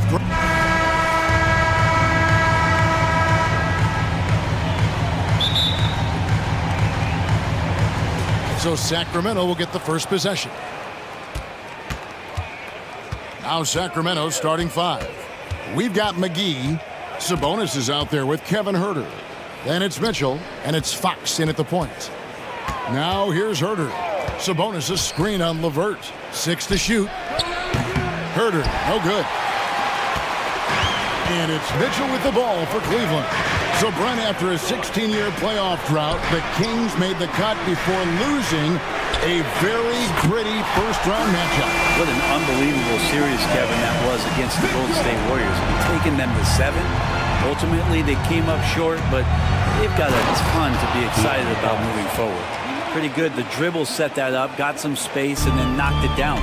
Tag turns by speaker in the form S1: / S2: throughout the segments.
S1: with... So Sacramento will get the first possession. Now Sacramento starting five. We've got McGee. Sabonis is out there with Kevin Huerter. Then it's Mitchell, and it's Fox in at the point. Now here's Huerter. Sabonis a screen on LeVert. 6 to shoot. Huerter, no good. And it's Mitchell with the ball for Cleveland. So, Brent, after a 16-year playoff drought, the Kings made the cut before losing a very gritty first-round matchup.
S2: What an unbelievable series, Kevin, that was against the Golden State Warriors. Taking them to 7. Ultimately, they came up short, but they've got a ton to be excited about moving forward. Pretty good. The dribble set that up, got some space, and then knocked it down.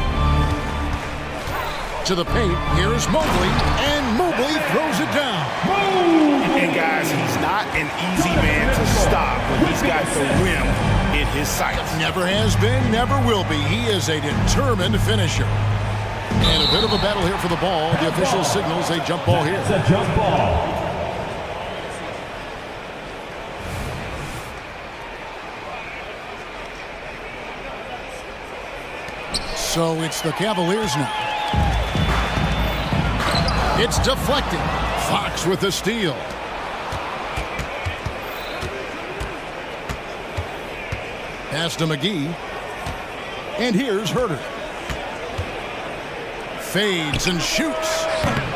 S1: To the paint, here's Mobley, and Mobley throws it down.
S3: And guys, he's not an easy man to stop when he's got the rim in his sights.
S1: Never has been, never will be. He is a determined finisher. And a bit of a battle here for the ball. The official signals a jump ball here.
S4: It's a jump ball.
S1: So it's the Cavaliers now. It's deflected. Fox with the steal. Pass to McGee. And here's Huerter. Fades and shoots.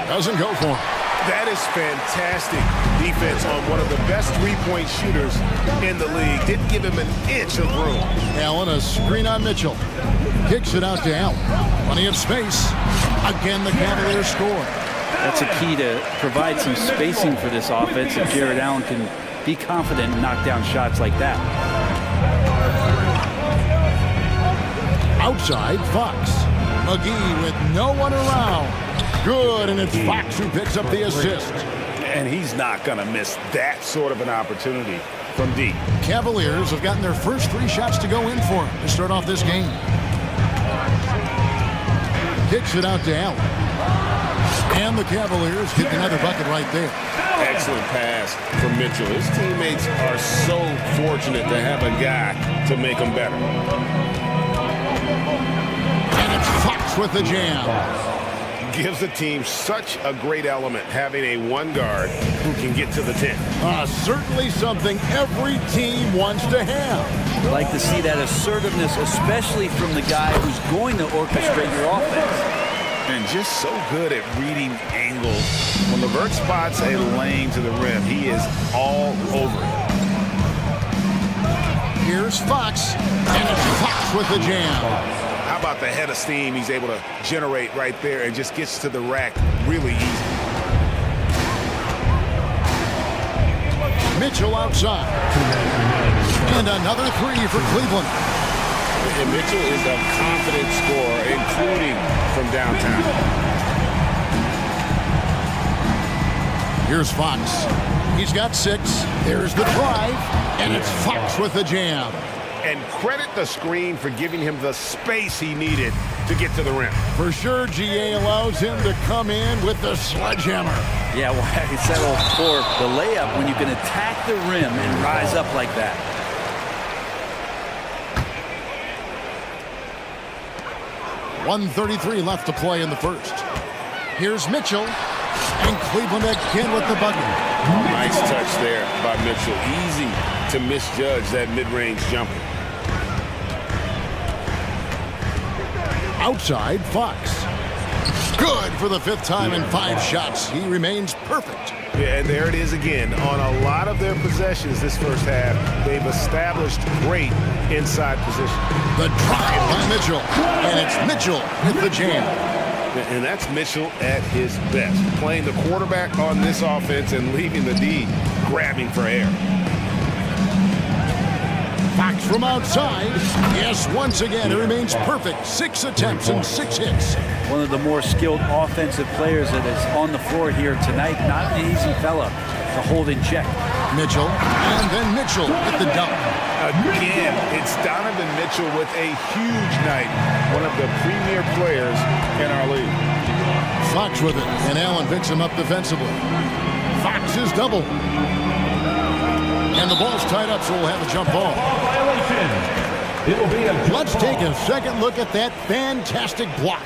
S1: Doesn't go for him.
S3: That is fantastic defense on one of the best three-point shooters in the league. Didn't give him an inch of room.
S1: Allen, a screen on Mitchell. Kicks it out to Allen. Plenty of space. Again, the Cavaliers score.
S2: That's a key to provide some spacing for this offense if Jared Allen can be confident and knock down shots like that.
S1: Outside, Fox. McGee with no one around. Good, and it's Fox who picks up the assist.
S3: And he's not going to miss that sort of an opportunity from deep.
S1: Cavaliers have gotten their first 3 shots to go in for him to start off this game. Kicks it out to Allen. And the Cavaliers get another bucket right there.
S3: Excellent pass from Mitchell. His teammates are so fortunate to have a guy to make them better.
S1: And it's Fox with the jam.
S3: Gives the team such a great element having a one guard who can get to the 10.
S1: Certainly something every team wants to have.
S2: I'd like to see that assertiveness, especially from the guy who's going to orchestrate your offense.
S3: And just so good at reading angles. When LeVert spots a lane to the rim, he is all over it.
S1: Here's Fox, and it's Fox with the jam.
S3: How about the head of steam he's able to generate right there and just gets to the rack really easy.
S1: Mitchell outside. And another 3 for Cleveland.
S3: And Mitchell is a confident scorer, including from downtown.
S1: Here's Fox. He's got 6. There's the drive. And it's Fox with the jam.
S3: And credit the screen for giving him the space he needed to get to the rim.
S1: For sure, GA allows him to come in with the sledgehammer.
S2: Yeah, why settle for the layup when you can attack the rim and rise up like that?
S1: .133 left to play in the first. Here's Mitchell. And Cleveland again with the bucket.
S3: Nice touch there by Mitchell. Easy to misjudge that mid-range jumper.
S1: Outside, Fox. Good for the 5th time in 5 shots. He remains perfect.
S3: Yeah, and there it is again. On a lot of their possessions this first half, they've established great inside position.
S1: The drive by Mitchell. And it's Mitchell with the jam.
S3: And that's Mitchell at his best. Playing the quarterback on this offense and leaving the D grabbing for air.
S1: Fox from outside. Yes, once again, it remains perfect. 6 attempts and 6 hits.
S2: One of the more skilled offensive players that is on the floor here tonight. Not an easy fella to hold in check.
S1: Mitchell, and then Mitchell with the dunk.
S3: Again, it's Donovan Mitchell with a huge night. One of the premier players in our league.
S1: Fox with it, and Allen picks him up defensively. Fox is double. And the ball's tied up, so we'll have a jump ball. Let's take a second look at that fantastic block.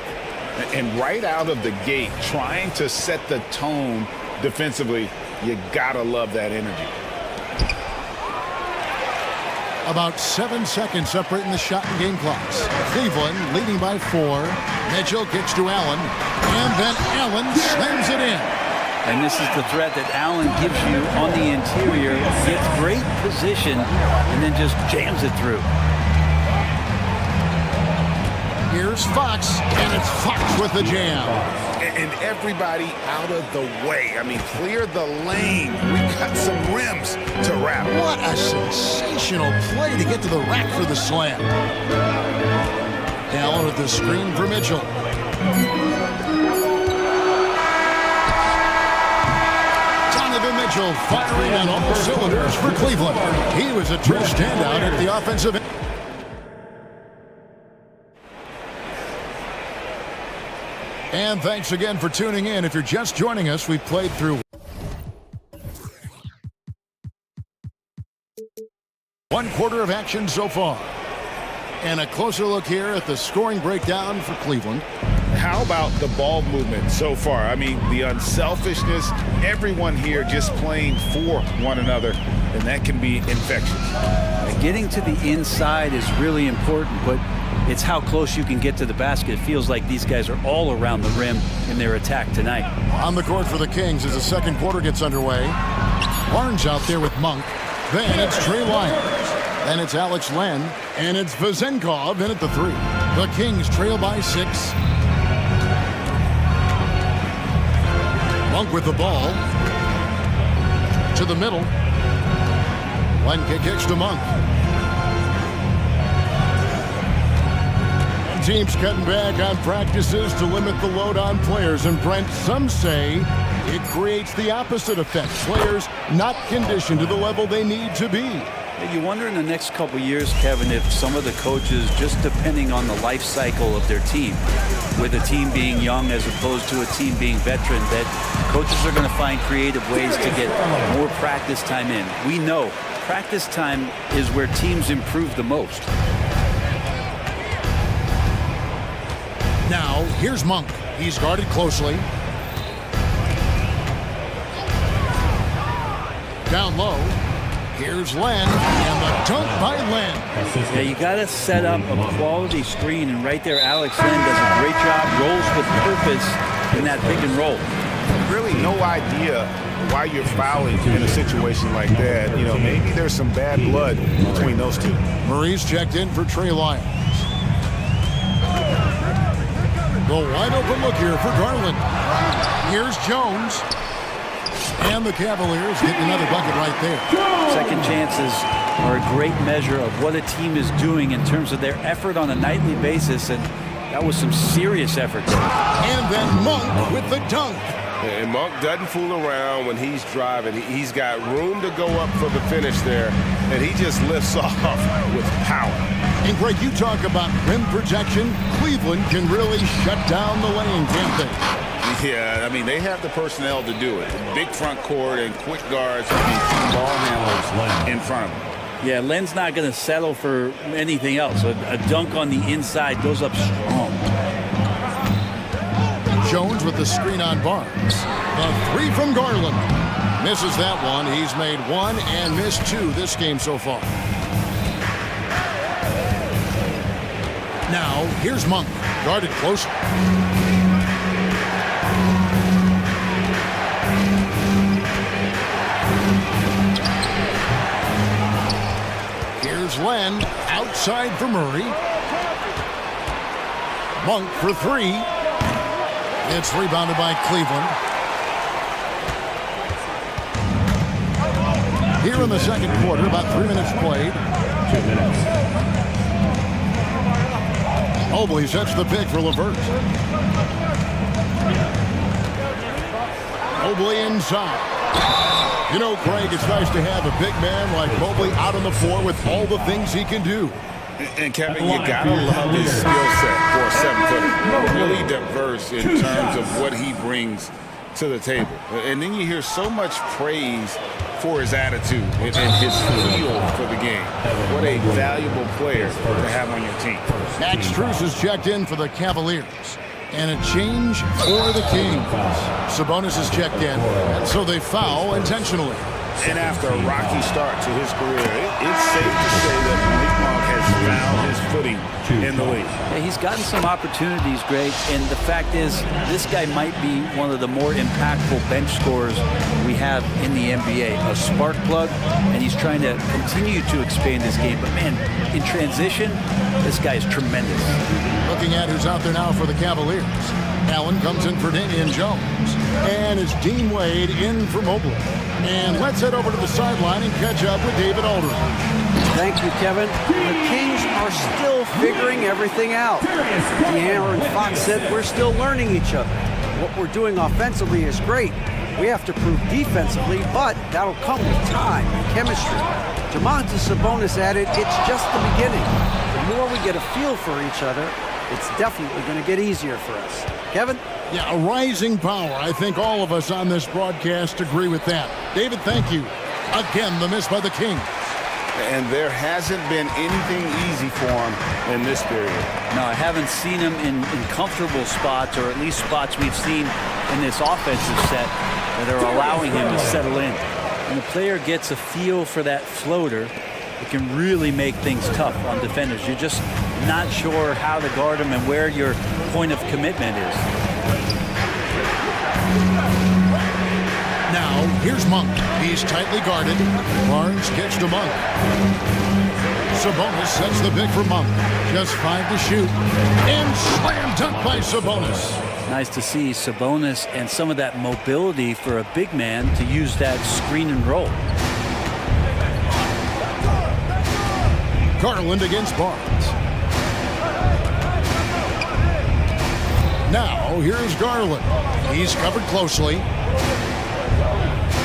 S3: And right out of the gate, trying to set the tone defensively, you gotta love that energy.
S1: About 7 seconds separating the shot and game clocks. Cleveland leading by 4. Mitchell kicks to Allen, and then Allen slams it in.
S2: And this is the threat that Allen gives you on the interior. Gets great position and then just jams it through.
S1: Here's Fox, and it's Fox with the jam.
S3: And everybody out of the way. I mean, clear the lane. We've got some rims to wrap.
S1: What a sensational play to get to the rack for the slam. Allen with the screen for Mitchell. Donovan Mitchell firing on all cylinders for Cleveland. He was a true standout at the offensive end. And thanks again for tuning in. If you're just joining us, we've played through one quarter of action so far. And a closer look here at the scoring breakdown for Cleveland.
S3: How about the ball movement so far? I mean, the unselfishness, everyone here just playing for one another, and that can be infectious.
S2: Getting to the inside is really important, but it's how close you can get to the basket. It feels like these guys are all around the rim in their attack tonight.
S1: On the court for the Kings as the second quarter gets underway. Barnes out there with Monk. Then it's Trey Lyons. Then it's Alex Len. And it's Vezenkov in at the 3. The Kings trail by 6. Monk with the ball. To the middle. Len kicks to Monk. Teams cutting back on practices to limit the load on players. And Brent, some say it creates the opposite effect. Players not conditioned to the level they need to be.
S2: You wonder in the next couple years, Kevin, if some of the coaches, just depending on the life cycle of their team, with a team being young as opposed to a team being veteran, that coaches are going to find creative ways to get more practice time in. We know practice time is where teams improve the most.
S1: Now, here's Monk. He's guarded closely. Down low. Here's Len, and the dunk by Len.
S2: Yeah, you got to set up a quality screen, and right there, Alex Len does a great job, rolls with purpose in that pick and roll.
S3: Really no idea why you're fouling in a situation like that. You know, maybe there's some bad blood between those two.
S1: Murray's checked in for Trey Lyons. The wide open look here for Garland. Here's Jones. And the Cavaliers getting another bucket right there.
S2: Second chances are a great measure of what a team is doing in terms of their effort on a nightly basis, and that was some serious effort there.
S1: And then Monk with the dunk.
S4: And Monk doesn't fool around when he's driving. He's got room to go up for the finish there, and he just lifts off with power.
S1: And Greg, you talk about rim protection. Cleveland can really shut down the lane, can't they?
S3: Yeah, I mean, they have the personnel to do it. Big front court and quick guards, ball handlers in front of them.
S2: Yeah, Len's not going to settle for anything else. A dunk on the inside goes up strong.
S1: Jones with the screen on Barnes. The 3 from Garland. Misses that one. He's made 1 and missed 2 this game so far. Now, here's Monk. Guarded close. Here's Len. Outside for Murray. Monk for 3. It's rebounded by Cleveland. Here in the second quarter, about 3 minutes played.
S5: 2 minutes.
S1: Mobley sets the pick for LeVert. Mobley inside. You know, Craig, it's nice to have a big man like Mobley out on the floor with all the things he can do.
S3: And Kevin, you gotta love his skill set for a 7-footer. Really diverse in terms of what he brings to the table. And then you hear so much praise for his attitude and his feel for the game. What a valuable player to have on your team.
S1: Max Strus is checked in for the Cavaliers. And a change for the Kings. Sabonis is checked in, and so they foul intentionally.
S3: And after a rocky start to his career, it's safe to say that Malik Monk has found his footing in the league.
S2: Yeah, he's gotten some opportunities, Greg, and the fact is this guy might be one of the more impactful bench scorers we have in the NBA. A spark plug, and he's trying to continue to expand his game. But, man, in transition, this guy is tremendous.
S1: Looking at who's out there now for the Cavaliers. Allen comes in for Damian Jones. And it's Dean Wade in for Mobley. And let's head over to the sideline and catch up with David Aldridge.
S5: Thank you, Kevin. The Kings are still figuring everything out. De'Aaron Fox said we're still learning each other. What we're doing offensively is great. We have to prove defensively, but that'll come with time and chemistry. Domantas Sabonis added, it's just the beginning. The more we get a feel for each other, it's definitely going to get easier for us. Kevin?
S1: Yeah, a rising power. I think all of us on this broadcast agree with that. David, thank you. Again, the miss by the Kings.
S3: And there hasn't been anything easy for him in this period.
S2: No, I haven't seen him in comfortable spots, or at least spots we've seen in this offensive set that are allowing him to settle in. When the player gets a feel for that floater, it can really make things tough on defenders. You're just not sure how to guard him and where your point of commitment is.
S1: Now, here's Monk. He's tightly guarded. Barnes kicks to Monk. Sabonis sets the pick for Monk. Just 5 to shoot. And slam dunk by Sabonis.
S2: Nice to see Sabonis and some of that mobility for a big man to use that screen and roll.
S1: Garland against Barnes. Now, here's Garland. He's covered closely.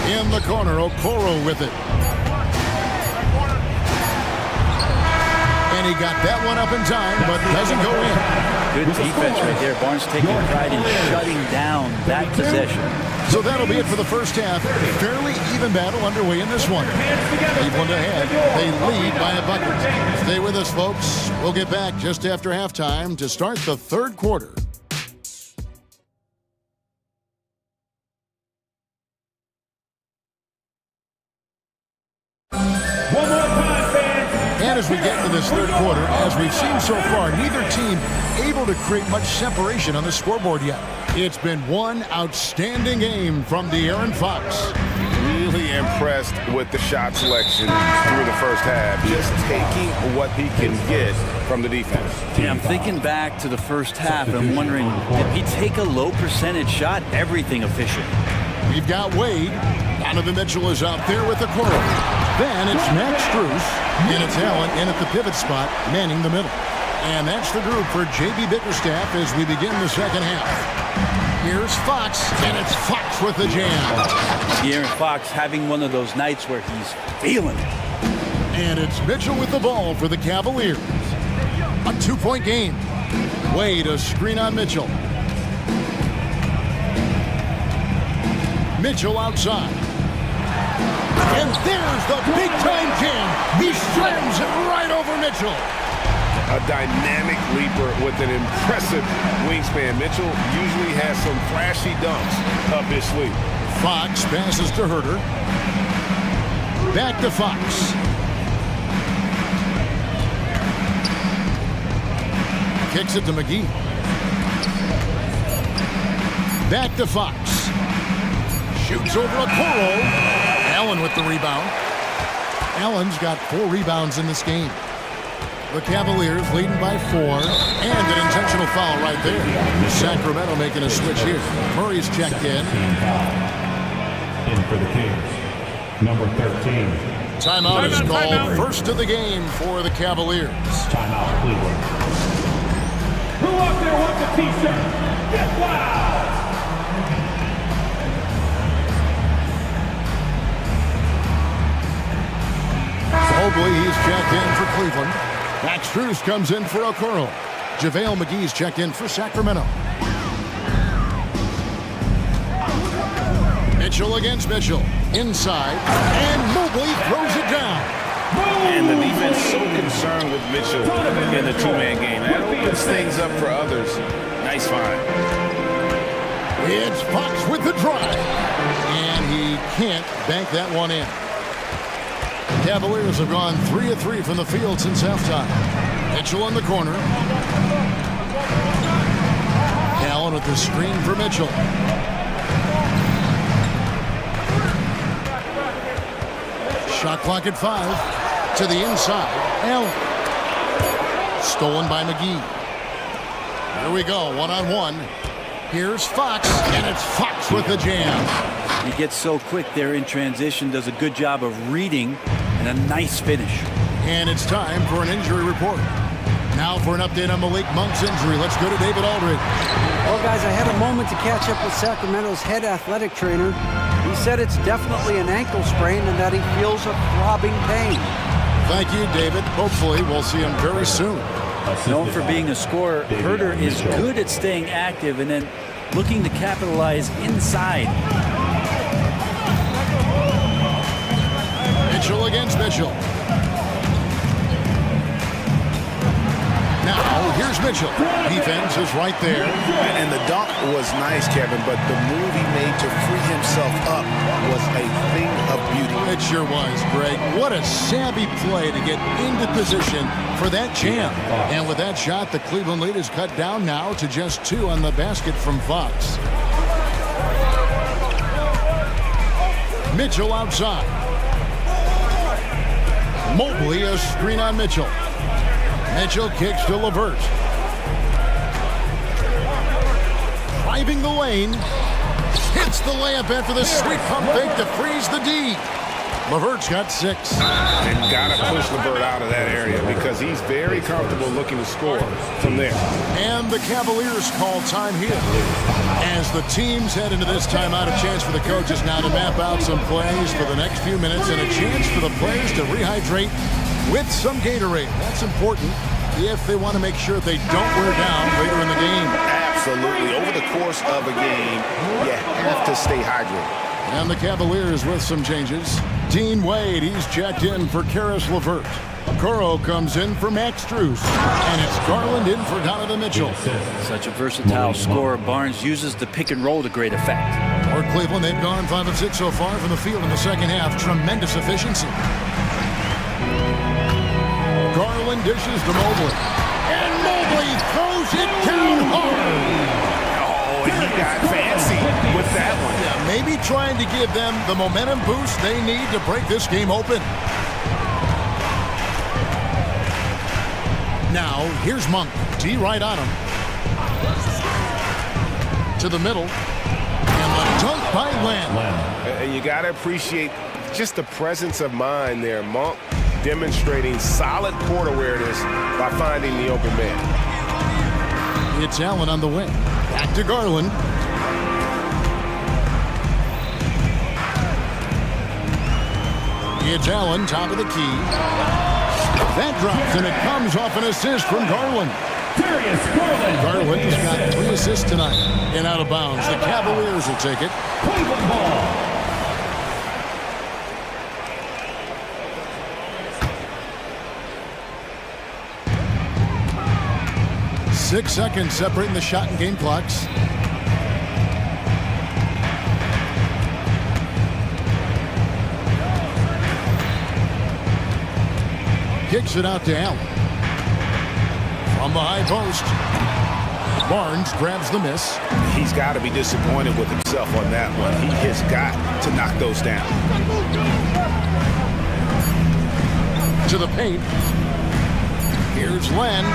S1: In the corner, Okoro with it. And he got that one up in time, but doesn't go in.
S2: Good defense right there. Barnes taking pride in shutting down that possession.
S1: So that'll be it for the first half. Fairly even battle underway in this one. Cleveland ahead. They lead by a bucket. Stay with us, folks. We'll get back just after halftime to start the third quarter. And as we get into this third quarter, as we've seen so far, neither team able to create much separation on the scoreboard yet. It's been one outstanding game from De'Aaron Fox.
S3: Really impressed with the shot selection through the first half. Just taking what he can get from the defense.
S2: Yeah, I'm thinking back to the first half and I'm wondering, did he take a low percentage shot? Everything efficient.
S1: We've got Wade. Donovan Mitchell is out there with the corner. Then it's Max Strus, and it's Allen in at the pivot spot, manning the middle. And that's the group for J.B. Bickerstaff as we begin the second half. Here's Fox, and it's Fox with the jam.
S2: De'Aaron Fox having one of those nights where he's feeling it.
S1: And it's Mitchell with the ball for the Cavaliers. A 2-point game. Wade, a screen on Mitchell. Mitchell outside. And there's the big-time jam. He slams it right over Mitchell.
S3: A dynamic leaper with an impressive wingspan. Mitchell usually has some flashy dunks up his sleeve.
S1: Fox passes to Herter. Back to Fox. Kicks it to McGee. Back to Fox. Shoots over Okoro. Allen with the rebound. Allen's got 4 rebounds in this game. The Cavaliers leading by 4. And an intentional foul right there. Sacramento making a switch here. Murray's checked in.
S6: In for the Kings, number 13.
S1: Timeout is called. First of the game for the Cavaliers.
S6: Timeout, Cleveland.
S7: Who up there wants a t-shirt? Get wild!
S1: Mobley, he's checked in for Cleveland. Max Strus comes in for Okoro. JaVale McGee's checked in for Sacramento. Mitchell against Mitchell. Inside. And Mobley throws it down.
S3: And the defense so concerned with Mitchell in the two-man game. That opens things up for others. Nice find.
S1: It's Fox with the drive. And he can't bank that one in. Cavaliers have gone 3 of 3 from the field since halftime. Mitchell in the corner. Allen with the screen for Mitchell. Shot clock at 5. To the inside. Allen. Stolen by McGee. Here we go, one-on-one. Here's Fox, and it's Fox with the jam.
S2: He gets so quick there in transition, does a good job of reading, and a nice finish.
S1: And it's time for an injury report. Now for an update on Malik Monk's injury. Let's go to David Aldridge.
S5: Well, guys, I had a moment to catch up with Sacramento's head athletic trainer. He said it's definitely an ankle sprain and that he feels a throbbing pain.
S1: Thank you, David. Hopefully we'll see him very soon.
S2: Known for being a scorer, Herter is good at staying active and then looking to capitalize inside.
S1: Mitchell against Mitchell. Now, here's Mitchell. Defense is right there.
S4: And the dunk was nice, Kevin, but the move he made to free himself up was a thing of beauty.
S1: It sure was, Greg. What a savvy play to get into position for that jam. And with that shot, the Cleveland lead is cut down now to just 2 on the basket from Fox. Mitchell outside. Mobley, a screen on Mitchell. Mitchell kicks to LeVert. Driving the lane. Hits the layup after the sweet pump fake to freeze the D. LeVert's got 6.
S4: They've got to push LeVert out of that area because he's very comfortable looking to score from there.
S1: And the Cavaliers call time here. As the teams head into this timeout, a chance for the coaches now to map out some plays for the next few minutes and a chance for the players to rehydrate with some Gatorade. That's important if they want to make sure they don't wear down later in the game.
S4: Absolutely. Over the course of a game, you have to stay hydrated.
S1: And the Cavaliers with some changes. Dean Wade, he's checked in for Karis LeVert. Okoro comes in for Max Strus. And it's Garland in for Donovan Mitchell.
S2: Such a versatile scorer, Barnes uses the pick and roll to great effect.
S1: For Cleveland, they've gone 5 of 6 so far from the field in the second half. Tremendous efficiency. Garland dishes to Mobley. And Mobley throws it down hard.
S4: Oh, and he got fancy with that one.
S1: Yeah, maybe trying to give them the momentum boost they need to break this game open. Now, here's Monk. D right on him. To the middle. And the dunk by Lamb.
S4: And you got to appreciate just the presence of mind there. Monk demonstrating solid court awareness by finding the open man.
S1: It's Allen on the wing. Back to Garland. It's Allen, top of the key. That drops, and it comes off an assist from Garland. Garland's got 3 assists tonight and out of bounds. The Cavaliers will take it.
S7: Cleveland ball.
S1: 6 seconds separating the shot and game clocks. Kicks it out to Allen. From the high post. Barnes grabs the miss.
S4: He's got to be disappointed with himself on that one. He has got to knock those down.
S1: To the paint. Here's Len.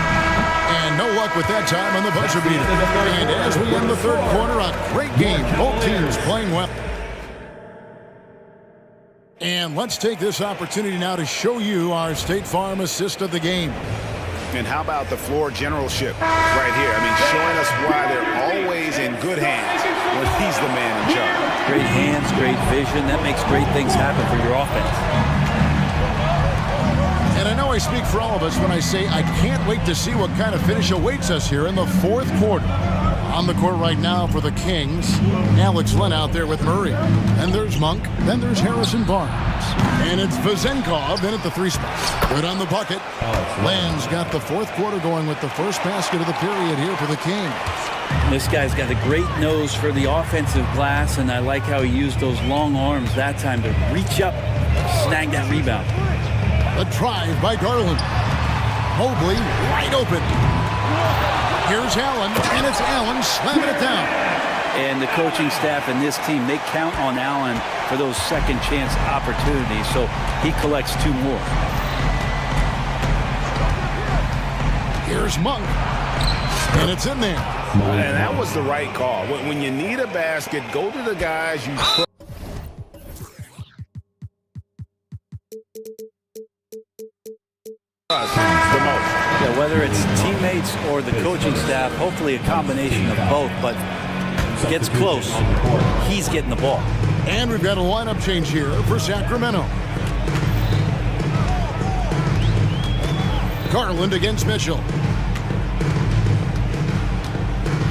S1: And no luck with that time on the buzzer beater. And as we end the third quarter, a great game. Both teams playing well. And let's take this opportunity now to show you our State Farm assist of the game.
S4: And how about the floor generalship right here? I mean, showing us why they're always in good hands when he's the man in charge.
S2: Great hands, great vision. That makes great things happen for your offense.
S1: And I know I speak for all of us when I say I can't wait to see what kind of finish awaits us here in the fourth quarter. On the court right now for the Kings, Alex Lynn out there with Murray. And there's Monk. Then there's Harrison Barnes. And it's Vezenkov in at the 3 spot. Good on the bucket. Land's got the fourth quarter going with the first basket of the period here for the Kings.
S2: This guy's got a great nose for the offensive glass, and I like how he used those long arms that time to reach up, snag that rebound.
S1: A drive by Garland. Mobley wide open. Here's Allen, and it's Allen slamming it down.
S2: And the coaching staff and this team, they count on Allen for those second chance opportunities, so he collects 2 more.
S1: Here's Monk, and it's in there.
S4: And that was the right call. When you need a basket, go to the guys you trust. The most.
S2: Yeah, whether it's teammates or the coaching staff, hopefully a combination of both, but gets close, he's getting the ball.
S1: And we've got a lineup change here for Sacramento. Garland against Mitchell.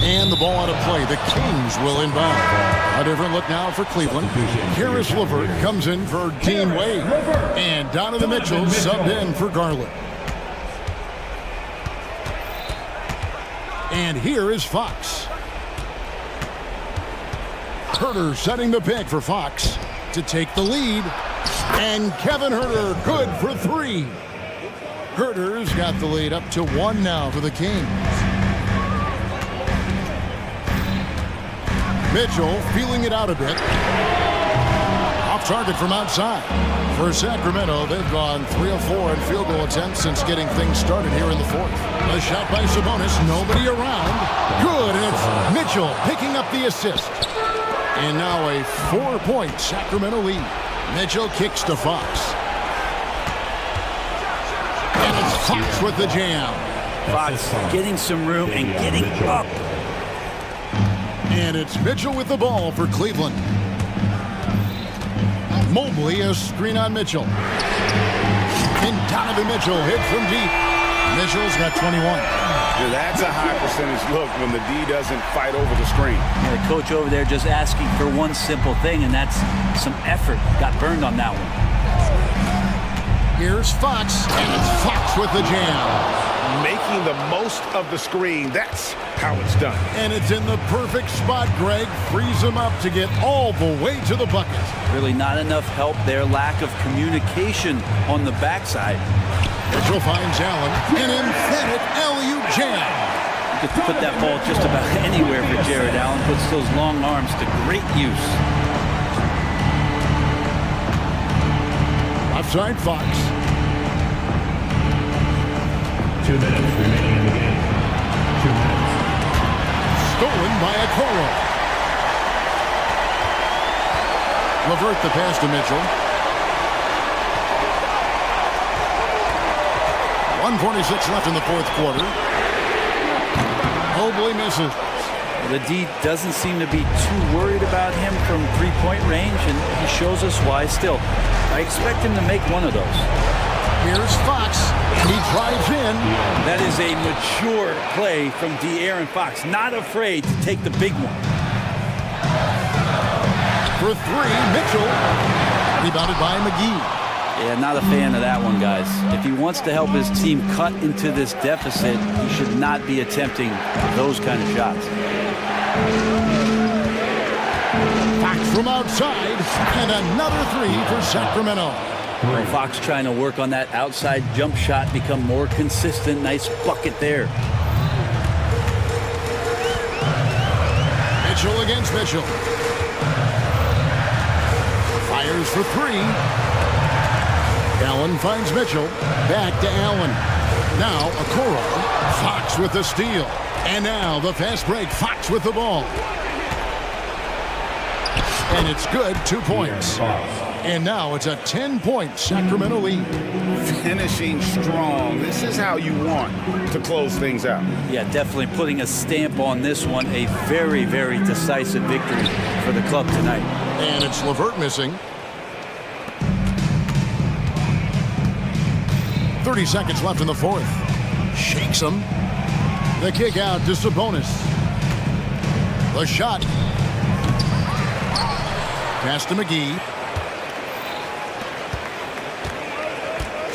S1: And the ball out of play. The Kings will inbound. A different look now for Cleveland. Karis LeVert comes in for Dean Wade. And Donovan Mitchell subbed in for Garland. And here is Fox. Herter setting the pick for Fox to take the lead. And Kevin Herter good for 3. Herter's got the lead up to 1 now for the Kings. Mitchell feeling it out a bit. Off target from outside. For Sacramento, they've gone 3 of 4 in field goal attempts since getting things started here in the fourth. A shot by Sabonis, nobody around. Good, and it's Mitchell picking up the assist. And now a 4-point Sacramento lead. Mitchell kicks to Fox. And it's Fox with the jam.
S2: Fox getting some room and getting up.
S1: And it's Mitchell with the ball for Cleveland. Mobley a screen on Mitchell. And Donovan Mitchell hit from deep. Mitchell's got 21.
S4: Yeah, that's a high percentage look when the D doesn't fight over the screen.
S2: And the coach over there just asking for one simple thing, and that's some effort. Got burned on that one.
S1: Here's Fox, and it's Fox with the jam.
S4: Making the most of the screen. That's how it's done.
S1: And it's in the perfect spot. Greg frees him up to get all the way to the bucket.
S2: Really not enough help there. Lack of communication on the backside.
S1: Mitchell finds Allen. An emphatic alley-oop jam.
S2: You could put that ball just about anywhere for Jared Allen. Puts those long arms to great use.
S1: Offside Fox.
S6: 2 minutes remaining in the game. 2 minutes.
S1: Stolen by Okoro. LeVert the pass to Mitchell. 1:46 left in the fourth quarter. Mobley misses.
S2: The D doesn't seem to be too worried about him from 3-point range, and he shows us why still. I expect him to make one of those.
S1: Here's Fox, and he drives in.
S2: That is a mature play from De'Aaron Fox. Not afraid to take the big one.
S1: For 3, Mitchell. Rebounded by McGee.
S2: Yeah, not a fan of that one, guys. If he wants to help his team cut into this deficit, he should not be attempting those kind of shots.
S1: Fox from outside, and another 3 for Sacramento.
S2: Well, Fox trying to work on that outside jump shot, become more consistent. Nice bucket there.
S1: Mitchell against Mitchell. Fires for 3. Allen finds Mitchell. Back to Allen. Now Okoro. Fox with the steal. And now the fast break. Fox with the ball. And it's good. 2 points. And now it's a 10-point Sacramento lead.
S4: Finishing strong. This is how you want to close things out.
S2: Yeah, definitely putting a stamp on this one. A very, very decisive victory for the club tonight.
S1: And it's LeVert missing. 30 seconds left in the fourth. Shakes him. The kick out to Sabonis. The shot. Pass to McGee.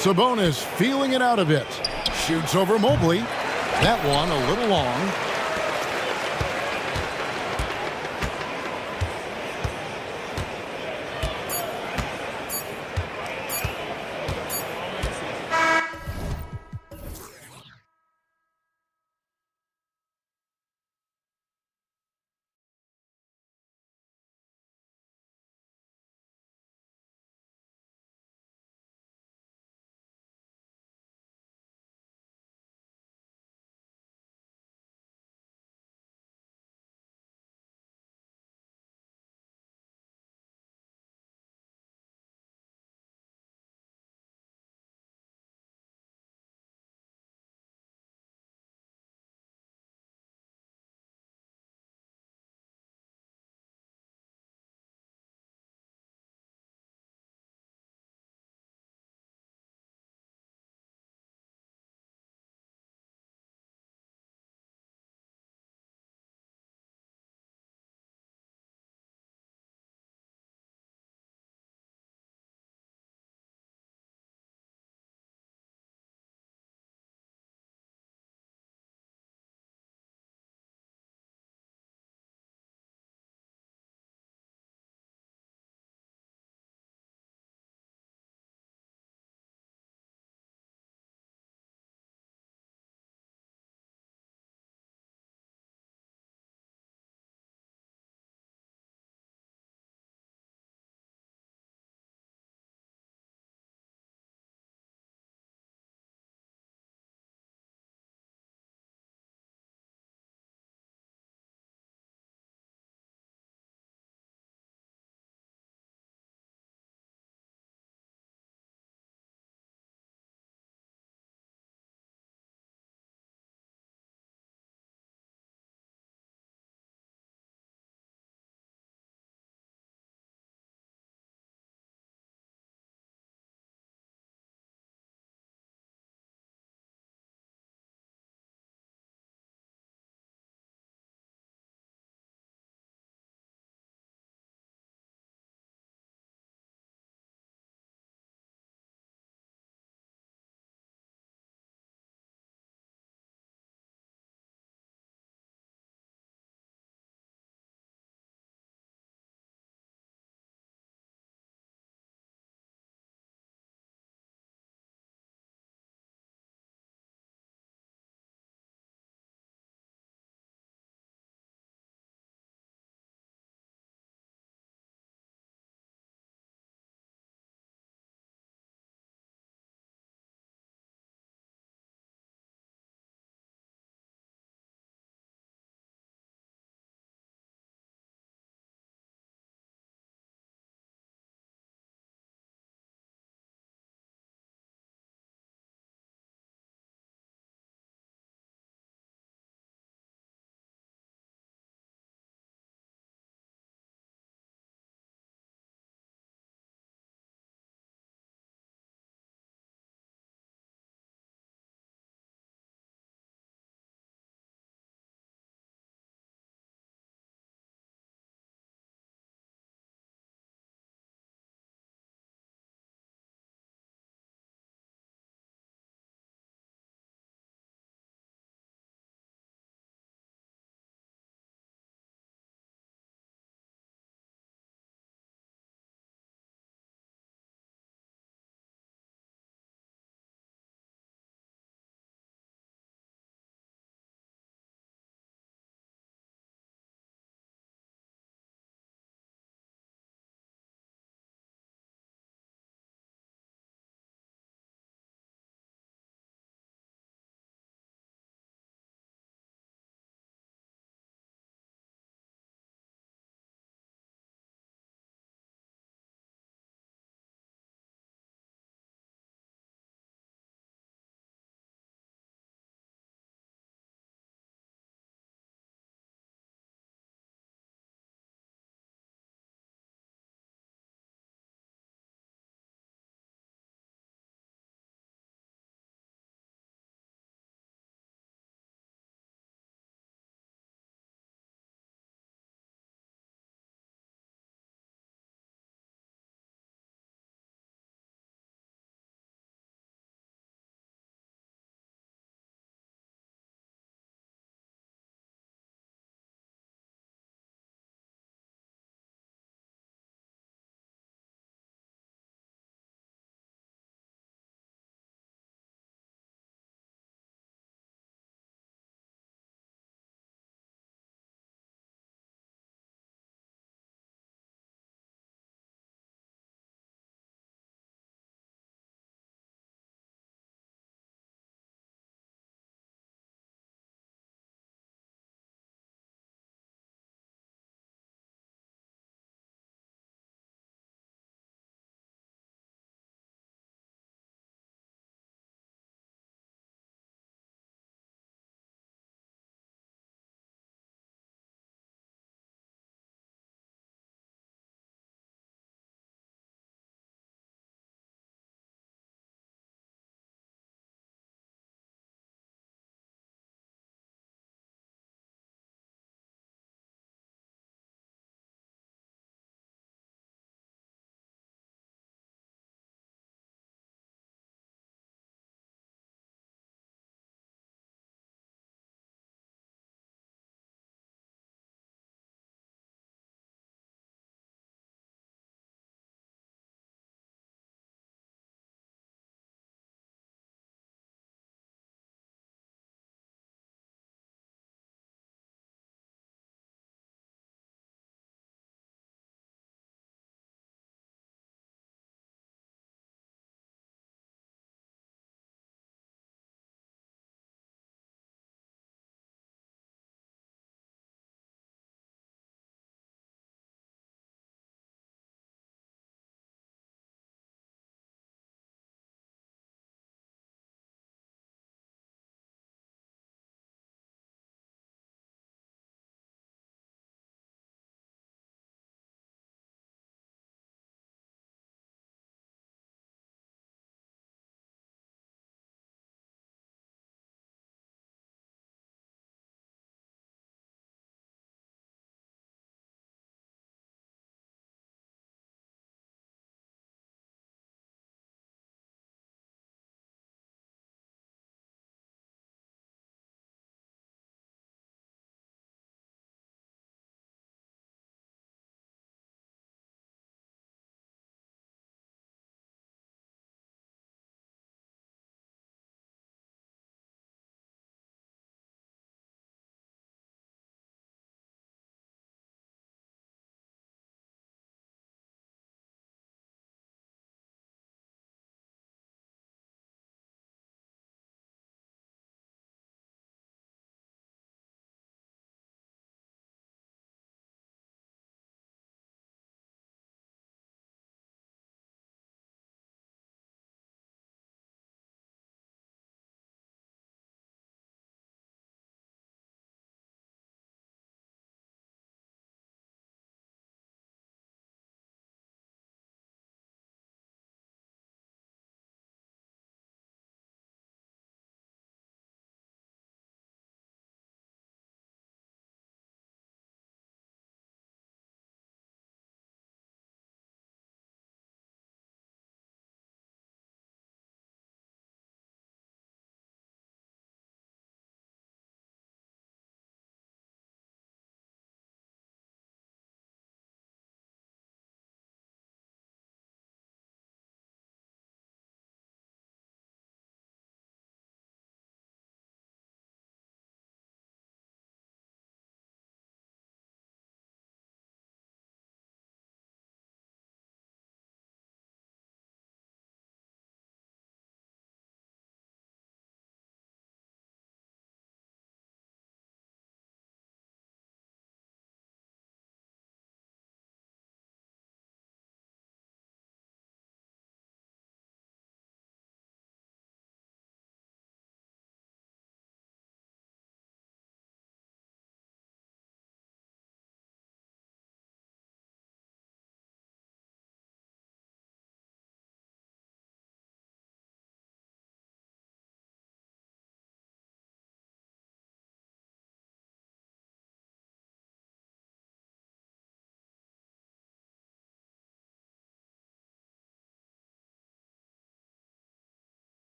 S1: Sabonis feeling it out a bit. Shoots over Mobley. That one a little long.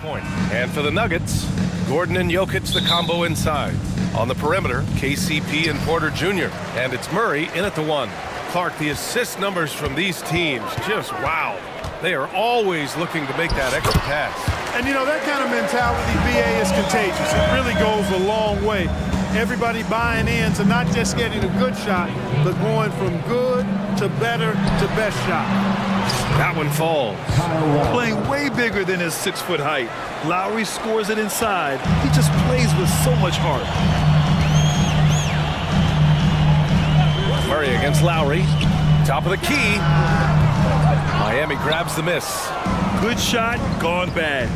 S8: point. And for the Nuggets, Gordon and Jokic the combo inside. On the perimeter, KCP and Porter Jr. And it's Murray in at the 1. Clark, the assist numbers from these teams, just wow. They are always looking to make that extra pass.
S9: And you know, that kind of mentality, BA, is contagious. It really goes a long way. Everybody buying in to not just getting a good shot, but going from good to better to best shot.
S8: That one falls.
S10: Playing way bigger than his 6-foot height. Lowry scores it inside. He just plays with so much heart.
S8: Murray against Lowry. Top of the key. Miami grabs the miss.
S10: Good shot, gone bad.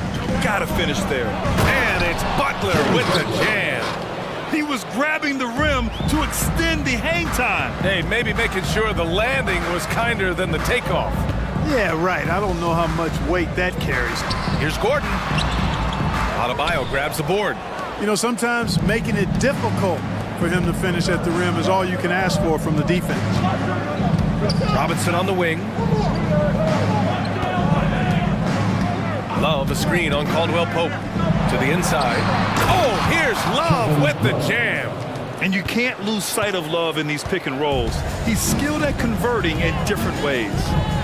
S10: Gotta finish there.
S8: And it's Butler with the jam.
S10: He was grabbing the rim to extend the hang time.
S8: Hey, maybe making sure the landing was kinder than the takeoff.
S9: Yeah, right. I don't know how much weight that carries.
S8: Here's Gordon. Adebayo grabs the board.
S9: You know, sometimes making it difficult for him to finish at the rim is all you can ask for from the defense.
S8: Robinson on the wing. Love a screen on Caldwell Pope. To the inside. Oh, here's Love with the jam.
S10: And you can't lose sight of Love in these pick and rolls. He's skilled at converting in different ways.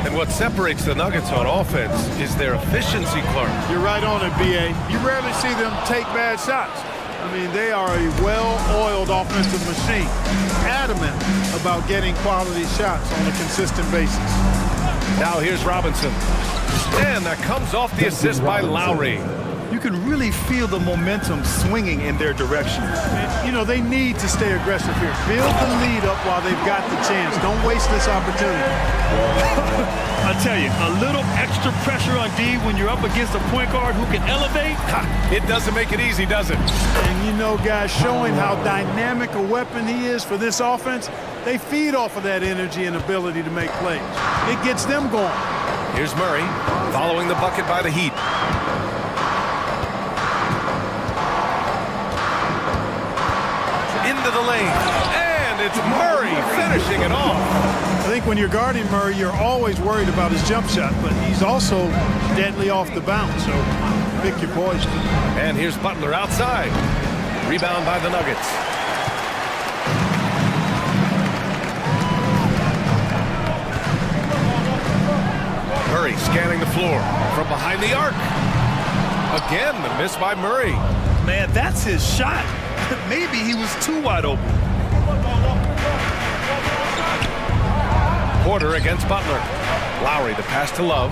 S8: And what separates the Nuggets on offense is their efficiency, Clark.
S9: You're right on it, BA. You rarely see them take bad shots. I mean, they are a well-oiled offensive machine, adamant about getting quality shots on a consistent basis.
S8: Now here's Robinson. And that comes off the assist by Lowry.
S10: You can really feel the momentum swinging in their direction.
S9: And, you know, they need to stay aggressive here. Build the lead up while they've got the chance. Don't waste this opportunity.
S10: I tell you, a little extra pressure on D when you're up against a point guard who can elevate.
S8: It doesn't make it easy, does it?
S9: And, you know, guys, showing how dynamic a weapon he is for this offense, they feed off of that energy and ability to make plays. It gets them going.
S8: Here's Murray, following the bucket by the Heat. Into the lane, and it's Murray finishing it off.
S9: I think when you're guarding Murray, you're always worried about his jump shot, but he's also deadly off the bounce, so pick your poison.
S8: And here's Butler outside. Rebound by the Nuggets. Murray scanning the floor from behind the arc. Again, the miss by Murray.
S10: Man, that's his shot. Maybe he was too wide open.
S8: Porter against Butler. Lowry, the pass to Love.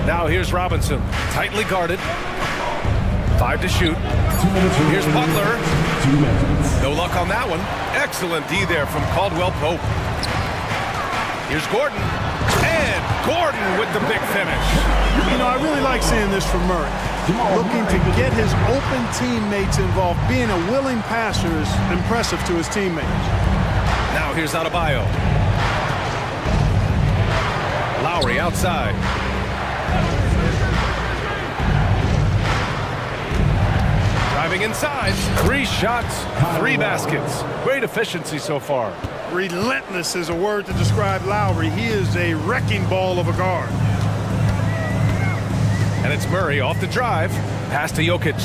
S8: Now here's Robinson, tightly guarded. 5 to shoot. Here's Butler. No luck on that one. Excellent D there from Caldwell Pope. Here's Gordon. And Gordon with the big finish.
S9: You know, I really like seeing this from Murray. Looking to get his open teammates involved. Being a willing passer is impressive to his teammates.
S8: Now here's Adebayo. Lowry outside. Driving inside. 3 shots, 3 baskets. Great efficiency so far.
S9: Relentless is a word to describe Lowry. He is a wrecking ball of a guard.
S8: And it's Murray off the drive. Pass to Jokic.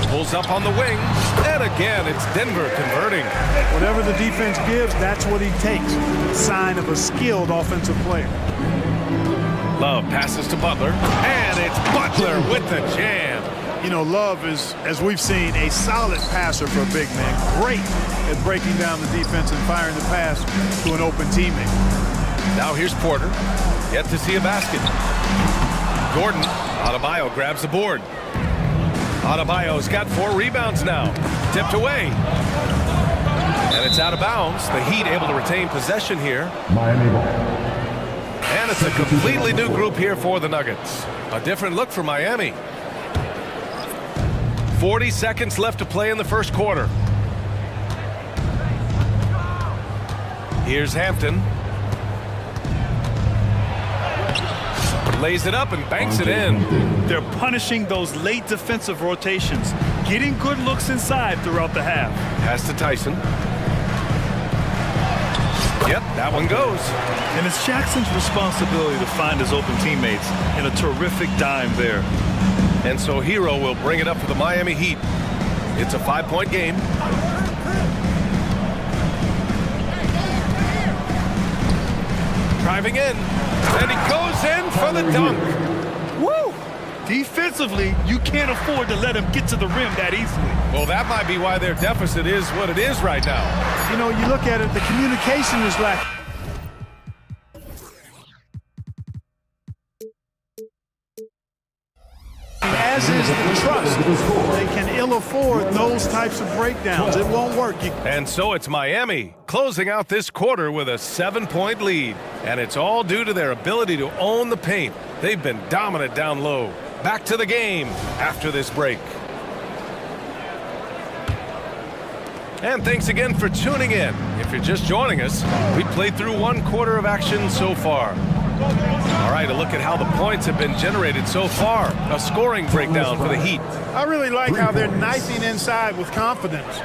S8: Pulls up on the wing. And again, it's Denver converting.
S9: Whatever the defense gives, that's what he takes. Sign of a skilled offensive player.
S8: Love passes to Butler. And it's Butler with the jam.
S9: You know, Love is, as we've seen, a solid passer for a big man. Great at breaking down the defense and firing the pass to an open teammate.
S8: Now here's Porter. Yet to see a basket. Gordon. Adebayo grabs the board. Adebayo's got 4 rebounds now. Tipped away. And it's out of bounds. The Heat able to retain possession here.
S6: Miami ball.
S8: And it's a completely new group here for the Nuggets. A different look for Miami. 40 seconds left to play in the first quarter. Here's Hampton. Lays it up and banks it in.
S10: They're punishing those late defensive rotations, getting good looks inside throughout the half.
S8: Pass to Tyson. Yep, that one goes.
S10: And it's Jackson's responsibility to find his open teammates, and a terrific dime there.
S8: And so Hero will bring it up for the Miami Heat. It's a 5-point game. Driving in, and he goes in for the dunk.
S10: Woo! Defensively, you can't afford to let him get to the rim that easily.
S8: Well, that might be why their deficit is what it is right now.
S9: You know, you look at it, the communication is lacking. As is the trust. They can ill afford those types of breakdowns. It won't work.
S8: And so it's Miami closing out this quarter with a 7-point lead. And it's all due to their ability to own the paint. They've been dominant down low. Back to the game after this break. And thanks again for tuning in. If you're just joining us, we played through 1 quarter of action so far. All right, a look at how the points have been generated so far. A scoring breakdown for the Heat.
S9: I really like how they're knifing inside with confidence,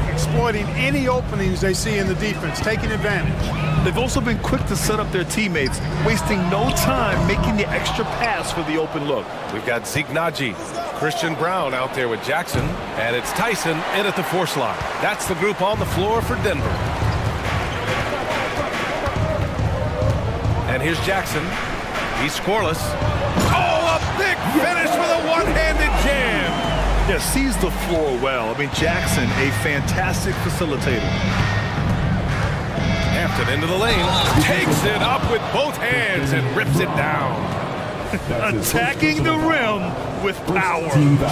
S9: exploiting any openings they see in the defense, taking advantage.
S10: They've also been quick to set up their teammates, wasting no time making the extra pass for the open look.
S8: We've got Zeke Naji, Christian Brown out there with Jackson, and it's Tyson in at the 4 slot. That's the group on the floor for Denver. And here's Jackson. He's scoreless. Oh, a big finish with a one-handed jam.
S10: Yeah, sees the floor well. I mean, Jackson, a fantastic facilitator.
S8: Hampton into the lane. Takes it up with both hands and rips it down.
S10: Attacking the rim with power.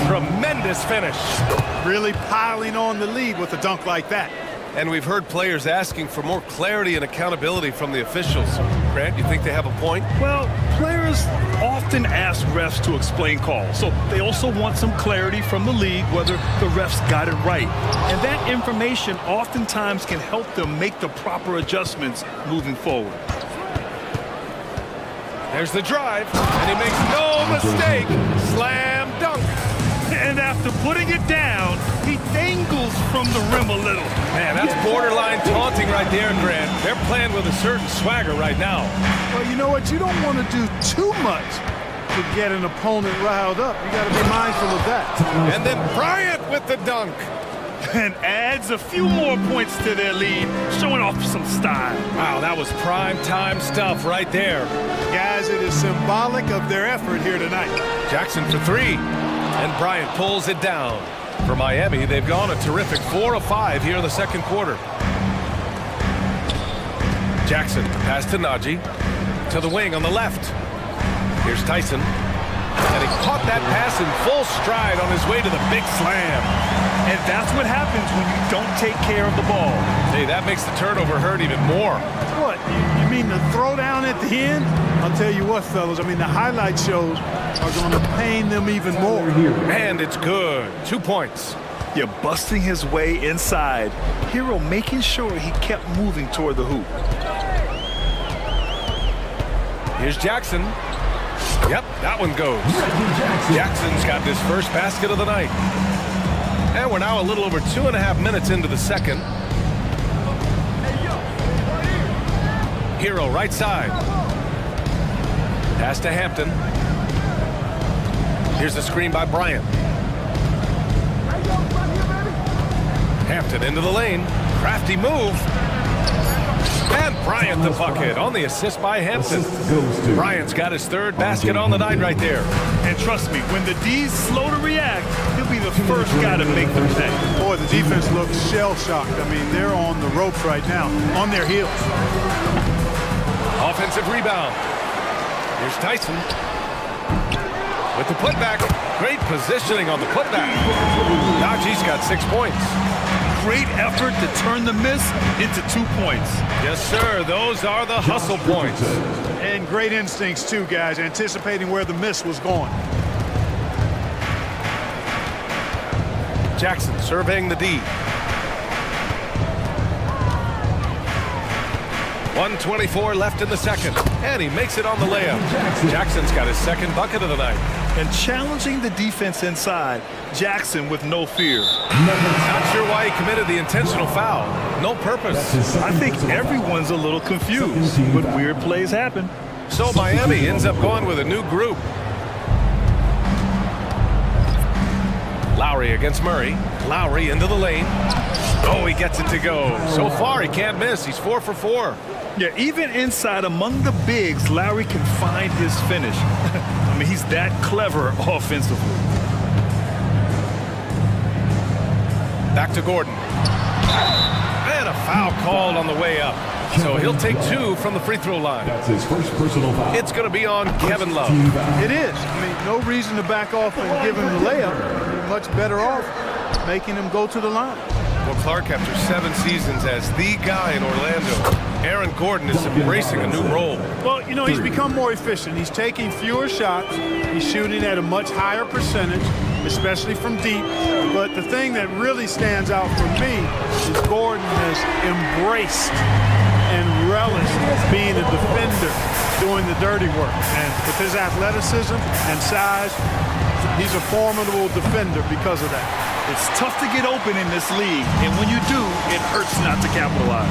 S8: Tremendous finish.
S9: Really piling on the lead with a dunk like that.
S8: And we've heard players asking for more clarity and accountability from the officials. Grant, you think they have a point?
S10: Well, players often ask refs to explain calls, so they also want some clarity from the league whether the refs got it right. And that information oftentimes can help them make the proper adjustments moving forward.
S8: There's the drive, and he makes no mistake. Slam dunk.
S10: And after putting it down, he dangles from the rim a little.
S8: Man, that's borderline taunting right there, Grant. They're playing with a certain swagger right now.
S9: Well, you know what? You don't want to do too much to get an opponent riled up. You got to be mindful of that.
S8: And then Bryant with the dunk.
S10: And adds a few more points to their lead, showing off some style.
S8: Wow, that was prime time stuff right there.
S9: Guys, it is symbolic of their effort here tonight.
S8: Jackson for 3. And Bryant pulls it down. For Miami, they've gone a terrific 4 of 5 here in the second quarter. Jackson, pass to Naji. To the wing on the left. Here's Tyson. And he caught that pass in full stride on his way to the big slam.
S10: And that's what happens when you don't take care of the ball.
S8: Hey, that makes the turnover hurt even more.
S9: What? You mean the throwdown at the end? I'll tell you what, fellas. I mean, the highlight shows are going to pain them even more.
S8: And it's good. 2 points.
S10: You're busting his way inside. Hero making sure he kept moving toward the hoop.
S8: Here's Jackson. Yep, that one goes. Jackson's got his first basket of the night. And we're now a little over 2.5 minutes into the second. Hero right side. Pass to Hampton. Here's the screen by Bryant. Hampton into the lane. Crafty move. And Bryant the bucket on the assist by Hampton. Bryant's got his 3rd basket on the night right there.
S10: And trust me, when the D's slow to react, he'll be the first guy to make them pay.
S9: Boy, the defense looks shell-shocked. I mean, they're on the ropes right now, on their heels.
S8: Offensive rebound. Here's Tyson. With the putback. Great positioning on the putback. Naji's got 6 points.
S10: Great effort to turn the miss into 2 points.
S8: Yes, sir. Those are the hustle points.
S9: And great instincts, too, guys, anticipating where the miss was going.
S8: Jackson surveying the D. 1:24 left in the second. And he makes it on the layup. Jackson's got his 2nd bucket of the night.
S10: and challenging the defense inside. Jackson with no fear.
S8: Not sure why he committed the intentional foul. No purpose.
S10: I think everyone's a little confused, but weird plays happen.
S8: So Miami ends up going with a new group. Lowry against Murray. Lowry into the lane. Oh, he gets it to go. So far, he can't miss. He's 4 for 4.
S10: Yeah, even inside among the bigs, Lowry can find his finish. I mean, he's that clever offensively.
S8: Back to Gordon. And a foul called on the way up. So he'll take 2 from the free throw line.
S6: That's his first personal foul.
S8: It's going to be on Kevin Love.
S9: It is. I mean, no reason to back off and give him the layup. You're much better off making him go to the line.
S8: Well, Clark, after 7 seasons as the guy in Orlando, Aaron Gordon is embracing a new role.
S9: Well, you know, he's become more efficient. He's taking fewer shots. He's shooting at a much higher percentage, especially from deep. But the thing that really stands out for me is Gordon has embraced and relished being a defender, doing the dirty work. And with his athleticism and size, he's a formidable defender because of that.
S10: It's tough to get open in this league, and when you do, it hurts not to capitalize.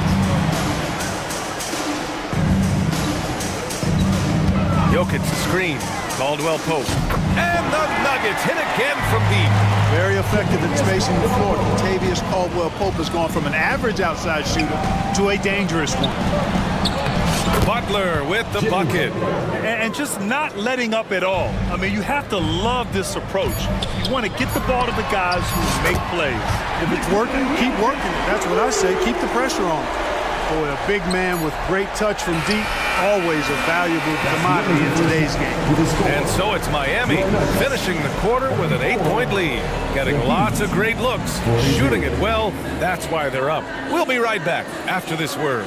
S8: Jokic the screen. Caldwell Pope. And the Nuggets hit again from deep.
S9: Very effective in spacing the floor. Tavius Caldwell-Pope has gone from an average outside shooter to a dangerous one.
S8: Butler with the bucket.
S10: And just not letting up at all. I mean, you have to love this approach. You want to get the ball to the guys who make plays.
S9: If it's working, keep working it. That's what I say. Keep the pressure on. Boy, a big man with great touch from deep, always a valuable commodity in today's game.
S8: And so it's Miami finishing the quarter with an 8-point lead. Getting lots of great looks, shooting it well. That's why they're up. We'll be right back after this word.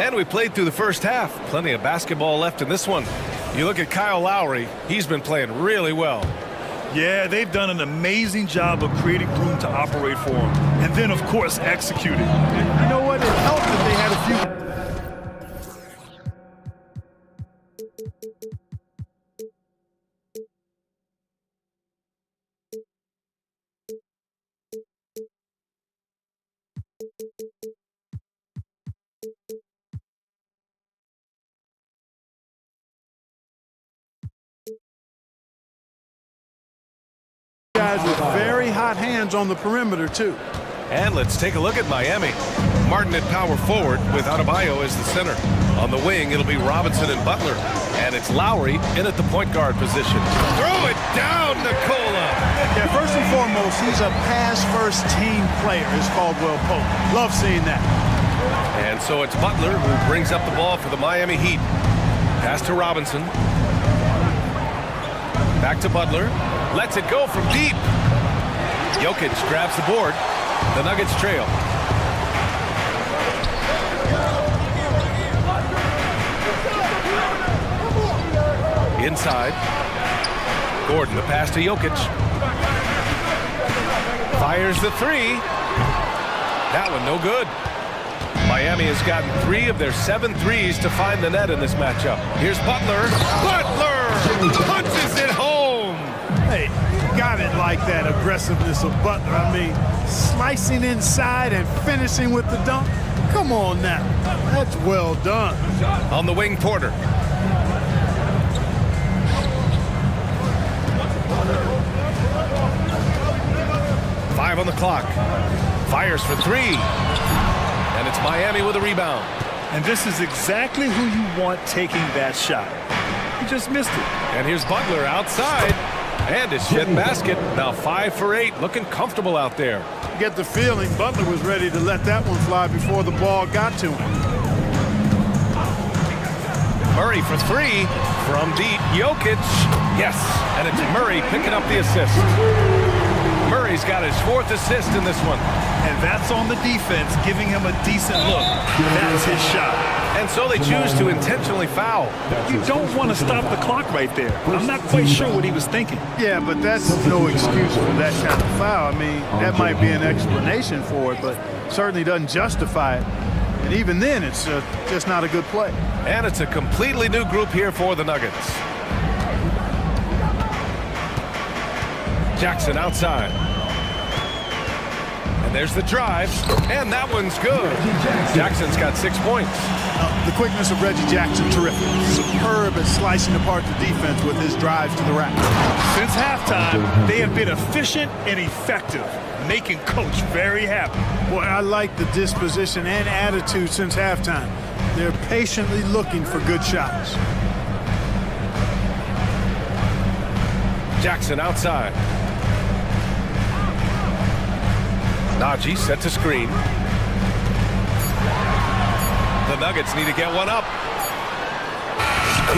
S8: And we played through the first half. Plenty of basketball left in this one. You look at Kyle Lowry, he's been playing really well.
S10: Yeah, they've done an amazing job of creating room to operate for him. And then, of course, executing.
S9: And you know what? It helped that they had a few... guys with very hot hands on the perimeter, too.
S8: And let's take a look at Miami. Martin at power forward with Adebayo as the center. On the wing, it'll be Robinson and Butler. And it's Lowry in at the point guard position. Throw it down, Nikola.
S9: Yeah, first and foremost, he's a pass-first team player, is Caldwell Pope. Love seeing that.
S8: And so it's Butler who brings up the ball for the Miami Heat. Pass to Robinson. Back to Butler. Lets it go from deep. Jokic grabs the board. The Nuggets trail. Inside. Gordon, the pass to Jokic. Fires the three. That one no good. Miami has gotten 3 of their 7 threes to find the net in this matchup. Here's Butler. Butler punches it home.
S9: Hey, you got it like that aggressiveness of Butler. I mean, slicing inside and finishing with the dunk. Come on now. That's well done.
S8: On the wing, Porter. Five on the clock. Fires for 3. And it's Miami with a rebound.
S10: And this is exactly who you want taking that shot. He just missed it.
S8: And here's Butler outside. And his 5th basket. Now 5 for 8. Looking comfortable out there.
S9: You get the feeling Butler was ready to let that one fly before the ball got to him.
S8: Murray for three from deep. Jokic, yes, and it's Murray picking up the assist. Murray's got his fourth assist in this one.
S10: And that's on the defense, giving him a decent look. That's his shot.
S8: And so they choose to intentionally foul.
S10: You don't want to stop the clock right there. I'm not quite sure what he was thinking.
S9: Yeah, but that's no excuse for that kind of foul. I mean, that might be an explanation for it, but certainly doesn't justify it. And even then, it's just not a good play.
S8: And it's a completely new group here for the Nuggets. Jackson outside. And there's the drive, and that one's good. Jackson's got 6 points.
S9: The quickness of Reggie Jackson, terrific. Superb at slicing apart the defense with his drive to the rack.
S10: Since halftime, they have been efficient and effective, making Coach very happy.
S9: Boy, I like the disposition and attitude since halftime. They're patiently looking for good shots.
S8: Jackson outside. Najee sets a screen. The Nuggets need to get one up.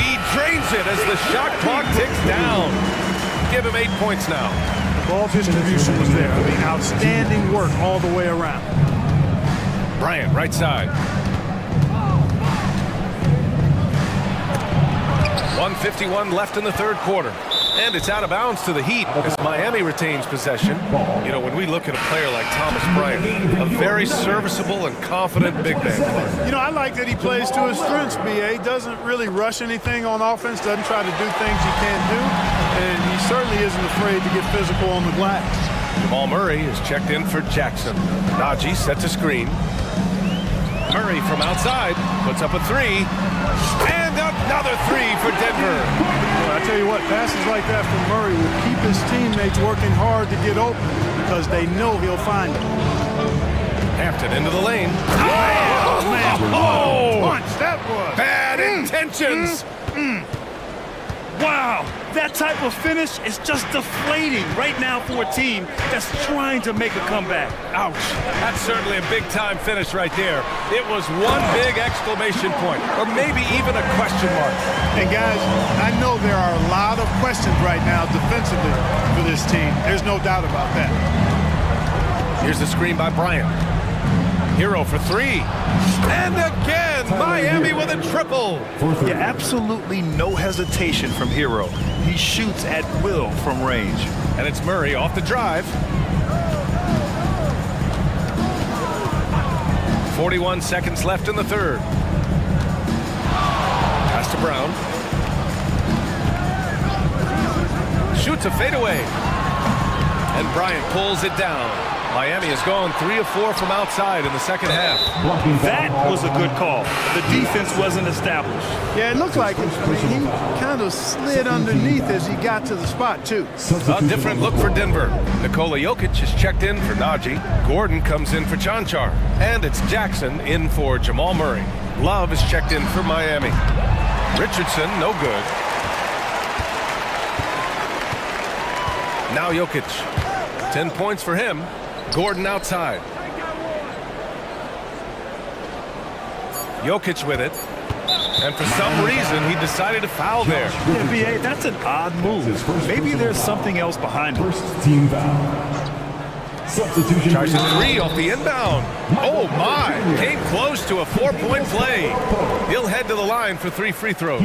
S8: He drains it as the shot clock ticks down. Give him 8 points now.
S9: The ball distribution was there. I mean, outstanding work all the way around.
S8: Bryant, right side. 1:51 left in the third quarter. And it's out of bounds to the Heat as Miami retains possession. You know, when we look at a player like Thomas Bryant, a very serviceable and confident big man.
S9: You know, I like that he plays to his strengths, B.A. Doesn't really rush anything on offense, doesn't try to do things he can't do, and he certainly isn't afraid to get physical on the glass.
S8: Jamal Murray is checked in for Jackson. Najee sets a screen. Murray from outside puts up a three. And another three for Denver.
S9: Well, I tell you what, passes like that from Murray will keep his teammates working hard to get open because they know he'll find them.
S8: Hampton into the lane.
S9: Oh, man.
S8: Oh!
S9: Punch, that was.
S8: Bad intentions.
S10: Wow, that type of finish is just deflating right now for a team that's trying to make a comeback.
S8: Ouch. That's certainly a big-time finish right there. It was one big exclamation point, or maybe even a question mark.
S9: And guys, I know there are a lot of questions right now defensively for this team. There's no doubt about that.
S8: Here's the screen by Bryant. Hero for three. And again, Miami with a triple.
S10: Yeah, absolutely no hesitation from Hero. He shoots at will from range.
S8: And it's Murray off the drive. 41 seconds left in the third. Pass to Brown. Shoots a fadeaway. And Bryant pulls it down. Miami has gone 3 of 4 from outside in the second half.
S10: That was a good call. The defense wasn't established.
S9: Yeah, it looked like it. I mean, he kind of slid underneath as he got to the spot, too.
S8: A different look for Denver. Nikola Jokic is checked in for Najee. Gordon comes in for Chanchar. And it's Jackson in for Jamal Murray. Love is checked in for Miami. Richardson, no good. Now Jokic. 10 points for him. Gordon outside. Jokic with it. And for some reason, he decided to foul there.
S10: Yeah, B.A., that's an odd move. Maybe there's something else behind it.
S6: First team foul. Substitution.
S8: Tries a three off the inbound. Oh, my. Came close to a 4-point play. He'll head to the line for 3 free throws.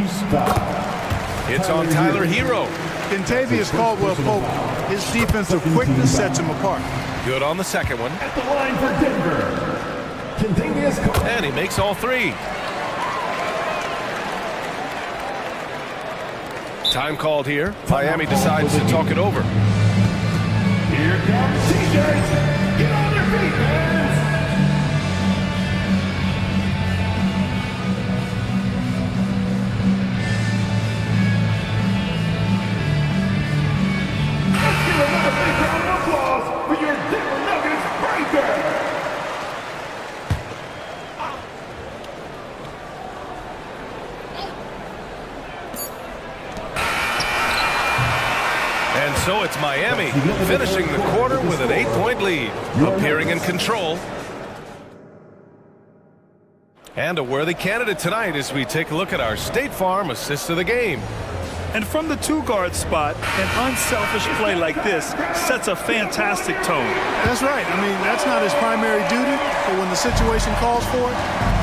S8: It's on Tyler Hero.
S9: Kentavious Caldwell-Pope, his defensive quickness sets him apart.
S8: Good on the second one.
S6: At the line for Denver. Kentavious Caldwell.
S8: And he makes all 3. Time called here. Miami decides to talk it over.
S6: Here comes T-shirts. Get on your feet, fans. Let's give another big round of applause for your Denver Nuggets breaker.
S8: And so it's Miami finishing the quarter with an 8-point lead, appearing in control. And a worthy candidate tonight as we take a look at our State Farm assist of the game.
S10: And from the two-guard spot, an unselfish play like this sets a fantastic tone.
S9: That's right. I mean, that's not his primary duty, but when the situation calls for it,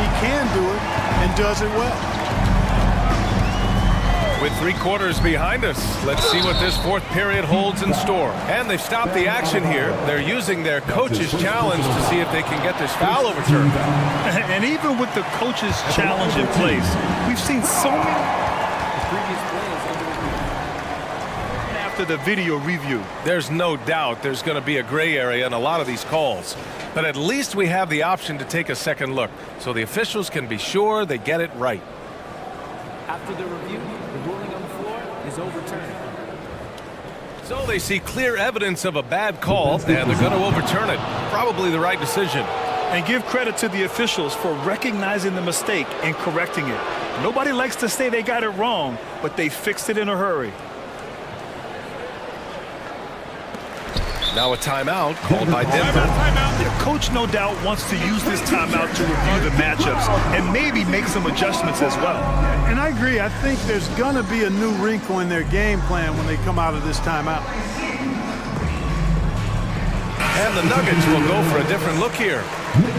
S9: he can do it and does it well.
S8: With 3 quarters behind us, let's see what this fourth period holds in store. And they've stopped the action here. They're using their coach's challenge to see if they can get this foul overturned.
S10: And even with the coach's challenge in place, we've seen so many after the video review.
S8: There's no doubt there's going to be a gray area in a lot of these calls. But at least we have the option to take a second look, so the officials can be sure they get it right.
S11: After the review, the ruling on the floor is overturned.
S8: So they see clear evidence of a bad call, and they're going to overturn it. Probably the right decision.
S10: And give credit to the officials for recognizing the mistake and correcting it. Nobody likes to say they got it wrong, but they fixed it in a hurry.
S8: Now a timeout called by Denver.
S10: Their coach no doubt wants to use this timeout to review the matchups and maybe make some adjustments as well.
S9: And I agree. I think there's going to be a new wrinkle in their game plan when they come out of this timeout.
S8: And the Nuggets will go for a different look here.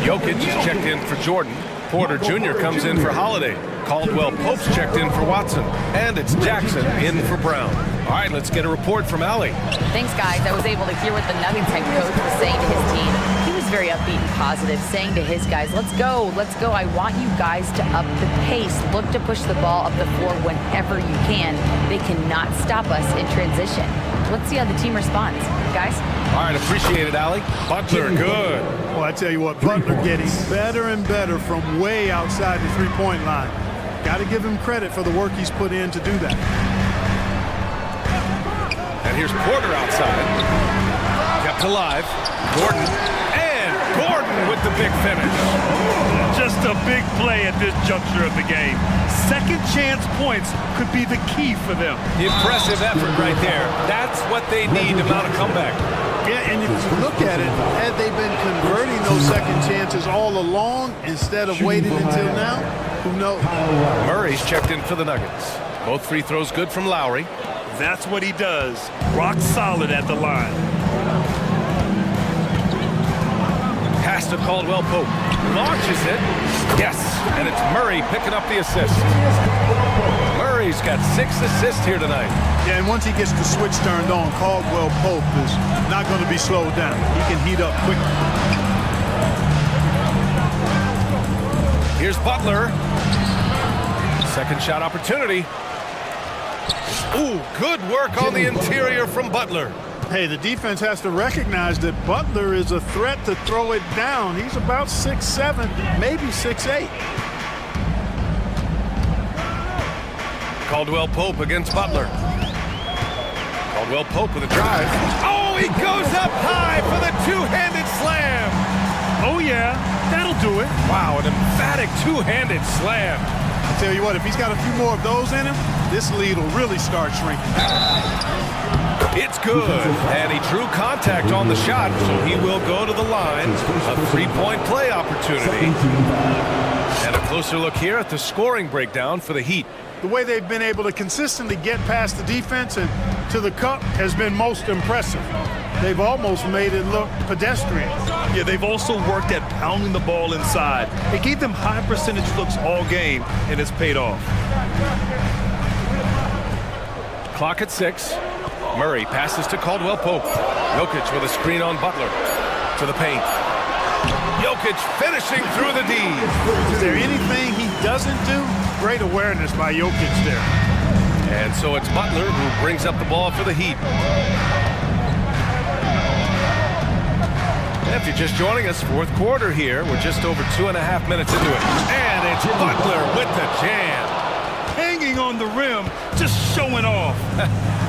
S8: Jokic is checked in for Jordan. Porter Jr. comes in for Holiday. Caldwell Pope's checked in for Watson. And it's Jackson in for Brown. All right, let's get a report from Allie.
S12: Thanks, guys. I was able to hear what the Nuggets head coach was saying to his team. He was very upbeat and positive, saying to his guys, let's go. I want you guys to up the pace. Look to push the ball up the floor whenever you can. They cannot stop us in transition. Let's see how the team responds. Guys?
S8: All right, appreciate it, Allie. Butler, good.
S9: Well, I tell you what, Butler getting better and better from way outside the three-point line. Got to give him credit for the work he's put in to do that.
S8: And here's Porter outside. Kept alive. Gordon. And Gordon with the big finish.
S10: Just a big play at this juncture of the game. Second chance points could be the key for them.
S8: Impressive effort right there. That's what they need to mount a comeback.
S9: Yeah, and if you look at it, had they been converting those second chances all along instead of waiting until now, who knows?
S8: Murray's checked in for the Nuggets. Both free throws good from Lowry.
S10: That's what he does. Rock solid at the line.
S8: Pass to Caldwell Pope. Launches it. Yes, and it's Murray picking up the assist. Murray's got 6 assists here tonight.
S9: Yeah, and once he gets the switch turned on, Caldwell Pope is not going to be slowed down. He can heat up quickly.
S8: Here's Butler. Second shot opportunity. Ooh, good work on the interior from Butler.
S9: Hey, the defense has to recognize that Butler is a threat to throw it down. He's about 6'7", maybe 6'8".
S8: Caldwell Pope against Butler. Caldwell Pope with a drive. Oh, he goes up high for the two-handed slam.
S10: Oh, yeah, that'll do it.
S8: Wow, an emphatic two-handed slam.
S9: I'll tell you what, if he's got a few more of those in him, this lead will really start shrinking.
S8: It's good, and he drew contact on the shot, so he will go to the line. A three-point play opportunity. And a closer look here at the scoring breakdown for the Heat.
S9: The way they've been able to consistently get past the defense and to the cup has been most impressive. They've almost made it look pedestrian.
S10: Yeah, they've also worked at pounding the ball inside. It gave them high percentage looks all game, and it's paid off.
S8: Clock at 6. Murray passes to Caldwell Pope. Jokic with a screen on Butler. To the paint. Jokic finishing through the D.
S9: Is there anything he doesn't do? Great awareness by Jokic there.
S8: And so it's Butler who brings up the ball for the Heat. If you're just joining us, fourth quarter here. We're just over 2.5 minutes into it. And it's Butler with the jam.
S10: Hanging on the rim, just showing off.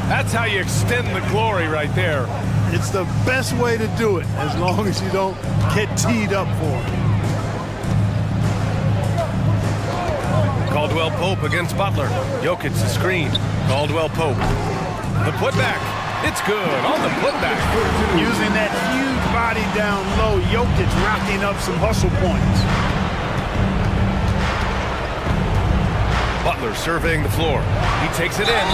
S8: That's how you extend the glory right there.
S9: It's the best way to do it, as long as you don't get teed up for it.
S8: Caldwell Pope against Butler. Jokic the screen. Caldwell Pope. The putback. It's good on the putback.
S9: Using that huge body down low, Jokic racking up some hustle points.
S8: Butler surveying the floor. He takes it in,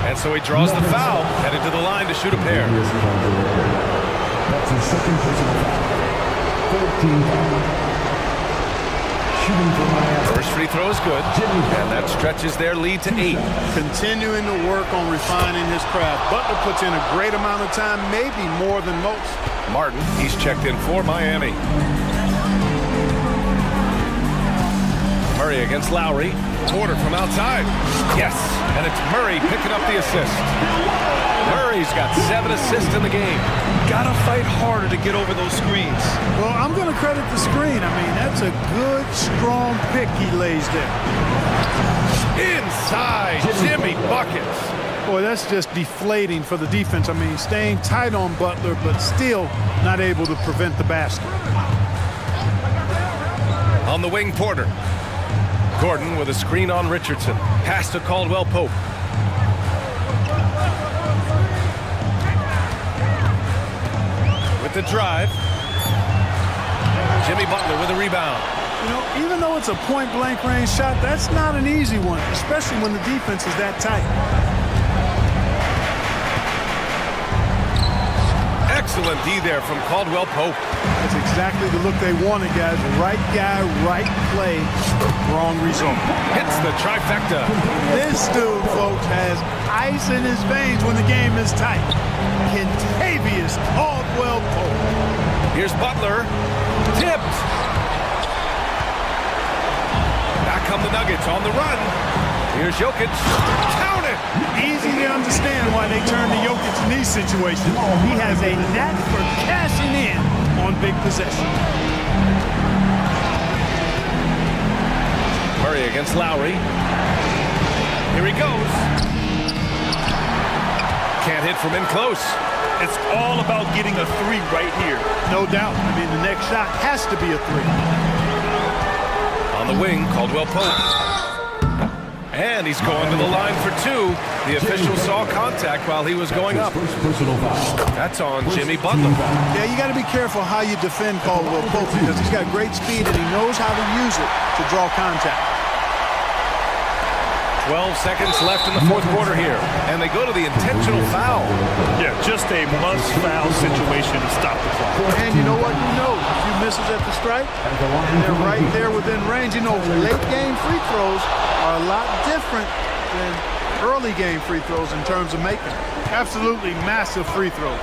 S8: and so he draws the foul, headed to the line to shoot a pair.
S6: That's his second personal foul. 14 foul. Shooting for Miami.
S8: First free throw is good, and that stretches their lead to 8.
S9: Continuing to work on refining his craft. Butler puts in a great amount of time, maybe more than most.
S8: Martin, he's checked in for Miami. Murray against Lowry. Porter from outside. Yes, and it's Murray picking up the assist. Murray's got 7 assists in the game.
S10: Gotta fight harder to get over those screens.
S9: Well, I'm going to credit the screen. I mean, that's a good, strong pick he lays there.
S8: Inside, Jimmy buckets.
S9: Boy, that's just deflating for the defense. I mean, staying tight on Butler, but still not able to prevent the basket.
S8: On the wing, Porter. Gordon with a screen on Richardson. Pass to Caldwell Pope. With the drive. Jimmy Butler with a rebound.
S9: You know, even though it's a point-blank range shot, that's not an easy one, especially when the defense is that tight.
S8: Excellent D there from Caldwell Pope.
S9: That's exactly the look they wanted, guys. Right guy, right play, wrong result.
S8: Hits the trifecta.
S9: This dude, folks, has ice in his veins when the game is tight. Contavious Caldwell Pope.
S8: Here's Butler. Tipped. Back come the Nuggets on the run. Here's Jokic. Count it.
S9: Easy to understand why they turn to Jokic in these situations. He has a knack for cashing in on big possession.
S8: Murray against Lowry. Here he goes. Can't hit from in close.
S10: It's all about getting a 3 right here.
S9: No doubt. I mean, the next shot has to be a 3.
S8: On the wing, Caldwell Pope. And he's going to the line for 2. The official saw contact while he was going up. That's on Jimmy Butler.
S9: Yeah, you got to be careful how you defend Caldwell Pope because he's got great speed and he knows how to use it to draw contact.
S8: 12 seconds left in the fourth quarter here. And they go to the intentional foul.
S10: Yeah, just a must-foul situation to stop the clock.
S9: And you know what? You know, a few misses at the stripe, and they're right there within range. You know, late-game free throws are a lot different than early-game free throws in terms of making. Absolutely massive free throws.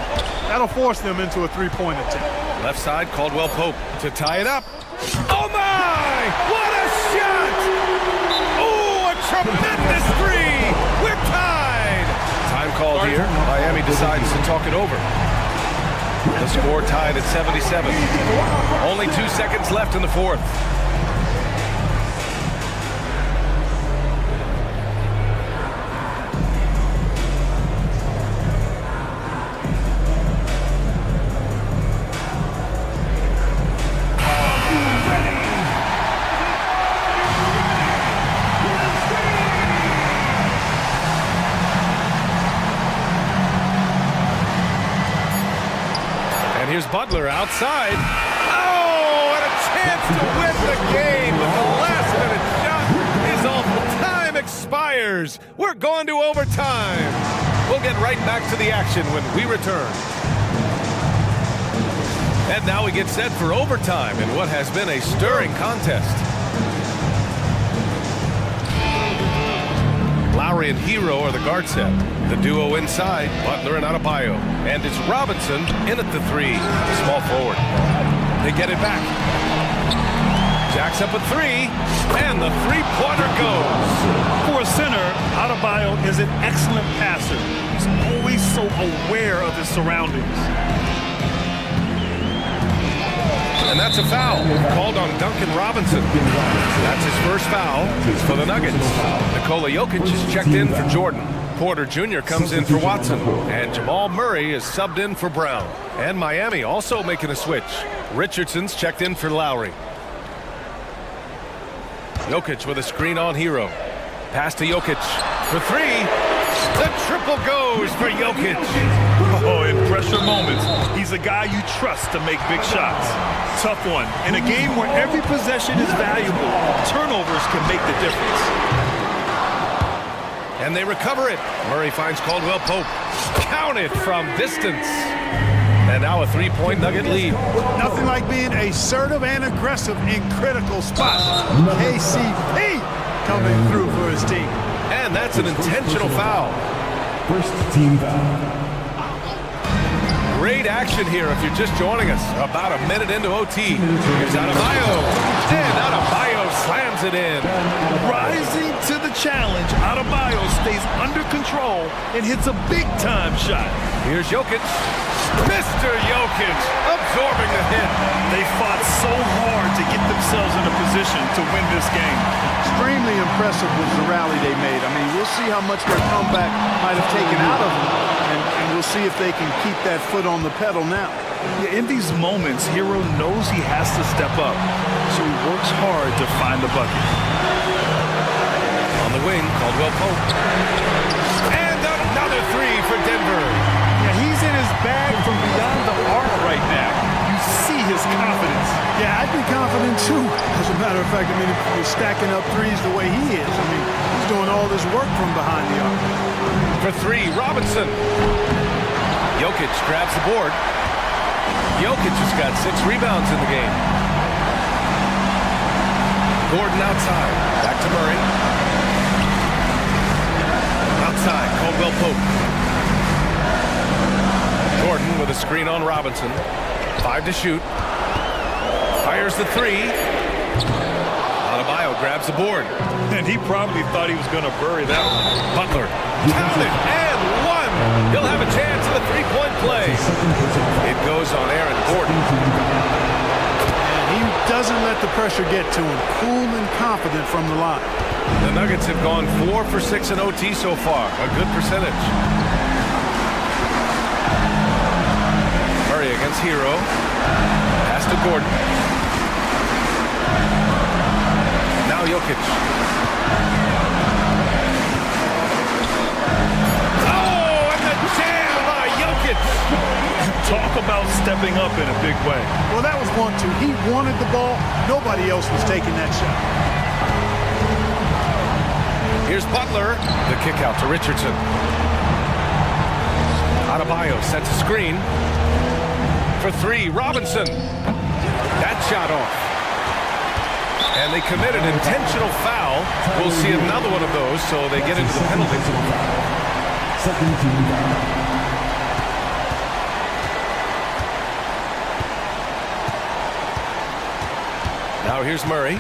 S9: That'll force them into a three-point attempt.
S8: Left side, Caldwell Pope to tie it up. Oh, my! What a shot! Oh, a tremendous 3! We're tied! Time called here. Miami decides to talk it over. The score tied at 77. Only 2 seconds left in the fourth. Here's Butler outside. Oh, and a chance to win the game, but the last-minute shot is off. The time expires. We're going to overtime. We'll get right back to the action when we return. And now we get set for overtime in what has been a stirring contest. Lowry and Hero are the guard set. The duo inside, Butler and Adebayo. And it's Robinson in at the 3, small forward. They get it back. Jacks up a 3, and the three-pointer goes.
S10: For a center, Adebayo is an excellent passer. He's always so aware of his surroundings.
S8: And that's a foul called on Duncan Robinson. That's his first foul for the Nuggets. Nikola Jokic is checked in for Jordan. Porter Jr. comes in for Watson. And Jamal Murray is subbed in for Brown. And Miami also making a switch. Richardson's checked in for Lowry. Jokic with a screen on Hero. Pass to Jokic for 3. The triple goes for Jokic.
S10: Oh, in pressure moments, he's a guy you trust to make big shots. Tough one. In a game where every possession is valuable, turnovers can make the difference.
S8: And they recover it. Murray finds Caldwell Pope. Counted from distance. And now a three-point Nugget lead.
S9: Nothing like being assertive and aggressive in critical spots. KCP coming through for his team.
S8: And that's an intentional foul.
S6: First team foul.
S8: Great action here if you're just joining us. About a minute into OT. Here's Adebayo. And Adebayo slams it in.
S10: Rising to the challenge, Adebayo stays under control and hits a big-time shot.
S8: Here's Jokic. Mr. Jokic absorbing the hit.
S10: They fought so hard to get themselves in a position to win this game.
S9: Extremely impressive was the rally they made. I mean, we'll see how much their comeback might have taken out of them, and we'll see if they can keep that foot on the pedal now.
S10: In these moments, Hero knows he has to step up, so he works hard to find the bucket.
S8: On the wing, Caldwell Pope. And another three for Denver.
S10: Yeah, he's in his bag from beyond the arc right now. You see his confidence.
S9: Yeah, I'd be confident too. As a matter of fact, I mean, if he's stacking up threes the way he is, I mean, he's doing all this work from behind the arc.
S8: For three, Robinson. Jokic grabs the board. Jokic has got 6 rebounds in the game. Gordon outside. Back to Murray. Outside, Caldwell Pope. Gordon with a screen on Robinson. 5 to shoot. Fires the three. Adebayo grabs the board.
S10: And he probably thought he was going to bury that one.
S8: Butler. Counted and one. He'll have a chance at the three-point play. It goes on Aaron Gordon.
S9: And he doesn't let the pressure get to him. Cool and confident from the line.
S8: The Nuggets have gone 4 for 6 in OT so far. A good percentage. Murray against Hero. Pass to Gordon. Now Jokic. Oh, and the jam by Jokic.
S10: Talk about stepping up in a big way.
S9: Well, that was 1-2. He wanted the ball. Nobody else was taking that shot.
S8: Here's Butler. The kick out to Richardson. Adebayo sets a screen. For three, Robinson. That shot off. And they commit an intentional foul. We'll see another one of those, so they get into the penalty.
S6: Second team foul.
S8: Now here's Murray.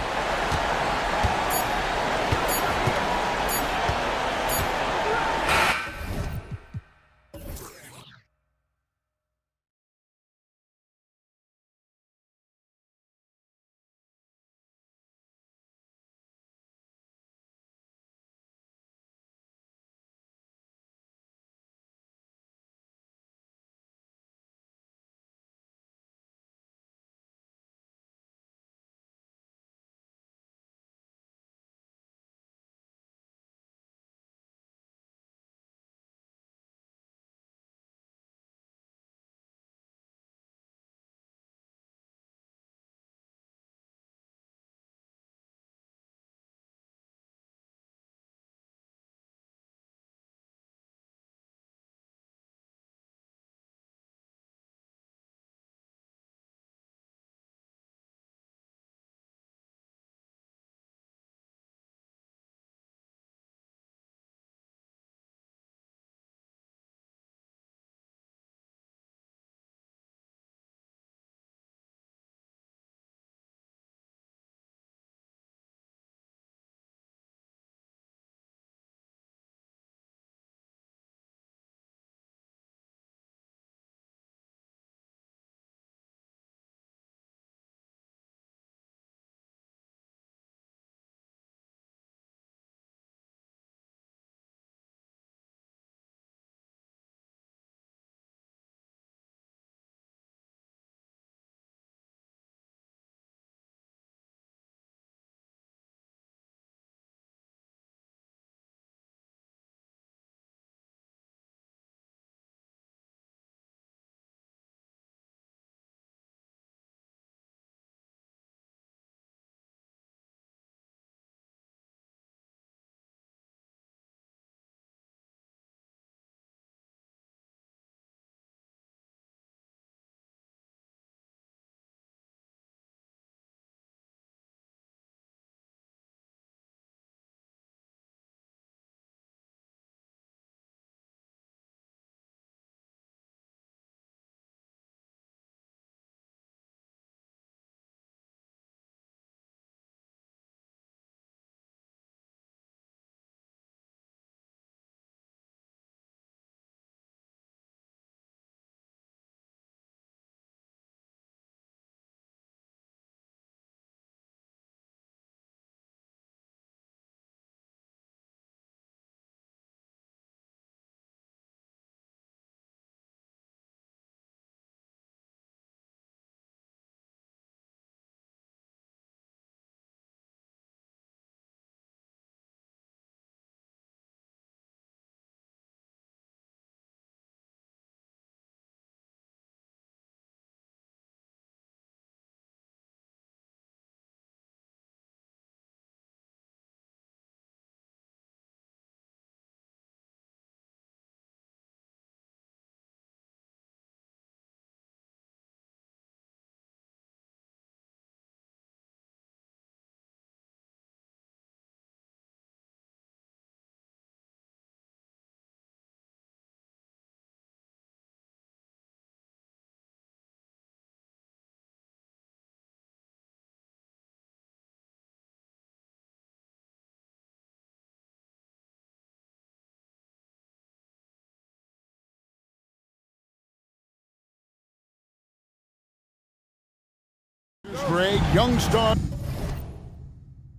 S1: Greg. Young stars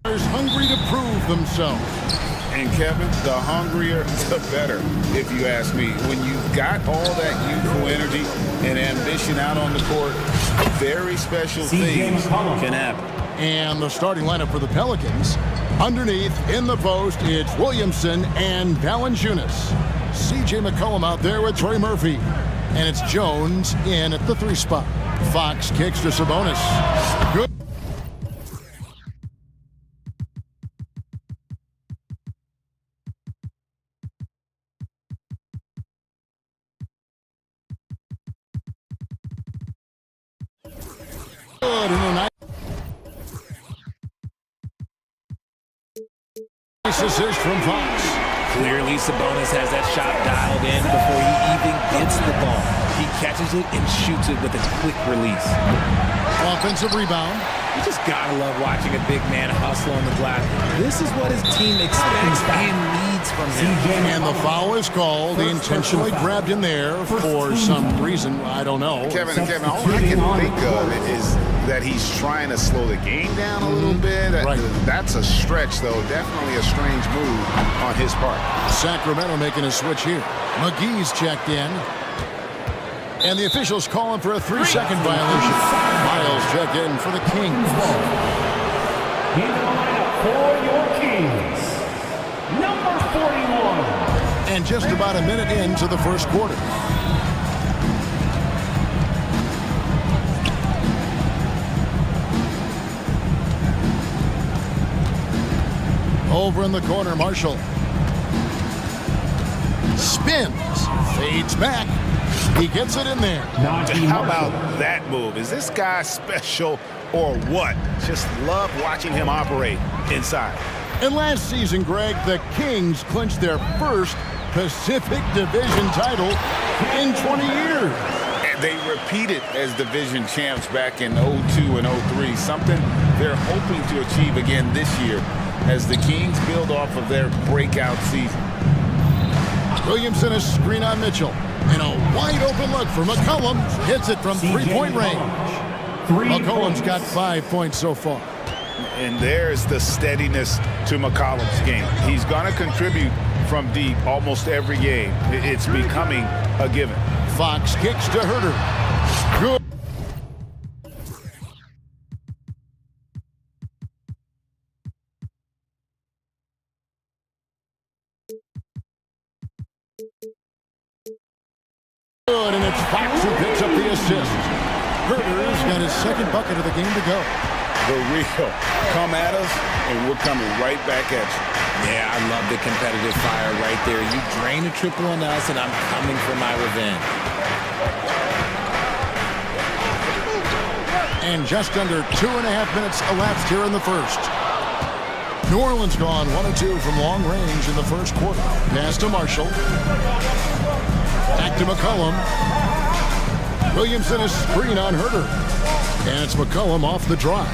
S1: hungry to prove themselves.
S3: And Kevin, the hungrier, the better, if you ask me. When you've got all that youthful energy and ambition out on the court, very special things can happen.
S1: And the starting lineup for the Pelicans. Underneath, in the post, it's Williamson and Valanciunas. C.J. McCollum out there with Trey Murphy. And it's Jones in at the 3 spot. Fox kicks to Sabonis. Good. Good in the night. Nice assist from Fox.
S11: Clearly, Sabonis has that shot dialed in before he even gets the ball. He catches it and shoots it with a quick release.
S1: Offensive rebound.
S11: You just gotta love watching a big man hustle on the glass. This is what his team expects and needs from him.
S1: And the foul is called. He intentionally grabbed him there for some reason. I don't know.
S3: Kevin, all I can think of is that he's trying to slow the game down a little bit.
S1: Right.
S3: That's a stretch, though. Definitely a strange move on his part.
S1: Sacramento making a switch here. McGee's checked in. And the officials calling for a 3-second violation. Miles checked in for the Kings.
S6: In the lineup for your Kings, number 41.
S1: And just about a minute into the first quarter. Over in the corner, Marshall. Spins. Fades back. He gets it in there.
S4: How about that move? Is this guy special or what? Just love watching him operate inside.
S1: And last season, Greg, the Kings clinched their first Pacific Division title in 20 years.
S3: And they repeated as division champs back in 02 and 03, something they're hoping to achieve again this year as the Kings build off of their breakout season.
S1: Williamson a screen on Mitchell. And a wide open look for McCollum. Hits it from 3-point range. McCollum's got 5 points so far.
S3: And there's the steadiness to McCollum's game. He's going to contribute from deep almost every game. It's becoming a given.
S1: Fox kicks to Herter. Good. And it's Fox who picks up the assist. Herter's got his second bucket of the game to go.
S3: The real come at us, and we're coming right back at you.
S11: Yeah, I love the competitive fire right there. You drain a triple on us, and I'm coming for my revenge.
S1: And just under 2.5 minutes elapsed here in the first. New Orleans gone 1 of 2 from long range in the first quarter. Pass to Marshall. Back to McCollum. Williamson is screen on Herter. And it's McCollum off the drive.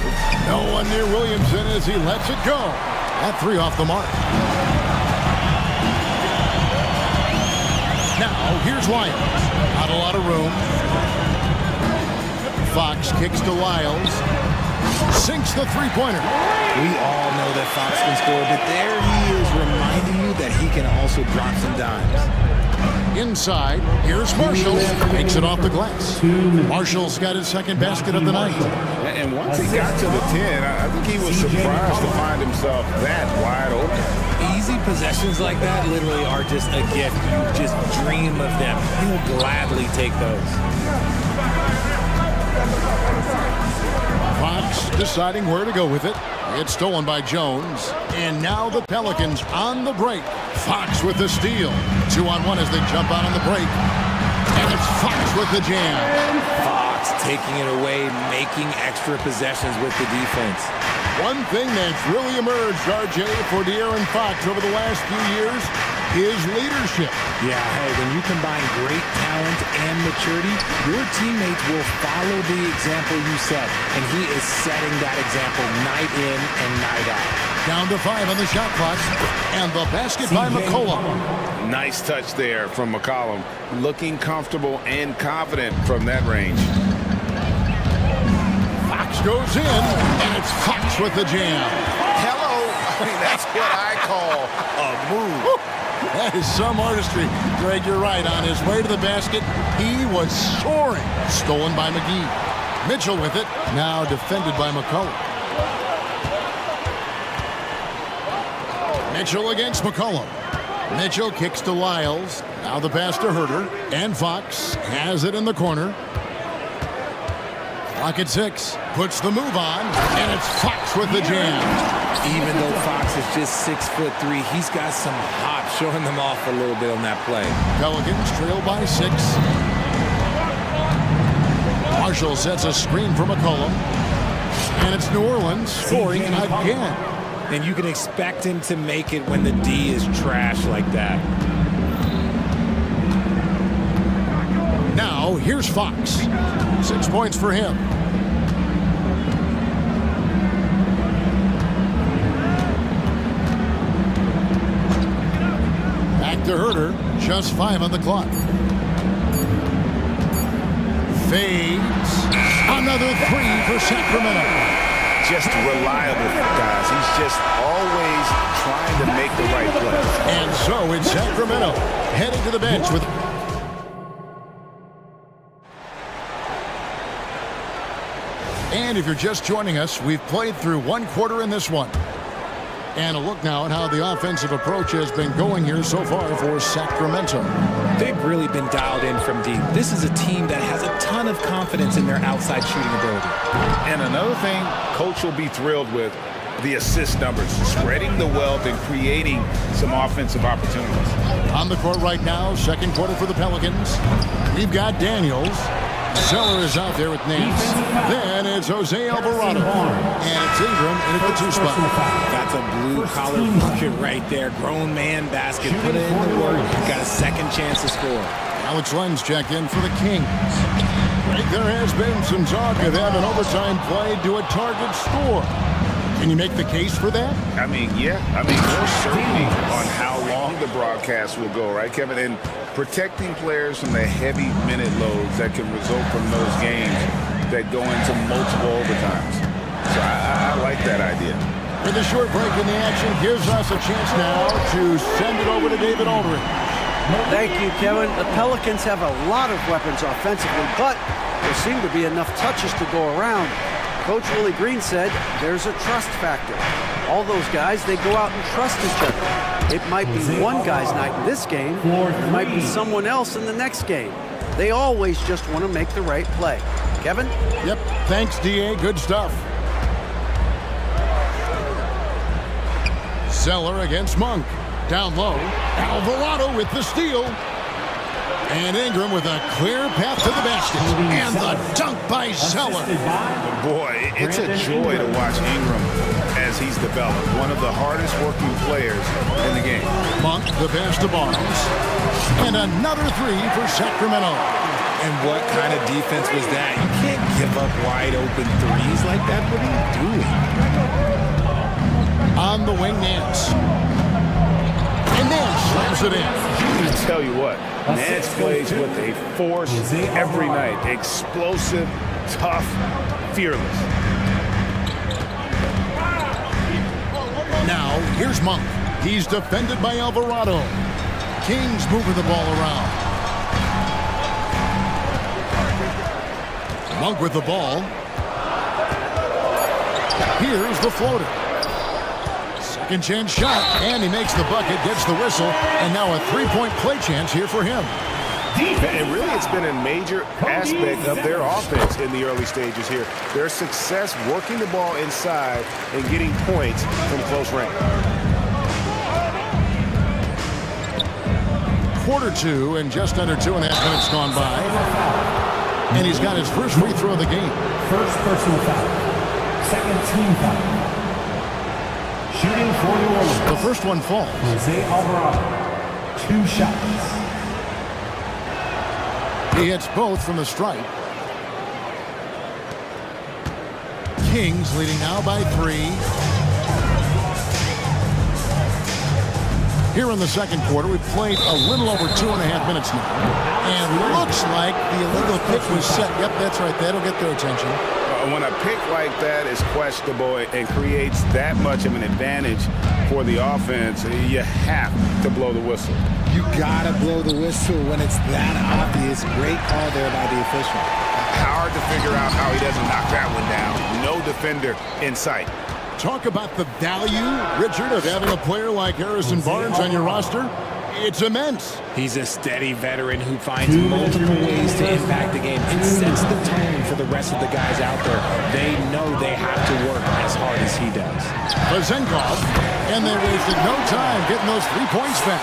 S1: No one near Williamson as he lets it go. That 3 off the mark. Now, here's Lyles. Not a lot of room. Fox kicks to Lyles. Sinks the three-pointer.
S11: We all know that Fox can score, but there he is reminding you that he can also drop some dimes.
S1: Inside, here's Marshall. Takes it off the glass. Marshall's got his second basket of the night.
S3: And once he got to the 10, I think he was surprised to find himself that wide open.
S11: Easy possessions like that literally are just a gift. You just dream of them. He'll gladly take those.
S1: Fox deciding where to go with it. It's stolen by Jones. And now the Pelicans on the break. Fox with the steal. 2-on-1 as they jump out on the break. And it's Fox with the jam.
S11: Fox taking it away, making extra possessions with the defense.
S1: One thing that's really emerged, RJ, for De'Aaron Fox over the last few years is leadership.
S11: Yeah, hey, when you combine great talent and maturity, your teammates will follow the example you set. And he is setting that example night in and night out.
S1: Down to 5 on the shot clock. And the basket by McCollum.
S3: Nice touch there from McCollum. Looking comfortable and confident from that range.
S5: Fox
S1: Fox goes in, and it's Fox with the jam.
S3: Hello. I mean, that's what I call a move.
S1: That is some artistry. Greg, you're right. On his way to the basket, he was soaring. Stolen by McGee. Mitchell with it, now defended by McCullough. Mitchell against McCullough. Mitchell kicks to Lyles. Now the pass to Herter. And Fox has it in the corner. Clock at 6. Puts the move on. And it's Fox with the jam.
S11: Even though Fox is just 6'3", he's got some hop, showing them off a little bit on that play.
S1: Pelicans trail by 6. Marshall sets a screen for McCullough. And it's New Orleans scoring again.
S11: And you can expect him to make it when the D is trash like that.
S1: Now, here's Fox. 6 points for him. Back to Herter. Just 5 on the clock. Fades. Another 3 for Sacramento.
S4: Just reliable, guys. He's just always trying to make the right play.
S1: And so it's Sacramento heading to the bench with... And if you're just joining us, we've played through 1 quarter in this one. And a look now at how the offensive approach has been going here so far for Sacramento.
S11: They've really been dialed in from deep. This is a team that has a ton of confidence in their outside shooting ability.
S3: And another thing Coach will be thrilled with, the assist numbers, spreading the wealth and creating some offensive opportunities.
S1: On the court right now, 2nd quarter for the Pelicans. We've got Daniels. Zeller is out there with Nance. Then it's Jose Alvarado. And it's Ingram in at the 2 spot.
S11: That's a blue-collar bucket right there. Grown man basket. Put it in the work. Got a second chance to score.
S1: Alex Lenz check in for the Kings. There has been some talk of having overtime played to a target score. Can you make the case for that?
S3: I mean, yeah. I mean, there's certainty on how long the broadcast will go, right, Kevin? And protecting players from the heavy minute loads that can result from those games that go into multiple overtimes. So I like that idea.
S1: With a short break in the action, gives us a chance now to send it over to David Aldridge.
S5: Thank you, Kevin. The Pelicans have a lot of weapons offensively, but there seem to be enough touches to go around. Coach Willie Green said there's a trust factor. All those guys, they go out and trust each other. It might be one guy's night in this game. It might be someone else in the next game. They always just want to make the right play. Kevin?
S1: Yep. Thanks, D.A. Good stuff. Zeller against Monk. Down low. Alvarado with the steal. And Ingram with a clear path to the basket. And the dunk by Zeller.
S3: Boy, it's a joy to watch Ingram as he's developed. One of the hardest working players in the game.
S1: Monk, the pass to Barnes. And another 3 for Sacramento.
S11: And what kind of defense was that? You can't give up wide open threes like that. What are you doing?
S1: On the wing, Nance. And Nance slams it in.
S3: I tell you what, Nance plays with a force every night. Explosive, tough, fearless.
S1: Now, here's Monk. He's defended by Alvarado. Kings moving the ball around. Monk with the ball. Here's the floater. Second chance shot, and he makes the bucket, gets the whistle, and now a 3-point play chance here for him.
S4: And really, it's been a major aspect of their offense in the early stages here. Their success working the ball inside and getting points from close range.
S1: Quarter 2 and just under 2.5 minutes gone by. And he's got his first free throw of the game.
S6: First personal foul. Second team foul. Shooting for New Orleans.
S1: The first one falls.
S6: Jose Alvarado. 2 shots.
S1: He hits both from the stripe. Kings leading now by 3. Here in the second quarter, we've played a little over 2.5 minutes now. And looks like the illegal pitch was set. Yep, that's right. That'll get their attention.
S3: When a pick like that is questionable and creates that much of an advantage for the offense, you have to blow the whistle.
S11: You gotta blow the whistle when it's that obvious. Great call there by the official.
S3: Hard to figure out how he doesn't knock that one down. No defender in sight.
S1: Talk about the value, Richard, of having a player like Harrison Barnes on your roster. It's immense.
S11: He's a steady veteran who finds multiple ways to impact the game and sets the tone for the rest of the guys out there. They know they have to work as hard as he does.
S1: Vazenkov, and they wasted no time getting those 3 points back.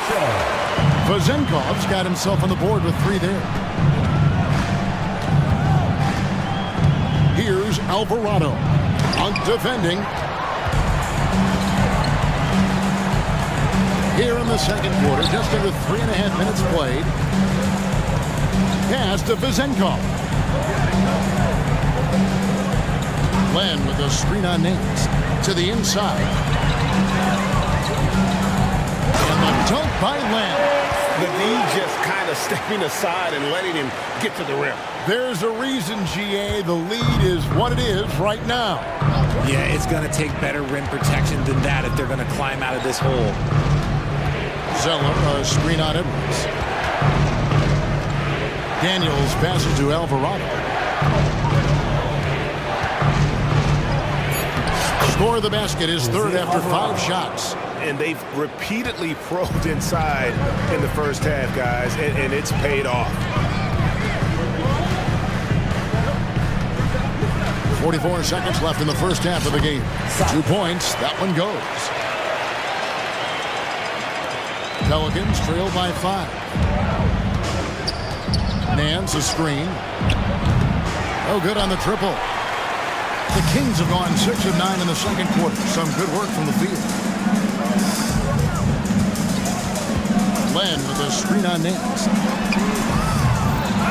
S1: Vazenkov's got himself on the board with 3 there. Here's Alvarado on defending. Here in the second quarter, just under 3.5 minutes played. Pass to Vazenkov. Len with a screen on Names to the inside. And the dunk by Len.
S3: The D just kind of stepping aside and letting him get to the rim.
S1: There's a reason, GA, the lead is what it is right now.
S11: Yeah, it's going to take better rim protection than that if they're going to climb out of this hole.
S1: Zeller, a screen on Edwards. Daniels passes to Alvarado. Score of the basket is third after 5 shots.
S4: And they've repeatedly probed inside in the first half, guys, and it's paid off.
S1: 44 seconds left in the first half of the game. 2 points, that one goes. Pelicans trail by 5. Nance a screen. Oh, good on the triple. The Kings have gone 6 of 9 in the second quarter. Some good work from the field. Len with a screen on Nance.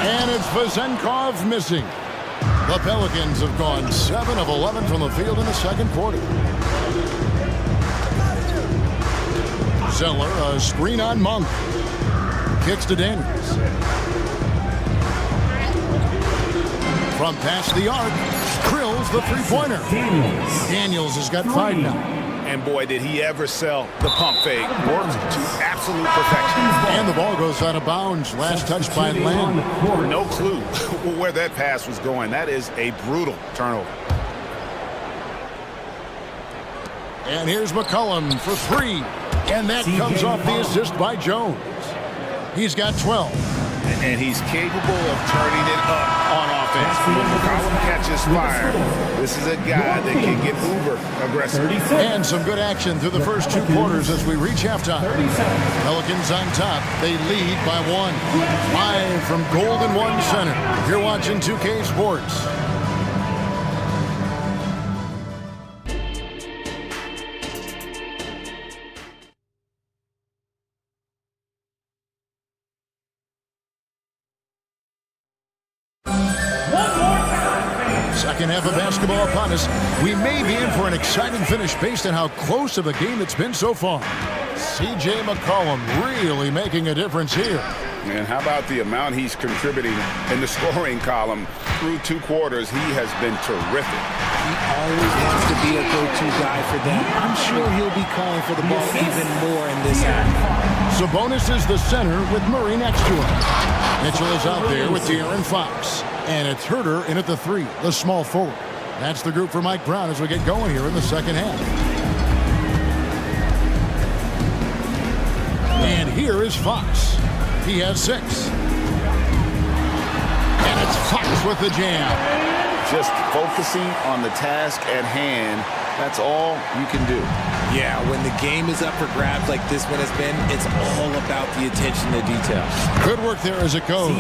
S1: And it's Vazenkov missing. The Pelicans have gone 7 of 11 from the field in the second quarter. Zeller, a screen on Monk. Kicks to Daniels. From past the arc, drills the three-pointer. Daniels has got 5 now.
S3: And boy, did he ever sell the pump fake. Worked to absolute perfection.
S1: And the ball goes out of bounds. Last touch by Len.
S3: No clue where that pass was going. That is a brutal turnover.
S1: And here's McCollum for 3. And that comes off the assist by Jones. He's got 12.
S3: And he's capable of turning it up on offense. When McCollum catches fire, this is a guy that can get uber aggressive.
S1: And some good action through the first 2 quarters as we reach halftime. Pelicans on top. They lead by 1. Live from Golden One Center. You're watching 2K Sports. Second half of basketball upon us. We may be in for an exciting finish based on how close of a game it's been so far. C.J. McCollum really making a difference here.
S3: And how about the amount he's contributing in the scoring column through 2 quarters? He has been terrific.
S11: He always wants to be a go-to guy for them. I'm sure he'll be calling for the ball even more in this half.
S1: Sabonis is the center with Murray next to him. Mitchell is out there with De'Aaron Fox. And it's Herter in at the 3, the small forward. That's the group for Mike Brown as we get going here in the second half. And here is Fox. He has 6. And it's Fox with the jam.
S3: Just focusing on the task at hand. That's all you can do.
S11: Yeah, when the game is up for grabs like this one has been, it's all about the attention to detail.
S1: Good work there as it goes.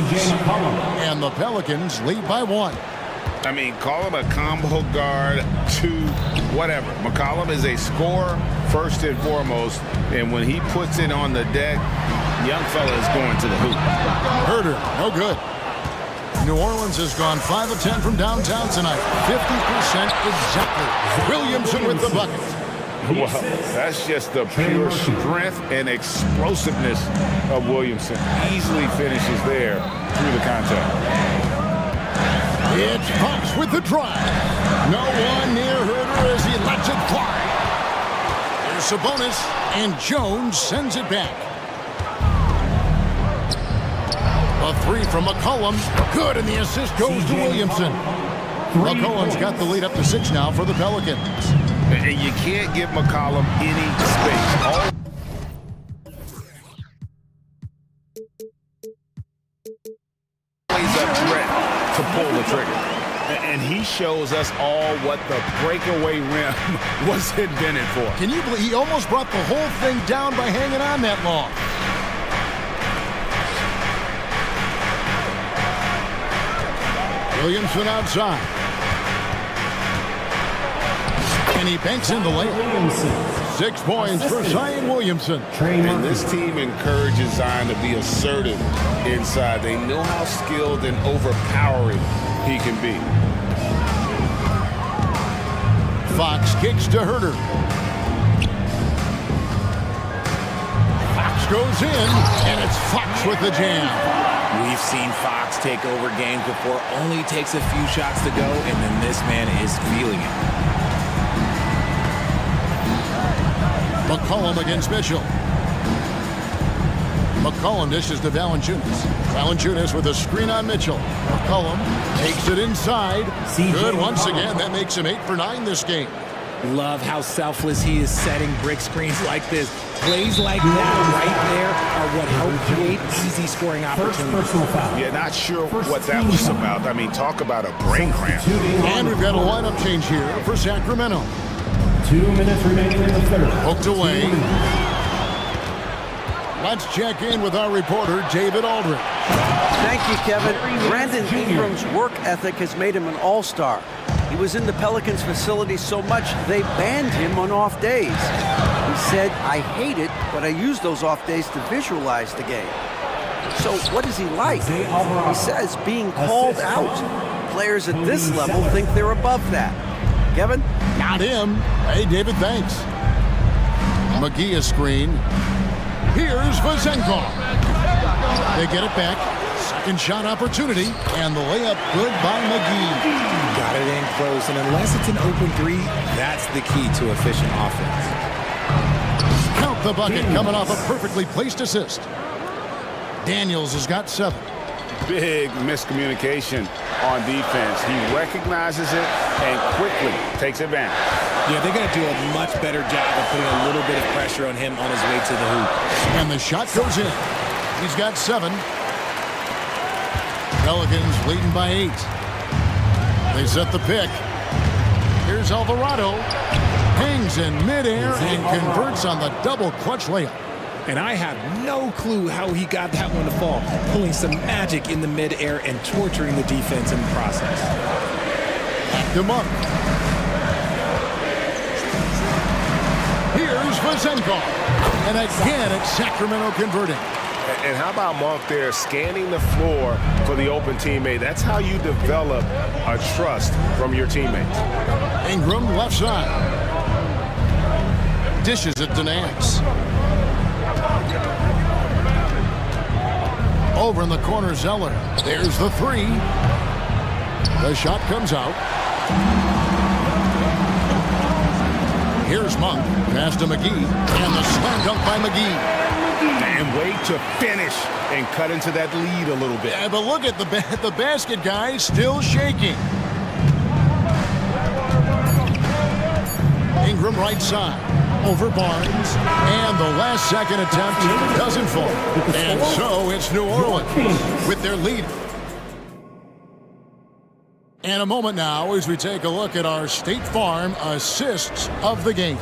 S1: And the Pelicans lead by 1.
S3: I mean, call him a combo guard to whatever. McCollum is a scorer first and foremost, and when he puts it on the deck, young fella is going to the hoop.
S1: Herter, no good. New Orleans has gone 5 of 10 from downtown tonight. 50% exactly. Williamson with the bucket.
S3: Well, that's just the pure strength and explosiveness of Williamson. Easily finishes there through the contact.
S1: It's Fox with the drive. No one near Herder as he lets it fly. There's Sabonis, and Jones sends it back. A three from McCollum. Good, and the assist goes to Williamson. McCollum's got the lead up to 6 now for the Pelicans.
S4: And you can't give McCollum any space. Always a threat to pull the trigger. And he shows us all what the breakaway rim was invented for.
S1: Can you believe he almost brought the whole thing down by hanging on that long? Williamson outside. And he banks in the lane. 6 points for Zion Williamson.
S3: And this team encourages Zion to be assertive inside. They know how skilled and overpowering he can be.
S1: Fox kicks to Herder. Fox goes in, and it's Fox with the jam.
S11: We've seen Fox take over games before, only takes a few shots to go, and then this man is feeling it.
S1: McCollum against Mitchell. McCollum dishes to Valanciunas. Valanciunas with a screen on Mitchell. McCollum takes it inside. Good once again. That makes him 8 for 9 this game.
S11: Love how selfless he is setting brick screens like this. Plays like that right there are what help create easy scoring opportunities.
S4: Yeah, not sure what that was about. I mean, talk about a brain cramp.
S1: And we've got a lineup change here for Sacramento.
S6: 2 minutes remaining in the third.
S1: Hooked away. Let's check in with our reporter, David Aldridge.
S5: Thank you, Kevin. Brandon Ingram's work ethic has made him an all-star. He was in the Pelicans facility so much, they banned him on off days. He said, I hate it, but I use those off days to visualize the game. So what is he like? He says being called out. Players at this level think they're above that. Kevin?
S1: Not him. Hey, David, thanks. McGee a screen. Here's Vazenkov. They get it back. Second shot opportunity, and the layup good by McGee.
S11: Got it in close, and unless it's an open three, that's the key to efficient offense.
S1: Count the bucket coming off a perfectly placed assist. Daniels has got 7.
S4: Big miscommunication on defense. He recognizes it and quickly takes advantage.
S11: Yeah, they're going to do a much better job of putting a little bit of pressure on him on his way to the hoop.
S1: And the shot goes in. He's got 7. Pelicans leading by 8. They set the pick. Here's Alvarado. Hangs in midair and converts on the double clutch layup.
S11: And I have no clue how he got that one to fall. Pulling some magic in the midair and torturing the defense in the process.
S1: Backed him up. Here's Vazenkov. And again, it's Sacramento converting.
S4: And how about Monk there scanning the floor for the open teammate? That's how you develop a trust from your teammates.
S1: Ingram left side. Dishes it to Nance. Over in the corner, Zeller. There's the 3. The shot comes out. Here's Monk. Pass to McGee. And the slam dunk by McGee.
S4: And wait to finish and cut into that lead a little bit.
S1: Yeah, but look at the basket guy still shaking. Ingram right side. Over Barnes. And the last second attempt doesn't fall. And so it's New Orleans with their lead. And a moment now as we take a look at our State Farm assists of the game.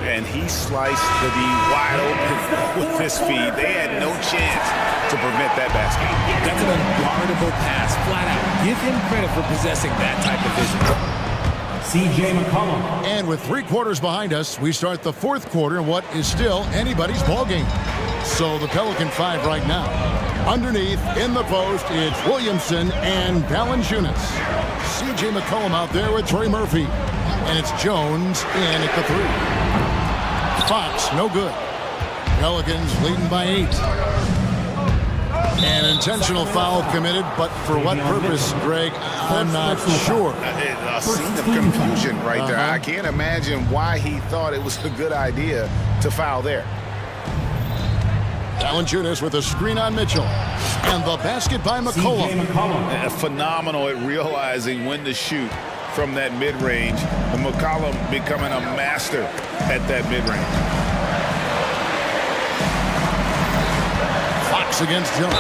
S4: And he sliced the D wide open with this feed. They had no chance to prevent that basket.
S11: That's an unguardable pass, flat out. Give him credit for possessing that type of vision.
S6: C.J. McCollum.
S1: And with 3 quarters behind us, we start the 4th quarter in what is still anybody's ballgame. So the Pelican 5 right now. Underneath, in the post, it's Williamson and Valanciunas. C.J. McCollum out there with Trey Murphy. And it's Jones in at the 3. Fox, no good. Pelicans leading by 8. An intentional foul committed, but for what purpose, Greg? I'm not sure.
S3: A scene of confusion right there. I can't imagine why he thought it was a good idea to foul there.
S1: Valanciunas with a screen on Mitchell. And the basket by McCollum.
S3: Phenomenal at realizing when to shoot from that mid-range. And McCollum becoming a master at that mid-range.
S1: Fox against Jones.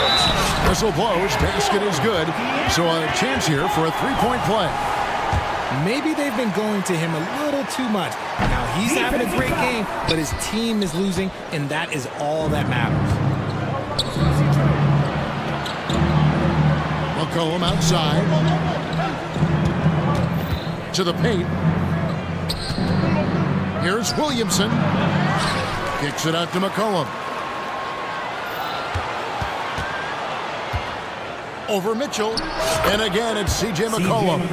S1: Whistle blows, basket is good. So a chance here for a three-point play.
S11: Maybe they've been going to him a little too much. Now he's having a great game, but his team is losing, and that is all that matters.
S1: McCollum outside. To the paint. Here's Williamson. Kicks it out to McCollum. Over Mitchell. And again, it's C.J. McCollum.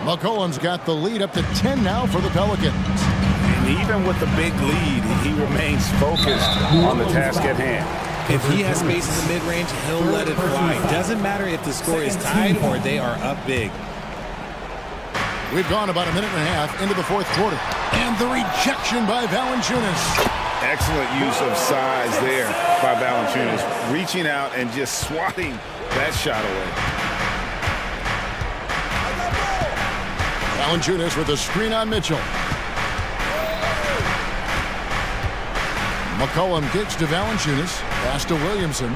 S1: McCollum's got the lead up to 10 now for the Pelicans.
S3: And even with the big lead, he remains focused on the task at hand.
S11: If he has space in the mid-range, he'll let it fly. Doesn't matter if the score is tied or they are up big.
S1: We've gone about a minute and a half into the fourth quarter. And the rejection by Valanciunas.
S3: Excellent use of size there by Valanciunas. Reaching out and just swatting that shot away.
S1: Valanciunas with a screen on Mitchell. McCollum kicks to Valanciunas. Pass to Williamson.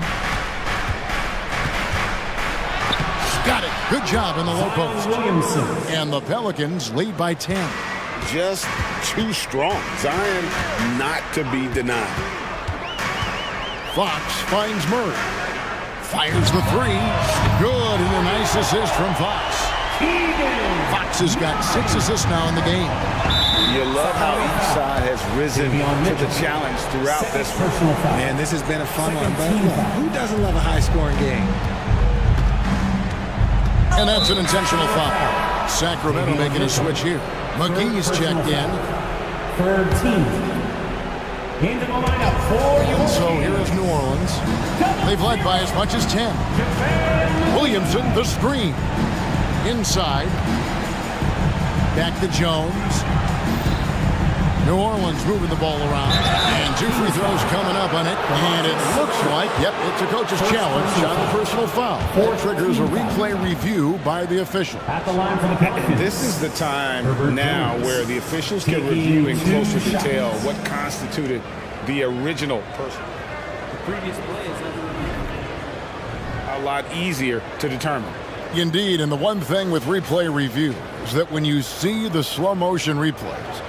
S1: Got it. Good job in the low post. And the Pelicans lead by 10.
S3: Just too strong. Zion not to be denied.
S1: Fox finds Murray. Fires the three. Good, and a nice assist from Fox. Fox has got 6 assists now in the game.
S3: You love how each side has risen to the challenge throughout this one.
S11: Man, this has been a fun one, but who doesn't love a high-scoring game?
S1: And that's an intentional foul. Sacramento making a switch here. McGee's checked in.
S6: Third team. Into the lineup for
S1: And so here is New Orleans. They've led by as much as 10. Williamson, the screen. Inside. Back to Jones. New Orleans moving the ball around. And 2 free throws coming up on it. And it looks like, yep, it's a coach's challenge on the personal foul. That triggers a replay review by the official.
S6: at the line for the Pelicans.
S3: This is the time now where the officials can review in closer detail what constituted the original person. The previous play is a lot easier to determine.
S1: Indeed, and the one thing with replay review is that when you see the slow motion replays,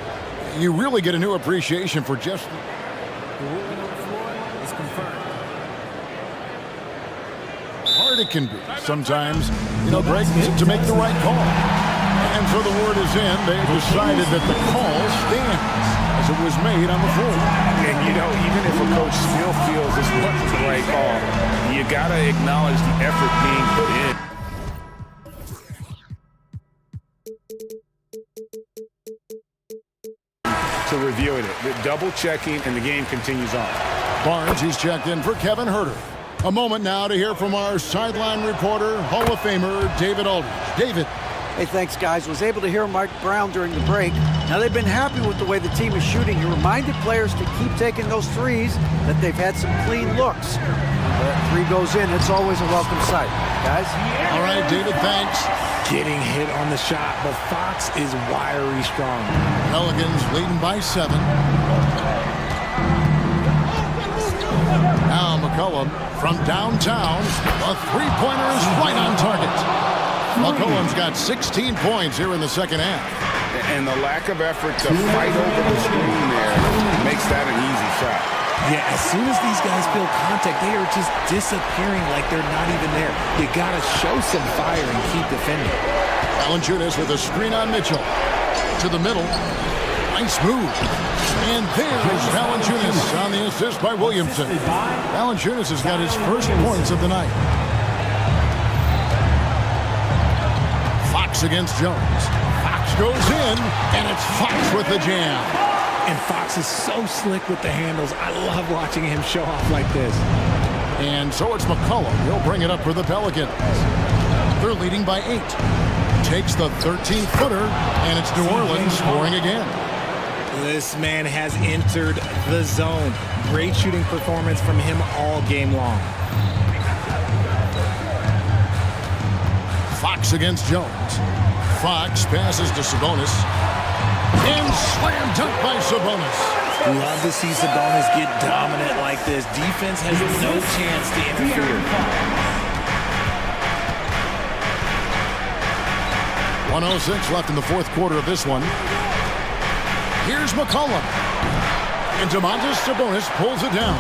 S1: you really get a new appreciation for just the ruling on the floor is confirmed. Hard it can be sometimes, Greg, to make the right call. And so the word is in. They've decided that the call stands as it was made on the floor.
S3: And even if a coach still feels this wasn't the right call, you gotta acknowledge the effort being put in. To reviewing it, double checking, and the game continues on.
S1: Barnes, he's checked in for Kevin Herter. A moment now to hear from our sideline reporter, Hall of Famer David Aldridge. David.
S5: Hey, thanks, guys. Was able to hear Mike Brown during the break. Now, they've been happy with the way the team is shooting. He reminded players to keep taking those threes, that they've had some clean looks. When that three goes in, it's always a welcome sight. Guys?
S1: All right, David, thanks.
S11: Getting hit on the shot, but Fox is wiry strong.
S1: Pelicans leading by 7. Now McCollum from downtown. A three-pointer is right on target. McCollum's got 16 points here in the second half.
S3: And the lack of effort to fight over the screen there makes that an easy shot.
S11: Yeah, as soon as these guys feel contact, they are just disappearing like they're not even there. You got to show some fire and keep defending.
S1: Valanciunas with a screen on Mitchell. To the middle. Nice move. And there's Valanciunas on the assist by Williamson. Valanciunas has got his first points of the night. Fox against Jones. Fox goes in, and it's Fox with the jam.
S11: And Fox is so slick with the handles. I love watching him show off like this.
S1: And so it's McCollum. He'll bring it up for the Pelicans. They're leading by 8. Takes the 13-footer, and it's New Orleans scoring again.
S11: This man has entered the zone. Great shooting performance from him all game long.
S1: Fox against Jones. Fox passes to Sabonis. And slam dunk by Sabonis.
S11: Love to see Sabonis get dominant like this. Defense has no chance to interfere.
S1: 1:06 left in the fourth quarter of this one. Here's McCollum. And Domantas Sabonis pulls it down.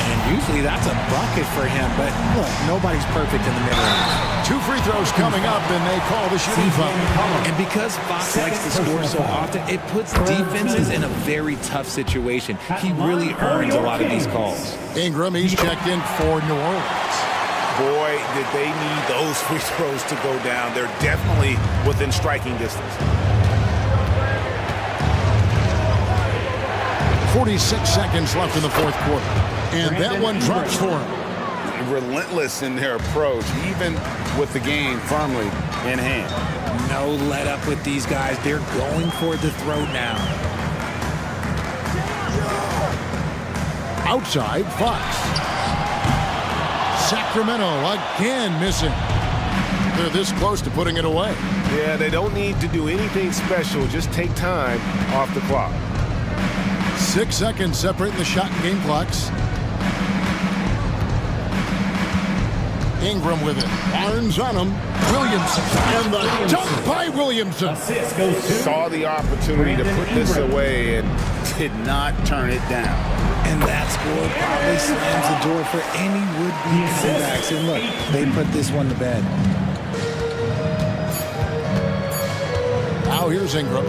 S11: And usually that's a bucket for him, but look, nobody's perfect in the mid-range.
S1: 2 free throws coming up, and they call the shooting foul.
S11: And because Fox likes to score so often, it puts defenses in a very tough situation. He really earns a lot of these calls.
S1: Ingram, he's checked in for New Orleans.
S4: Boy, did they need those free throws to go down. They're definitely within striking distance.
S1: 46 seconds left in the fourth quarter. And that one drops for him.
S3: Relentless in their approach, even with the game firmly in hand.
S11: No let up with these guys. They're going for the throat now.
S1: Outside, Fox. Sacramento again missing. They're this close to putting it away.
S4: Yeah, they don't need to do anything special. Just take time off the clock.
S1: 6 seconds separating the shot and game clocks. Ingram with it. Barnes on him. Williamson. And the dunk by Williamson.
S3: Saw the opportunity to put this away and did not turn it down.
S11: And that score probably slams the door for any would-be comebacks. And look, they put this one to bed.
S1: Now here's Ingram.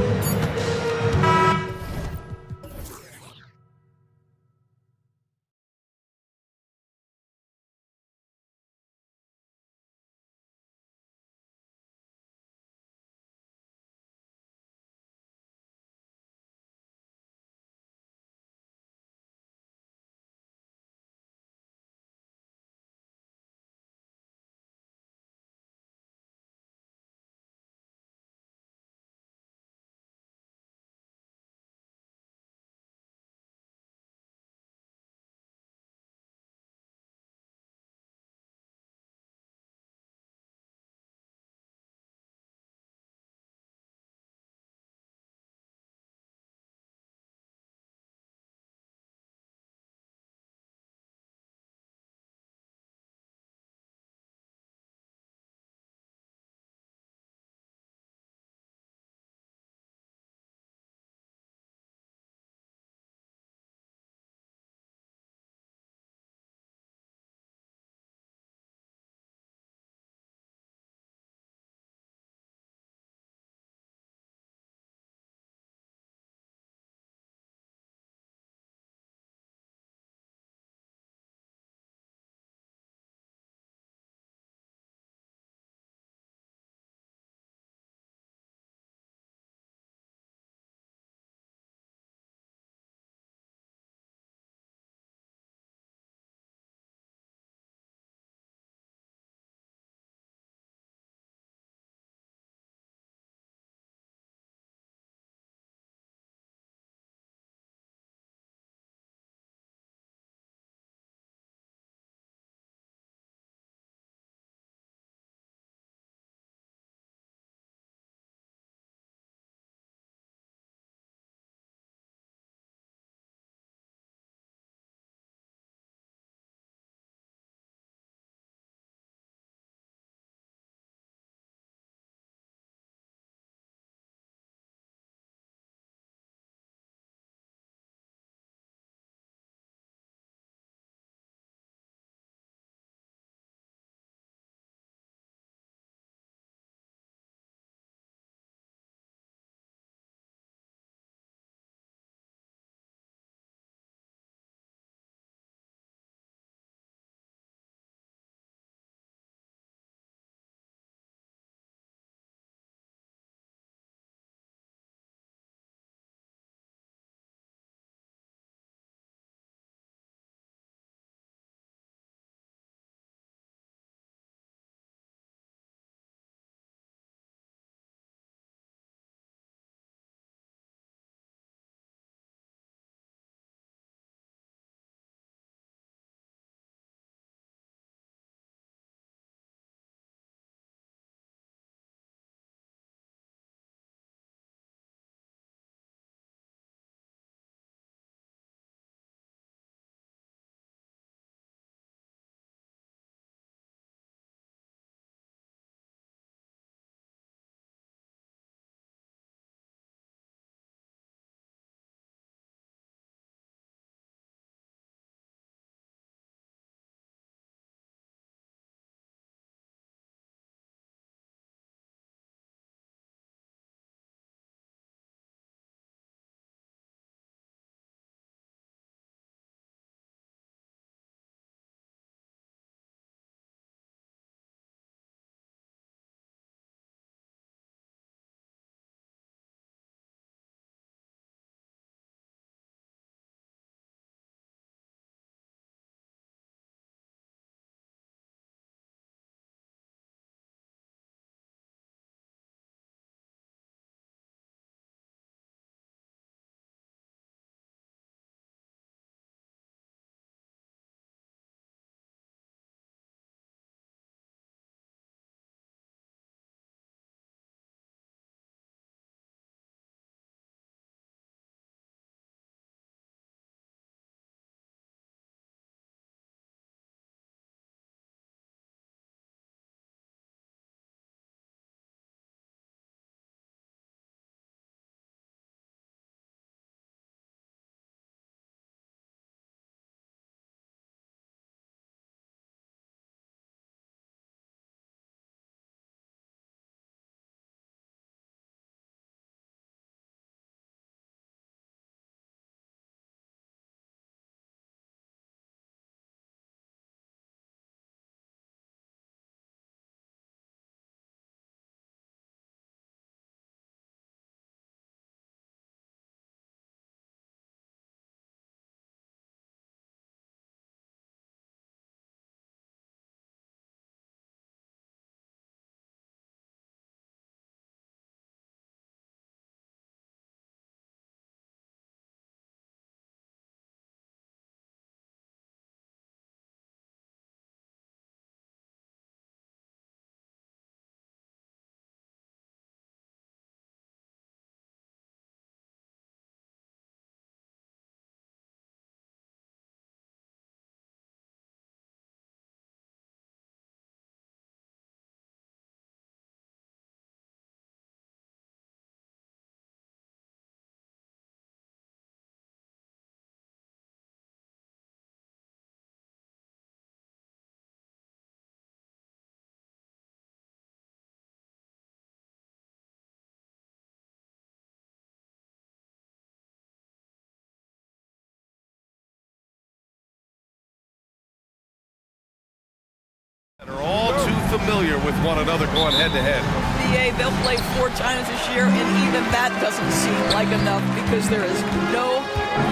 S8: familiar with one another going head-to-head.
S13: BA, they'll play 4 times this year, and even that doesn't seem like enough because there is no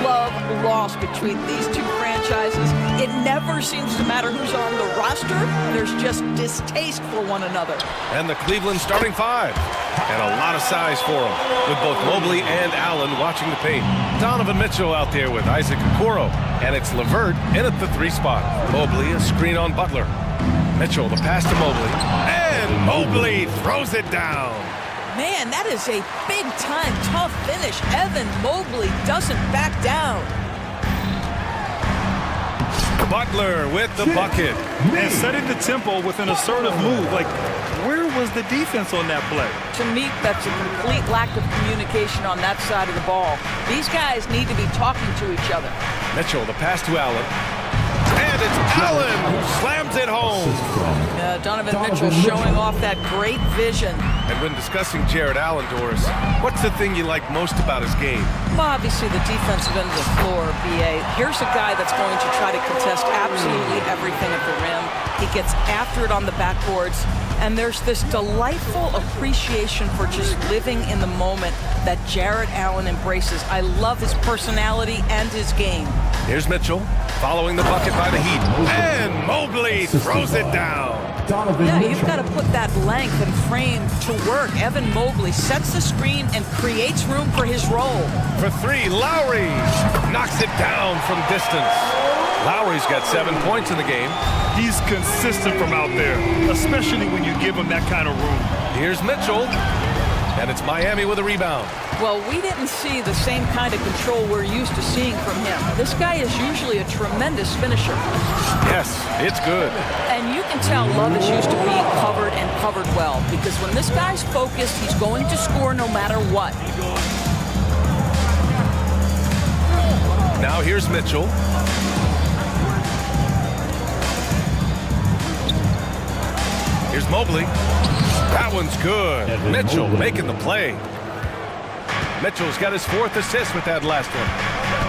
S13: love lost between these two franchises. It never seems to matter who's on the roster. There's just distaste for one another.
S8: And the Cleveland starting 5. And a lot of size for them, with both Mobley and Allen watching the paint. Donovan Mitchell out there with Isaac Okoro. And it's LeVert in at the 3 spot. Mobley, a screen on Butler. Mitchell, the pass to Mobley. And Mobley throws it down.
S13: Man, that is a big-time tough finish. Evan Mobley doesn't back down.
S8: Butler with the bucket.
S10: And setting the tempo with an assertive move. Like, where was the defense on that play?
S13: To me, that's a complete lack of communication on that side of the ball. These guys need to be talking to each other.
S8: Mitchell, the pass to Allen. And it's Allen who slams it home.
S13: Donovan Mitchell showing off that great vision.
S8: And when discussing Jared Allen, Doris, what's the thing you like most about his game?
S13: Well, obviously the defensive end of the floor, BA. Here's a guy that's going to try to contest absolutely everything at the rim. He gets after it on the backboards. And there's this delightful appreciation for just living in the moment that Jared Allen embraces. I love his personality and his game.
S8: Here's Mitchell, following the bucket by the Heat. And Mobley throws it down.
S13: Yeah, you've got to put that length and frame to work. Evan Mobley sets the screen and creates room for his role.
S8: For 3, Lowry knocks it down from distance. Lowry's got 7 points in the game.
S10: He's consistent from out there, especially when you give him that kind of room.
S8: Here's Mitchell, and it's Miami with a rebound.
S13: Well, we didn't see the same kind of control we're used to seeing from him. This guy is usually a tremendous finisher.
S8: Yes, it's good.
S13: And you can tell Love is used to being covered and covered well, because when this guy's focused, he's going to score no matter what.
S8: Now here's Mitchell. Here's Mobley. That one's good. Mitchell making the play. Mitchell's got his 4th assist with that last one.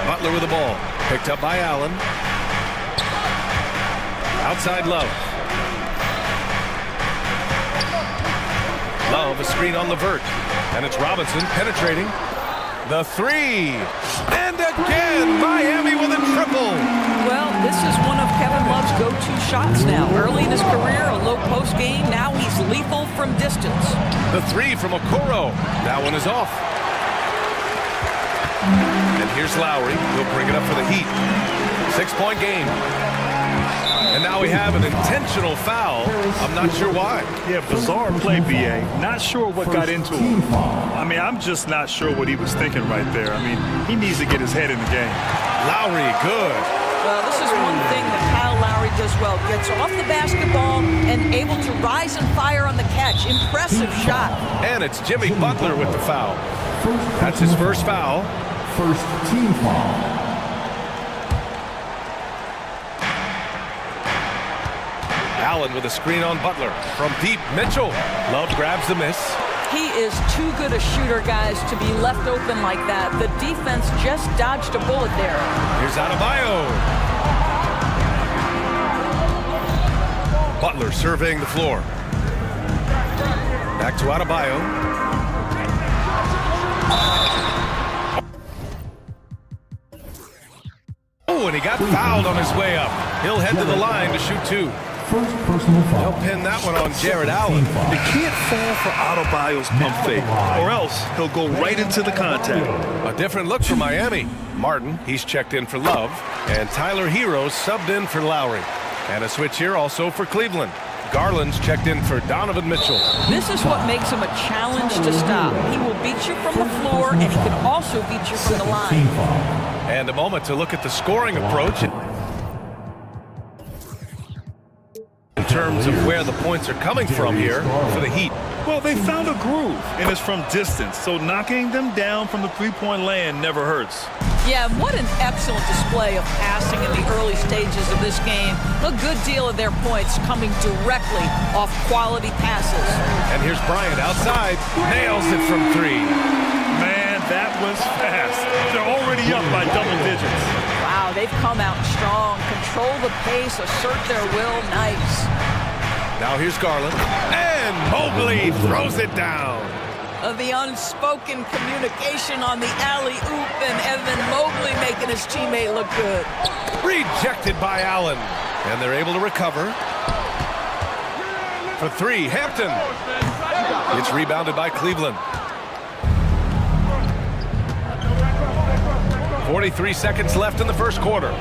S8: Butler with the ball. Picked up by Allen. Outside Love. Love, a screen on LeVert. And it's Robinson penetrating. The 3. And again, Miami with a triple.
S13: Well, this is one of Kevin Love's go-to shots now. Early in his career, a low post game. Now he's lethal from distance.
S8: The 3 from Okoro. That one is off. And here's Lowry. He'll bring it up for the Heat. 6-point game. And now we have an intentional foul. I'm not sure why.
S10: Yeah, bizarre play, BA. Not sure what got into him. I mean, I'm just not sure what he was thinking right there. I mean, he needs to get his head in the game.
S8: Lowry, good.
S13: Well, this is one thing that Kyle Lowry does well. Gets off the basketball and able to rise and fire on the catch. Impressive shot.
S8: And it's Jimmy Butler with the foul. That's his first foul.
S6: First team foul.
S8: Allen with a screen on Butler. From deep, Mitchell. Love grabs the miss.
S13: He is too good a shooter, guys, to be left open like that. The defense just dodged a bullet there.
S8: Here's Adebayo. Butler surveying the floor. Back to Adebayo. Oh, and he got fouled on his way up. He'll head to the line to shoot 2.
S6: First personal foul.
S8: They'll pin that one on Jared Allen.
S10: You can't fall for Adebayo's pump fake, or else he'll go right into the contact.
S8: A different look for Miami. Martin, he's checked in for Love, and Tyler Hero subbed in for Lowry. And a switch here also for Cleveland. Garland's checked in for Donovan Mitchell.
S13: This is what makes him a challenge to stop. He will beat you from the floor, and he can also beat you from the line.
S8: And a moment to look at the scoring approach. In terms of where the points are coming from here for the Heat.
S10: Well, they found a groove, and it's from distance, so knocking them down from the three-point land never hurts.
S13: Yeah, what an excellent display of passing in the early stages of this game. A good deal of their points coming directly off quality passes.
S8: And here's Bryant outside, nails it from 3.
S10: Man, that was fast. They're already up by double digits.
S13: Wow, they've come out strong, control the pace, assert their will, nice.
S8: Now here's Garland. And Mobley throws it down.
S13: The unspoken communication on the alley-oop, and Evan Mobley making his teammate look good.
S8: Rejected by Allen. And they're able to recover. For three, Hampton. It's rebounded by Cleveland. 43 seconds left in the first quarter.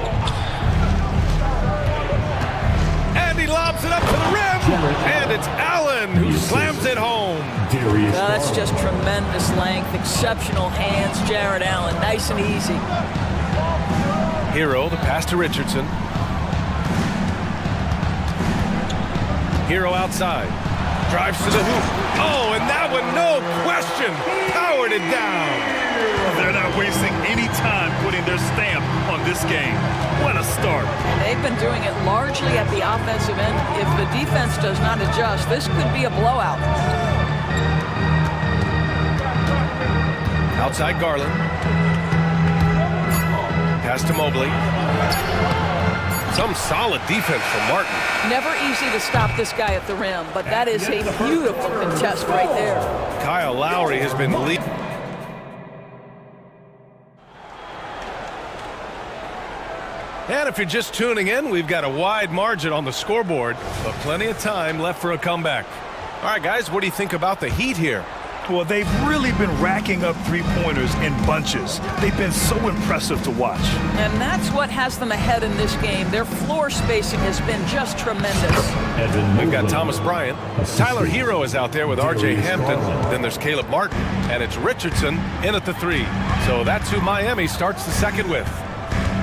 S8: And he lobs it up to the rim. And it's Allen who slams it home.
S13: That's just tremendous length, exceptional hands, Jared Allen. Nice and easy.
S8: Hero, the pass to Richardson. Hero outside. Drives to the hoop. Oh, and that one, no question, powered it down.
S10: They're not wasting any time putting their stamp on this game. What a start.
S13: They've been doing it largely at the offensive end. If the defense does not adjust, this could be a blowout.
S8: Outside Garland. Pass to Mobley. Some solid defense from Martin.
S13: Never easy to stop this guy at the rim, but that is a beautiful contest right there.
S8: Kyle Lowry has been leading. And if you're just tuning in, we've got a wide margin on the scoreboard, but plenty of time left for a comeback. All right, guys, what do you think about the Heat here?
S10: Well, they've really been racking up three-pointers in bunches. They've been so impressive to watch.
S13: And that's what has them ahead in this game. Their floor spacing has been just tremendous.
S8: We've got Thomas Bryant. Tyler Hero is out there with R.J. Hampton. Then there's Caleb Martin. And it's Richardson in at the three. So that's who Miami starts the second with.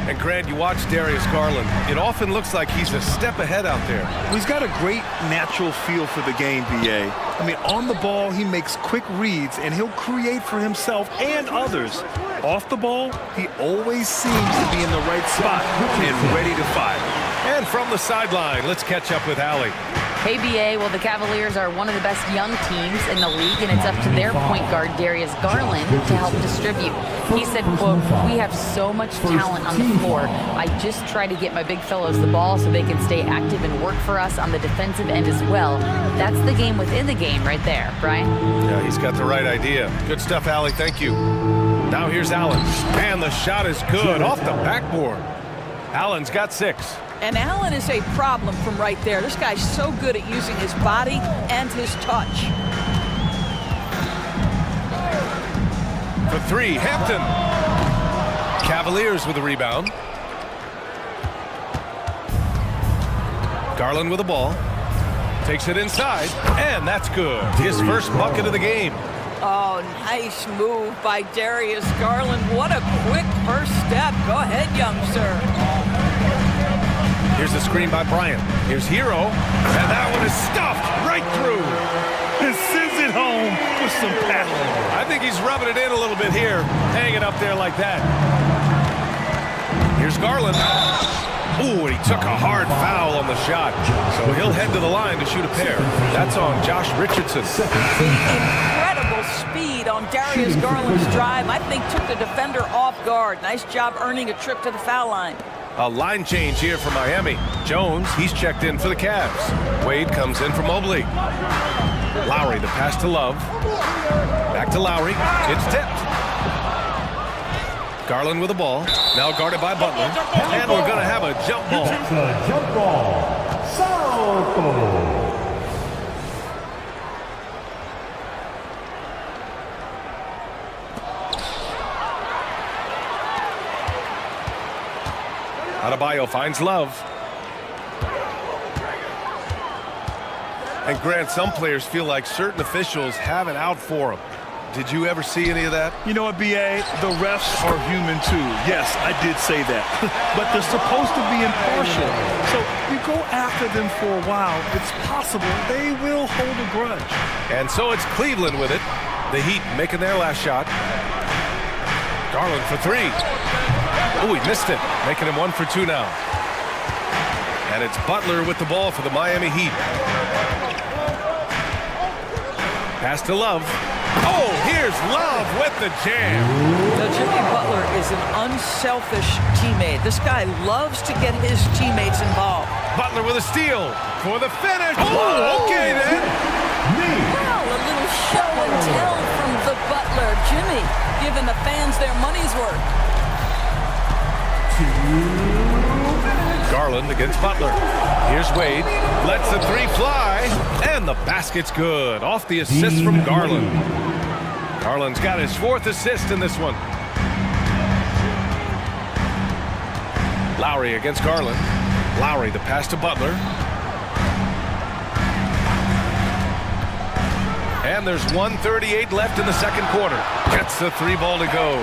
S8: And Grant, you watch Darius Garland. It often looks like he's a step ahead out there.
S10: He's got a great natural feel for the game, B.A. I mean, on the ball, he makes quick reads, and he'll create for himself and others. Off the ball, he always seems to be in the right spot and ready to fire.
S8: And from the sideline, let's catch up with Allie.
S12: Hey, BA, well, the Cavaliers are one of the best young teams in the league, and it's up to their point guard, Darius Garland, to help distribute. He said, quote, "We have so much talent on the floor. I just try to get my big fellows the ball so they can stay active and work for us on the defensive end as well." That's the game within the game right there, Brian.
S8: Yeah, he's got the right idea. Good stuff, Allie. Thank you. Now here's Allen. And the shot is good off the backboard. Allen's got 6.
S13: And Allen is a problem from right there. This guy's so good at using his body and his touch.
S8: For three, Hampton. Cavaliers with a rebound. Garland with the ball. Takes it inside, and that's good. His first bucket of the game.
S13: Oh, nice move by Darius Garland. What a quick first step. Go ahead, young sir.
S8: Here's the screen by Bryant. Here's Hero, and that one is stuffed right through.
S10: And sends it home with some passion.
S8: I think he's rubbing it in a little bit here, hanging up there like that. Here's Garland. Ooh, and he took a hard foul on the shot. So he'll head to the line to shoot a pair. That's on Josh Richardson.
S13: Incredible speed on Darius Garland's drive. I think took the defender off guard. Nice job earning a trip to the foul line.
S8: A line change here for Miami. Jones, he's checked in for the Cavs. Wade comes in for Mobley. Lowry, the pass to Love. Back to Lowry. It's tipped. Garland with the ball. Now guarded by Butler. And we're going to have a jump ball.
S6: Jump ball. Salto.
S8: Adebayo finds Love. And Grant, some players feel like certain officials have it out for them. Did you ever see any of that?
S10: You know what, B.A.? The refs are human, too. Yes, I did say that. But they're supposed to be impartial. So you go after them for a while, it's possible they will hold a grudge.
S8: And so it's Cleveland with it. The Heat making their last shot. Garland for 3. Oh, he missed it, making him 1 for 2 now. And it's Butler with the ball for the Miami Heat. Pass to Love. Oh, here's Love with the jam.
S13: Now, Jimmy Butler is an unselfish teammate. This guy loves to get his teammates involved.
S8: Butler with a steal for the finish. Oh, okay then.
S13: Well, a little show and tell from the Butler. Jimmy giving the fans their money's worth.
S8: Garland against Butler. Here's Wade. Lets the three fly. And the basket's good. Off the assist from Garland. Garland's got his 4th assist in this one. Lowry against Garland. Lowry, the pass to Butler. And there's 1:38 left in the second quarter. Gets the 3 ball to go.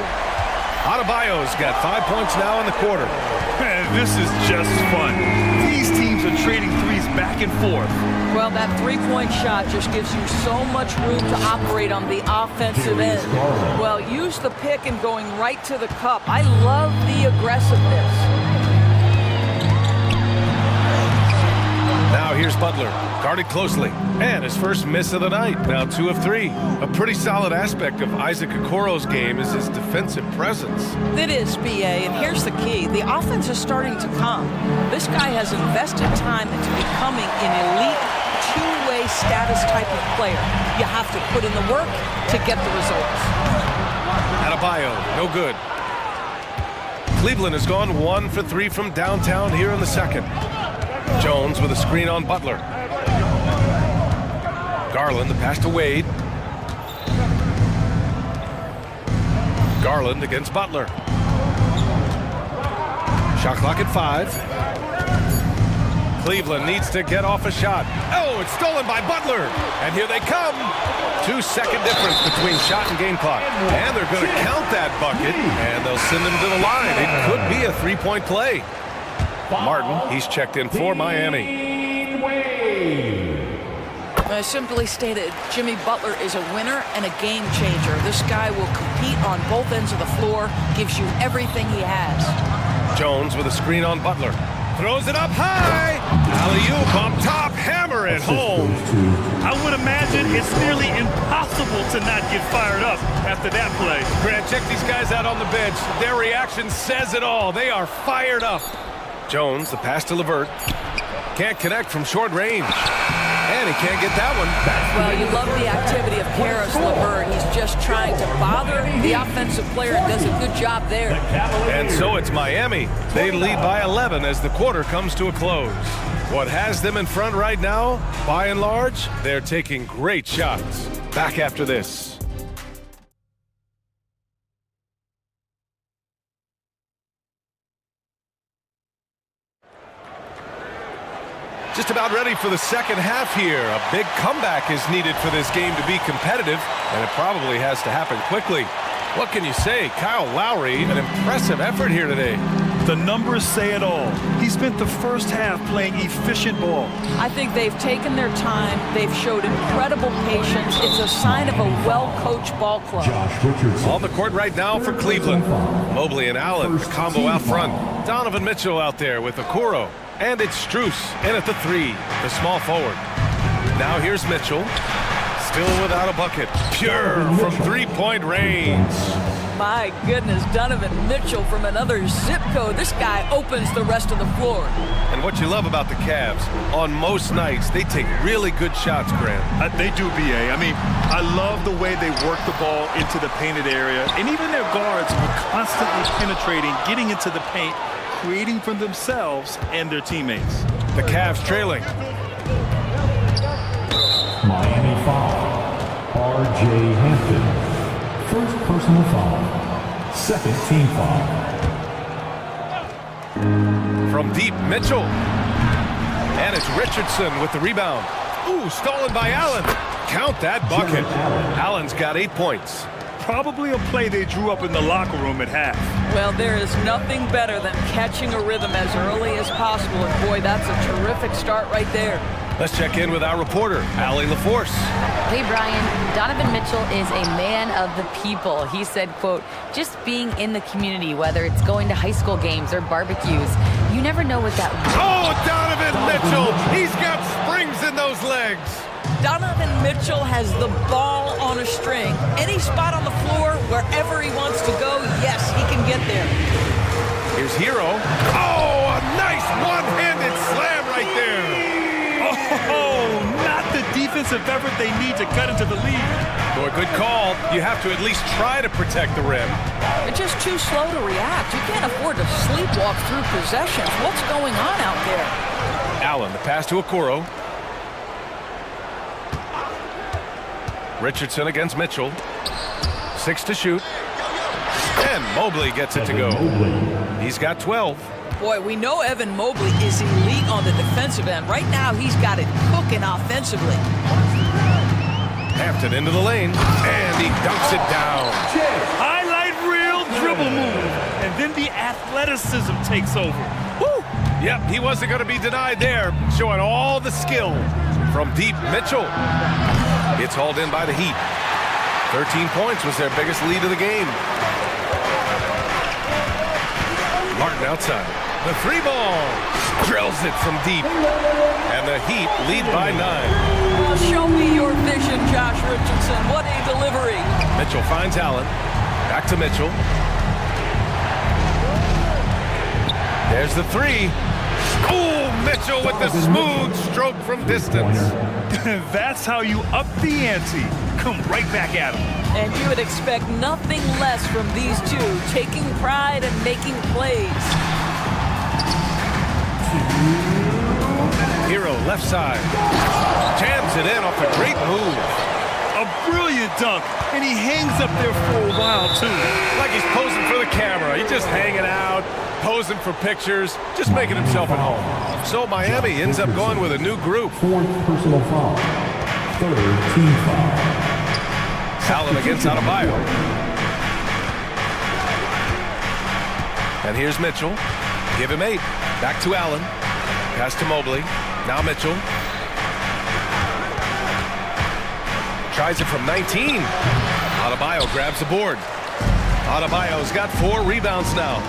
S8: Adebayo's got 5 points now in the quarter.
S10: Man, this is just fun. These teams are trading threes back and forth.
S13: Well, that three-point shot just gives you so much room to operate on the offensive end. Well, use the pick and going right to the cup. I love the aggressiveness.
S8: Now here's Butler, guarded closely, and his first miss of the night, now 2 of 3. A pretty solid aspect of Isaac Okoro's game is his defensive presence.
S13: It is, BA, and here's the key. The offense is starting to come. This guy has invested time into becoming an elite two-way status type of player. You have to put in the work to get the results.
S8: Adebayo, no good. Cleveland has gone 1 for 3 from downtown here in the second. Jones with a screen on Butler. Garland, the pass to Wade. Garland against Butler. Shot clock at 5. Cleveland needs to get off a shot. Oh, it's stolen by Butler. And here they come. 2-second difference between shot and game clock. And they're going to count that bucket, and they'll send him to the line. It could be a 3-point play. Martin, he's checked in for Miami.
S13: Simply stated, Jimmy Butler is a winner and a game changer. This guy will compete on both ends of the floor, gives you everything he has.
S8: Jones with a screen on Butler. Throws it up high. Alley-oop on top, hammer it home.
S10: I would imagine it's nearly impossible to not get fired up after that play.
S8: Grant, check these guys out on the bench. Their reaction says it all. They are fired up. Jones, the pass to LeVert. Can't connect from short range. And he can't get that one.
S13: Well, you love the activity of Karis LeVert. He's just trying to bother the offensive player and does a good job there.
S8: And so it's Miami. They lead by 11 as the quarter comes to a close. What has them in front right now, by and large, they're taking great shots. Back after this. Just about ready for the second half here. A big comeback is needed for this game to be competitive, and it probably has to happen quickly. What can you say? Kyle Lowry, an impressive effort here today.
S10: The numbers say it all. He spent the first half playing efficient ball.
S13: I think they've taken their time. They've showed incredible patience. It's a sign of a well-coached ball club.
S8: On the court right now for Cleveland. Mobley and Allen, the combo out front. Donovan Mitchell out there with Okoro. And it's Strus in at the 3, the small forward. Now here's Mitchell. Still without a bucket. Pure from three-point range.
S13: My goodness, Donovan Mitchell from another zip code. This guy opens the rest of the floor.
S8: And what you love about the Cavs, on most nights, they take really good shots, Grant.
S10: They do, BA. I mean, I love the way they work the ball into the painted area. And even their guards are constantly penetrating, getting into the paint, creating for themselves and their teammates.
S8: The Cavs trailing.
S6: Miami foul. R.J. Hampton. First personal foul. Second team foul.
S8: From deep, Mitchell. And it's Richardson with the rebound. Ooh, stolen by Allen. Count that bucket. Allen's got 8 points.
S10: Probably a play they drew up in the locker room at half.
S13: Well, there is nothing better than catching a rhythm as early as possible. And boy, that's a terrific start right there.
S8: Let's check in with our reporter, Allie LaForce.
S12: Hey, Brian. Donovan Mitchell is a man of the people. He said, quote, just being in the community, whether it's going to high school games or barbecues, you never know what that means.
S8: Oh, Donovan Mitchell! He's got springs in those legs.
S13: Donovan Mitchell has the ball on a string. Any spot on the floor, wherever he wants to go, yes, he can get there.
S8: Here's Hero. Oh, a nice one-handed slam right
S10: Oh, not the defensive effort they need to cut into the lead.
S8: Boy, good call. You have to at least try to protect the rim.
S13: They're just too slow to react. You can't afford to sleepwalk through possessions. What's going on out there?
S8: Allen, the pass to Okoro. Richardson against Mitchell. 6 to shoot. And Mobley gets it to go. He's got 12.
S13: Boy, we know Evan Mobley is elite on the defensive end. Right now, he's got it cooking offensively.
S8: Hampton into the lane, and he dunks it down.
S10: Highlight reel dribble move, and then the athleticism takes over.
S8: Woo! Yep, he wasn't going to be denied there, showing all the skill. From deep, Mitchell. It's hauled in by the Heat. 13 points was their biggest lead of the game. Martin outside. The 3-ball. Drills it from deep. And the Heat lead by 9.
S13: Show me your vision, Josh Richardson. What a delivery.
S8: Mitchell finds Allen. Back to Mitchell. There's the 3. Oh, Mitchell with the smooth stroke from distance.
S10: That's how you up the ante. Come right back at him.
S13: And you would expect nothing less from these two, taking pride and making plays.
S8: Hero left side. Jams it in off a great move.
S10: A brilliant dunk, and he hangs up there for a while, too.
S8: Like he's posing for the camera. He's just hanging out, posing for pictures, just making himself at home. So Miami ends up going with a new group.
S6: 4th personal foul. 3rd team foul.
S8: Allen against Adebayo. And here's Mitchell. Give him 8. Back to Allen. Pass to Mobley. Now Mitchell. Tries it from 19. Adebayo grabs the board. Adebayo's got 4 rebounds now.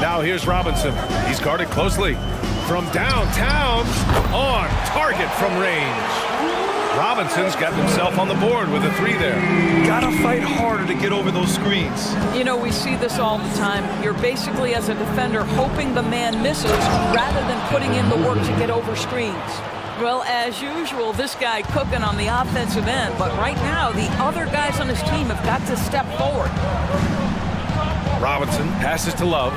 S8: Now here's Robinson. He's guarded closely. From downtown, on target from range. Robinson's got himself on the board with a 3 there.
S10: Gotta fight harder to get over those screens.
S13: You know, we see this all the time. You're basically, as a defender, hoping the man misses rather than putting in the work to get over screens. Well, as usual, this guy cooking on the offensive end, but right now, the other guys on his team have got to step forward.
S8: Robinson passes to Love.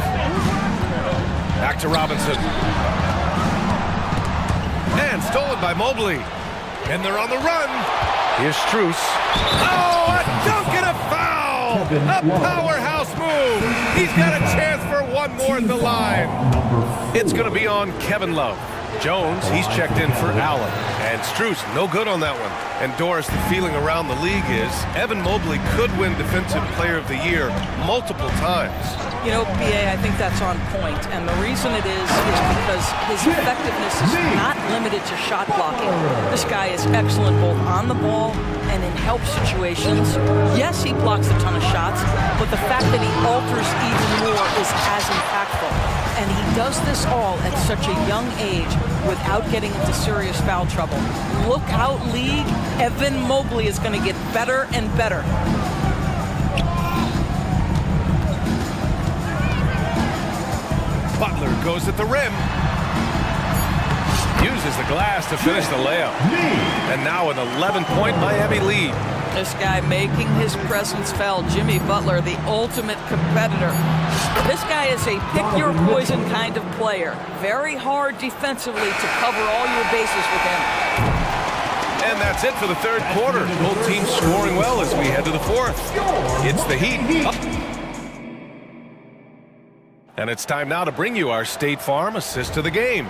S8: Back to Robinson. And stolen by Mobley. And they're on the run. Here's Strus. Oh, a dunk and a foul! A powerhouse move. He's got a chance for one more at the line. It's going to be on Kevin Love. Jones, he's checked in for Allen. And Strus, no good on that one. And Doris, the feeling around the league is Evan Mobley could win Defensive Player of the Year multiple times.
S13: You know, BA, I think that's on point. And the reason it is because his effectiveness is not limited to shot blocking. This guy is excellent both on the ball and in help situations. Yes, he blocks a ton of shots, but the fact that he alters even more is as impactful. And he does this all at such a young age without getting into serious foul trouble. Look out, league. Evan Mobley is going to get better and better.
S8: Butler goes at the rim. Uses the glass to finish the layup. And now an 11-point Miami lead.
S13: This guy making his presence felt. Jimmy Butler, the ultimate competitor. This guy is a pick-your-poison kind of player. Very hard defensively to cover all your bases with him.
S8: And that's it for the 3rd quarter. Both teams scoring well as we head to the 4th. It's the Heat. And it's time now to bring you our State Farm assist of the game.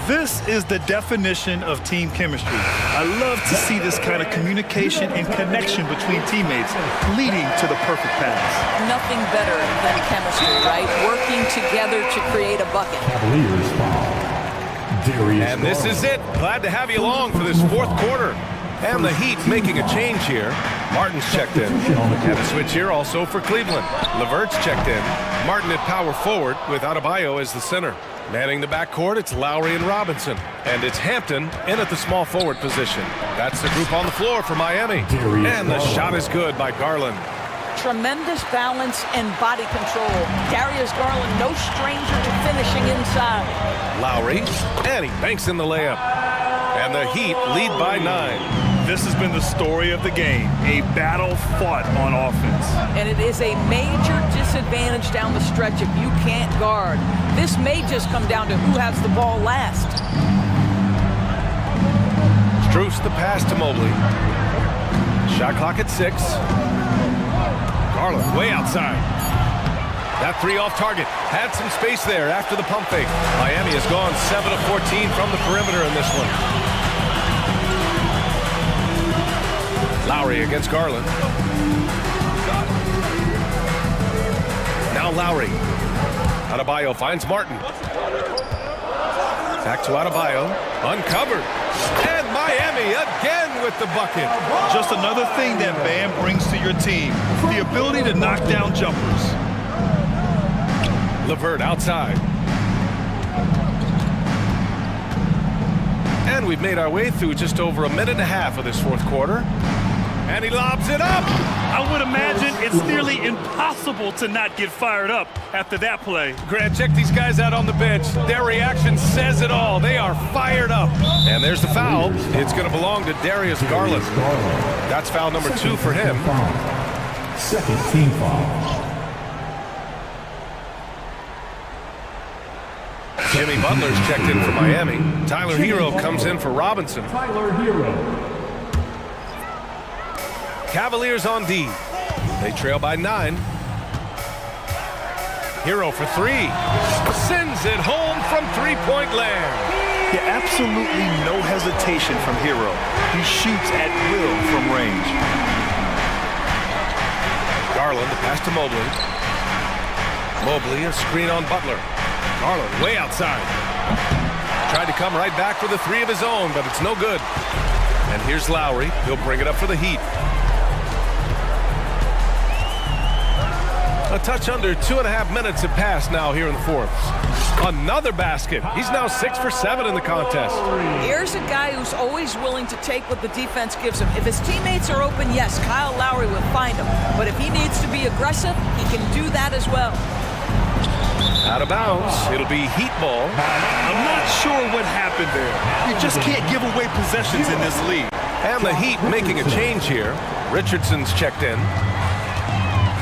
S10: This is the definition of team chemistry. I love to see this kind of communication and connection between teammates leading to the perfect pass.
S13: Nothing better than chemistry, right? Working together to create a bucket.
S6: Cavaliers foul.
S8: And this is it. Glad to have you along for this 4th quarter. And the Heat making a change here. Martin's checked in. And a switch here also for Cleveland. Levert's checked in. Martin at power forward with Adebayo as the center. Manning the backcourt, it's Lowry and Robinson. And it's Hampton in at the small forward position. That's the group on the floor for Miami. And the shot is good by Garland.
S13: tremendous balance and body control. Darius Garland, no stranger to finishing inside.
S8: Lowry, and he banks in the layup. And the Heat lead by 9.
S10: This has been the story of the game, a battle fought on offense.
S13: And it is a major disadvantage down the stretch if you can't guard. This may just come down to who has the ball last.
S8: Strus the pass to Mobley. Shot clock at 6. Garland way outside. That three off target. Had some space there after the pump fake. Miami has gone 7 of 14 from the perimeter in this one. Lowry against Garland. Now Lowry. Adebayo finds Martin. Back to Adebayo. Uncovered. And Miami again with the bucket.
S10: Just another thing that Bam brings to your team, the ability to knock down jumpers.
S8: LeVert outside. And we've made our way through just over a minute and a half of this fourth quarter. And he lobs it up.
S10: I would imagine it's nearly impossible to not get fired up after that play.
S8: Grant, check these guys out on the bench. Their reaction says it all. They are fired up. And there's the foul. It's going to belong to Darius Garland. That's foul number 2 for him.
S6: Second team foul.
S8: Jimmy Butler's checked in for Miami. Tyler Hero comes in for Robinson.
S6: Tyler Hero.
S8: Cavaliers on D. They trail by 9. Hero for 3. Sends it home from three-point land.
S10: Yeah, absolutely no hesitation from Hero. He shoots at will from range.
S8: Garland, the pass to Mobley. Mobley, a screen on Butler. Garland way outside. Tried to come right back with a 3 of his own, but it's no good. And here's Lowry. He'll bring it up for the Heat. A touch under 2.5 minutes have passed now here in the fourth. Another basket. He's now 6 for 7 in the contest.
S13: Here's a guy who's always willing to take what the defense gives him. If his teammates are open, yes, Kyle Lowry will find him. But if he needs to be aggressive, he can do that as well.
S8: Out of bounds. It'll be Heat ball.
S10: I'm not sure what happened there. You just can't give away possessions in this league.
S8: And the Heat making a change here. Richardson's checked in.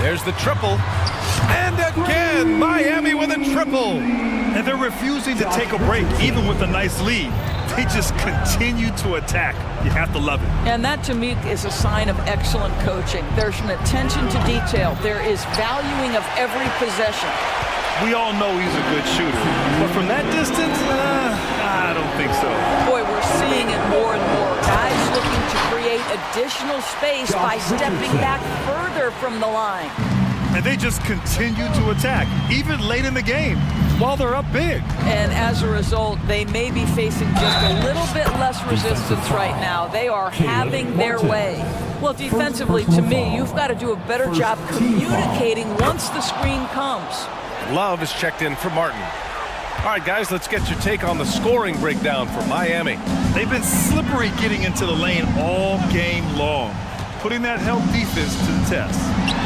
S8: There's the triple. And again, Miami with a triple.
S10: And they're refusing to take a break, even with a nice lead. They just continue to attack. You have to love it.
S13: And that, to me, is a sign of excellent coaching. There's an attention to detail. There is valuing of every possession.
S10: We all know he's a good shooter. But from that distance, I don't think so.
S13: Boy, we're seeing it more and more. Guys looking to create additional space by stepping back further from the line.
S10: And they just continue to attack, even late in the game, while they're up big.
S13: And as a result, they may be facing just a little bit less resistance right now. They are having their way. Well, defensively, to me, you've got to do a better job communicating once the screen comes.
S8: Love is checked in for Martin. All right, guys, let's get your take on the scoring breakdown for Miami.
S10: They've been slippery getting into the lane all game long, putting that help defense to the test.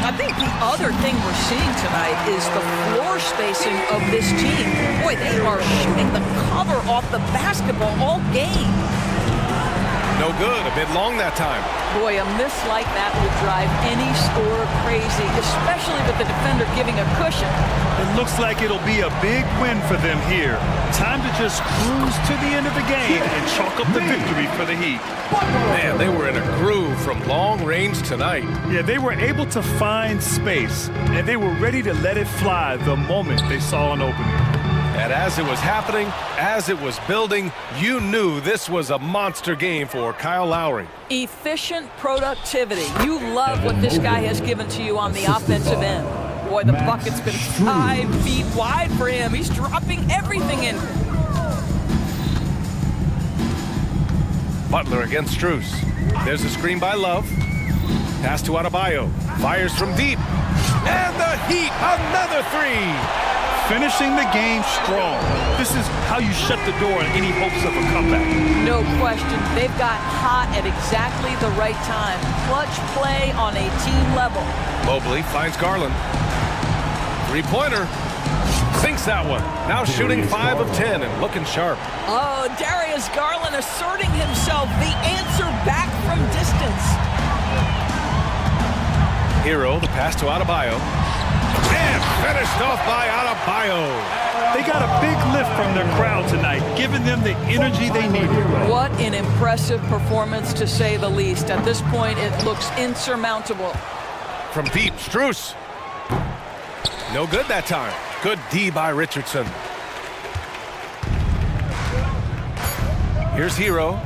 S13: I think the other thing we're seeing tonight is the floor spacing of this team. Boy, they are shooting the cover off the basketball all game.
S8: No good, a bit long that time.
S13: Boy, a miss like that would drive any scorer crazy, especially with the defender giving a cushion.
S10: It looks like it'll be a big win for them here. Time to just cruise to the end of the game and chalk up the victory for the Heat.
S8: Man, they were in a groove from long range tonight.
S10: Yeah, they were able to find space, and they were ready to let it fly the moment they saw an opening.
S8: And as it was happening, as it was building, you knew this was a monster game for Kyle Lowry.
S13: Efficient productivity. You love what this guy has given to you on the offensive end. Boy, the bucket's been 5 feet wide for him. He's dropping everything in.
S8: Butler against Strus. There's a screen by Love. Pass to Adebayo. Fires from deep. And the Heat, another 3.
S10: Finishing the game strong. This This is how you shut the door on any hopes of a comeback.
S13: No question. They've got hot at exactly the right time. Clutch play on a team level.
S8: Mobley finds Garland. Three-pointer. Sinks that one. Now shooting 5 of 10 and looking sharp.
S13: Oh, Darius Garland asserting himself. The answer back from distance.
S8: Hero, the pass to Adebayo. And finished off by Adebayo.
S10: They got a big lift from their crowd tonight, giving them the energy they needed.
S13: What an impressive performance, to say the least. At this point, it looks insurmountable.
S8: From deep, Strus. No good that time. Good D by Richardson. Here's Hero.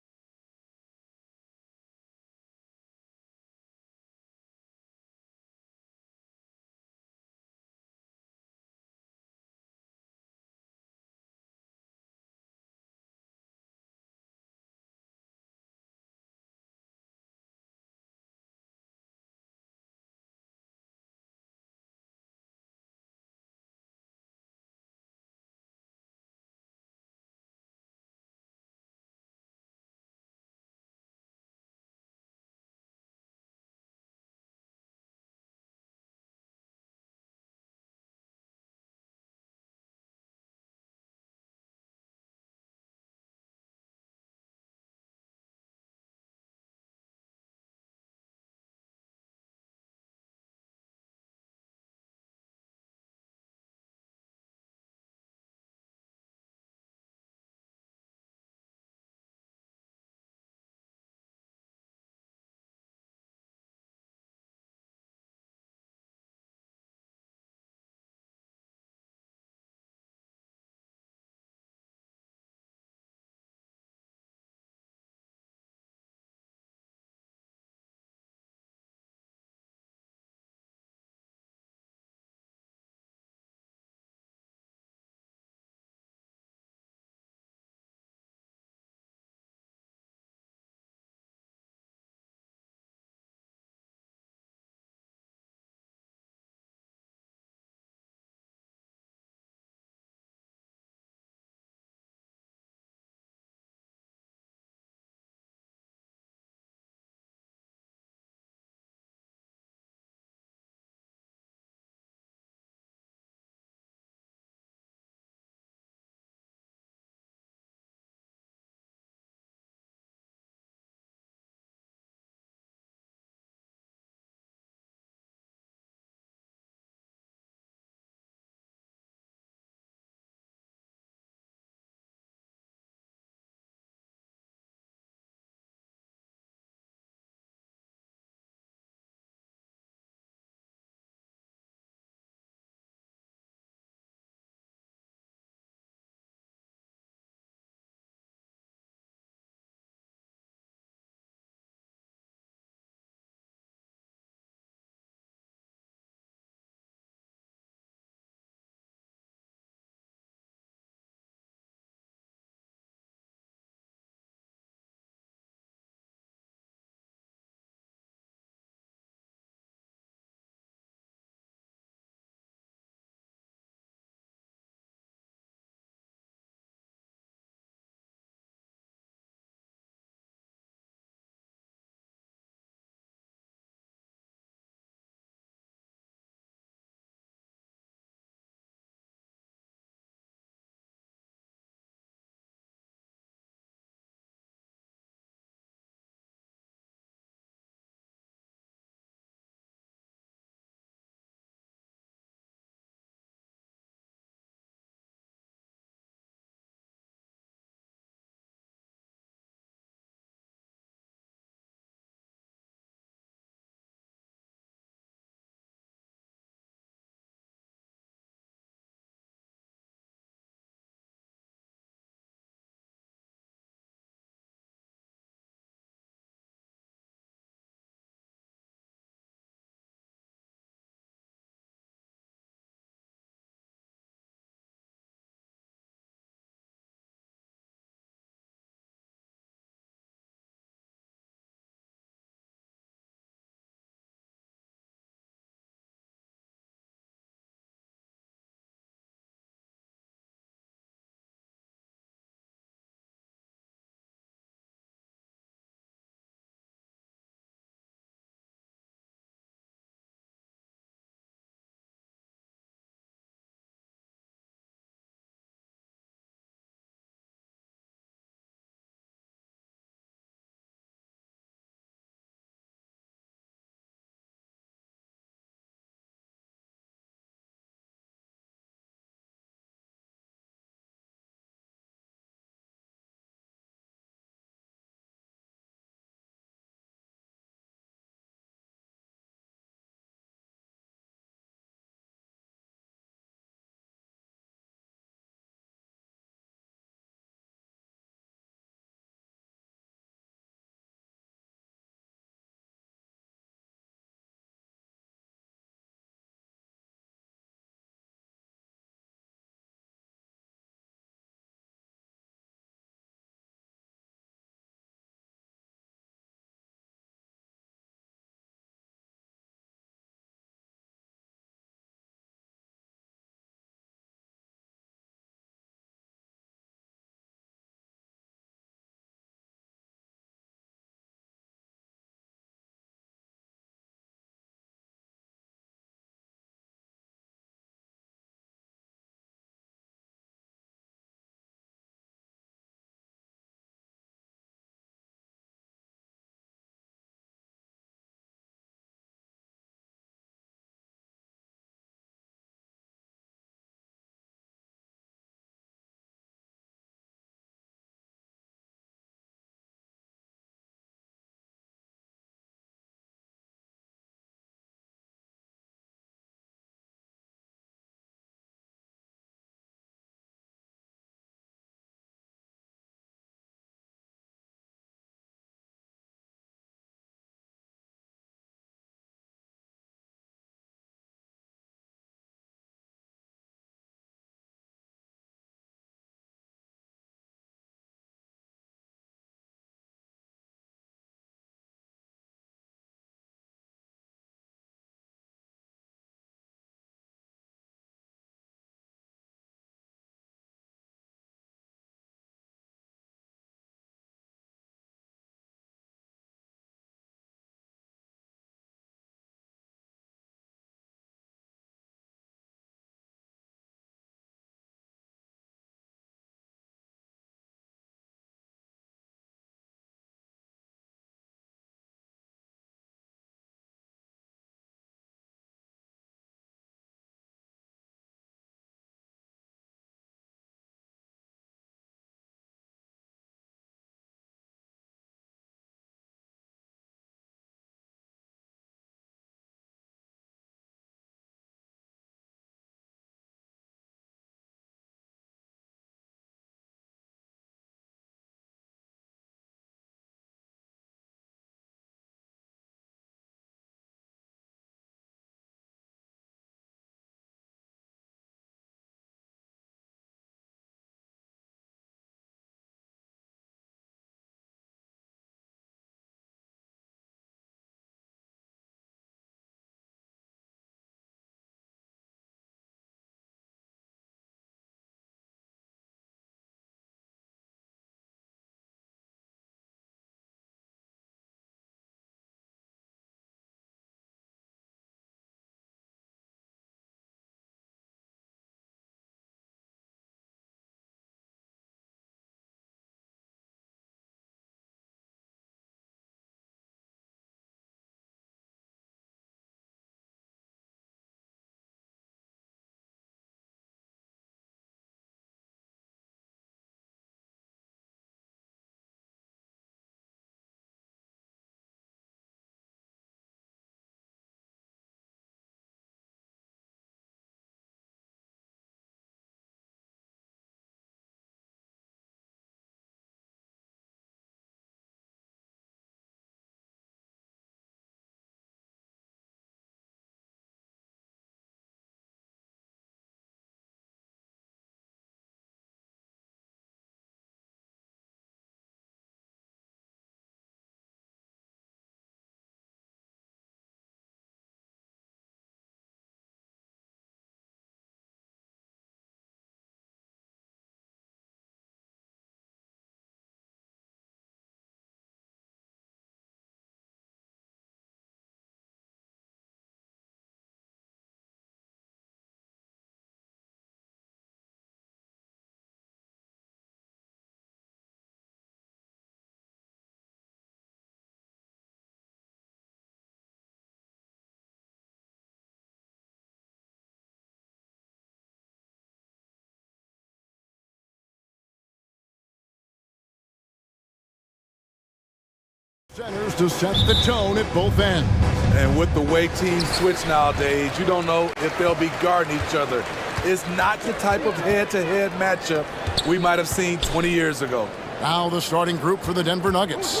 S1: Centers to set the tone at both ends.
S14: And with the way teams switch nowadays, you don't know if they'll be guarding each other. It's not the type of head-to-head matchup we might have seen 20 years ago.
S1: Now the starting group for the Denver Nuggets.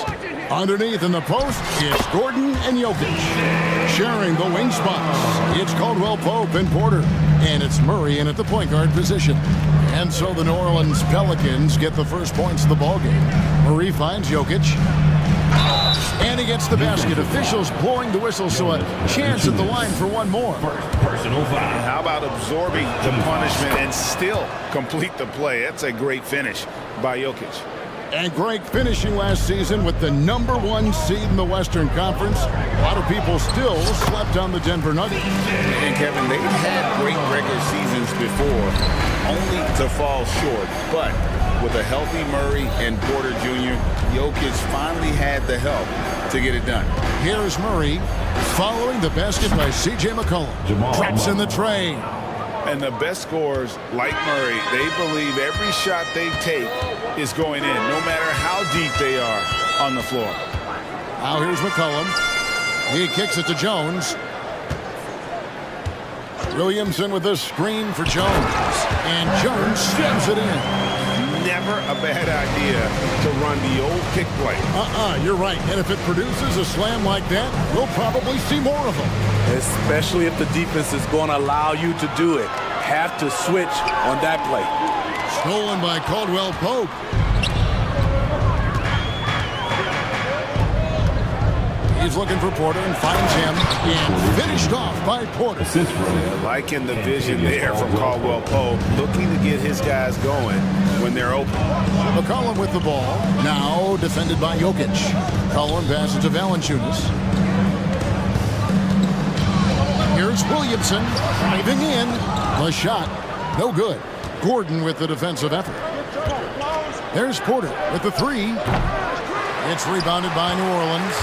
S1: Underneath in the post, it's Gordon and Jokic. Sharing the wing spots, it's Caldwell Pope and Porter. And it's Murray in at the point guard position. And so the New Orleans Pelicans get the first points of the ballgame. Murray finds Jokic. And he gets the basket. Officials blowing the whistle, so a chance at the line for one more.
S3: Personal foul. How about absorbing the punishment and still complete the play? That's a great finish by Jokic.
S1: And great finishing last season with the #1 seed in the Western Conference. A lot of people still slept on the Denver Nuggets.
S3: And Kevin, they've had great regular seasons before, only to fall short. But with a healthy Murray and Porter Jr., Jokic finally had the help to get it done.
S1: Here's Murray following the basket by C.J. McCollum. Drops in the tray.
S3: And the best scorers, like Murray, they believe every shot they take is going in, no matter how deep they are on the floor.
S1: Now here's McCollum. He kicks it to Jones. Williamson with the screen for Jones. And Jones slams it in.
S4: Never a bad idea to run the old kick play.
S1: You're right. And if it produces a slam like that, we'll probably see more of them.
S14: Especially if the defense is going to allow you to do it. Have to switch on that play.
S1: Stolen by Caldwell Pope. He's looking for Porter and finds him. And finished off by Porter.
S4: Liking the vision there from Caldwell Pope. Looking to get his guys going when they're open.
S1: McCollum with the ball. Now defended by Jokic. McCollum passes to Valanciunas. Here's Williamson driving in. The shot, no good. Gordon with the defensive effort. There's Porter with the three. It's rebounded by New Orleans.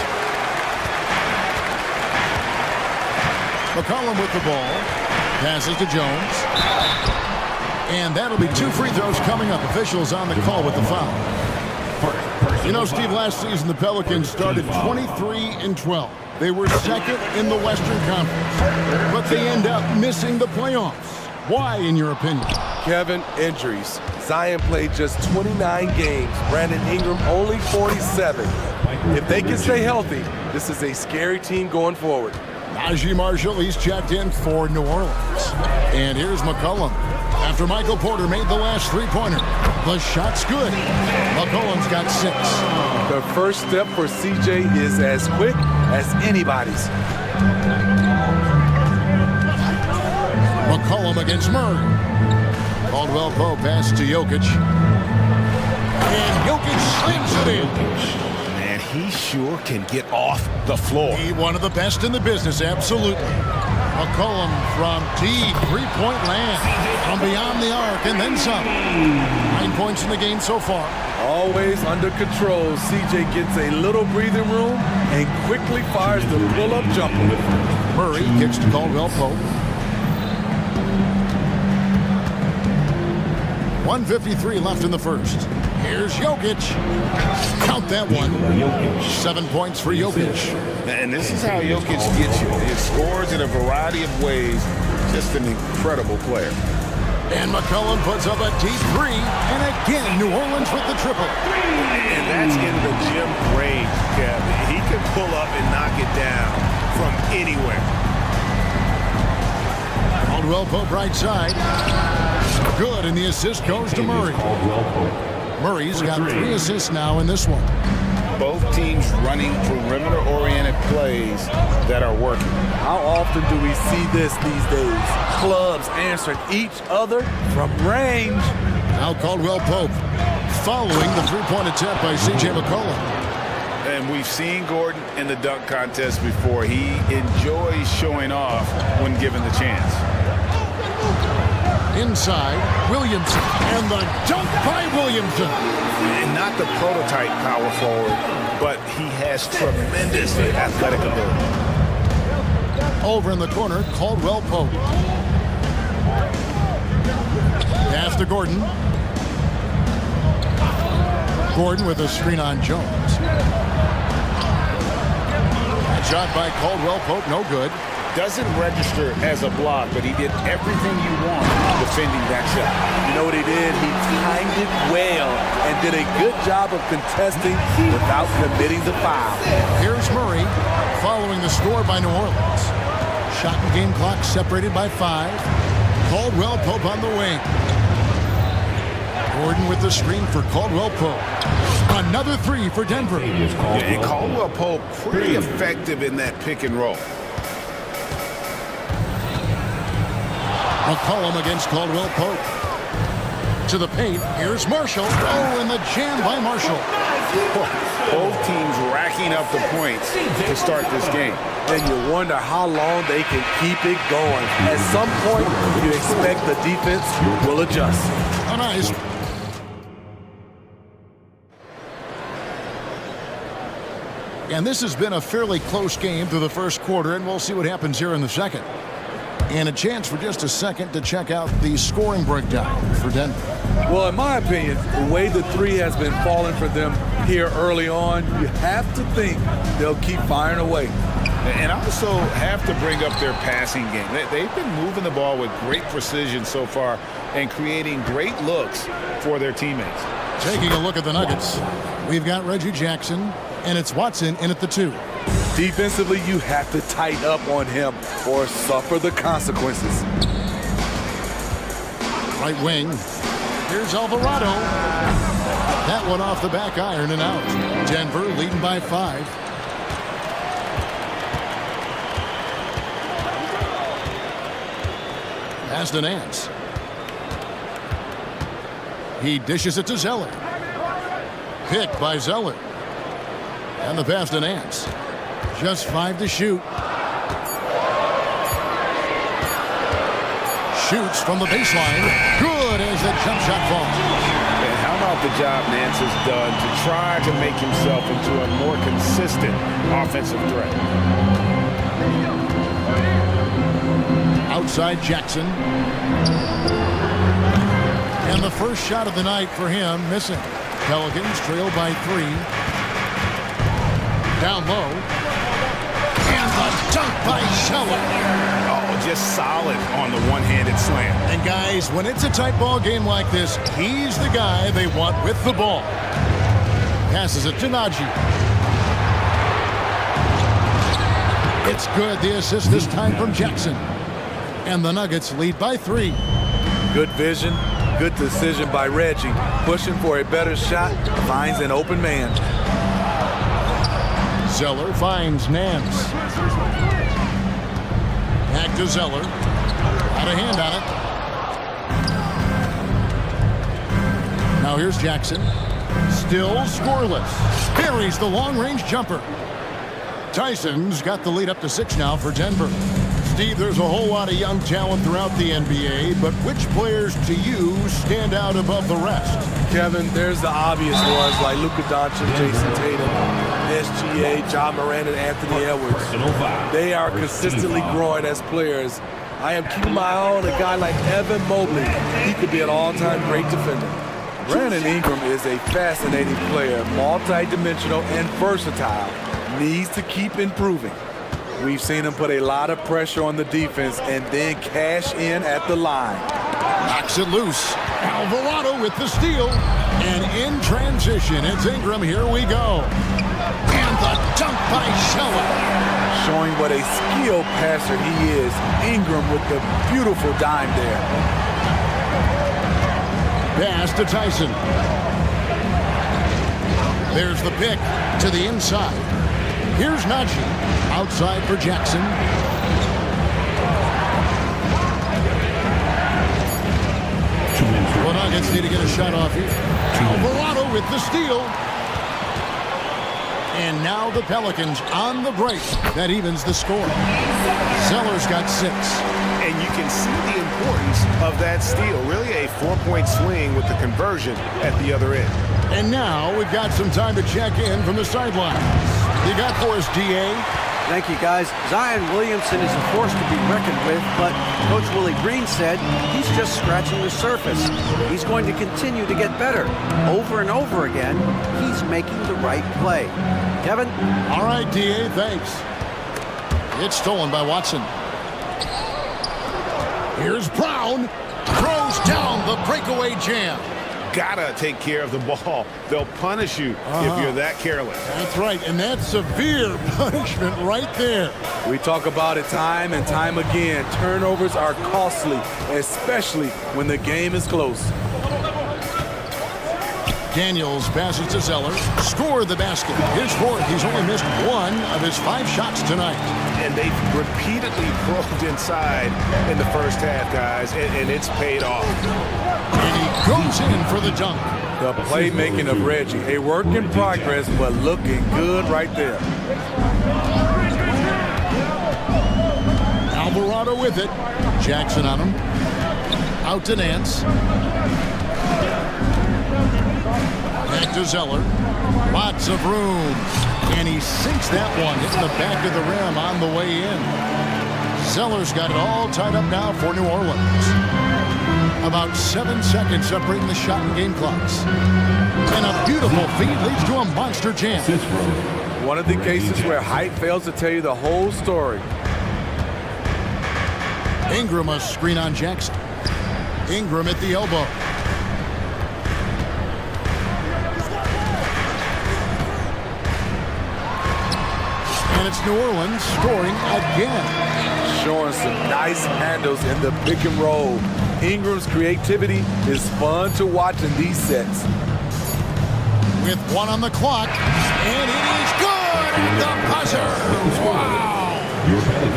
S1: McCollum with the ball. Passes to Jones. And that'll be 2 free throws coming up. Officials on the call with the foul. You know, Steve, last season the Pelicans started 23-12. They were second in the Western Conference, but they end up missing the playoffs. Why, in your opinion?
S14: Kevin, injuries. Zion played just 29 games. Brandon Ingram only 47. If they can stay healthy, this is a scary team going forward.
S1: Najee Marshall, he's checked in for New Orleans. And here's McCollum. After Michael Porter made the last three-pointer, the shot's good. McCollum's got 6.
S14: The first step for CJ is as quick as anybody's.
S1: McCollum against Murray. Caldwell Pope pass to Jokic. And Jokic slams it in.
S3: Man, he sure can get off the floor.
S1: He one of the best in the business, absolutely. McCollum from deep three-point land, from beyond the arc, and then some. 9 points in the game so far.
S14: Always under control. CJ gets a little breathing room and quickly fires the pull-up jumper.
S1: Murray kicks to Caldwell Pope. 1:53 left in the first. Here's Jokic. Count that one. 7 points for Jokic.
S3: And this is how Jokic gets you. He scores in a variety of ways. Just an incredible player.
S1: And McCollum puts up a deep three. And again, New Orleans with the triple.
S4: And that's in the gym range, Kevin. He can pull up and knock it down from anywhere.
S1: Caldwell Pope right side. Good, and the assist goes to Murray. Murray's got 3 assists now in this one.
S3: Both teams running perimeter-oriented plays that are working.
S14: How often do we see this these days? Clubs answering each other from range.
S1: Now Caldwell Pope following the three-point attempt by C.J. McCollum.
S3: And we've seen Gordon in the dunk contest before. He enjoys showing off when given the chance.
S1: Inside, Williamson, and the dunk by Williamson.
S4: And not the prototype power forward, but he has tremendous athletic ability.
S1: Over in the corner, Caldwell Pope. Pass to Gordon. Gordon with a screen on Jones. That shot by Caldwell Pope, no good.
S3: Doesn't register as a block, but he did everything you want defending that shot.
S14: You know what he did? He timed it well and did a good job of contesting without committing the foul.
S1: Here's Murray following the score by New Orleans. Shot and game clock separated by 5. Caldwell Pope on the wing. Gordon with the screen for Caldwell Pope. Another 3 for Denver.
S4: Yeah, and Caldwell Pope pretty effective in that pick and roll.
S1: McCollum against Caldwell Pope. To the paint, here's Marshall. Oh, and the jam by Marshall.
S3: Both teams racking up the points to start this game.
S14: And you wonder how long they can keep it going. At some point, you expect the defense will adjust.
S1: Oh, nice. And this has been a fairly close game through the first quarter, and we'll see what happens here in the second. And a chance for just a second to check out the scoring breakdown for Denver.
S14: Well, in my opinion, the way the 3 has been falling for them here early on, you have to think they'll keep firing away.
S3: And also have to bring up their passing game. They've been moving the ball with great precision so far and creating great looks for their teammates.
S1: Taking a look at the Nuggets, we've got Reggie Jackson, and it's Watson in at the 2.
S14: Defensively, you have to tighten up on him or suffer the consequences.
S1: Right wing. Here's Alvarado. That one off the back iron and out. Denver leading by 5. Pass to Nance. He dishes it to Zeller. Picked by Zeller. And the pass to Nance. Just 5 to shoot. Shoots from the baseline. Good as the jump shot falls.
S3: And how about the job Nance has done to try to make himself into a more consistent offensive threat?
S1: Outside Jackson. And the first shot of the night for him missing. Pelicans trail by 3. Down low. And the dunk by Zeller.
S3: Oh, just solid on the one-handed slam.
S1: And guys, when it's a tight ball game like this, he's the guy they want with the ball. Passes it to Najee. It's good. The assist this time from Jackson. And the Nuggets lead by 3.
S14: Good vision, good decision by Reggie. Pushing for a better shot, finds an open man.
S1: Zeller finds Nance. Back to Zeller. Got a hand on it. Now here's Jackson. Still scoreless. Parries the long-range jumper. Tyson's got the lead up to 6 now for Denver. Steve, there's a whole lot of young talent throughout the NBA, but which players to you stand out above the rest?
S14: Kevin, there's the obvious ones like Luka Doncic, Jason Tatum, SGA, John Moran, and Anthony Edwards. They are consistently growing as players. I am keeping my eye on a guy like Evan Mobley. He could be an all-time great defender. Brandon Ingram is a fascinating player, multi-dimensional and versatile. Needs to keep improving. We've seen him put a lot of pressure on the defense and then cash in at the line.
S1: Knocks it loose. Alvarado with the steal. And in transition, it's Ingram. Here we go. And the dunk by Zeller.
S14: Showing what a skilled passer he is. Ingram with the beautiful dime there.
S1: Pass to Tyson. There's the pick to the inside. Here's Najee. Outside for Jackson. The Nuggets need to get a shot off here. Alvarado with the steal. And now the Pelicans on the break. That evens the score. Zeller's got 6.
S4: And you can see the importance of that steal. Really a 4-point swing with the conversion at the other end.
S1: And now we've got some time to check in from the sidelines. You got for us, DA?
S5: Thank you, guys. Zion Williamson is a force to be reckoned with, but Coach Willie Green said he's just scratching the surface. He's going to continue to get better. Over and over again, he's making the right play. Kevin?
S1: All right, DA, thanks. It's stolen by Watson. Here's Brown. Throws down the breakaway jam.
S3: Gotta take care of the ball. They'll punish you if you're that careless.
S1: That's right, and that's severe punishment right there.
S14: We talk about it time and time again. Turnovers are costly, especially when the game is close.
S1: Daniels passes to Zeller. Score the basket. His fourth. He's only missed one of his 5 shots tonight.
S4: And they've repeatedly probed inside in the first half, guys, and it's paid off.
S1: And he goes in for the dunk.
S14: The playmaking of Reggie. A work in progress, but looking good right there.
S1: Alvarado with it. Jackson on him. Out to Nance. Back to Zeller. Lots of room. And he sinks that one, hitting the back of the rim on the way in. Zeller's got it all tied up now for New Orleans. About 7 seconds separating the shot and game clocks. And a beautiful feed leads to a monster jam.
S14: One of the cases where height fails to tell you the whole story.
S1: Ingram a screen on Jackson. Ingram at the elbow. And it's New Orleans scoring again.
S14: Showing some nice handles in the pick and roll. Ingram's creativity is fun to watch in these sets.
S1: With 1 on the clock, and it is good at the buzzer. Wow.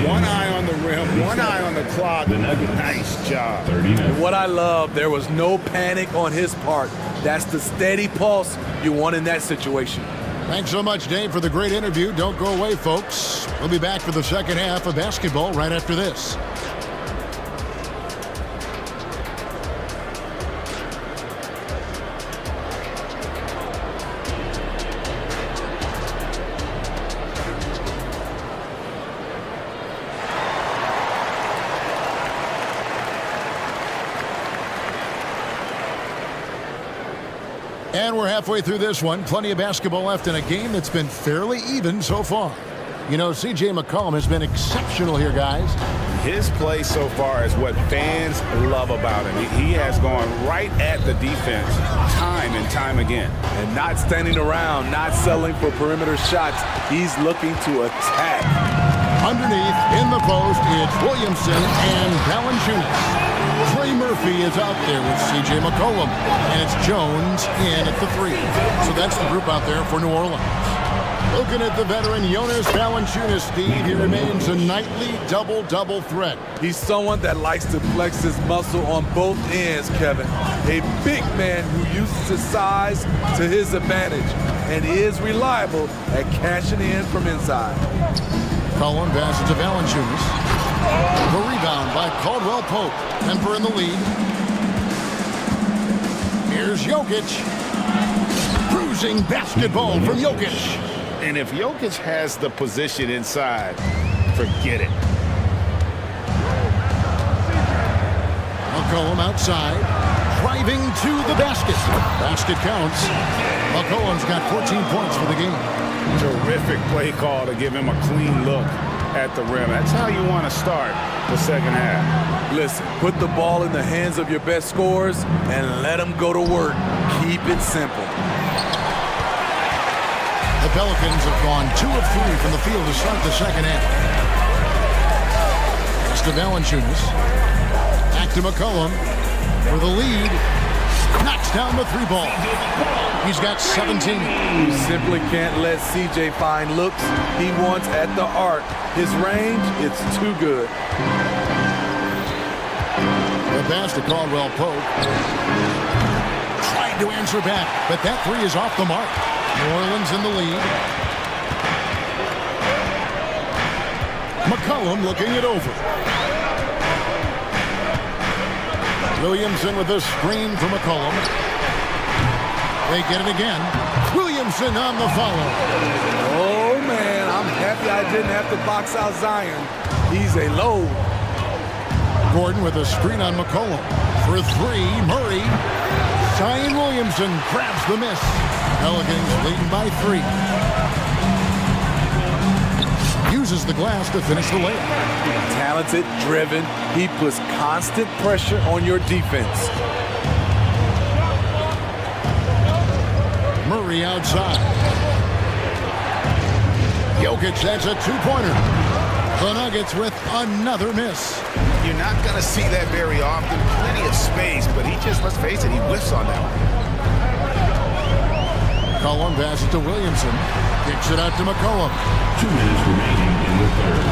S3: 1 eye on the rim, 1 eye on the clock. Nice job.
S14: And what I love, there was no panic on his part. That's the steady pulse you want in that situation.
S1: Thanks so much, Dave, for the great interview. Don't go away, folks. We'll be back for the second half of basketball right after this. And we're halfway through this one. Plenty of basketball left in a game that's been fairly even so far. You know, C.J. McCollum has been exceptional here, guys.
S3: His play so far is what fans love about him. He has gone right at the defense time and time again.
S14: And not standing around, not settling for perimeter shots. He's looking to attack.
S1: Underneath, in the post, it's Williamson and Valanciunas. Trey Murphy is out there with C.J. McCollum. And it's Jones in at the 3. So that's the group out there for New Orleans. Looking at the veteran Jonas Valanciunas, Steve, he remains a nightly double-double threat.
S14: He's someone that likes to flex his muscle on both ends, Kevin. A big man who uses his size to his advantage and is reliable at cashing in from inside.
S1: Cullen passes to Valanciunas. The rebound by Caldwell Pope. Denver in the lead. Here's Jokic. Cruising basketball from Jokic.
S3: And if Jokic has the position inside, forget it.
S1: McCollum outside. Driving to the basket. Basket counts. McCollum's got 14 points for the game.
S3: Terrific play call to give him a clean look at the rim. That's how you want to start the second half.
S14: Listen, put the ball in the hands of your best scorers and let them go to work. Keep it simple.
S1: The Pelicans have gone 2 of 3 from the field to start the second half. Pass to Valanciunas. Back to McCollum for the lead. Knocks down the 3 ball. He's got 17.
S14: You simply can't let CJ find looks he wants at the arc. His range, it's too good.
S1: The pass to Caldwell Pope. Trying to answer back, but that 3 is off the mark. New Orleans in the lead. McCollum looking it over. Williamson with a screen for McCollum. They get it again. Williamson on the follow.
S14: Oh, man, I'm happy I didn't have to box out Zion. He's a load.
S1: Gordon with a screen on McCollum. For 3, Murray. Zion Williamson grabs the miss. Pelicans leading by 3. uses the glass to finish the layup.
S14: Talented, driven. He puts constant pressure on your defense.
S1: Murray outside. Jokic, that's a two-pointer. The Nuggets with another miss.
S4: You're not going to see that very often. Plenty of space, but he just, let's face it, he whiffs on that one.
S1: McCollum passes to Williamson. Kicks it out to McCollum.
S6: 2 minutes remaining in the third.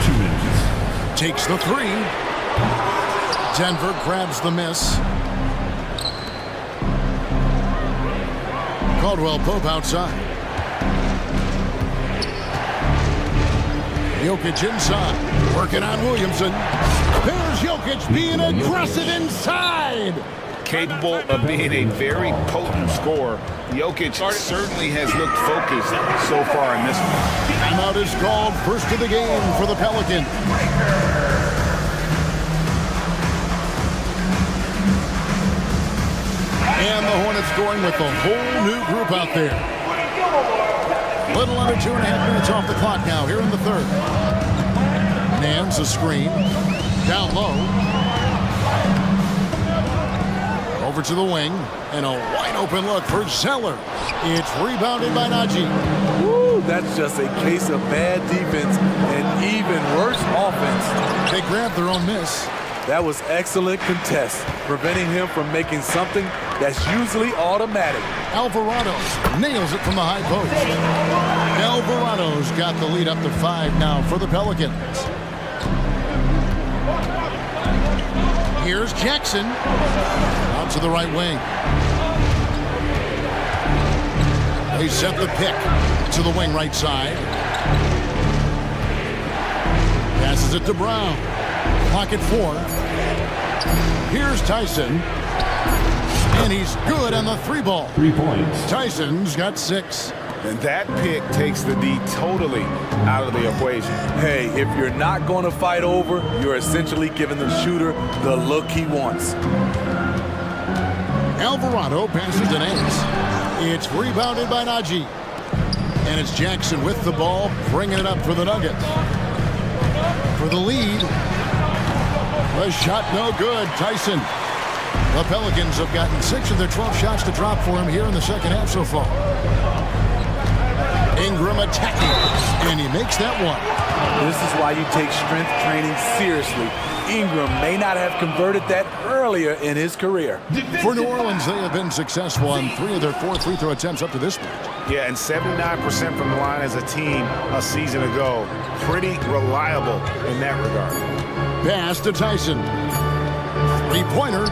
S6: 2 minutes.
S1: Takes the three. Denver grabs the miss. Caldwell Pope outside. Jokic inside. Working on Williamson. There's Jokic being aggressive inside.
S3: Capable of being a very potent scorer. Jokic certainly has looked focused so far in this one.
S1: Timeout is called. First of the game for the Pelicans. And the Hornets going with a whole new group out there. Little under 2.5 minutes off the clock now here in the third. Nance a screen. Down low. Over to the wing. And a wide open look for Zeller. It's rebounded by Najee.
S14: Woo, that's just a case of bad defense and even worse offense.
S1: They grabbed their own miss.
S14: That was excellent contest, preventing him from making something that's usually automatic.
S1: Alvarado nails it from the high post. Alvarado's got the lead up to 5 now for the Pelicans. Here's Jackson. Out to the right wing. They set the pick to the wing right side. Passes it to Brown. Clock at 4. Here's Tyson. And he's good on the 3 ball.
S6: 3 points.
S1: Tyson's got 6.
S4: And that pick takes the D totally out of the equation.
S14: Hey, if you're not going to fight over, you're essentially giving the shooter the look he wants.
S1: Alvarado passes to Nance. It's rebounded by Najee. And it's Jackson with the ball, bringing it up for the Nuggets. For the lead. The shot no good. Tyson. The Pelicans have gotten 6 of their 12 shots to drop for him here in the second half so far. Ingram attacking, and he makes that one.
S14: This is why you take strength training seriously. Ingram may not have converted that earlier in his career.
S1: For New Orleans, they have been successful on 3 of their 4 free throw attempts up to this point.
S4: Yeah, and 79% from the line as a team a season ago. Pretty reliable in that regard.
S1: Pass to Tyson. 3-pointer.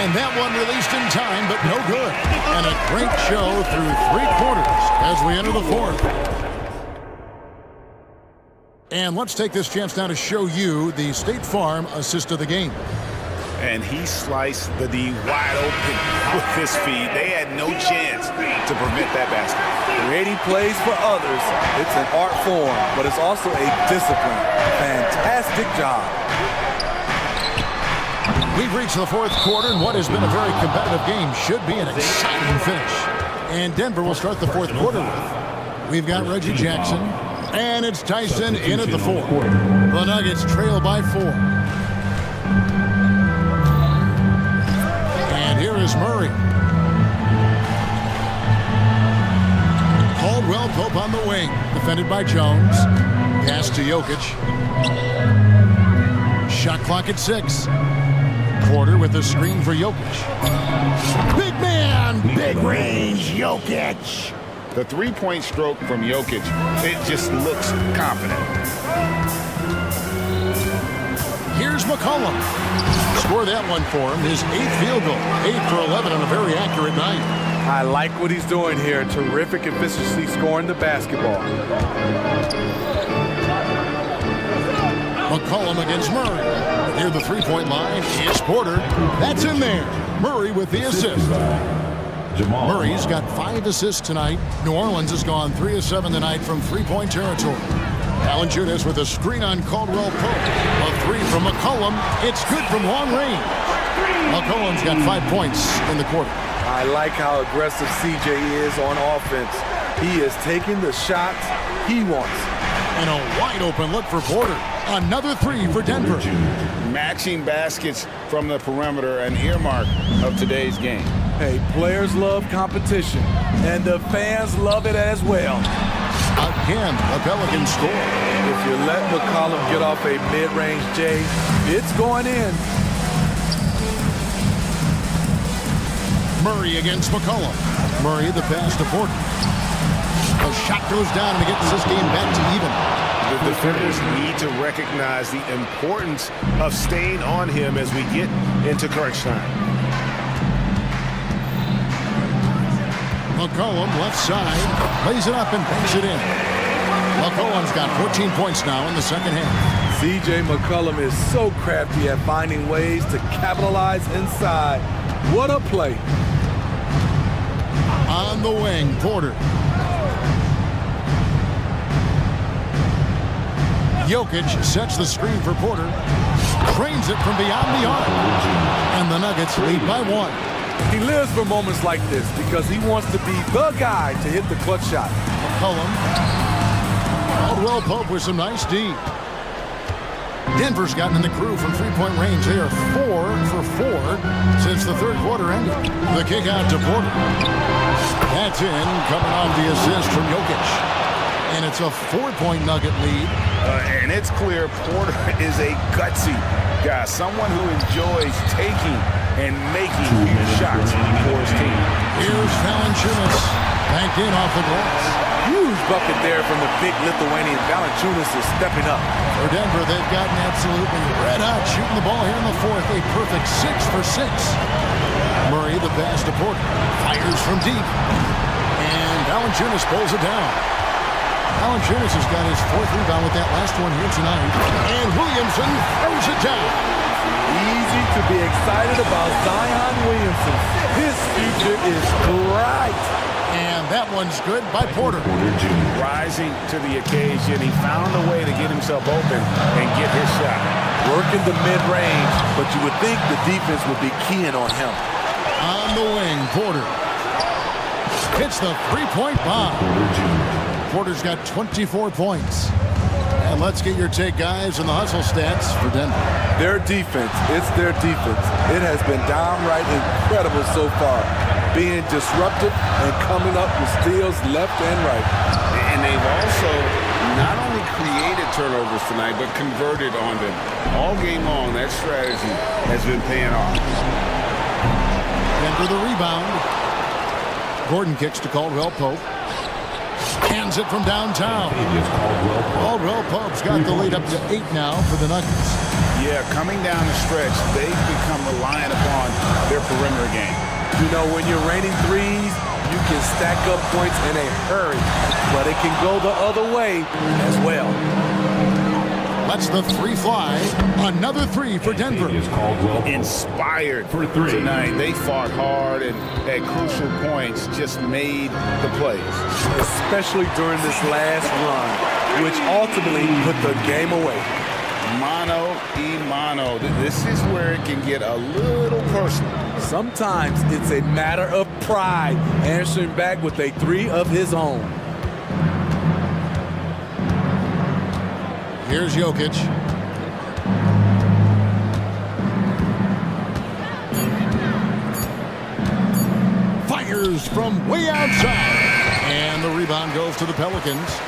S1: And that one released in time, but no good. And a great show through 3 quarters as we enter the 4th. And let's take this chance now to show you the State Farm assist of the game.
S4: And he sliced the D wide open with his feed. They had no chance to prevent that basket.
S14: Creating plays for others, it's an art form, but it's also a discipline. Fantastic job.
S1: We've reached the 4th quarter, and what has been a very competitive game should be an exciting finish. And Denver will start the 4th quarter with. We've got Reggie Jackson, and it's Tyson in at the 4. The Nuggets trail by 4. And here is Murray. Caldwell Pope on the wing, defended by Jones. Pass to Jokic. Shot clock at 6. Quarter with a screen for Jokic. Big man, big range, Jokic.
S3: The 3-point stroke from Jokic, it just looks confident.
S1: Here's McCollum. Score that one for him. His 8th field goal. 8 for 11 on a very accurate night.
S14: I like what he's doing here. Terrific efficiency scoring the basketball.
S1: McCollum against Murray. Near the 3-point line is Porter. That's in there. Murray with the assist. Murray's got 5 assists tonight. New Orleans has gone 3 of 7 tonight from 3-point territory. Valanciunas with a screen on Caldwell Pope. A 3 from McCollum. It's good from long range. McCollum's got 5 points in the quarter.
S14: I like how aggressive CJ is on offense. He is taking the shots he wants.
S1: And a wide open look for Porter. Another three for Denver.
S3: Matching baskets from the perimeter, an earmark of today's game.
S14: Hey, players love competition, and the fans love it as well.
S1: Again, the Pelicans score.
S14: If you let McCollum get off a mid-range J, it's going in.
S1: Murray against McCollum. Murray the pass to Porter. The shot goes down and it gets this game back to even.
S4: The defenders need to recognize the importance of staying on him as we get into crunch time.
S1: McCollum left side, lays it up and banks it in. McCollum's got 14 points now in the second half.
S14: C.J. McCollum is so crafty at finding ways to capitalize inside. What a play.
S1: On the wing, Porter. Jokic sets the screen for Porter. Trains it from beyond the arc. And the Nuggets lead by one.
S14: He lives for moments like this because he wants to be the guy to hit the clutch shot.
S1: McCollum. Caldwell Pope with some nice D. Denver's gotten in the crew from three-point range. They are 4 for 4 since the third quarter ended. The kick out to Porter. That's in, coming off the assist from Jokic. And it's a 4-point Nugget lead.
S3: And it's clear Porter is a gutsy guy, someone who enjoys taking and making huge shots for his team.
S1: Here's Valanciunas, banked in off the glass.
S14: Huge bucket there from the big Lithuanian. Valanciunas is stepping up.
S1: For Denver, they've gotten absolutely red hot shooting the ball here in the fourth. A perfect 6 for 6. Murray, the pass to Porter. Fires from deep. And Valanciunas pulls it down. Valanciunas has got his fourth rebound with that last one here tonight. And Williamson throws it down.
S14: Easy to be excited about Zion Williamson. His future is bright.
S1: And that one's good by Porter.
S3: Rising to the occasion, he found a way to get himself open and get his shot.
S14: Working the mid-range, but you would think the defense would be keying on him.
S1: On the wing, Porter. Hits the three-point bomb. Porter's got 24 points. And let's get your take, guys, on the hustle stats for Denver.
S14: Their defense, it's their defense. It has been downright incredible so far, being disruptive and coming up with steals left and right.
S3: And they've also not only created turnovers tonight, but converted on them. All game long, that strategy has been paying off.
S1: Denver the rebound. Gordon kicks to Caldwell Pope. Hands it from downtown. Caldwell Pope's got the lead up to 8 now for the Nuggets.
S3: Yeah, coming down the stretch, they've become reliant upon their perimeter game.
S14: You know, when you're raining threes, you can stack up points in a hurry, but it can go the other way as well.
S1: Lets the three fly. Another three for Denver.
S3: Inspired for three tonight. They fought hard and at crucial points just made the plays.
S14: Especially during this last run, which ultimately put the game away.
S3: Mano y mano. This is where it can get a little personal.
S14: Sometimes it's a matter of pride, answering back with a three of his own.
S1: Here's Jokic. Fires from way outside. And the rebound goes to the Pelicans.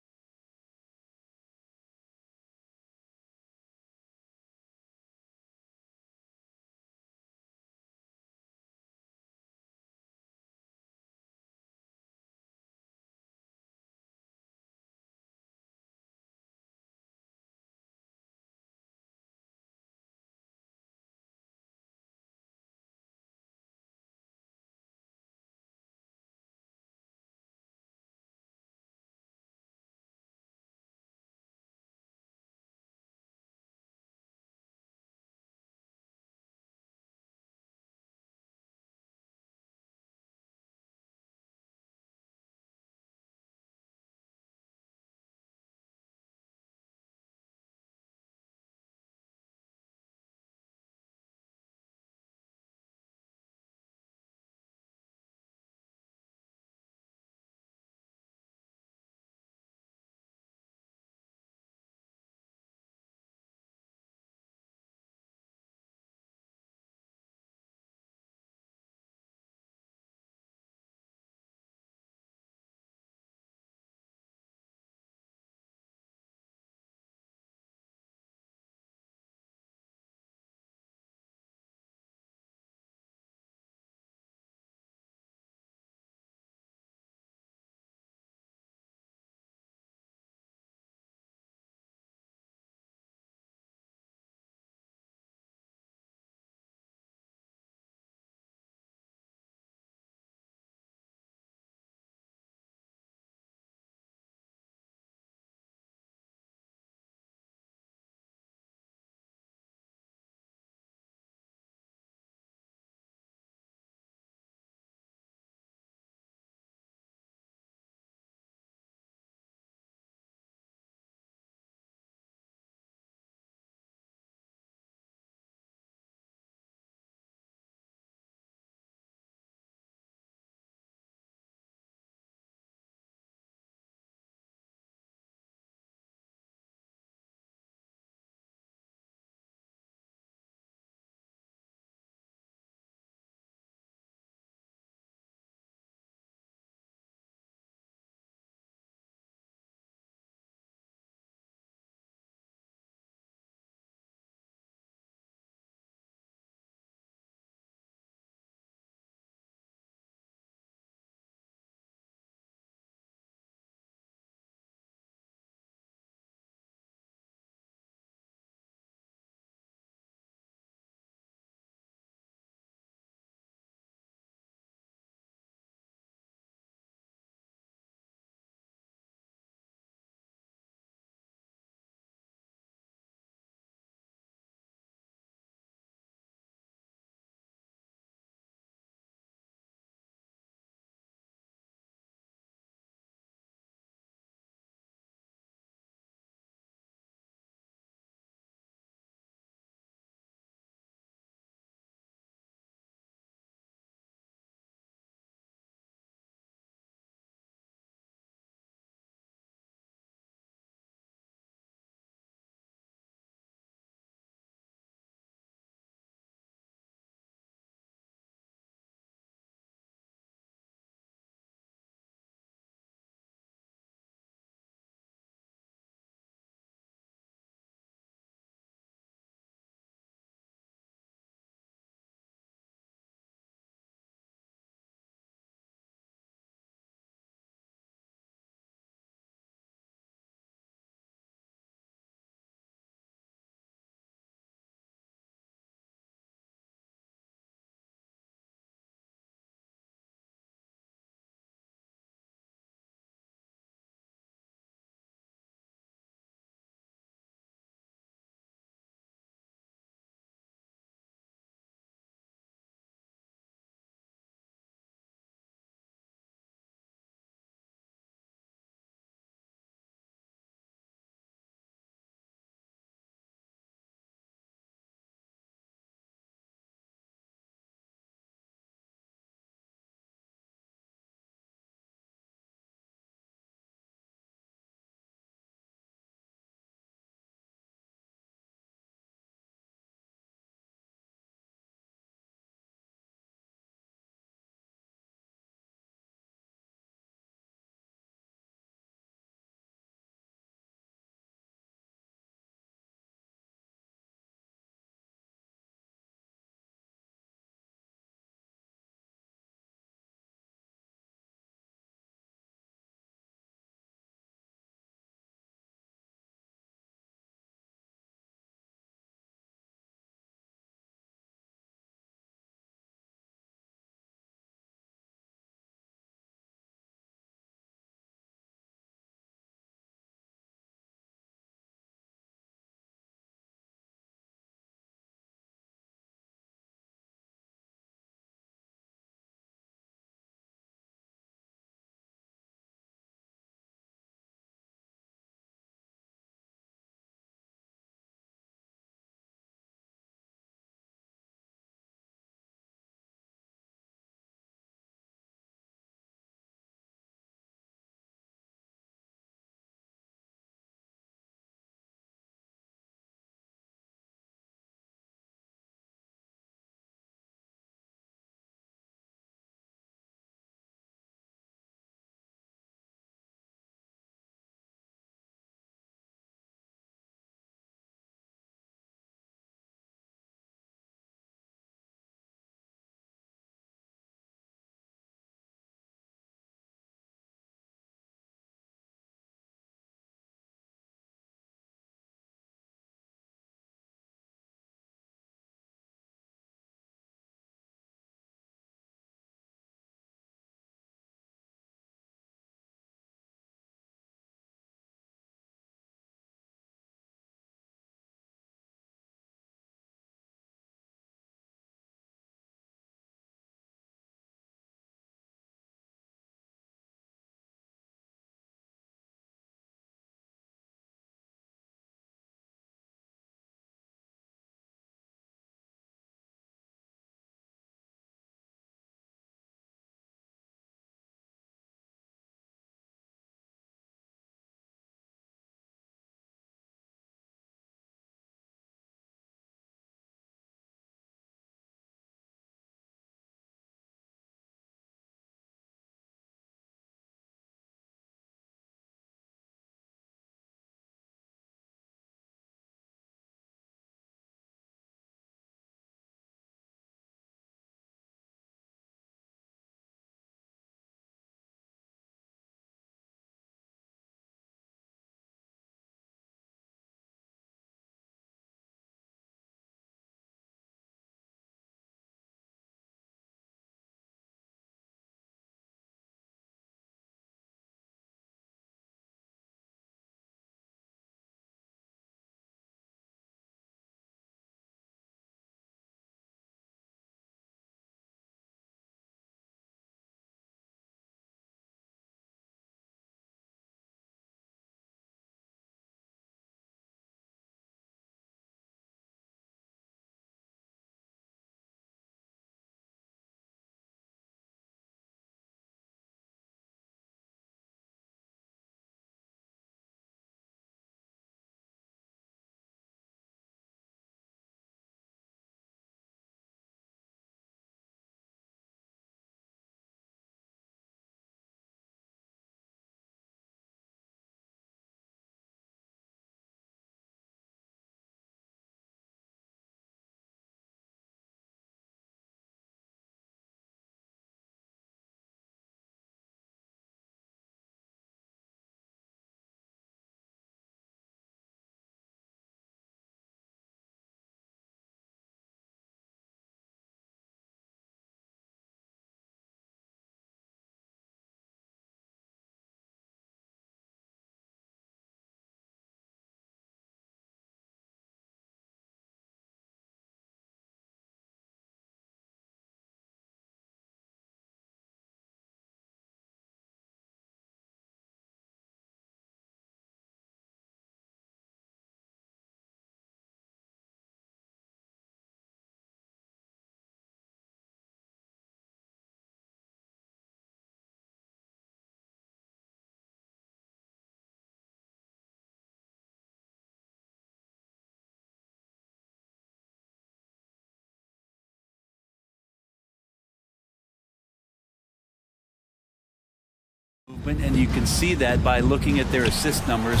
S2: And you can see that by looking at their assist numbers.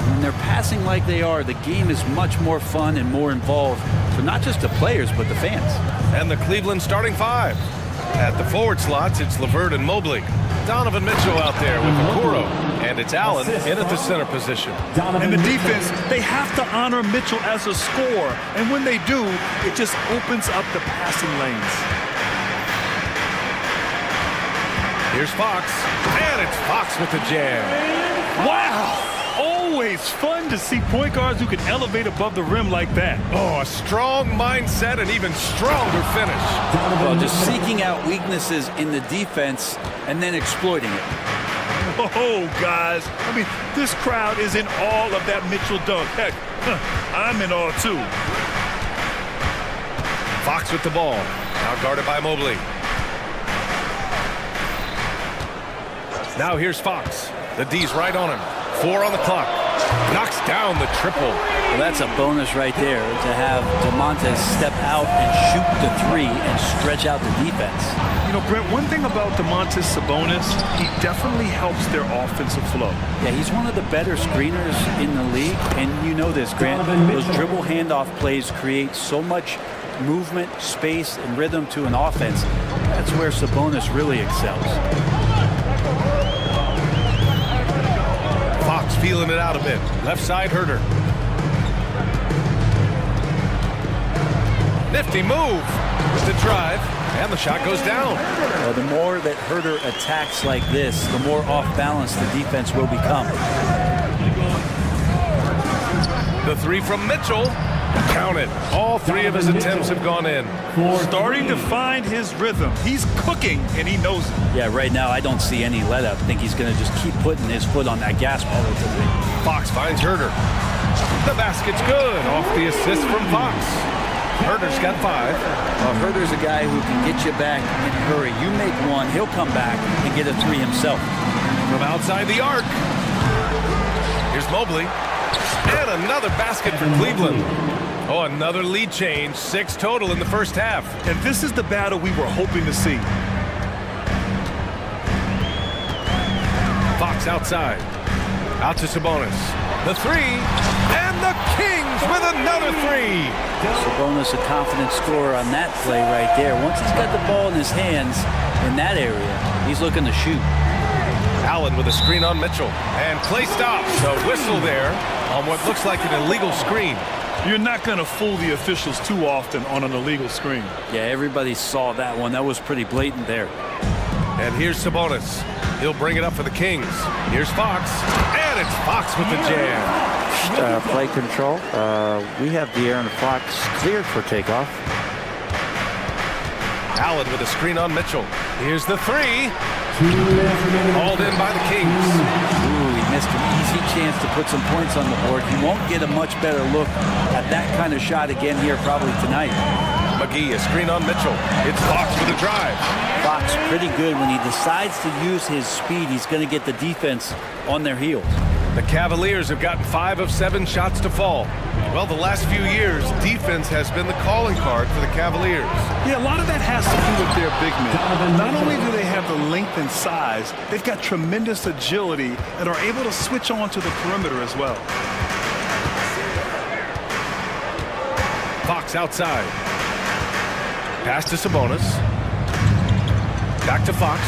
S2: When they're passing like they are, the game is much more fun and more involved for not just the players, but the fans.
S8: And the Cleveland starting five. At the forward slots, it's LeVert and Mobley. Donovan Mitchell out there with Okoro. And it's Allen in at the center position.
S10: And the defense, they have to honor Mitchell as a scorer. And when they do, it just opens up the passing lanes.
S8: Here's Fox. And it's Fox with the jam.
S10: Wow! Always fun to see point guards who can elevate above the rim like that.
S8: Oh, a strong mindset and even stronger finish.
S2: Well, just seeking out weaknesses in the defense and then exploiting it.
S10: Oh, guys. I mean, this crowd is in awe of that Mitchell dunk. Heck, I'm in awe, too.
S8: Fox with the ball. Now guarded by Mobley. Now here's Fox. The D's right on him. 4 on the clock. Knocks down the triple.
S2: Well, that's a bonus right there to have DeMontis step out and shoot the three and stretch out the defense.
S10: You know, Brent, one thing about DeMontis Sabonis, he definitely helps their offensive flow.
S2: Yeah, he's one of the better screeners in the league, and you know this, Grant. Those dribble handoff plays create so much movement, space, and rhythm to an offense. That's where Sabonis really excels.
S8: Fox feeling it out a bit. Left side Herter. Nifty move with the drive, and the shot goes down.
S2: Well, the more that Herter attacks like this, the more off balance the defense will become.
S8: The three from Mitchell. Counted. All 3 of his attempts have gone in.
S10: Starting to find his rhythm. He's cooking, and he knows it.
S2: Yeah, right now I don't see any let-up. I think he's going to just keep putting his foot on that gas pedal today.
S8: Fox finds Herter. The basket's good. Off the assist from Fox. Herter's got 5.
S2: Well, Herter's a guy who can get you back in a hurry. You make one, he'll come back and get a 3 himself.
S8: From outside the arc. Here's Mobley. And another basket for Cleveland. Oh, another lead change. 6 total in the first half.
S10: And this is the battle we were hoping to see.
S8: Fox outside. Out to Sabonis. The 3. And the Kings with another 3.
S2: Sabonis, a confident scorer on that play right there. Once he's got the ball in his hands in that area, he's looking to shoot.
S8: Allen with a screen on Mitchell. And play stops. A whistle there on what looks like an illegal screen.
S10: You're not going to fool the officials too often on an illegal screen.
S2: Yeah, everybody saw that one. That was pretty blatant there.
S8: And here's Sabonis. He'll bring it up for the Kings. Here's Fox. And it's Fox with the jam.
S15: Play control. We have De'Aaron Fox cleared for takeoff.
S8: Allen with a screen on Mitchell. Here's the 3. Hauled in by the Kings.
S2: Ooh, he missed an easy chance to put some points on the board. He won't get a much better look at that kind of shot again here probably tonight.
S8: McGee, a screen on Mitchell. It's Fox with a drive.
S2: Fox pretty good when he decides to use his speed. He's going to get the defense on their heels.
S8: The Cavaliers have gotten 5 of 7 shots to fall. Well, the last few years, defense has been the calling card for the Cavaliers.
S10: Yeah, a lot of that has to do with their big men. Not only do they have the length and size, they've got tremendous agility and are able to switch on to the perimeter as well.
S8: Fox outside. Pass to Sabonis. Back to Fox.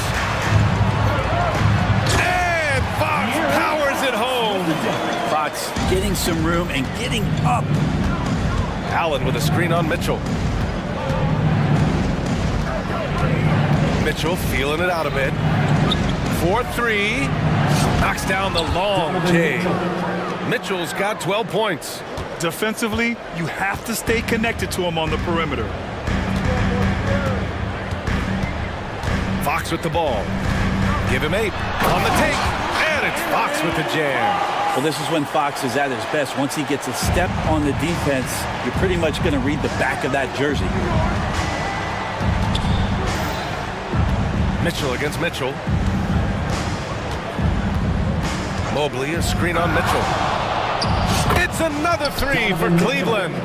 S8: And Fox powers it home.
S2: Fox getting some room and getting up.
S8: Allen with a screen on Mitchell. Mitchell feeling it out a bit. 4-3. Knocks down the long J. Mitchell's got 12 points.
S10: Defensively, you have to stay connected to him on the perimeter.
S8: Fox with the ball. Give him 8. On the take. And it's Fox with the jam.
S2: Well, this is when Fox is at his best. Once he gets a step on the defense, you're pretty much going to read the back of that jersey.
S8: Mitchell against Mitchell. Mobley, a screen on Mitchell. It's another 3 for Cleveland.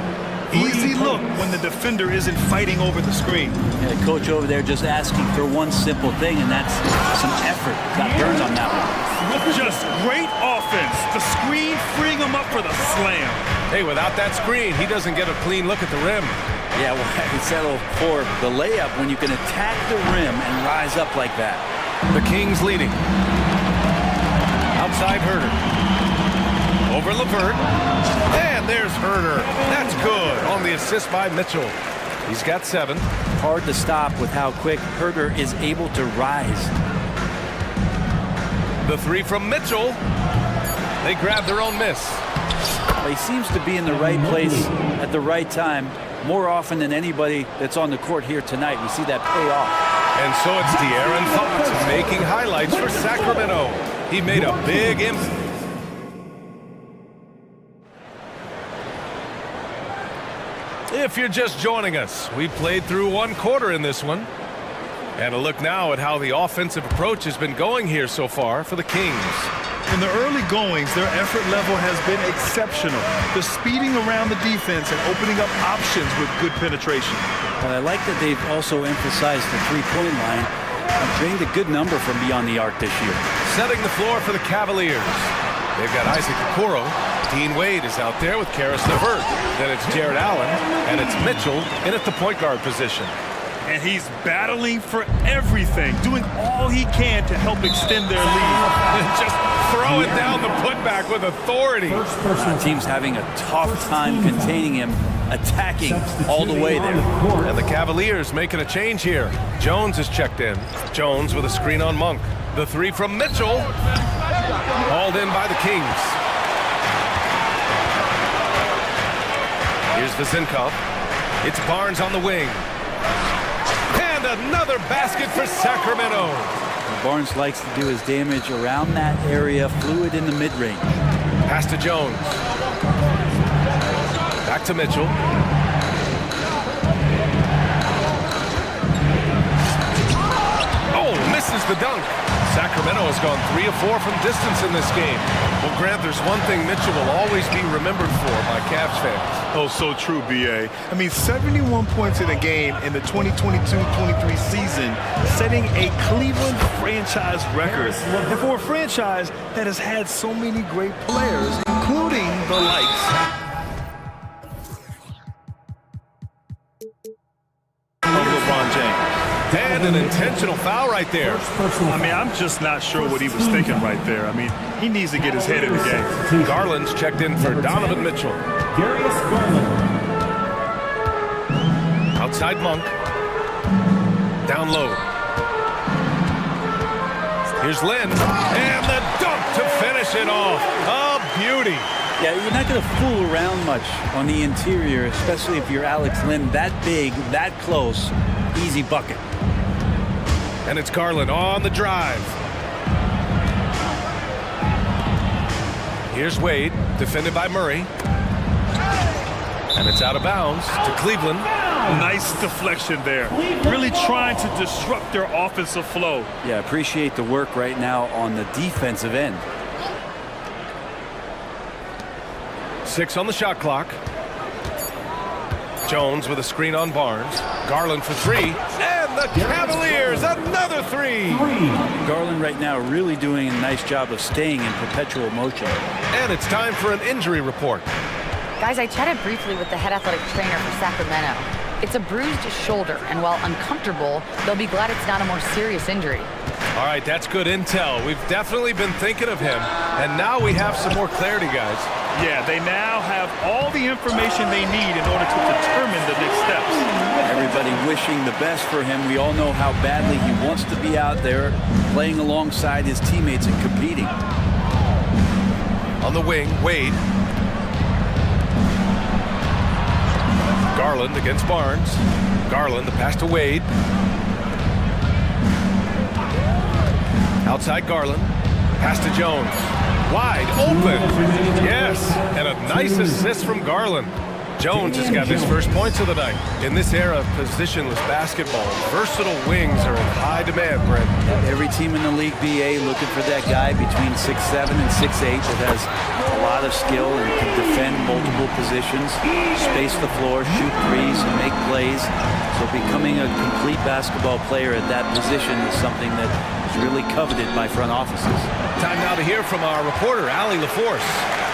S10: easy look when the defender isn't fighting over the screen.
S2: Yeah, coach over there just asking for one simple thing, and that's some effort. Got burned on that one.
S10: Just great offense. The screen freeing him up for the slam.
S8: Hey, without that screen, he doesn't get a clean look at the rim.
S2: Yeah, well, I can settle for the layup when you can attack the rim and rise up like that.
S8: The Kings leading. Outside Herder. Over Levert. And there's Herder. That's good on the assist by Mitchell. He's got 7.
S2: Hard to stop with how quick Herder is able to rise.
S8: The 3 from Mitchell. They grab their own miss.
S2: He seems to be in the right place at the right time more often than anybody that's on the court here tonight. We see that pay off.
S8: And so it's De'Aaron Fox making highlights for Sacramento. He made a big impact. If you're just joining us, we played through 1 quarter in this one. And a look now at how the offensive approach has been going here so far for the Kings.
S10: In the early goings, their effort level has been exceptional. The speeding around the defense and opening up options with good penetration.
S2: But I like that they've also emphasized the three-point line and trained a good number from beyond the arc this year.
S8: Setting the floor for the Cavaliers. They've got Isaac Okoro. Dean Wade is out there with Karis LeVert. Then it's Jared Allen, and it's Mitchell in at the point guard position.
S10: And he's battling for everything, doing all he can to help extend their lead.
S8: Just throw it down the putback with authority.
S2: The team's having a tough time containing him, attacking all the way there.
S8: And the Cavaliers making a change here. Jones is checked in. Jones with a screen on Monk. The 3 from Mitchell. Hauled in by the Kings. Here's Vezinkov. It's Barnes on the wing. And another basket for Sacramento.
S2: Barnes likes to do his damage around that area, fluid in the mid-range.
S8: Pass to Jones. Back to Mitchell. Oh, misses the dunk. Sacramento has gone 3 of 4 from distance in this game. Well, Grant, there's one thing Mitchell will always be remembered for by Cavs fans.
S10: Oh, so true, B.A. I mean, 71 points in a game in the 2022-23 season, setting a Cleveland franchise record. And for a franchise that has had so many great players, including the likes of LeBron James.
S8: And an intentional foul right there.
S10: I mean, I'm just not sure what he was thinking right there. I mean, he needs to get his head in the game.
S8: Garland's checked in for Donovan Mitchell.
S7: Darius Garland.
S8: Outside Monk. Down low. Here's Lynn. And the dunk to finish it off. A beauty.
S2: Yeah, you're not going to fool around much on the interior, especially if you're Alex Lynn, that big, that close, easy bucket.
S8: And it's Garland on the drive. Here's Wade, defended by Murray. And it's out of bounds to Cleveland.
S10: Nice deflection there. Really trying to disrupt their offensive flow.
S2: Yeah, appreciate the work right now on the defensive end.
S8: 6 on the shot clock. Jones with a screen on Barnes. Garland for 3. And the Cavaliers, another 3.
S2: Garland right now really doing a nice job of staying in perpetual motion.
S8: And it's time for an injury report.
S12: Guys, I chatted briefly with the head athletic trainer for Sacramento. It's a bruised shoulder, and while uncomfortable, they'll be glad it's not a more serious injury.
S8: All right, that's good intel. We've definitely been thinking of him, and now we have some more clarity, guys.
S10: Yeah, they now have all the information they need in order to determine the next steps.
S2: Everybody wishing the best for him. We all know how badly he wants to be out there playing alongside his teammates and competing.
S8: On the wing, Wade. Garland against Barnes. Garland, the pass to Wade. Outside Garland. Pass to Jones. Wide open. Yes, and a nice assist from Garland. Jones has got his first points of the night. In this era of positionless basketball, versatile wings are in high demand, Brent.
S2: Every team in the league, BA, looking for that guy between 6'7" and 6'8" that has a lot of skill and can defend multiple positions, space the floor, shoot threes, and make plays. So becoming a complete basketball player at that position is something that is really coveted by front offices.
S8: Time now to hear from our reporter, Allie LaForce.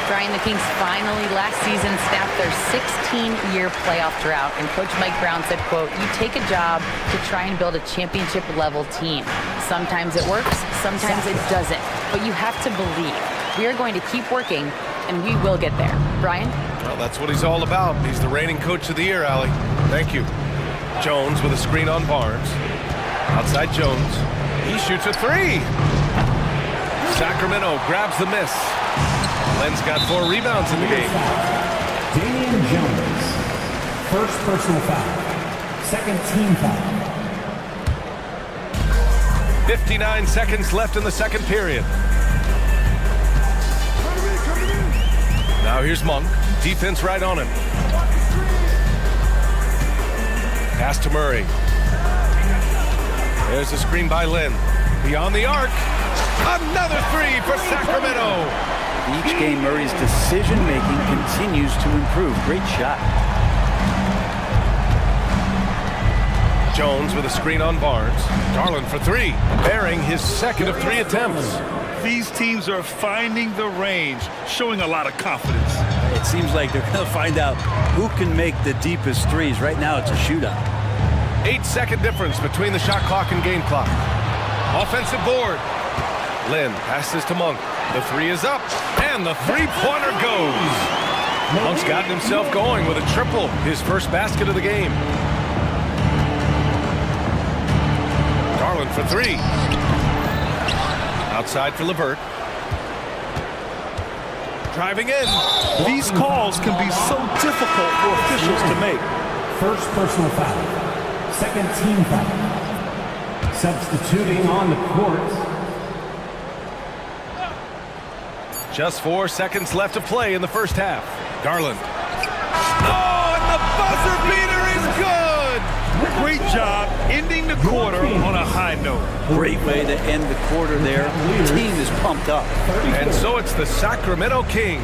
S12: Brian, the Kings finally last season snapped their 16-year playoff drought, and Coach Mike Brown said, quote, "You take a job to try and build a championship-level team. Sometimes it works, sometimes it doesn't, but you have to believe. We are going to keep working, and we will get there." Brian?
S8: Well, that's what he's all about. He's the reigning Coach of the Year, Allie. Thank you. Jones with a screen on Barnes. Outside Jones. He shoots a three. Sacramento grabs the miss. Len's got 4 rebounds in the game.
S6: Damian Jones, first personal foul, second team foul.
S8: 59 seconds left in the second period. Now here's Monk. Defense right on him. Pass to Murray. There's a screen by Len. Beyond the arc. Another three for Sacramento.
S2: Each game, Murray's decision-making continues to improve. Great shot.
S8: Jones with a screen on Barnes. Garland for three, bearing his second of 3 attempts.
S10: These teams are finding the range, showing a lot of confidence.
S2: It seems like they're going to find out who can make the deepest threes. Right now, it's a shootout.
S8: 8-second difference between the shot clock and game clock. Offensive board. Lynn passes to Monk. The three is up, and the three-pointer goes. Monk's gotten himself going with a triple, his first basket of the game. Garland for three. Outside for LeVert. Driving in.
S10: These calls can be so difficult for officials to make.
S6: First personal foul, second team foul. Substituting on the court.
S8: Just 4 seconds left to play in the first half. Garland. Oh, and the buzzer beater is good!
S10: Great job ending the quarter on a high note.
S2: Great way to end the quarter there. The team is pumped up.
S8: And so it's the Sacramento Kings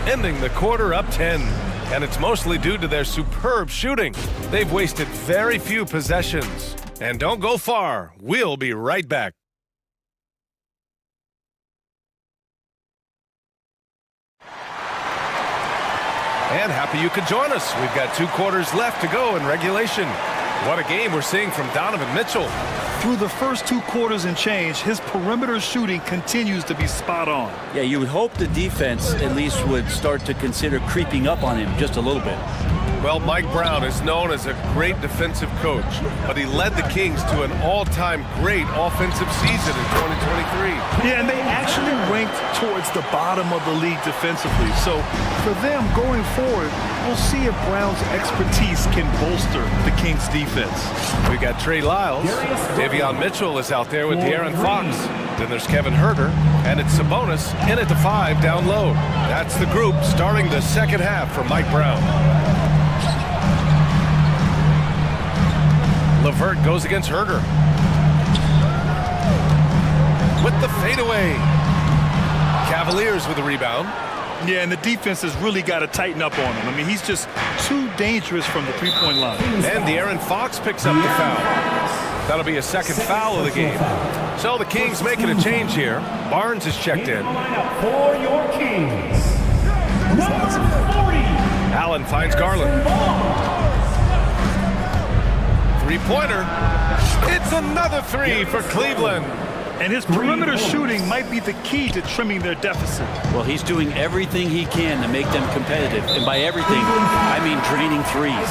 S8: ending the quarter up 10. And it's mostly due to their superb shooting. They've wasted very few possessions. And don't go far. We'll be right back. And happy you could join us. We've got 2 quarters left to go in regulation. What a game we're seeing from Donovan Mitchell.
S10: Through the first 2 quarters and change, his perimeter shooting continues to be spot on.
S2: Yeah, you would hope the defense at least would start to consider creeping up on him just a little bit.
S8: Well, Mike Brown is known as a great defensive coach, but he led the Kings to an all-time great offensive season in 2023.
S10: Yeah, and they actually ranked towards the bottom of the league defensively. So for them going forward, we'll see if Brown's expertise can bolster the Kings defense.
S8: We got Trey Lyles. Davion Mitchell is out there with De'Aaron Fox. Then there's Kevin Herter, and it's Sabonis in at the 5 down low. That's the group starting the second half for Mike Brown. LeVert goes against Herter. With the fadeaway. Cavaliers with the rebound.
S10: Yeah, and the defense has really got to tighten up on him. I mean, he's just too dangerous from the three-point line.
S8: And De'Aaron Fox picks up the foul. That'll be a second foul of the game. So the Kings making a change here. Barnes is checked in.
S6: For your Kings, number 40.
S8: Allen finds Garland. Three-pointer. It's another three for Cleveland.
S10: And his perimeter shooting might be the key to trimming their deficit.
S2: Well, he's doing everything he can to make them competitive. And by everything, I mean draining threes.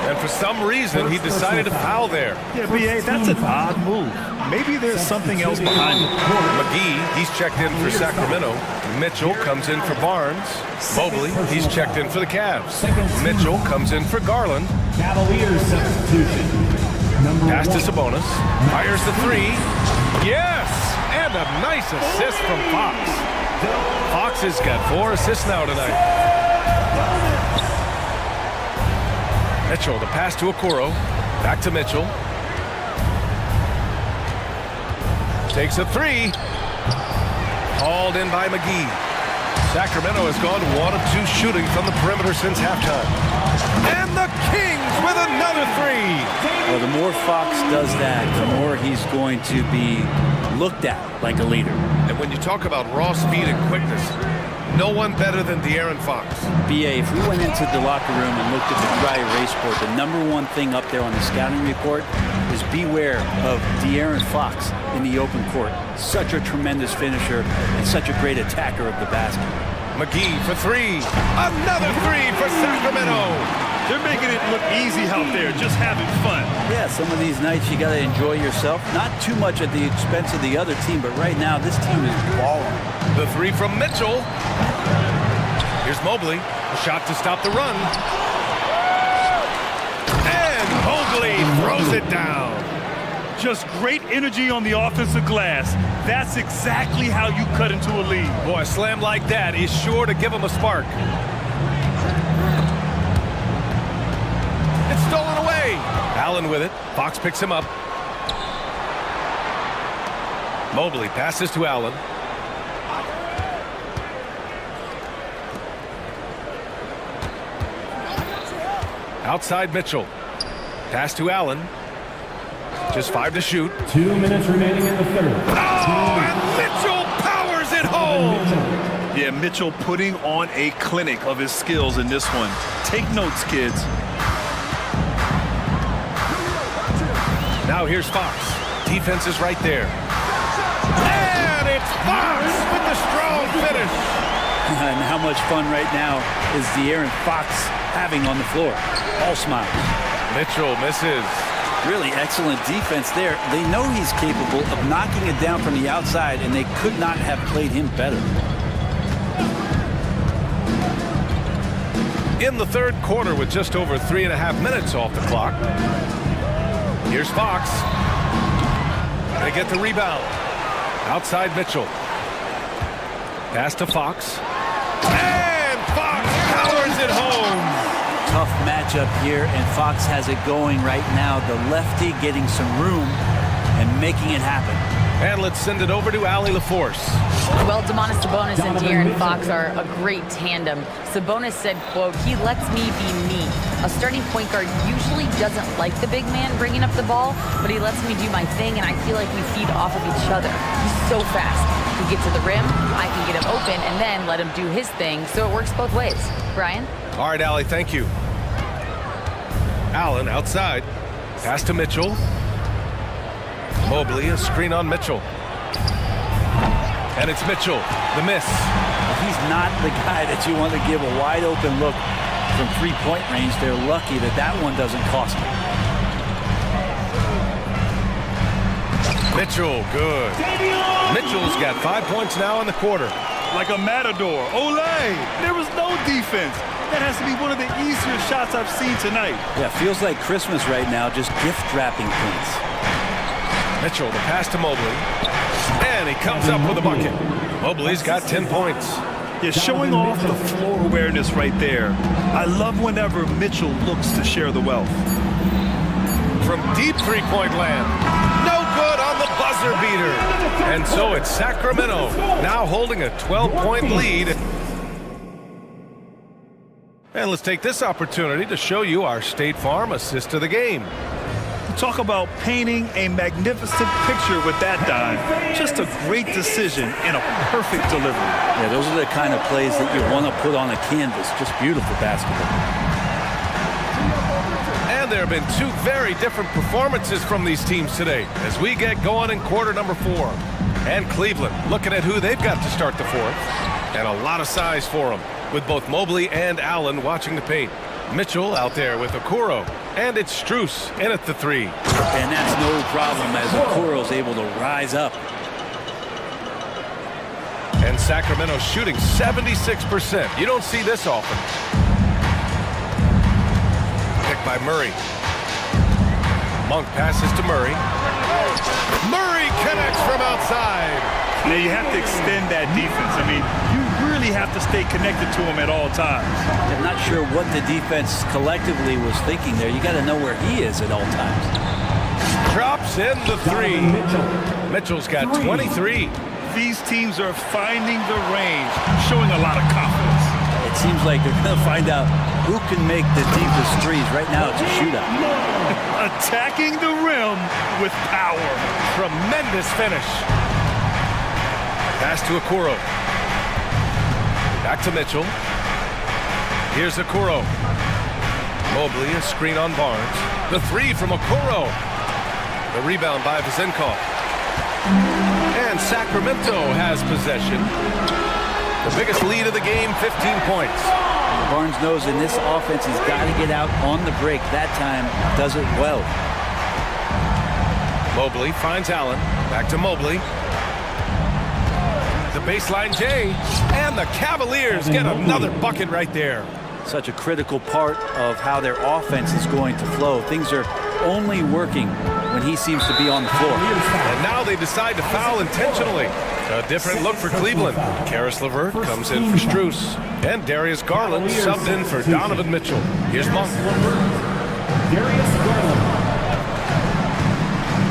S8: And for some reason, he decided to foul there.
S10: Yeah, B.A., that's an odd move. Maybe there's something else behind it.
S8: McGee, he's checked in for Sacramento. Mitchell comes in for Barnes. Mobley, he's checked in for the Cavs. Mitchell comes in for Garland.
S6: Cavaliers substitution.
S8: Pass to Sabonis. Fires the three. Yes! And a nice assist from Fox. Fox has got 4 assists now tonight. Mitchell, the pass to Okoro. Back to Mitchell. Takes a three. Hauled in by McGee. Sacramento has gone 1 of 2 shooting from the perimeter since halftime. And the Kings with another three.
S2: Well, the more Fox does that, the more he's going to be looked at like a leader.
S8: And when you talk about raw speed and quickness, no one better than De'Aaron Fox.
S2: BA, if we went into the locker room and looked at the dry erase board, the #1 thing up there on the scouting report is beware of De'Aaron Fox in the open court. Such a tremendous finisher and such a great attacker of the basket.
S8: McGee for three. Another three for Sacramento.
S10: They're making it look easy out there, just having fun.
S2: Yeah, some of these nights you got to enjoy yourself. Not too much at the expense of the other team, but right now this team is balling.
S8: The three from Mitchell. Here's Mobley. A shot to stop the run. And Mobley throws it down.
S10: Just great energy on the offensive glass. That's exactly how you cut into a lead.
S8: Boy, a slam like that is sure to give him a spark. It's stolen away. Allen with it. Fox picks him up. Mobley passes to Allen. Outside Mitchell. Pass to Allen. Just 5 to shoot.
S6: 2 minutes remaining in the third.
S8: Oh, and Mitchell powers it home.
S10: Yeah, Mitchell putting on a clinic of his skills in this one. Take notes, kids.
S8: Now here's Fox. Defense is right there. And it's Fox with the strong finish.
S2: And how much fun right now is De'Aaron Fox having on the floor? All smiles.
S8: Mitchell misses.
S2: Really excellent defense there. They know he's capable of knocking it down from the outside, and they could not have played him better.
S8: In the third quarter with just over 3.5 minutes off the clock. Here's Fox. They get the rebound. Outside Mitchell. Pass to Fox. And Fox powers it home.
S2: Tough matchup here, and Fox has it going right now. The lefty getting some room and making it happen.
S8: And let's send it over to Allie LaForce.
S12: Well, Domantas Sabonis and De'Aaron Fox are a great tandem. Sabonis said, quote, "He lets me be me. A starting point guard usually doesn't like the big man bringing up the ball, but he lets me do my thing, and I feel like we feed off of each other. He's so fast. He gets to the rim, I can get him open, and then let him do his thing, so it works both ways." Brian?
S8: All right, Allie, thank you. Allen outside. Pass to Mitchell. Mobley, a screen on Mitchell. And it's Mitchell, the miss.
S2: He's not the guy that you want to give a wide open look from three-point range. They're lucky that that one doesn't cost them.
S8: Mitchell, good. Mitchell's got 5 points now in the quarter.
S10: Like a matador. Olay! There was no defense. That has to be one of the easier shots I've seen tonight.
S2: Yeah, feels like Christmas right now, just gift-wrapping points.
S8: Mitchell, the pass to Mobley. And he comes up with a bucket. Mobley's got 10 points.
S10: Yeah, showing off the floor awareness right there. I love whenever Mitchell looks to share the wealth.
S8: From deep three-point land. No good on the buzzer beater. And so it's Sacramento now holding a 12-point lead. And let's take this opportunity to show you our State Farm assist to the game.
S10: Talk about painting a magnificent picture with that dive. Just a great decision and a perfect delivery.
S2: Yeah, those are the kind of plays that you want to put on a canvas. Just beautiful basketball.
S8: And there have been 2 very different performances from these teams today as we get going in quarter number 4. And Cleveland looking at who they've got to start the fourth. And a lot of size for them, with both Mobley and Allen watching the paint. Mitchell out there with Okoro. And it's Strus in at the 3.
S2: And that's no problem as Okoro's able to rise up.
S8: And Sacramento shooting 76%. You don't see this often. Picked by Murray. Monk passes to Murray. Murray connects from outside.
S10: Now you have to extend that defense. I mean, you really have to stay connected to him at all times.
S2: I'm not sure what the defense collectively was thinking there. You got to know where he is at all times.
S8: Drops in the three. Mitchell's got 23.
S10: These teams are finding the range, showing a lot of confidence.
S2: It seems like they're going to find out who can make the deepest threes. Right now, it's a shootout.
S10: Attacking the rim with power.
S8: Tremendous finish. Pass to Okoro. Back to Mitchell. Here's Okoro. Mobley, a screen on Barnes. The three from Okoro. The rebound by Vezenkov. And Sacramento has possession. The biggest lead of the game, 15 points.
S2: Barnes knows in this offense he's got to get out on the break. That time does it well.
S8: Mobley finds Allen. Back to Mobley. The baseline J. And the Cavaliers get another bucket right there.
S2: Such a critical part of how their offense is going to flow. Things are only working when he seems to be on the floor.
S8: And now they decide to foul intentionally. A different look for Cleveland. Karis LeVert comes in for Strus. And Darius Garland subbed in for Donovan Mitchell. Here's Monk.
S7: Darius Garland.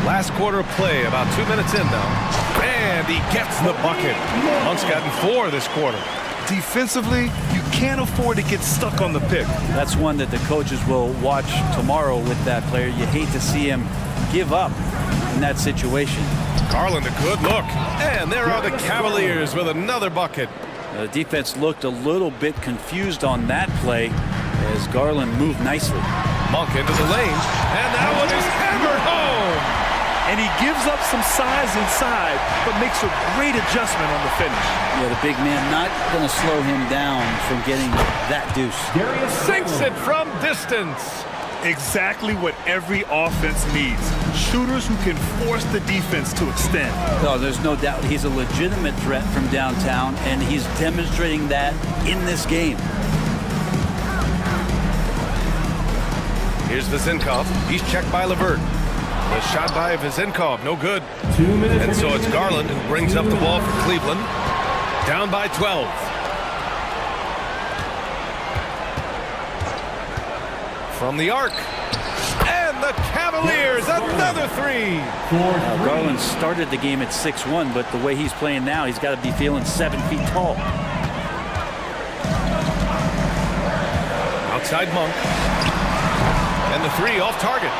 S8: Last quarter of play, about 2 minutes in now. And he gets the bucket. Monk's gotten 4 this quarter.
S10: Defensively, you can't afford to get stuck on the pick.
S2: That's one that the coaches will watch tomorrow with that player. You hate to see him give up in that situation.
S8: Garland, a good look. And there are the Cavaliers with another bucket.
S2: The defense looked a little bit confused on that play as Garland moved nicely.
S8: Monk into the lane. And that one is hammered home.
S10: And he gives up some size inside, but makes a great adjustment on the finish.
S2: Yeah, the big man not going to slow him down from getting that deuce.
S8: Darius sinks it from distance.
S10: Exactly what every offense needs. Shooters who can force the defense to extend.
S2: No, there's no doubt he's a legitimate threat from downtown, and he's demonstrating that in this game.
S8: Here's Vezenkov. He's checked by LeVert. The shot by Vezenkov, no good.
S7: 2 minutes.
S8: And so it's Garland who brings up the ball for Cleveland. Down by 12. From the arc. And the Cavaliers, another three.
S2: Garland started the game at 6'1", but the way he's playing now, he's got to be feeling 7 feet tall.
S8: Outside Monk. And the three off target.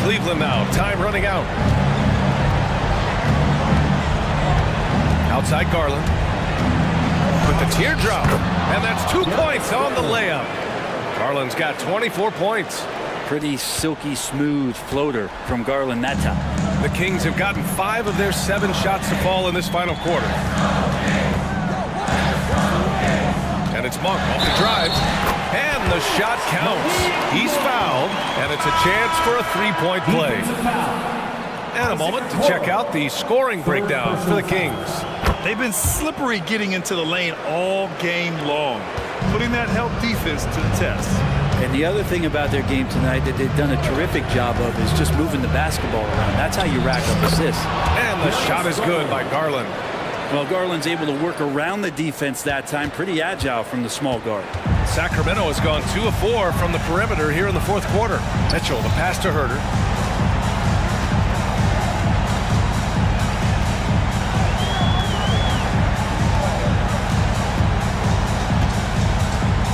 S8: Cleveland now, time running out. Outside Garland. With the teardrop. And that's 2 points on the layup. Garland's got 24 points.
S2: Pretty silky smooth floater from Garland that time.
S8: The Kings have gotten 5 of their 7 shots to fall in this final quarter. And it's Monk off the drive. And the shot counts. He's fouled, and it's a chance for a three-point play. And a moment to check out the scoring breakdown for the Kings.
S10: They've been slippery getting into the lane all game long, putting that help defense to the test.
S2: And the other thing about their game tonight that they've done a terrific job of is just moving the basketball around. That's how you rack up assists.
S8: And the shot is good by Garland.
S2: Well, Garland's able to work around the defense that time. Pretty agile from the small guard.
S8: Sacramento has gone 2 of 4 from the perimeter here in the fourth quarter. Mitchell, the pass to Herter.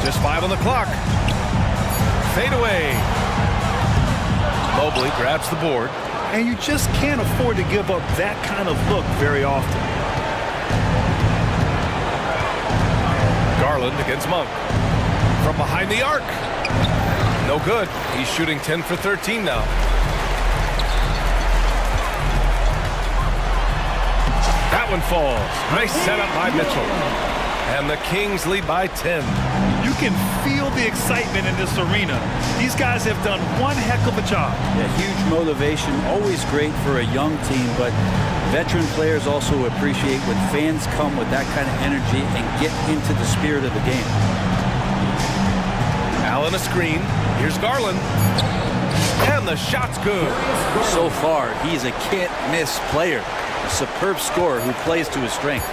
S8: Just 5 on the clock. Fade away. Mobley grabs the board.
S10: And you just can't afford to give up that kind of look very often.
S8: Garland against Monk. From behind the arc. No good. He's shooting 10 for 13 now. That one falls. Nice setup by Mitchell. And the Kings lead by 10.
S10: You can feel the excitement in this arena. These guys have done one heck of a job.
S2: Yeah, huge motivation. Always great for a young team, but veteran players also appreciate when fans come with that kind of energy and get into the spirit of the game.
S8: Allen a screen. Here's Garland. And the shot's good.
S2: So far, he's a can't-miss player. A superb scorer who plays to his strength.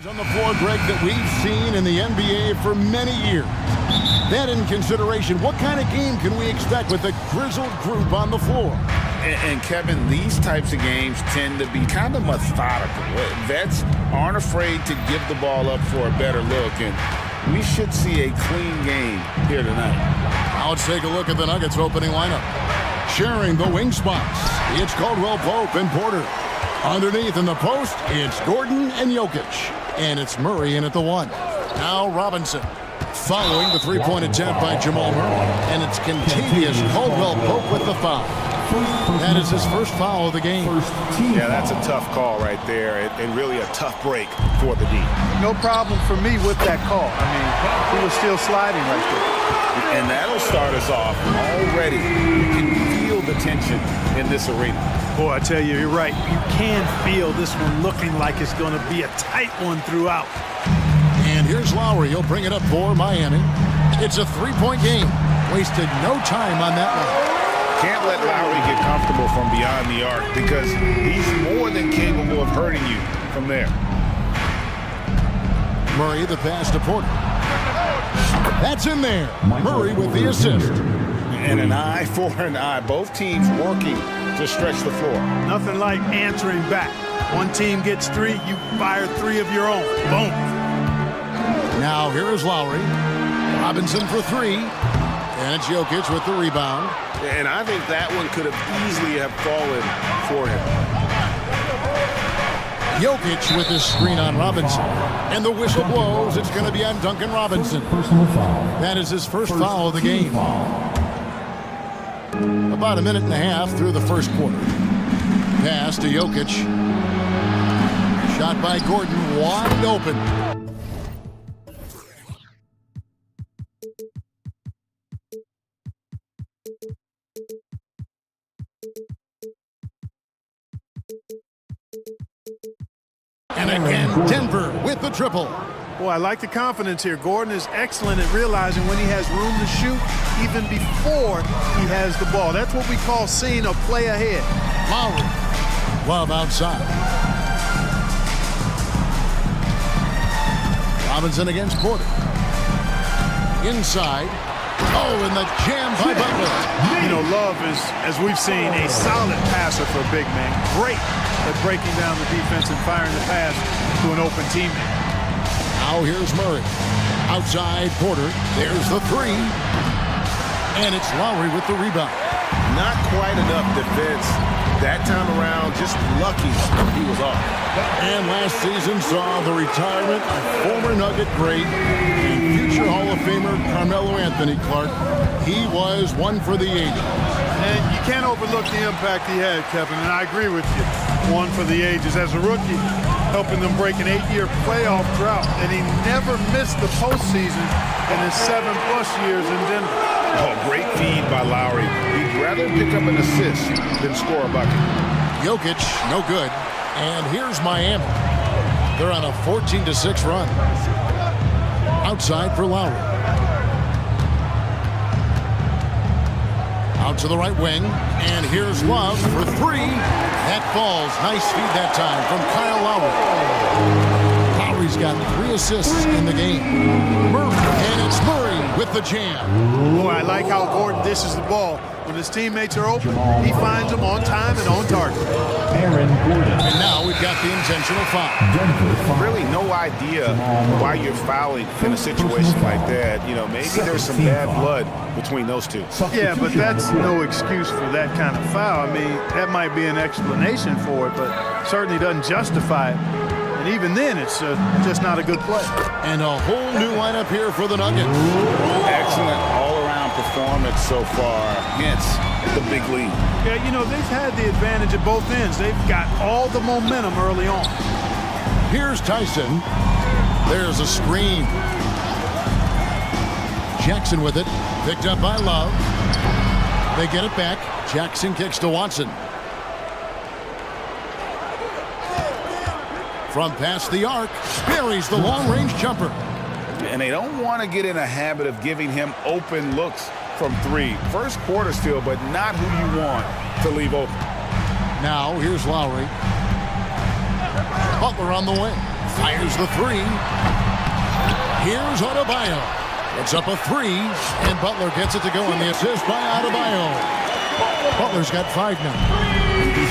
S1: On the floor, Greg, that we've seen in the NBA for many years. That in consideration, what kind of game can we expect with the grizzled group on the floor?
S3: And Kevin, these types of games tend to be kind of methodical. Vets aren't afraid to give the ball up for a better look, and we should see a clean game here tonight.
S1: Now let's take a look at the Nuggets opening lineup. Sharing the wing spots, it's Caldwell Pope and Porter. Underneath in the post, it's Gordon and Jokic. And it's Murray in at the 1. Now Robinson. Following the three-point attempt by Jamal Murray. And it's contagious Caldwell Pope with the foul. That is his first foul of the game.
S4: Yeah, that's a tough call right there, and really a tough break for the D.
S9: No problem for me with that call. I mean, he was still sliding right there.
S3: And that'll start us off already. You can feel the tension in this arena.
S9: Boy, I tell you, you're right. You can feel this one looking like it's going to be a tight one throughout.
S1: And here's Lowry. He'll bring it up for Miami. It's a three-point game. Wasted no time on that one.
S3: Can't let Lowry get comfortable from beyond the arc because he's more than capable of hurting you from there.
S1: Murray, the pass to Porter. That's in there. Murray with the assist.
S3: And an eye for an eye. Both teams working to stretch the floor.
S9: Nothing like answering back. One team gets 3, you fire 3 of your own. Boom.
S1: Now here is Lowry. Robinson for 3. And it's Jokic with the rebound.
S3: And I think that one could have easily have fallen for him.
S1: Jokic with his screen on Robinson. And the whistle blows. It's going to be on Duncan Robinson. That is his first foul of the game. About a minute and a half through the first quarter. Pass to Jokic. Shot by Gordon, wide open. And again, Denver with the triple.
S9: Boy, I like the confidence here. Gordon is excellent at realizing when he has room to shoot, even before he has the ball. That's what we call seeing a play ahead.
S1: Lowry. Love outside. Robinson against Porter. Inside. Oh, and the jam by Butler.
S9: You know, Love is, as we've seen, a solid passer for a big man. Great at breaking down the defense and firing the pass to an open teammate.
S1: Now here's Murray. Outside Porter. There's the 3. And it's Lowry with the rebound.
S3: Not quite enough defense that time around. Just lucky he was off.
S1: And last season saw the retirement of former Nugget great and future Hall of Famer Carmelo Anthony Clark. He was one for the ages.
S9: And you can't overlook the impact he had, Kevin, and I agree with you. One for the ages. As a rookie, helping them break an 8-year playoff drought, and he never missed the postseason in his 7+ years in Denver.
S3: Oh, great feed by Lowry. He'd rather pick up an assist than score a bucket.
S1: Jokic, no good. And here's Miami. They're on a 14-6 run. Outside for Lowry. Out to the right wing. And here's Love for 3. That falls. Nice feed that time from Kyle Lowry. Lowry's got 3 assists in the game. Murray. And it's Murray with the jam.
S9: Boy, I like how Gordon dishes the ball. When his teammates are open, he finds them on time and on target.
S1: And now we've got the intentional foul.
S4: Really no idea why you're fouling in a situation like that. You know, maybe there's some bad blood between those two.
S9: Yeah, but that's no excuse for that kind of foul. I mean, that might be an explanation for it, but certainly doesn't justify it. And even then, it's just not a good play.
S1: And a whole new lineup here for the Nuggets.
S3: Excellent all-around performance so far, hence the big lead.
S9: Yeah, you know, they've had the advantage at both ends. They've got all the momentum early on.
S1: Here's Tyson. There's a screen. Jackson with it. Picked up by Love. They get it back. Jackson kicks to Watson. From past the arc, buries the long-range jumper.
S3: And they don't want to get in a habit of giving him open looks from 3. First quarter still, but not who you want to leave open.
S1: Now, here's Lowry. Butler on the wing. Fires the three. Here's Adebayo. It's up a three, and Butler gets it to go on the assist by Adebayo. Butler's got 5 now.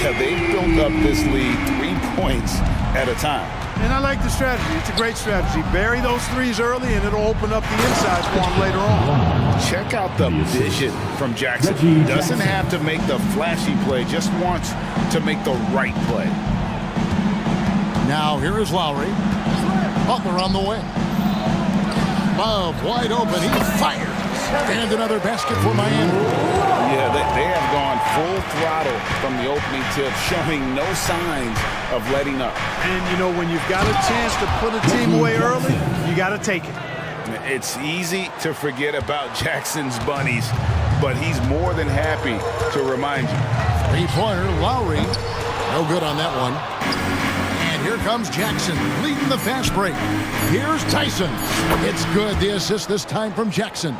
S3: Yeah, they built up this lead 3 points at a time.
S9: And I like the strategy. It's a great strategy. Bury those threes early, and it'll open up the inside for him later on.
S3: Check out the vision from Jackson. Doesn't have to make the flashy play, just wants to make the right play.
S1: Now here is Lowry. Butler on the wing. Love wide open. He fires. And another basket for Miami.
S3: Yeah, they have gone full throttle from the opening tip, showing no signs of letting up.
S9: And, you know, when you've got a chance to put a team away early, you got to take it.
S3: It's easy to forget about Jackson's bunnies, but he's more than happy to remind you.
S1: Three-pointer, Lowry. No good on that one. And here comes Jackson, leading the fast break. Here's Tyson. It's good. The assist this time from Jackson.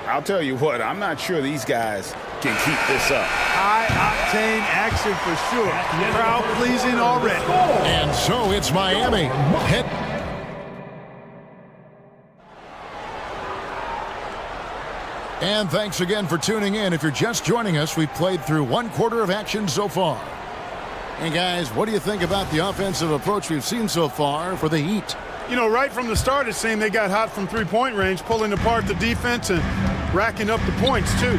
S3: I'll tell you what, I'm not sure these guys can keep this up.
S9: High-octane action for sure. Crowd-pleasing already.
S1: And so it's Miami. And thanks again for tuning in. If you're just joining us, we've played through 1/4 of action so far. And guys, what do you think about the offensive approach we've seen so far for the Heat?
S9: You know, right from the start, it seemed they got hot from three-point range, pulling apart the defense and racking up the points, too.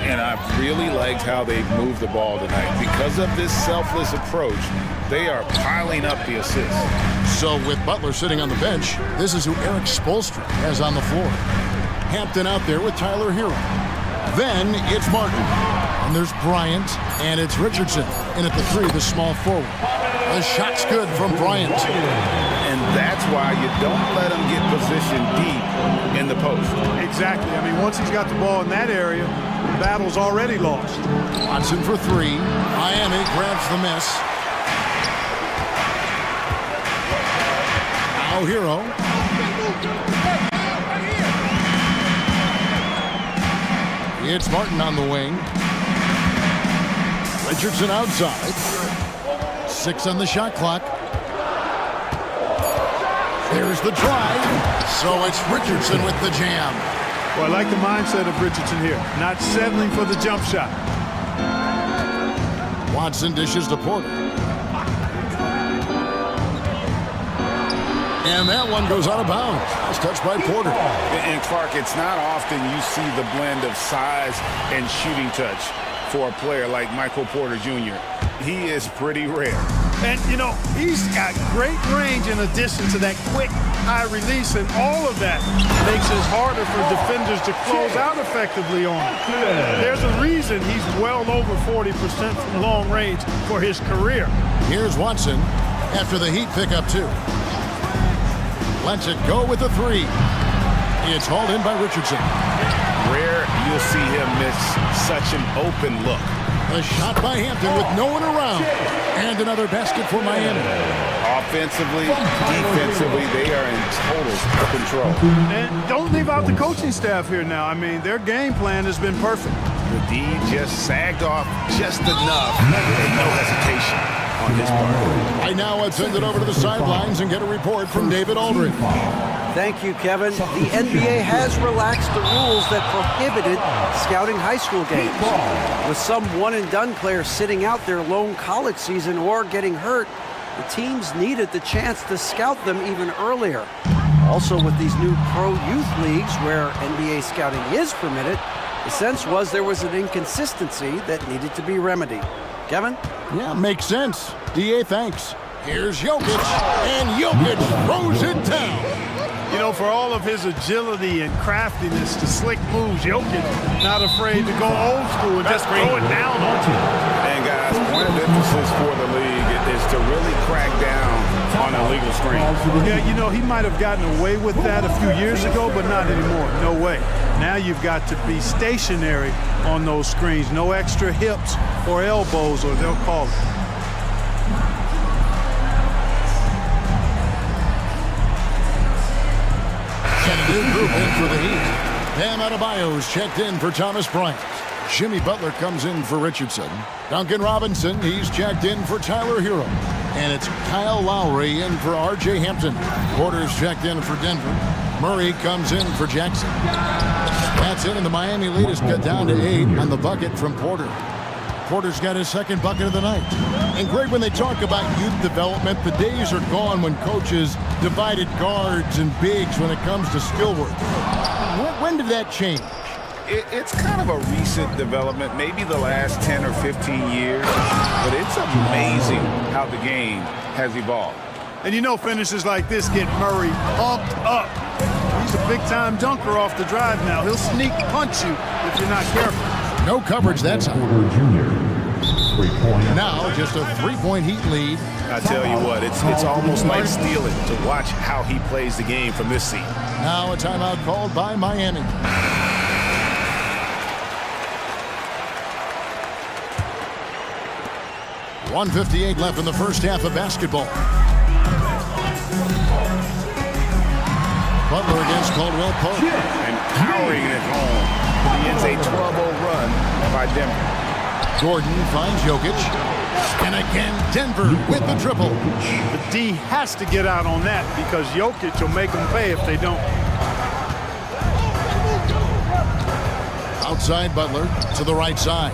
S3: And I really liked how they moved the ball tonight. Because of this selfless approach, they are piling up the assists.
S1: So with Butler sitting on the bench, this is who Eric Spoelstra has on the floor. Hampton out there with Tyler Hero. Then it's Martin. And there's Bryant. And it's Richardson. And at the three, the small forward. The shot's good from Bryant.
S3: And that's why you don't let him get positioned deep in the post.
S9: Exactly. I mean, once he's got the ball in that area, the battle's already lost.
S1: Watson for three. Miami grabs the miss. Now Hero. It's Martin on the wing. Richardson outside. 6 on the shot clock. There's the drive. So it's Richardson with the jam.
S9: Well, I like the mindset of Richardson here. Not settling for the jump shot.
S1: Watson dishes to Porter. And that one goes out of bounds. It's touched by Porter.
S3: And Clark, it's not often you see the blend of size and shooting touch for a player like Michael Porter Jr. He is pretty rare.
S9: And, you know, he's got great range in addition to that quick, high release, and all of that makes it harder for defenders to close out effectively on him. There's a reason he's well over 40% from long range for his career.
S1: Here's Watson after the Heat pick up 2. Lets it go with the three. It's hauled in by Richardson.
S3: Rare you'll see him miss such an open look.
S1: A shot by Hampton with no one around. And another basket for Miami.
S3: Offensively, defensively, they are in total control.
S9: And don't leave out the coaching staff here now. I mean, their game plan has been perfect.
S3: The D just sagged off just enough and no hesitation on his part.
S1: Right now, let's send it over to the sidelines and get a report from David Aldridge.
S5: Thank you, Kevin. The NBA has relaxed the rules that prohibited scouting high school games. With some one-and-done players sitting out their lone college season or getting hurt, the teams needed the chance to scout them even earlier. Also, with these new pro youth leagues where NBA scouting is permitted, the sense was there was an inconsistency that needed to be remedied. Kevin?
S1: Yeah, makes sense. DA, thanks. Here's Jokic, and Jokic throws it down.
S9: You know, for all of his agility and craftiness, the slick moves, Jokic not afraid to go old school and just throw it down on you.
S3: And guys, point of emphasis for the league is to really crack down on illegal screens.
S9: Yeah, you know, he might have gotten away with that a few years ago, but not anymore. No way. Now you've got to be stationary on those screens. No extra hips or elbows, or they'll call it.
S1: And a new group in for the Heat. Bam Adebayo's checked in for Thomas Bryant. Jimmy Butler comes in for Richardson. Duncan Robinson, he's checked in for Tyler Hero. And it's Kyle Lowry in for R.J. Hampton. Porter's checked in for Denver. Murray comes in for Jackson. That's it, and the Miami lead is cut down to 8 on the bucket from Porter. Porter's got his second bucket of the night. And Greg, when they talk about youth development, the days are gone when coaches divided guards and bigs when it comes to skill work. When did that change?
S3: It's kind of a recent development, maybe the last 10 or 15 years, but it's amazing how the game has evolved.
S9: And you know finishes like this get Murray pumped up. He's a big-time dunker off the drive now. He'll sneak punch you if you're not careful.
S1: No coverage that time. Now just a three-point Heat lead.
S4: I tell you what, it's almost like stealing to watch how he plays the game from this seat.
S1: Now a timeout called by Miami. .158 left in the first half of basketball. Butler against Caldwell Pope.
S4: And powering it home. He ends a 12-0 run by Denver.
S1: Gordon finds Jokic. And again, Denver with the triple.
S9: The D has to get out on that because Jokic will make them pay if they don't.
S1: Outside Butler to the right side.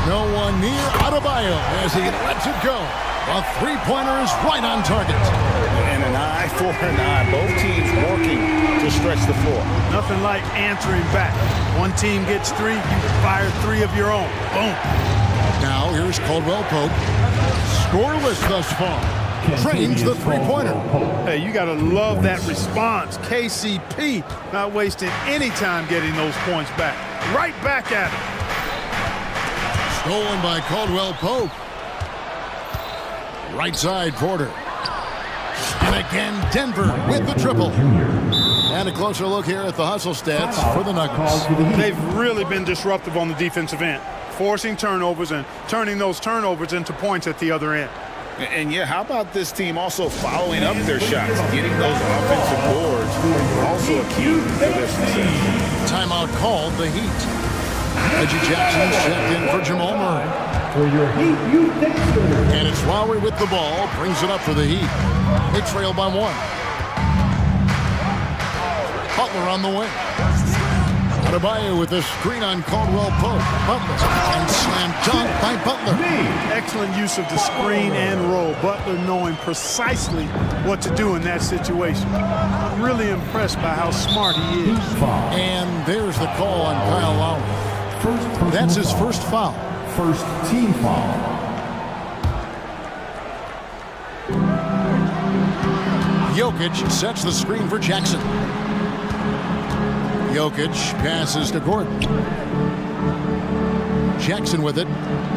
S1: No one near Adebayo as he lets it go. A three-pointer is right on target.
S3: And an eye for an eye. Both teams working to stretch the floor.
S9: Nothing like answering back. One team gets 3, you fire 3 of your own. Boom.
S1: Now here's Caldwell Pope. Scoreless thus far. Trains the three-pointer.
S9: Hey, you got to love that response. KCP not wasting any time getting those points back. Right back at him.
S1: Stolen by Caldwell Pope. Right side, Porter. And again, Denver with the triple. And a closer look here at the hustle stats for the Nuggets.
S9: They've really been disruptive on the defensive end, forcing turnovers and turning those turnovers into points at the other end.
S3: And yeah, how about this team also following up their shots, getting those offensive boards, also a key to their success.
S1: Timeout called the Heat. Reggie Jackson's checked in for Jamal Murray.
S6: For your Heat Youth Day starter.
S1: And it's Lowry with the ball, brings it up for the Heat. They trail by 1. Butler on the wing. Adebayo with the screen on Caldwell Pope. Butler and slam dunk by Butler.
S9: Excellent use of the screen and roll. Butler knowing precisely what to do in that situation. I'm really impressed by how smart he is.
S1: And there's the call on Kyle Lowry. That's his first foul.
S6: First team foul.
S1: Jokic sets the screen for Jackson. Jokic passes to Gordon. Jackson with it.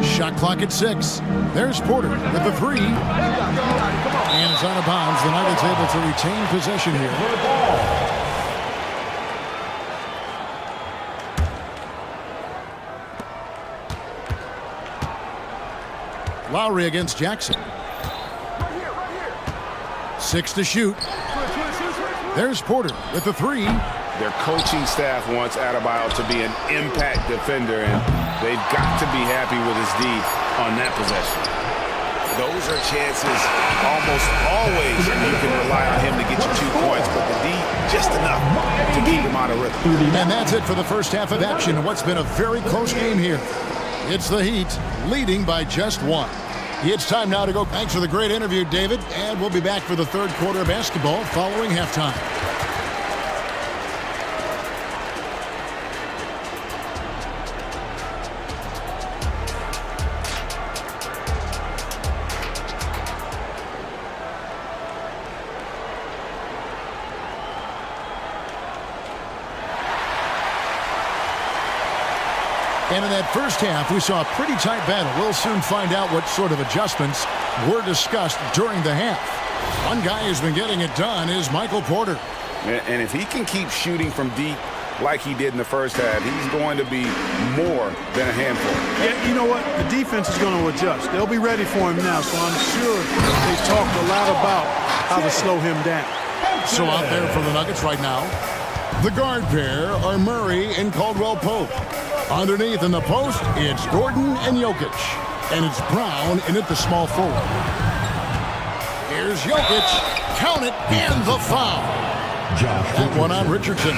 S1: Shot clock at 6. There's Porter with the 3. And it's out of bounds. The Nuggets able to retain possession here. Lowry against Jackson. 6 to shoot. There's Porter with the 3.
S4: Their coaching staff wants Adebayo to be an impact defender, and they've got to be happy with his D on that possession. Those are chances almost always you can rely on him to get you 2 points, but the D just enough to keep him out of rhythm.
S1: And that's it for the first half of action. What's been a very close game here. It's the Heat leading by just 1. It's time now to go. Thanks for the great interview, David. And we'll be back for the third quarter of basketball following halftime. And in that first half, we saw a pretty tight battle. We'll soon find out what sort of adjustments were discussed during the half. One guy who's been getting it done is Michael Porter.
S4: And if he can keep shooting from deep like he did in the first half, he's going to be more than a handful.
S9: Yeah, you know what? The defense is going to adjust. They'll be ready for him now, so I'm sure they talked a lot about how to slow him down.
S1: So out there for the Nuggets right now, the guard pair are Murray and Caldwell Pope. Underneath in the post, it's Gordon and Jokic. And it's Brown in at the small forward. Here's Jokic. Count it, and the foul. That one on Richardson.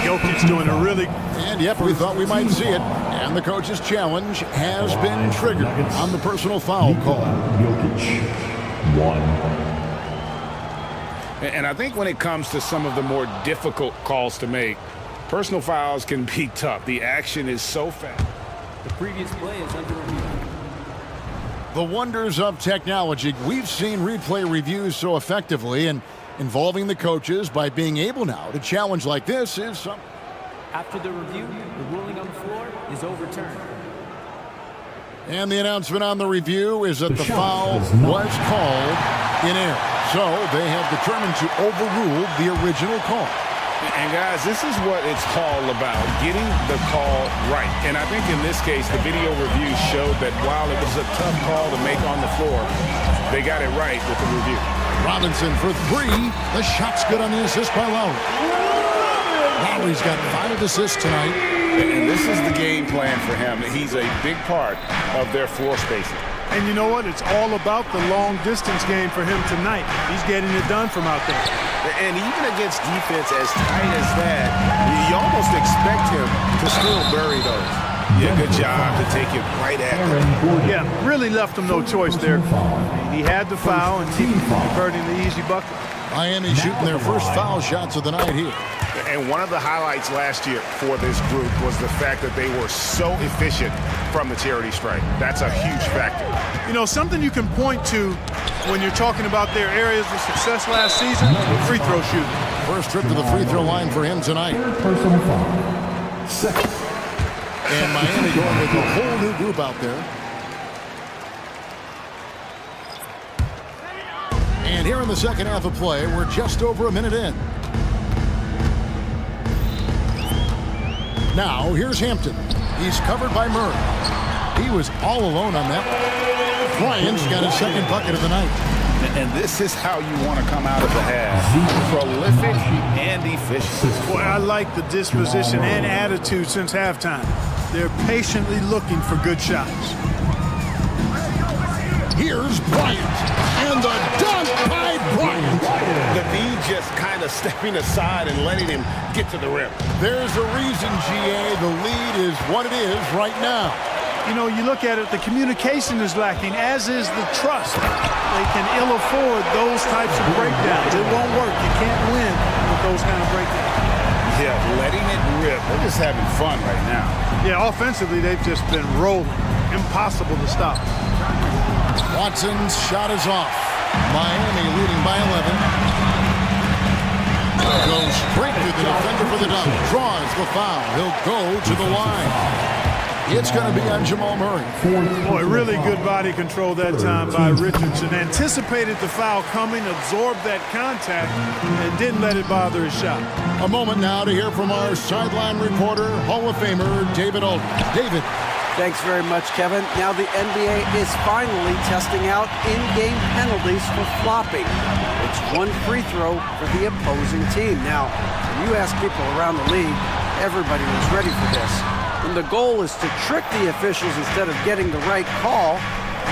S9: Jokic doing a really...
S1: And yep, we thought we might see it. And the coach's challenge has been triggered on the personal foul call.
S6: Jokic, 1.
S4: And I think when it comes to some of the more difficult calls to make, personal fouls can be tough. The action is so fast.
S16: The previous play is under review.
S1: The wonders of technology. We've seen replay reviews so effectively, and involving the coaches by being able now to challenge like this is something.
S16: After the review, the ruling on the floor is overturned.
S1: And the announcement on the review is that the foul was called in error. So they have determined to overrule the original call.
S4: And guys, this is what it's all about, getting the call right. And I think in this case, the video review showed that while it was a tough call to make on the floor, they got it right with the review.
S1: Robinson for 3. The shot's good on the assist by Lowry. Lowry's got 5 assists tonight.
S4: And this is the game plan for him. He's a big part of their floor spacing.
S9: And you know what? It's all about the long distance game for him tonight. He's getting it done from out there.
S4: And even against defense as tight as that, you almost expect him to still bury those. Yeah, good job to take it right at them.
S9: Yeah, really left him no choice there. He had the foul and he converting the easy bucket.
S1: Miami shooting their first foul shots of the night here.
S4: And one of the highlights last year for this group was the fact that they were so efficient from the charity stripe. That's a huge factor.
S9: You know, something you can point to when you're talking about their areas of success last season, free throw shooting.
S1: First trip to the free throw line for him tonight.
S6: Personal foul. 6.
S1: And Miami going with a whole new group out there. And here in the second half of play, we're just over a minute in. Now, here's Hampton. He's covered by Murray. He was all alone on that one. Bryant's got his second bucket of the night.
S4: And this is how you want to come out of the half. Prolific and efficient.
S9: Boy, I like the disposition and attitude since halftime. They're patiently looking for good shots.
S1: Here's Bryant. And the dunk by Bryant.
S4: The D just kind of stepping aside and letting him get to the rim.
S1: There's a reason, GA, the lead is what it is right now.
S9: You know, you look at it, the communication is lacking, as is the trust. They can ill afford those types of breakdowns. It won't work. You can't win with those kind of breakdowns.
S4: Yeah, letting it rip. They're just having fun right now.
S9: Yeah, offensively, they've just been rolling. Impossible to stop.
S1: Watson's shot is off. Miami leading by 11. Goes straight to the defender for the dunk. Draws the foul. He'll go to the line. It's going to be on Jamal Murray.
S9: Boy, really good body control that time by Richardson. Anticipated the foul coming, absorbed that contact, and didn't let it bother his shot.
S1: A moment now to hear from our sideline reporter, Hall of Famer David Aldridge. David.
S5: Thanks very much, Kevin. Now the NBA is finally testing out in-game penalties for flopping. It's one free throw for the opposing team. Now, when you ask people around the league, everybody was ready for this. And the goal is to trick the officials instead of getting the right call.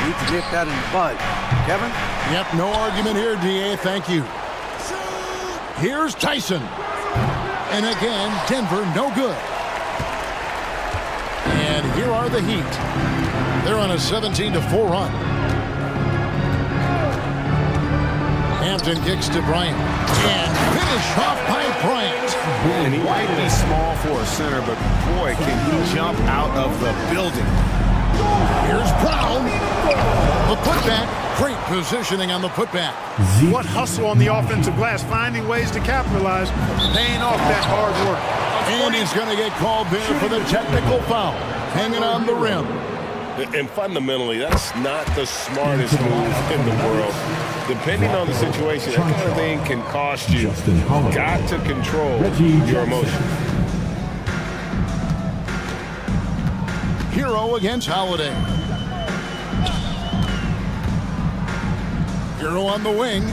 S5: You need to nip that in the bud. Kevin?
S1: Yep, no argument here, DA. Thank you. Here's Tyson. And again, Denver, no good. And here are the Heat. They're on a 17-4 run. Hampton kicks to Bryant. And finish off by Bryant.
S4: And he might be small for a center, but boy, can he jump out of the building.
S1: Here's Brown. The putback. Great positioning on the putback.
S9: What hustle on the offensive glass, finding ways to capitalize, paying off that hard work.
S1: And he's going to get called there for the technical foul. Hanging on the rim.
S3: And fundamentally, that's not the smartest move in the world. Depending on the situation, that kind of thing can cost you. Got to control your emotions.
S1: Hero against Holiday. Hero on the wing.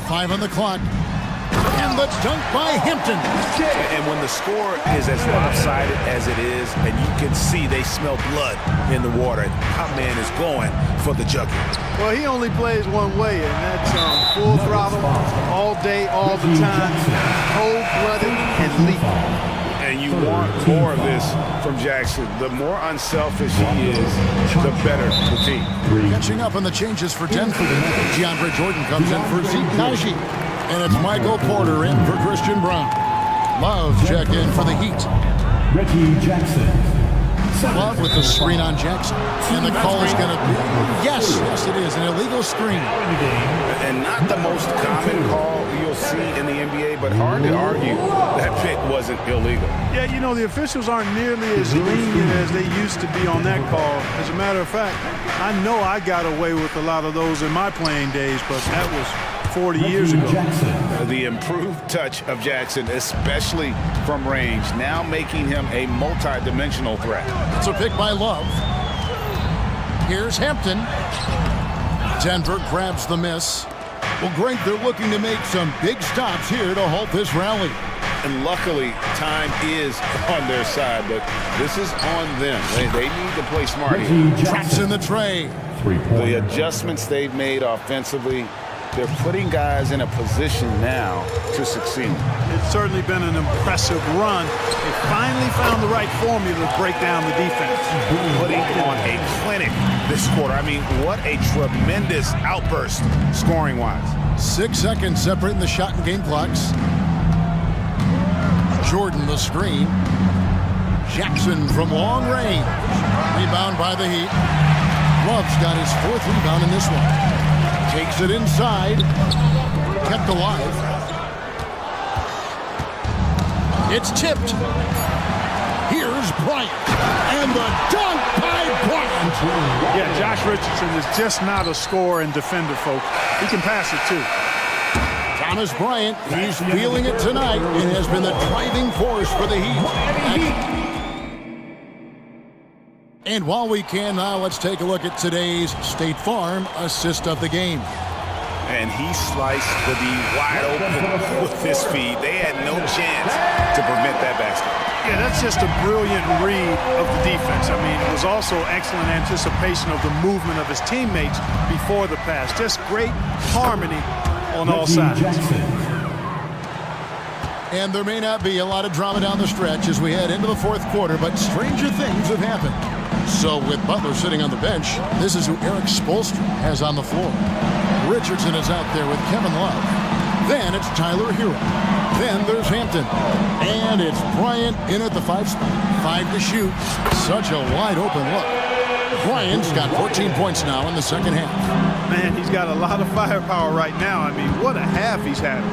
S1: 5 on the clock. And the dunk by Hampton.
S4: And when the score is as lopsided as it is, and you can see they smell blood in the water, our man is going for the jugular.
S9: Well, he only plays one way, and that's full throttle, all day, all the time, cold-blooded and lethal.
S4: And you want more of this from Jackson. The more unselfish he is, the better the team.
S1: Catching up on the changes for Denver. DeAndre Jordan comes in for Zeke. And it's Michael Porter in for Christian Brown. Love check in for the Heat.
S6: Reggie Jackson.
S1: Love with the screen on Jackson. And the call is going to be, yes, it is, an illegal screen.
S4: And not the most common call you'll see in the NBA, but hard to argue that pick wasn't illegal.
S9: Yeah, you know, the officials aren't nearly as lenient as they used to be on that call. As a matter of fact, I know I got away with a lot of those in my playing days, but that was 40 years ago.
S4: The improved touch of Jackson, especially from range, now making him a multi-dimensional threat.
S1: It's a pick by Love. Here's Hampton. Denver grabs the miss. Well, Greg, they're looking to make some big stops here to halt this rally.
S4: And luckily, time is on their side, but this is on them. They need to play smart here.
S1: Traps in the tray.
S4: The adjustments they've made offensively, they're putting guys in a position now to succeed.
S9: It's certainly been an impressive run. They finally found the right formula to break down the defense.
S4: Putting on a clinic this quarter. I mean, what a tremendous outburst scoring-wise.
S1: 6 seconds separating the shot and game clocks. Jordan the screen. Jackson from long range. Rebound by the Heat. Love's got his 4th rebound in this one. Takes it inside. Kept alive. It's tipped. Here's Bryant. And the dunk by Bryant.
S9: Yeah, Josh Richardson is just not a scorer and defender, folks. He can pass it, too.
S1: Thomas Bryant, he's feeling it tonight and has been the driving force for the Heat. And while we can now, let's take a look at today's State Farm assist of the game.
S4: And he sliced the D wide open with his speed. They had no chance to prevent that basket.
S9: Yeah, that's just a brilliant read of the defense. I mean, it was also excellent anticipation of the movement of his teammates before the pass. Just great harmony on all sides.
S1: And there may not be a lot of drama down the stretch as we head into the 4th quarter, but stranger things have happened. So with Butler sitting on the bench, this is who Eric Spoelstra has on the floor. Richardson is out there with Kevin Love. Then it's Tyler Hero. Then there's Hampton. And it's Bryant in at the 5 spot. 5 to shoot. Such a wide open look. Bryant's got 14 points now in the second half.
S9: Man, he's got a lot of firepower right now. I mean, what a half he's had.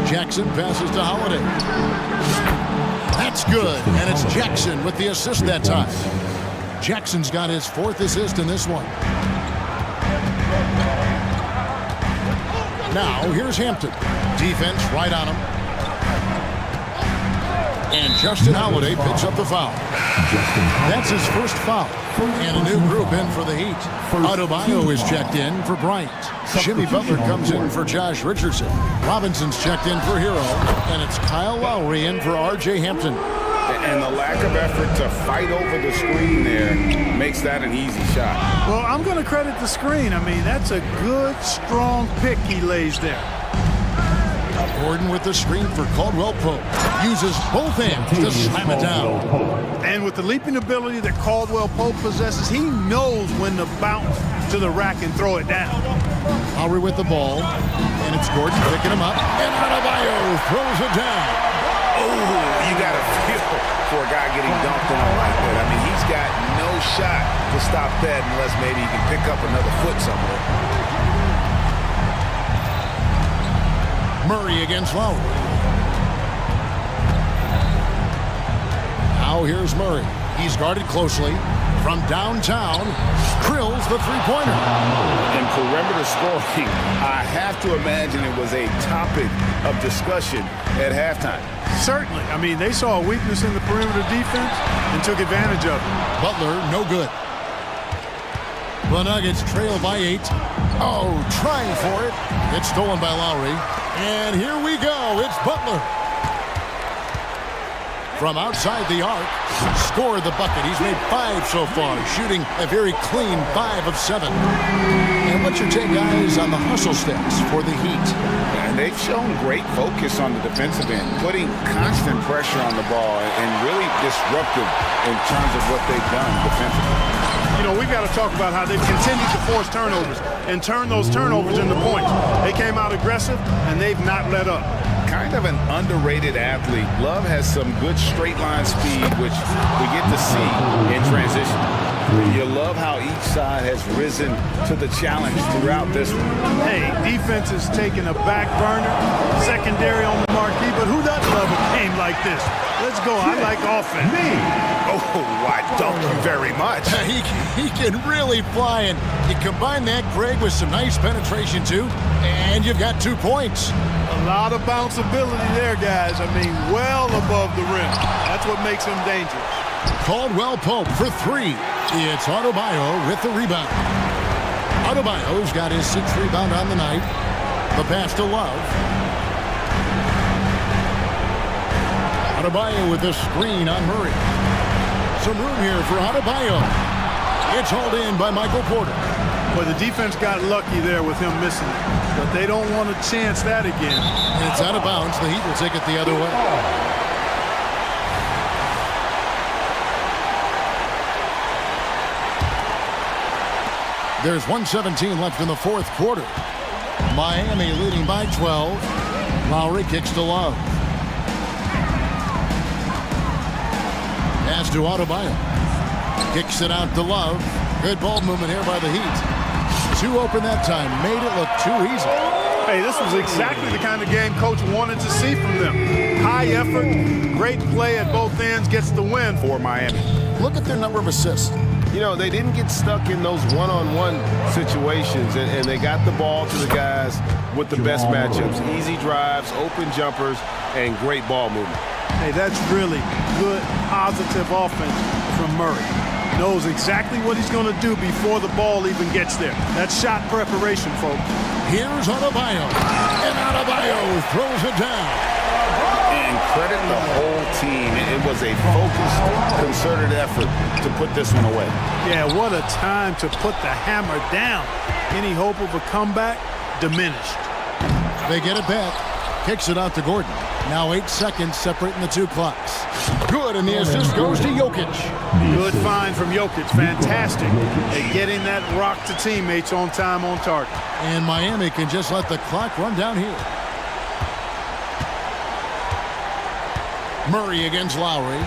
S1: Jackson passes to Holiday. That's good, and it's Jackson with the assist that time. Jackson's got his 4th assist in this one. Now, here's Hampton. Defense right on him. And Justin Holiday picks up the foul. That's his 1st foul. And a new group in for the Heat. Adebayo is checked in for Bryant. Jimmy Butler comes in for Josh Richardson. Robinson's checked in for Hero. And it's Kyle Lowry in for R.J. Hampton.
S4: And the lack of effort to fight over the screen there makes that an easy shot.
S9: Well, I'm going to credit the screen. I mean, that's a good, strong pick he lays there.
S1: Gordon with the screen for Caldwell Pope. Uses both hands to slam it down.
S9: And with the leaping ability that Caldwell Pope possesses, he knows when to bounce to the rack and throw it down.
S1: Lowry with the ball. And it's Gordon picking him up. And Adebayo throws it down.
S4: Oh, you got to feel for a guy getting dunked on like that. I mean, he's got no shot to stop that unless maybe he can pick up another foot somewhere.
S1: Murray against Lowry. Now here's Murray. He's guarded closely. From downtown, drills the three-pointer.
S4: In perimeter scoring, I have to imagine it was a topic of discussion at halftime.
S9: Certainly. I mean, they saw a weakness in the perimeter defense and took advantage of it.
S1: Butler, no good. The Nuggets trail by 8. Oh, trying for it. It's stolen by Lowry. And here we go. It's Butler. From outside the arc, scored the bucket. He's made 5 so far, shooting a very clean 5 of 7. And what's your take, guys, on the hustle steps for the Heat?
S4: And they've shown great focus on the defensive end, putting constant pressure on the ball and really disruptive in terms of what they've done defensively.
S9: You know, we've got to talk about how they've continued to force turnovers and turn those turnovers into points. They came out aggressive, and they've not let up.
S4: Kind of an underrated athlete. Love has some good straight line speed, which we get to see in transition. You love how each side has risen to the challenge throughout this one.
S9: Hey, defense is taking a back burner, secondary on the marquee, but who doesn't love a game like this? Let's go. I like offense.
S4: Oh, I don't very much.
S1: He can really fly, and you combine that, Greg, with some nice penetration, too, and you've got 2 points.
S9: A lot of bounceability there, guys. I mean, well above the rim. That's what makes him dangerous.
S1: Caldwell Pope for 3. It's Adebayo with the rebound. Adebayo's got his 6th rebound on the night. The pass to Love. Adebayo with the screen on Murray. Some room here for Adebayo. It's hauled in by Michael Porter.
S9: Well, the defense got lucky there with him missing it, but they don't want to chance that again.
S1: And it's out of bounds. The Heat will take it the other way. There's 1:17 left in the 4th quarter. Miami leading by 12. Lowry kicks to Love. Pass to Adebayo. Kicks it out to Love. Good ball movement here by the Heat. 2 open that time. Made it look too easy.
S9: Hey, this was exactly the kind of game Coach wanted to see from them. High effort, great play at both ends, gets the win for Miami.
S1: Look at their number of assists.
S4: You know, they didn't get stuck in those one-on-one situations, and they got the ball to the guys with the best matchups. Easy drives, open jumpers, and great ball movement.
S9: Hey, that's really good, positive offense from Murray. Knows exactly what he's going to do before the ball even gets there. That's shot preparation, folks.
S1: Here's Adebayo. And Adebayo throws it down.
S4: And credit the whole team. It was a focused, concerted effort to put this one away.
S9: Yeah, what a time to put the hammer down. Any hope of a comeback? Diminished.
S1: They get it back. Kicks it out to Gordon. Now 8 seconds separating the 2 clocks. Good, and the assist goes to Jokic.
S9: Good find from Jokic. Fantastic at getting that rock to teammates on time, on target.
S1: And Miami can just let the clock run down here. Murray against Lowry.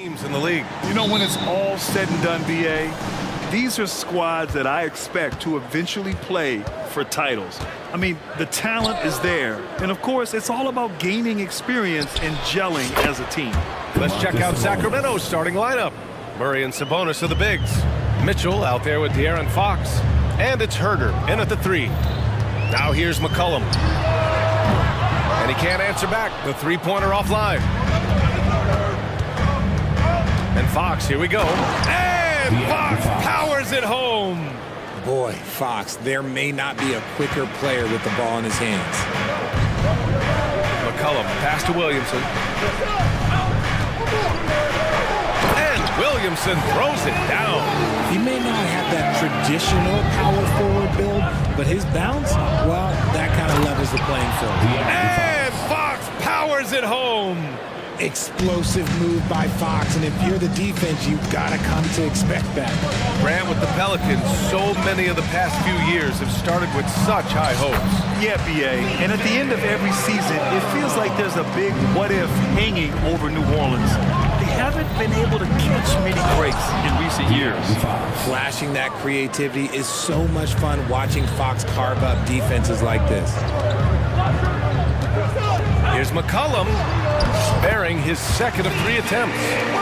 S8: teams in the league.
S10: You know, when it's all said and done, BA, these are squads that I expect to eventually play for titles. I mean, the talent is there. And of course, it's all about gaining experience and gelling as a team.
S8: Let's check out Sacramento's starting lineup. Murray and Sabonis are the bigs. Mitchell out there with De'Aaron Fox. And it's Herder in at the 3. Now here's McCollum. And he can't answer back. The three-pointer offline. And Fox, here we go. And Fox powers it home.
S11: Boy, Fox, there may not be a quicker player with the ball in his hands.
S8: McCollum, pass to Williamson. And Williamson throws it down.
S11: He may not have that traditional power forward build, but his bounce, well, that kind of levels the playing field.
S8: And Fox powers it home.
S11: Explosive move by Fox, and if you're the defense, you've got to come to expect that.
S8: Grant, with the Pelicans, so many of the past few years have started with such high hopes.
S10: Yeah, BA, and at the end of every season, it feels like there's a big what-if hanging over New Orleans. They haven't been able to catch many breaks in recent years.
S11: Flashing that creativity is so much fun watching Fox carve up defenses like this.
S8: Here's McCollum, sparing his second of 3 attempts.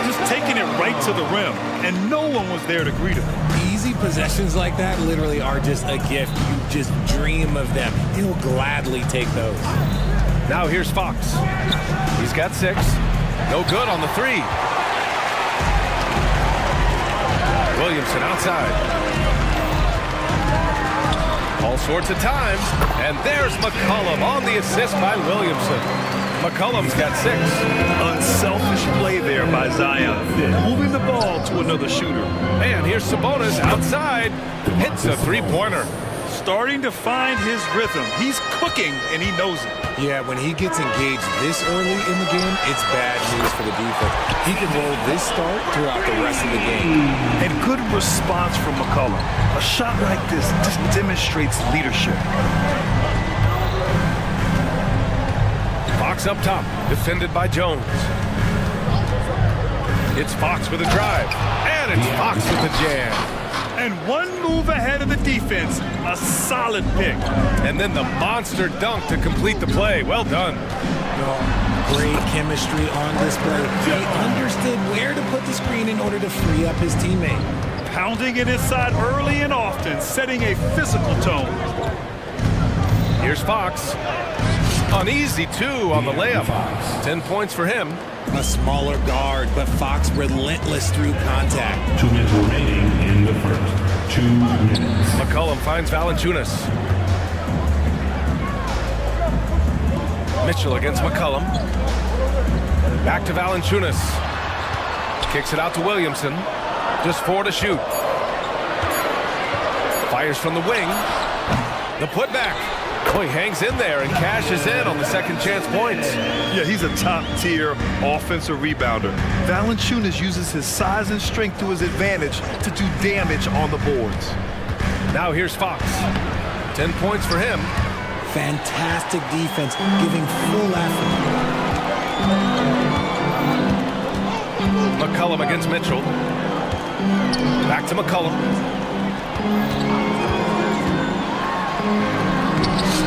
S10: Just taking it right to the rim, and no one was there to greet him.
S11: Easy possessions like that literally are just a gift. You just dream of them. He'll gladly take those.
S8: Now here's Fox. He's got 6. No good on the 3. Williamson outside. All sorts of time. And there's McCollum on the assist by Williamson. McCollum's got 6.
S10: Unselfish play there by Zion. Moving the ball to another shooter.
S8: And here's Sabonis outside. Hits a 3-pointer.
S10: Starting to find his rhythm. He's cooking, and he knows it.
S11: Yeah, when he gets engaged this early in the game, it's bad news for the defense. He can roll this start throughout the rest of the game.
S10: And good response from McCollum. A shot like this just demonstrates leadership.
S8: Fox up top, defended by Jones. It's Fox with a drive. And it's Fox with the jam.
S10: And one move ahead of the defense, a solid pick.
S8: And then the monster dunk to complete the play. Well done.
S11: Great chemistry on display. He understood where to put the screen in order to free up his teammate.
S10: Pounding it inside early and often, setting a physical tone.
S8: Here's Fox. An easy 2 on the layup. 10 points for him.
S11: A smaller guard, but Fox relentless through contact.
S6: 2 minutes remaining in the first. 2 minutes.
S8: McCollum finds Valanciunas. Mitchell against McCollum. Back to Valanciunas. Kicks it out to Williamson. Just 4 to shoot. Fires from the wing. The putback. Oh, he hangs in there and cashes in on the second chance points.
S10: Yeah, he's a top-tier offensive rebounder. Valanciunas uses his size and strength to his advantage to do damage on the boards.
S8: Now here's Fox. 10 points for him.
S11: Fantastic defense, giving full effort.
S8: McCollum against Mitchell. Back to McCollum.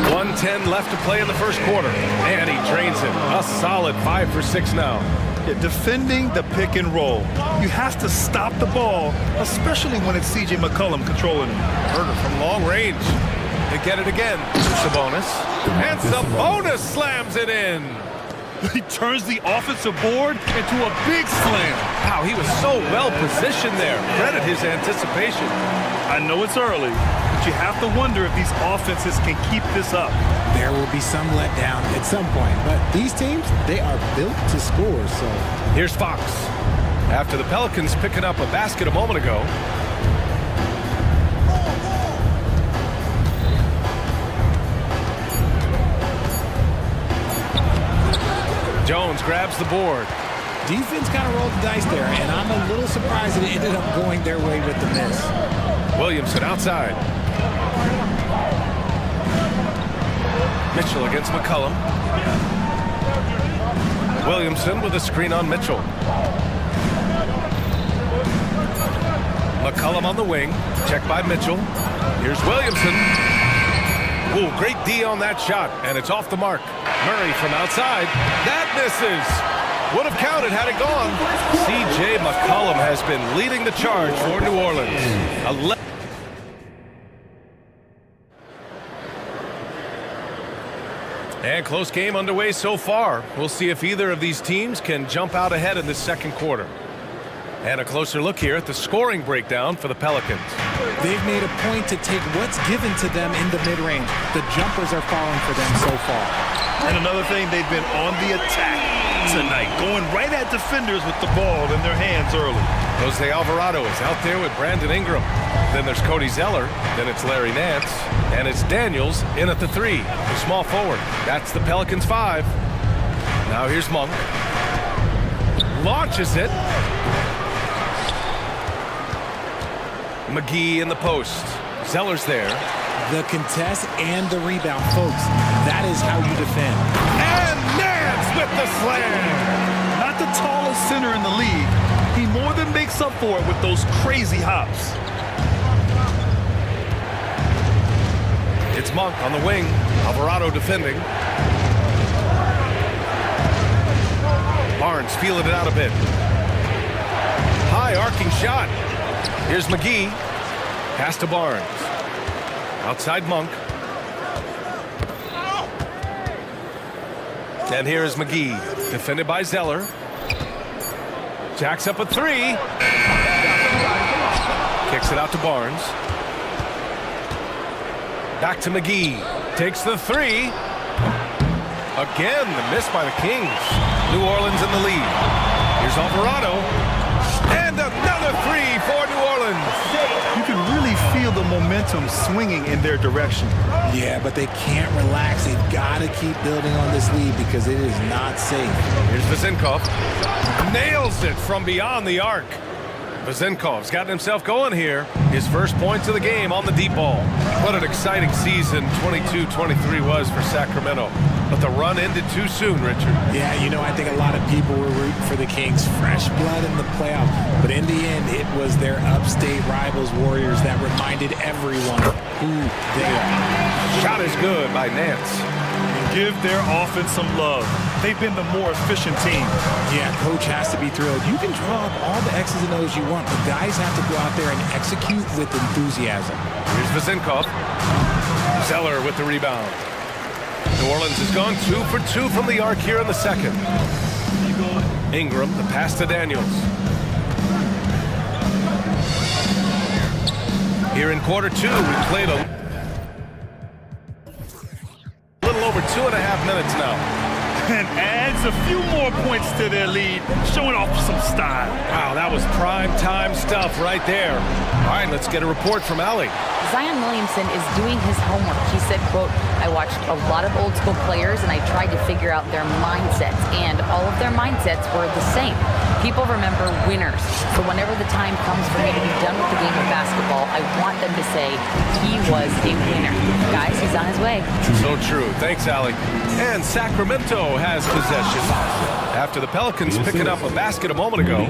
S8: 1:10 left to play in the first quarter. And he drains it. A solid 5 for 6 now.
S10: Yeah, defending the pick and roll. You have to stop the ball, especially when it's C.J. McCollum controlling it.
S8: Herder from long range. They get it again. Sabonis. And Sabonis slams it in.
S10: He turns the offensive board into a big slam.
S8: Wow, he was so well positioned there. Credit his anticipation.
S10: I know it's early, but you have to wonder if these offenses can keep this up.
S11: There will be some letdown at some point, but these teams, they are built to score, so.
S8: Here's Fox. After the Pelicans picking up a basket a moment ago. Jones grabs the board.
S11: Defense kind of rolled the dice there, and I'm a little surprised that it ended up going their way with the miss.
S8: Williamson outside. Mitchell against McCollum. Williamson with a screen on Mitchell. McCollum on the wing. Checked by Mitchell. Here's Williamson. Ooh, great D on that shot, and it's off the mark. Murray from outside. That misses. Would have counted had it gone. C.J. McCollum has been leading the charge for New Orleans. And close game underway so far. We'll see if either of these teams can jump out ahead in this second quarter. And a closer look here at the scoring breakdown for the Pelicans.
S11: They've made a point to take what's given to them in the mid-range. The jumpers are falling for them so far.
S10: And another thing, they've been on the attack tonight, going right at defenders with the ball in their hands early.
S8: Jose Alvarado is out there with Brandon Ingram. Then there's Cody Zeller. Then it's Larry Nance. And it's Daniels in at the 3, the small forward. That's the Pelicans 5. Now here's Monk. Launches it. McGee in the post. Zeller's there.
S11: The contest and the rebound, folks. That is how you defend.
S8: And Nance with the slam.
S10: Not the tallest center in the league. He more than makes up for it with those crazy hops.
S8: It's Monk on the wing. Alvarado defending. Barnes feeling it out a bit. High arcing shot. Here's McGee. Pass to Barnes. Outside Monk. And here is McGee. Defended by Zeller. Jacks up a 3. Kicks it out to Barnes. Back to McGee. Takes the 3. Again, the miss by the Kings. New Orleans in the lead. Here's Alvarado. And another 3 for New Orleans.
S10: You can really feel the momentum swinging in their direction.
S11: Yeah, but they can't relax. They've got to keep building on this lead because it is not safe.
S8: Here's Vezenkov. Nails it from beyond the arc. Vezenkov's gotten himself going here. His first points of the game on the deep ball. What an exciting season 22-23 was for Sacramento. But the run ended too soon, Richard.
S11: Yeah, you know, I think a lot of people were rooting for the Kings. Fresh blood in the playoff. But in the end, it was their upstate rivals, Warriors, that reminded everyone who they are.
S8: Shot is good by Nance.
S10: Give their offense some love. They've been the more efficient team.
S11: Yeah, coach has to be thrilled. You can draw up all the X's and O's you want, but guys have to go out there and execute with enthusiasm.
S8: Here's Vezenkov. Zeller with the rebound. New Orleans has gone 2 for 2 from the arc here in the second. Ingram, the pass to Daniels. Here in quarter 2, we played a little over 2.5 minutes now.
S10: And adds a few more points to their lead, showing off some style.
S8: Wow, that was prime time stuff right there. All right, let's get a report from Allie.
S12: Zion Williamson is doing his homework. He said, quote, I watched a lot of old school players and I tried to figure out their mindsets, and all of their mindsets were the same. People remember winners. So whenever the time comes for me to be done with the game of basketball, I want them to say he was a winner. Guys, he's on his way.
S8: So true. Thanks, Allie. And Sacramento has possession after the Pelicans picking up a basket a moment ago.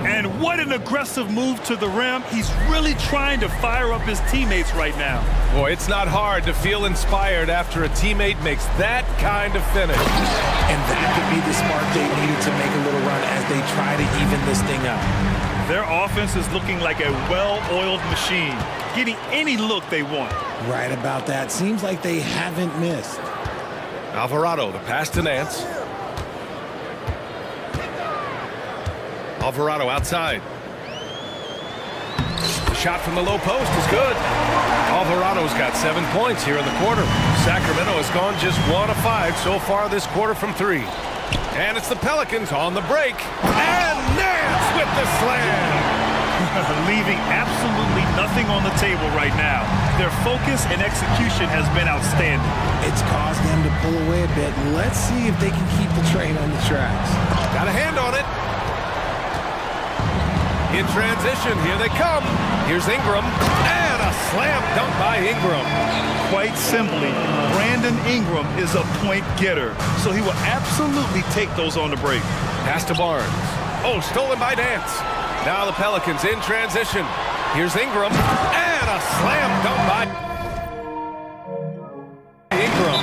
S10: And what an aggressive move to the rim. He's really trying to fire up his teammates right now.
S8: Boy, it's not hard to feel inspired after a teammate makes that kind of finish.
S11: And that could be the spark they needed to make a little run as they try to even this thing up.
S10: Their offense is looking like a well-oiled machine, getting any look they want.
S11: Right about that. Seems like they haven't missed.
S8: Alvarado, the pass to Nance. Alvarado outside. The shot from the low post is good. Alvarado's got 7 points here in the quarter. Sacramento has gone just 1 of 5 so far this quarter from 3. And it's the Pelicans on the break. And Nance with the slam.
S10: Leaving absolutely nothing on the table right now. Their focus and execution has been outstanding.
S11: It's caused them to pull away a bit. Let's see if they can keep the train on the tracks.
S8: Got a hand on it. In transition, here they come. Here's Ingram. And a slam dunk by Ingram.
S10: Quite simply, Brandon Ingram is a point getter, so he will absolutely take those on the break.
S8: Pass to Barnes. Oh, stolen by Nance. Now the Pelicans in transition. Here's Ingram, and a slam dunk by Ingram.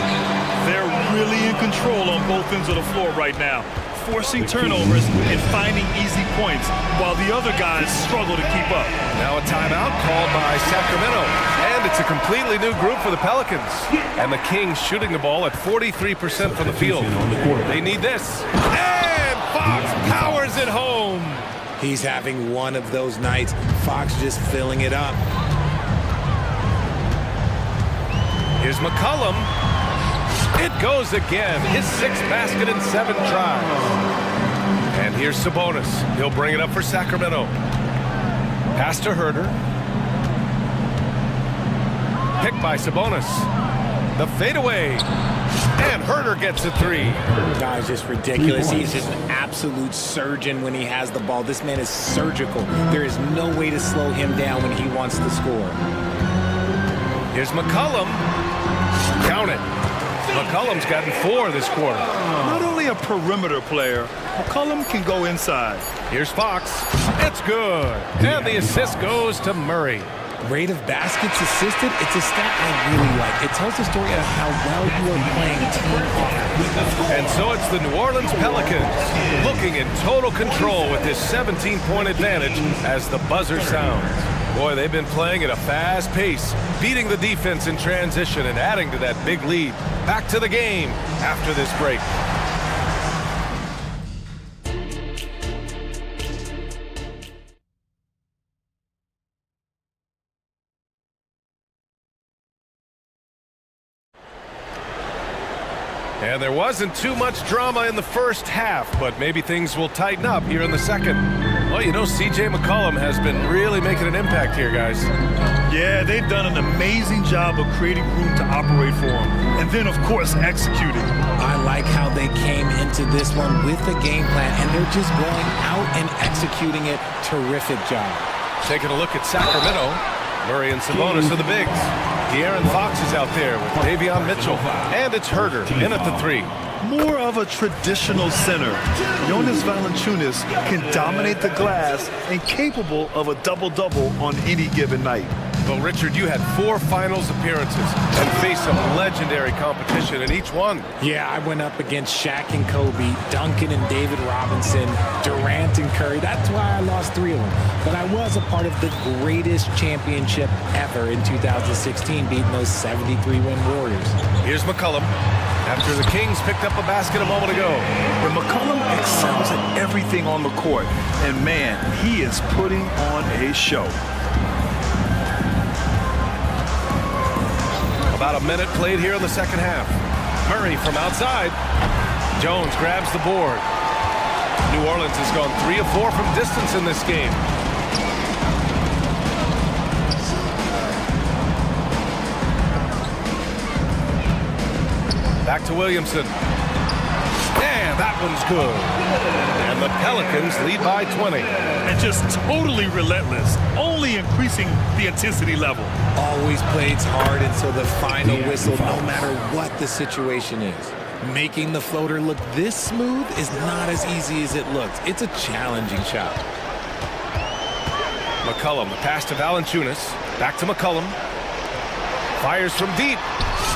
S10: They're really in control on both ends of the floor right now, forcing turnovers and finding easy points while the other guys struggle to keep up.
S8: Now a timeout called by Sacramento, and it's a completely new group for the Pelicans. And the Kings shooting the ball at 43% from the field. They need this. And Fox powers it home.
S11: He's having one of those nights. Fox just filling it up.
S8: Here's McCollum. It goes again. His 6th basket in 7 tries. And here's Sabonis. He'll bring it up for Sacramento. Pass to Herder. Picked by Sabonis. The fadeaway. And Herder gets a 3.
S11: Guy's just ridiculous. He's just an absolute surgeon when he has the ball. This man is surgical. There is no way to slow him down when he wants to score.
S8: Here's McCollum. Count it. McCollum's gotten 4 this quarter.
S10: Not only a perimeter player, McCollum can go inside.
S8: Here's Fox. It's good. And the assist goes to Murray.
S11: Rate of baskets assisted, it's a stat I really like. It tells the story of how well you are playing team offense.
S8: And so it's the New Orleans Pelicans looking in total control with this 17-point advantage as the buzzer sounds. Boy, they've been playing at a fast pace, beating the defense in transition and adding to that big lead. Back to the game after this break. And there wasn't too much drama in the first half, but maybe things will tighten up here in the second. Well, you know, C.J. McCollum has been really making an impact here, guys.
S10: Yeah, they've done an amazing job of creating room to operate for him. And then, of course, executing.
S11: I like how they came into this one with a game plan, and they're just going out and executing it. Terrific job.
S8: Taking a look at Sacramento. Murray and Sabonis are the bigs. De'Aaron Fox is out there with Davion Mitchell. And it's Herder in at the 3.
S10: More of a traditional center. Jonas Valanciunas can dominate the glass and capable of a double-double on any given night.
S8: Well, Richard, you had 4 finals appearances and faced some legendary competition in each one.
S11: Yeah, I went up against Shaq and Kobe, Duncan and David Robinson, Durant and Curry. That's why I lost 3 of them. But I was a part of the greatest championship ever in 2016, beating those 73-win Warriors.
S8: Here's McCollum. After the Kings picked up a basket a moment ago.
S10: And McCollum excels at everything on the court. And man, he is putting on a show.
S8: About a minute played here in the second half. Murray from outside. Jones grabs the board. New Orleans has gone 3 of 4 from distance in this game. Back to Williamson. And that one's good. And the Pelicans lead by 20.
S10: And just totally relentless, only increasing the intensity level.
S11: Always plays hard until the final whistle, no matter what the situation is. Making the floater look this smooth is not as easy as it looks. It's a challenging shot.
S8: McCollum, the pass to Valanciunas. Back to McCollum. Fires from deep.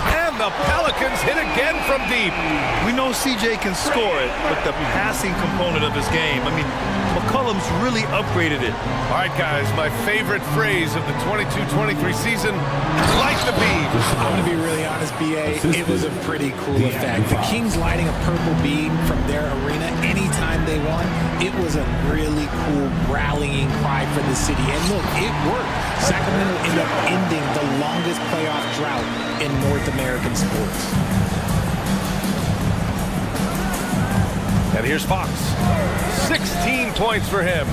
S8: And the Pelicans hit again from deep.
S10: We know CJ can score it, but the passing component of his game, I mean, McCollum's really upgraded it.
S8: All right, guys, my favorite phrase of the 22-23 season, light the beam.
S11: I'm going to be really honest, B.A., it was a pretty cool effect. The Kings lighting a purple beam from their arena anytime they won, it was a really cool rallying cry for the city. And look, it worked. Sacramento ended up ending the longest playoff drought in North American sports.
S8: And here's Fox. 16 points for him.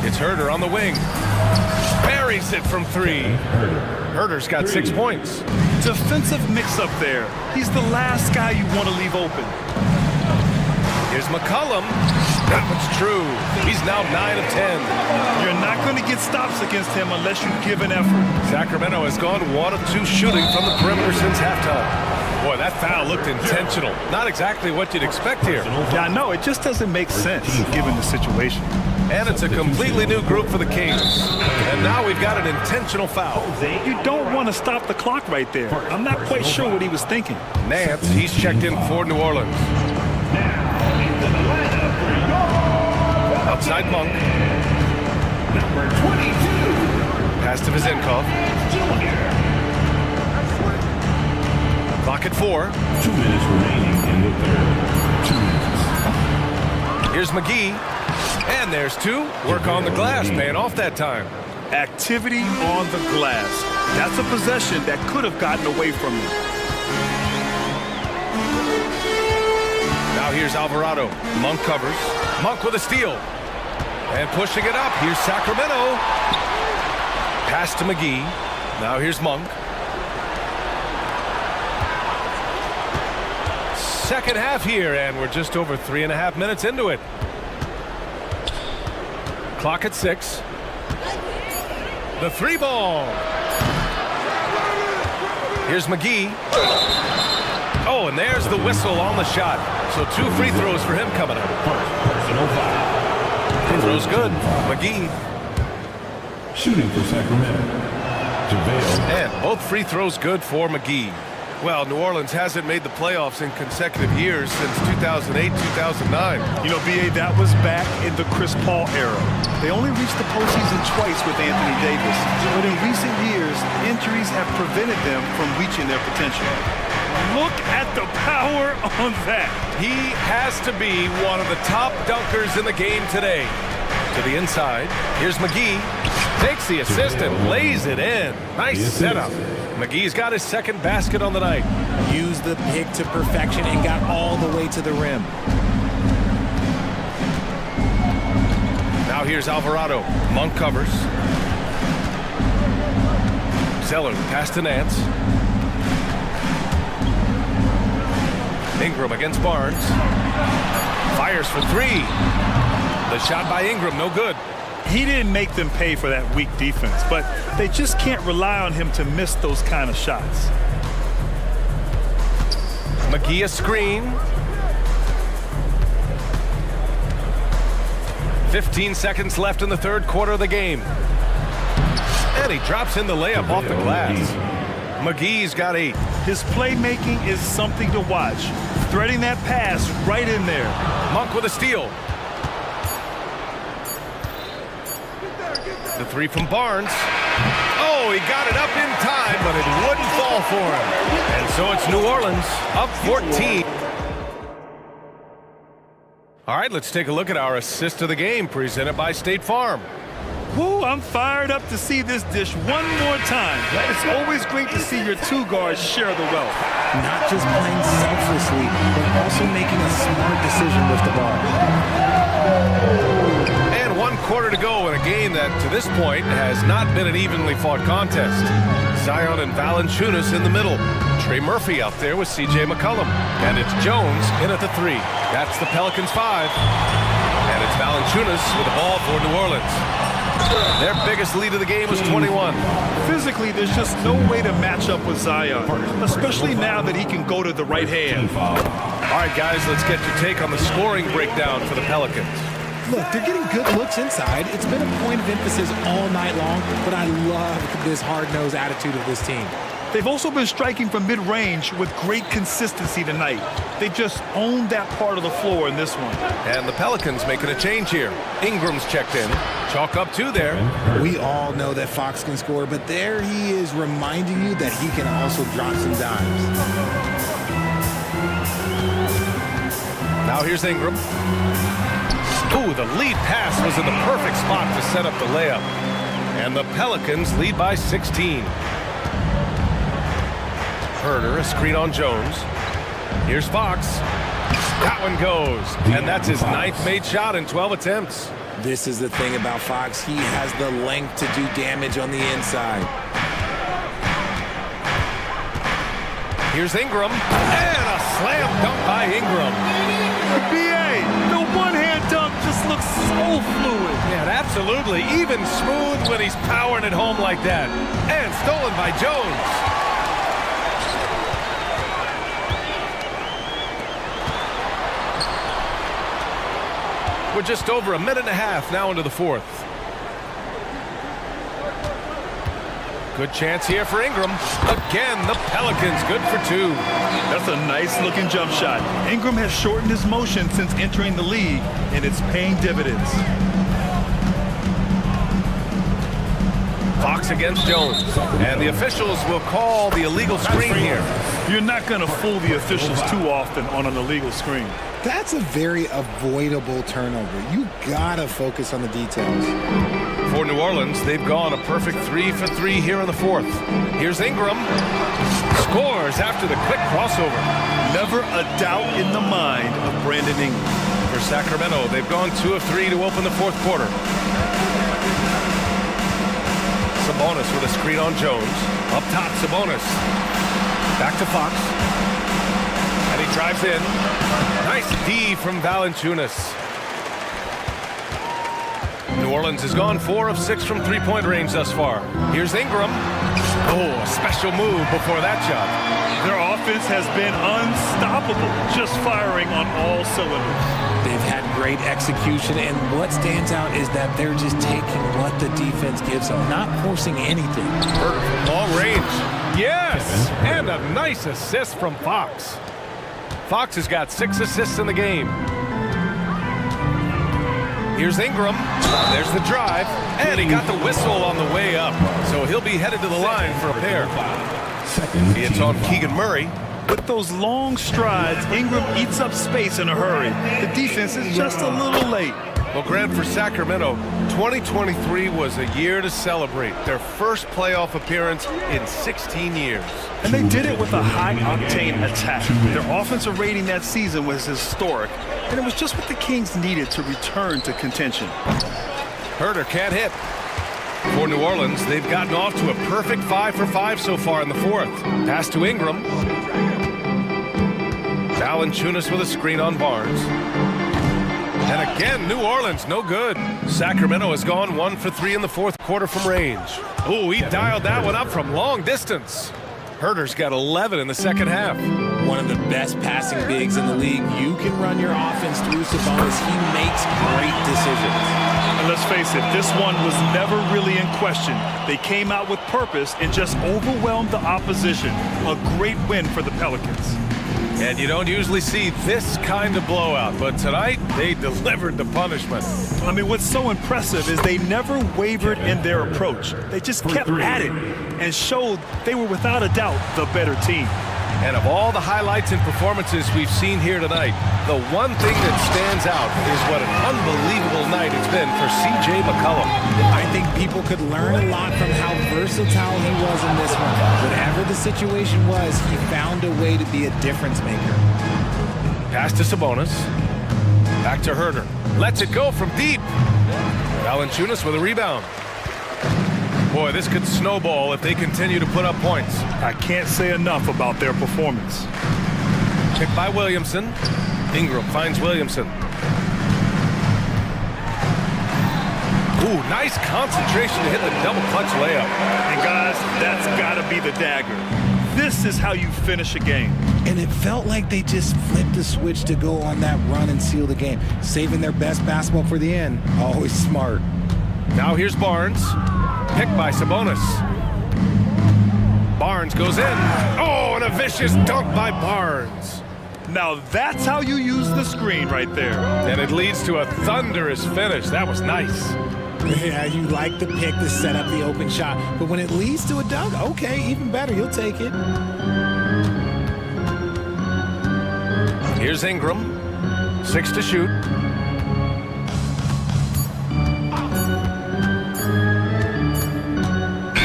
S8: It's Herder on the wing. Buries it from 3. Herder's got 6 points.
S10: Defensive mix-up there. He's the last guy you want to leave open.
S8: Here's McCollum. That one's true. He's now 9 of 10.
S10: You're not going to get stops against him unless you give an effort.
S8: Sacramento has gone 1 of 2 shooting from the perimeter since halftime. Boy, that foul looked intentional. Not exactly what you'd expect here.
S10: Yeah, I know. It just doesn't make sense given the situation.
S8: And it's a completely new group for the Kings. And now we've got an intentional foul.
S10: You don't want to stop the clock right there. I'm not quite sure what he was thinking.
S8: Nance, he's checked in for New Orleans. Outside Monk.
S7: Number 22.
S8: Pass to Vizenkov. Clock at 4.
S6: 2 minutes remaining in the third. 2 minutes.
S8: Here's McGee. And there's 2. Work on the glass, paying off that time.
S10: Activity on the glass. That's a possession that could have gotten away from you.
S8: Now here's Alvarado. Monk covers. Monk with a steal. And pushing it up. Here's Sacramento. Pass to McGee. Now here's Monk. Second half here, and we're just over 3.5 minutes into it. Clock at 6. The 3 ball. Here's McGee. Oh, and there's the whistle on the shot. So 2 free throws for him coming up.
S6: Personal foul.
S8: Free throws good. McGee.
S6: Shooting for Sacramento. JaVale.
S8: And both free throws good for McGee. Well, New Orleans hasn't made the playoffs in consecutive years since 2008, 2009.
S10: You know, B.A., that was back in the Chris Paul era. They only reached the postseason twice with Anthony Davis. But in recent years, injuries have prevented them from reaching their potential. Look at the power on that.
S8: He has to be one of the top dunkers in the game today. To the inside. Here's McGee. Takes the assist and lays it in. Nice setup. McGee's got his second basket on the night.
S11: Used the pick to perfection and got all the way to the rim.
S8: Now here's Alvarado. Monk covers. Zeller pass to Nance. Ingram against Barnes. Fires for 3. The shot by Ingram, no good.
S10: He didn't make them pay for that weak defense, but they just can't rely on him to miss those kind of shots.
S8: McGee a screen. 15 seconds left in the third quarter of the game. And he drops in the layup off the glass. McGee's got 8.
S10: His playmaking is something to watch. Threading that pass right in there.
S8: Monk with a steal. The 3 from Barnes. Oh, he got it up in time, but it wouldn't fall for him. And so it's New Orleans up 14. All right, let's take a look at our assist of the game presented by State Farm.
S10: Woo, I'm fired up to see this dish one more time. It's always great to see your 2 guards share the wealth.
S11: Not just playing selflessly, but also making a smart decision with the ball.
S8: And 1 quarter to go in a game that, to this point, has not been an evenly fought contest. Zion and Valanciunas in the middle. Trey Murphy out there with C.J. McCollum. And it's Jones in at the 3. That's the Pelicans 5. And it's Valanciunas with the ball for New Orleans. Their biggest lead of the game was 21.
S10: Physically, there's just no way to match up with Zion, especially now that he can go to the right hand.
S8: All right, guys, let's get your take on the scoring breakdown for the Pelicans.
S11: Look, they're getting good looks inside. It's been a point of emphasis all night long, but I love this hard-nosed attitude of this team.
S10: They've also been striking from mid-range with great consistency tonight. They just owned that part of the floor in this one.
S8: And the Pelicans making a change here. Ingram's checked in. Chalk up 2 there.
S11: We all know that Fox can score, but there he is reminding you that he can also drop some dimes.
S8: Now here's Ingram. Ooh, the lead pass was in the perfect spot to set up the layup. And the Pelicans lead by 16. Herder, a screen on Jones. Here's Fox. That one goes. And that's his 9th made shot in 12 attempts.
S11: This is the thing about Fox. He has the length to do damage on the inside.
S8: Here's Ingram. And a slam dunk by Ingram.
S10: B.A., the one-hand dunk fluid.
S8: Yeah, absolutely. Even smooth when he's powering it home like that. And stolen by Jones. We're just over a minute and a half now into the fourth. Good chance here for Ingram. Again, the Pelicans good for two.
S10: That's a nice-looking jump shot. Ingram has shortened his motion since entering the league, and it's paying dividends.
S8: Fox against Jones. And the officials will call the illegal screen here.
S10: You're not going to fool the officials too often on an illegal screen.
S11: That's a very avoidable turnover. You gotta focus on the details.
S8: For New Orleans, they've gone a perfect 3 for 3 here in the fourth. Here's Ingram. Scores after the quick crossover.
S10: Never a doubt in the mind of Brandon Ingram.
S8: For Sacramento, they've gone 2 of 3 to open the fourth quarter. Sabonis with a screen on Jones. Up top, Sabonis. Back to Fox. And he drives in. Nice D from Valanciunas. New Orleans has gone 4 of 6 from three-point range thus far. Here's Ingram. Oh, a special move before that shot.
S10: Their offense has been unstoppable, just firing on all cylinders.
S11: They've had great execution, and what stands out is that they're just taking what the defense gives them, not forcing anything.
S8: Long range. Yes! And a nice assist from Fox. Fox has got 6 assists in the game. Here's Ingram. There's the drive. And he got the whistle on the way up. So he'll be headed to the line for a pair. It's on Keegan Murray.
S10: With those long strides, Ingram eats up space in a hurry. The defense is just a little late.
S8: Well, Grant, for Sacramento, 2023 was a year to celebrate. Their first playoff appearance in 16 years.
S10: And they did it with a high-octane attack. Their offensive rating that season was historic, and it was just what the Kings needed to return to contention.
S8: Herter can't hit. For New Orleans, they've gotten off to a perfect 5 for 5 so far in the fourth. Pass to Ingram. Valanciunas with a screen on Barnes. And again, New Orleans, no good. Sacramento has gone 1 for 3 in the fourth quarter from range. Oh, he dialed that one up from long distance. Herter's got 11 in the second half.
S11: One of the best passing bigs in the league. You can run your offense through Sabonis. He makes great decisions.
S10: And let's face it, this one was never really in question. They came out with purpose and just overwhelmed the opposition. A great win for the Pelicans.
S8: And you don't usually see this kind of blowout, but tonight they delivered the punishment.
S10: I mean, what's so impressive is they never wavered in their approach. They just kept at it and showed they were without a doubt the better team.
S8: And of all the highlights and performances we've seen here tonight, the one thing that stands out is what an unbelievable night it's been for C.J. McCollum.
S11: I think people could learn a lot from how versatile he was in this one. Whatever the situation was, he found a way to be a difference maker.
S8: Pass to Sabonis. Back to Herter. Lets it go from deep. Valanciunas with a rebound. Boy, this could snowball if they continue to put up points.
S10: I can't say enough about their performance.
S8: Picked by Williamson. Ingram finds Williamson. Ooh, nice concentration to hit the double clutch layup.
S10: And guys, that's got to be the dagger. This is how you finish a game.
S11: And it felt like they just flipped the switch to go on that run and seal the game. Saving their best basketball for the end. Always smart.
S8: Now here's Barnes. Picked by Sabonis. Barnes goes in. Oh, and a vicious dunk by Barnes.
S10: Now that's how you use the screen right there.
S8: And it leads to a thunderous finish. That was nice.
S11: Yeah, you like the pick to set up the open shot. But when it leads to a dunk, okay, even better. You'll take it.
S8: Here's Ingram. 6 to shoot.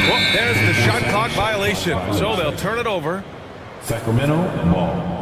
S8: Well, there's the shot clock violation. So they'll turn it over.
S6: Sacramento ball.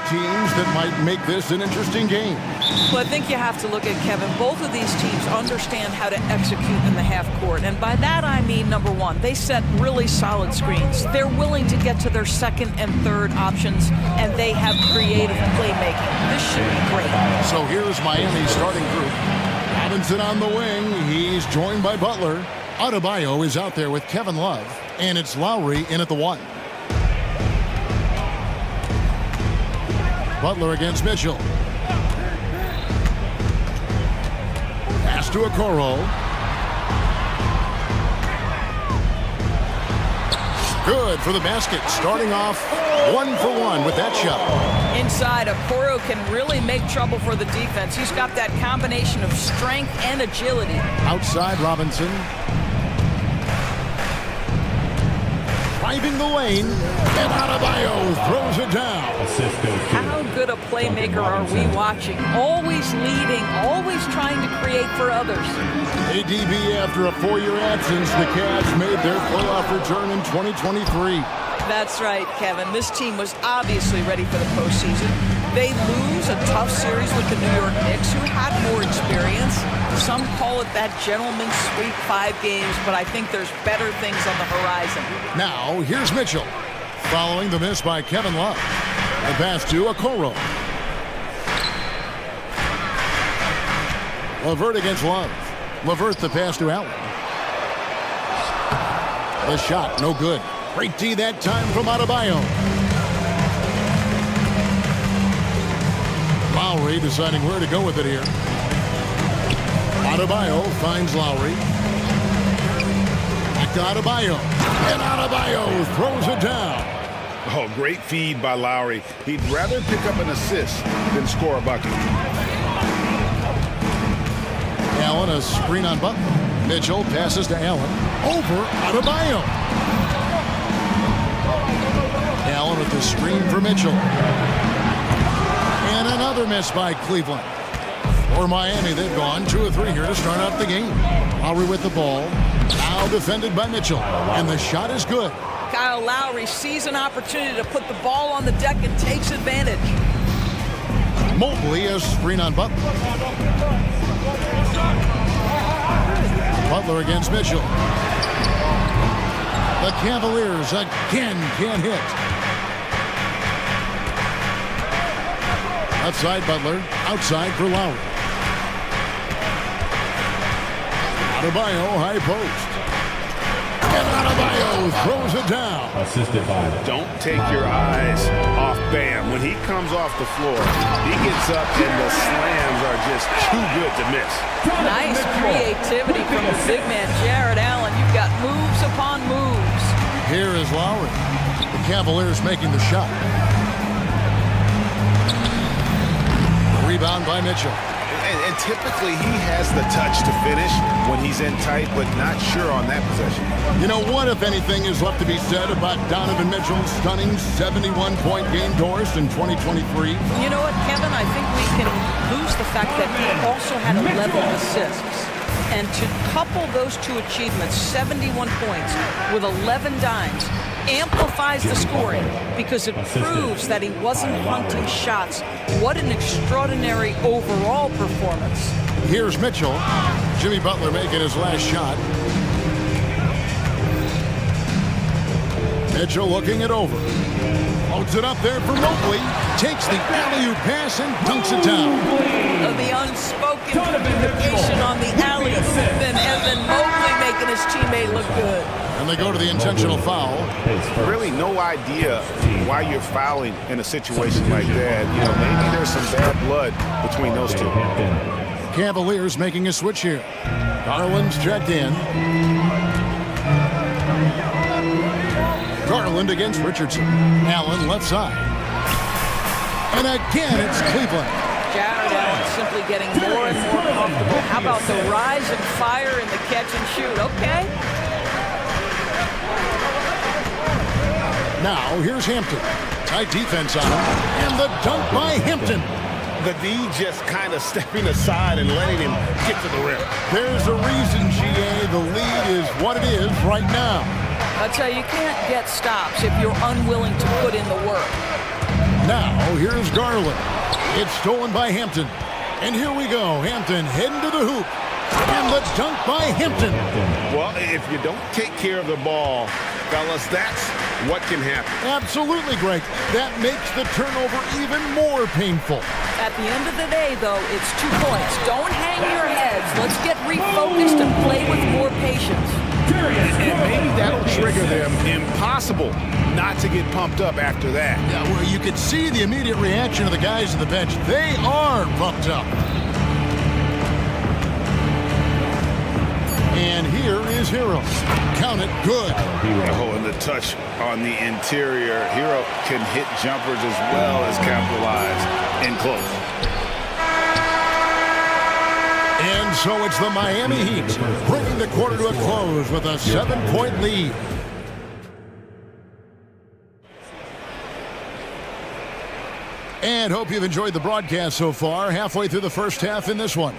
S1: teams that might make this an interesting game.
S13: Well, I think you have to look at, Kevin, both of these teams understand how to execute in the half court. And by that, I mean, number one, they set really solid screens. They're willing to get to their second and third options, and they have creative playmaking. This should be great.
S1: So here's Miami's starting group. Robinson on the wing. He's joined by Butler. Adebayo is out there with Kevin Love. And it's Lowry in at the 1. Butler against Mitchell. Pass to Okoro. Good for the basket. Starting off 1 for 1 with that shot.
S13: Inside, Okoro can really make trouble for the defense. He's got that combination of strength and agility.
S1: Outside Robinson. Driving the lane, and Adebayo throws it down.
S13: How good a playmaker are we watching? Always leading, always trying to create for others.
S1: ADB, after a 4-year absence, the Cavs made their playoff return in 2023.
S13: That's right, Kevin. This team was obviously ready for the postseason. They lose a tough series with the New York Knicks, who had more experience. Some call it that gentleman's sweep, 5 games, but I think there's better things on the horizon.
S1: Now, here's Mitchell, following the miss by Kevin Love. The pass to Okoro. LeVert against Love. LeVert the pass to Allen. The shot, no good. Great D that time from Adebayo. Lowry deciding where to go with it here. Adebayo finds Lowry. Back to Adebayo. And Adebayo throws it down.
S4: Oh, great feed by Lowry. He'd rather pick up an assist than score a bucket.
S1: Allen, a screen on Butler. Mitchell passes to Allen. Over Adebayo. Allen with the screen for Mitchell. And another miss by Cleveland. For Miami, they've gone 2 of 3 here to start out the game. Lowry with the ball. Now defended by Mitchell. And the shot is good.
S13: Kyle Lowry sees an opportunity to put the ball on the deck and takes advantage.
S1: Mobley, a screen on Butler. Butler against Mitchell. The Cavaliers again can't hit. Outside Butler, outside for Lowry. Adebayo, high post. And Adebayo throws it down.
S6: Assisted by.
S4: Don't take your eyes off Bam. When he comes off the floor, he gets up and the slams are just too good to miss.
S13: Nice creativity from the big man, Jared Allen. You've got moves upon moves.
S1: Here is Lowry. The Cavaliers making the shot. Rebound by Mitchell.
S4: And typically he has the touch to finish when he's in tight, but not sure on that possession.
S1: You know what, if anything, is left to be said about Donovan Mitchell's stunning 71-point game doors in 2023?
S13: You know what, Kevin? I think we can lose the fact that he also had 11 assists. And to couple those 2 achievements, 71 points with 11 dimes, amplifies the scoring because it proves that he wasn't hunting shots. What an extraordinary overall performance.
S1: Here's Mitchell. Jimmy Butler making his last shot. Mitchell looking it over. Loads it up there for Mobley. Takes the alley-oop pass and dunks it down.
S13: The unspoken communication on the alley-oop, and Evan Mobley making his teammate look good.
S1: And they go to the intentional foul.
S4: Really no idea why you're fouling in a situation like that. You know, maybe there's some bad blood between those two.
S1: Cavaliers making a switch here. Garland's checked in. Garland against Richardson. Allen left side. And again, it's Cleveland.
S13: Jared Allen simply getting more and more comfortable. How about the rise and fire in the catch and shoot? Okay.
S1: Now, here's Hampton. Tight defense on him. And the dunk by Hampton.
S4: The D just kind of stepping aside and letting him get to the rim.
S1: There's a reason, GA. The lead is what it is right now.
S13: I tell you, you can't get stops if you're unwilling to put in the work.
S1: Now, here's Garland. It's stolen by Hampton. And here we go. Hampton heading to the hoop. And the dunk by Hampton.
S4: Well, if you don't take care of the ball, fellas, that's what can happen.
S1: Absolutely, Greg. That makes the turnover even more painful.
S13: At the end of the day, though, it's 2 points. Don't hang your heads. Let's get refocused and play with more patience.
S4: And maybe that'll trigger them. Impossible not to get pumped up after that.
S1: Yeah, well, you could see the immediate reaction of the guys on the bench. They are pumped up. And here is Hero. Count it, good.
S4: Oh, and the touch on the interior. Hero can hit jumpers as well as capitalize in close.
S1: And so it's the Miami Heat bringing the quarter to a close with a 7-point lead. And hope you've enjoyed the broadcast so far. Halfway through the first half in this one.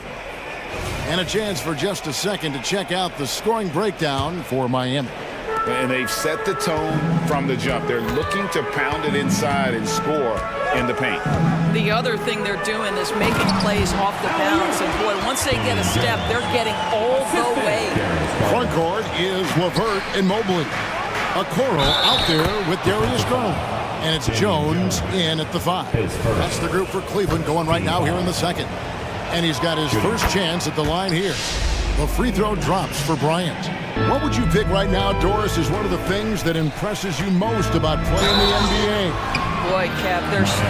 S1: And a chance for just a second to check out the scoring breakdown for Miami.
S4: And they've set the tone from the jump. They're looking to pound it inside and score in the paint.
S13: The other thing they're doing is making plays off the bounce. And boy, once they get a step, they're getting all the way.
S1: Front court is LeVert and Mobley. Okoro out there with Darius Garland. And it's Jones in at the 5. That's the group for Cleveland going right now here in the second. And he's got his first chance at the line here. The free throw drops for Bryant. What would you pick right now, Doris, is one of the things that impresses you most about playing the NBA?
S13: Boy, Kev,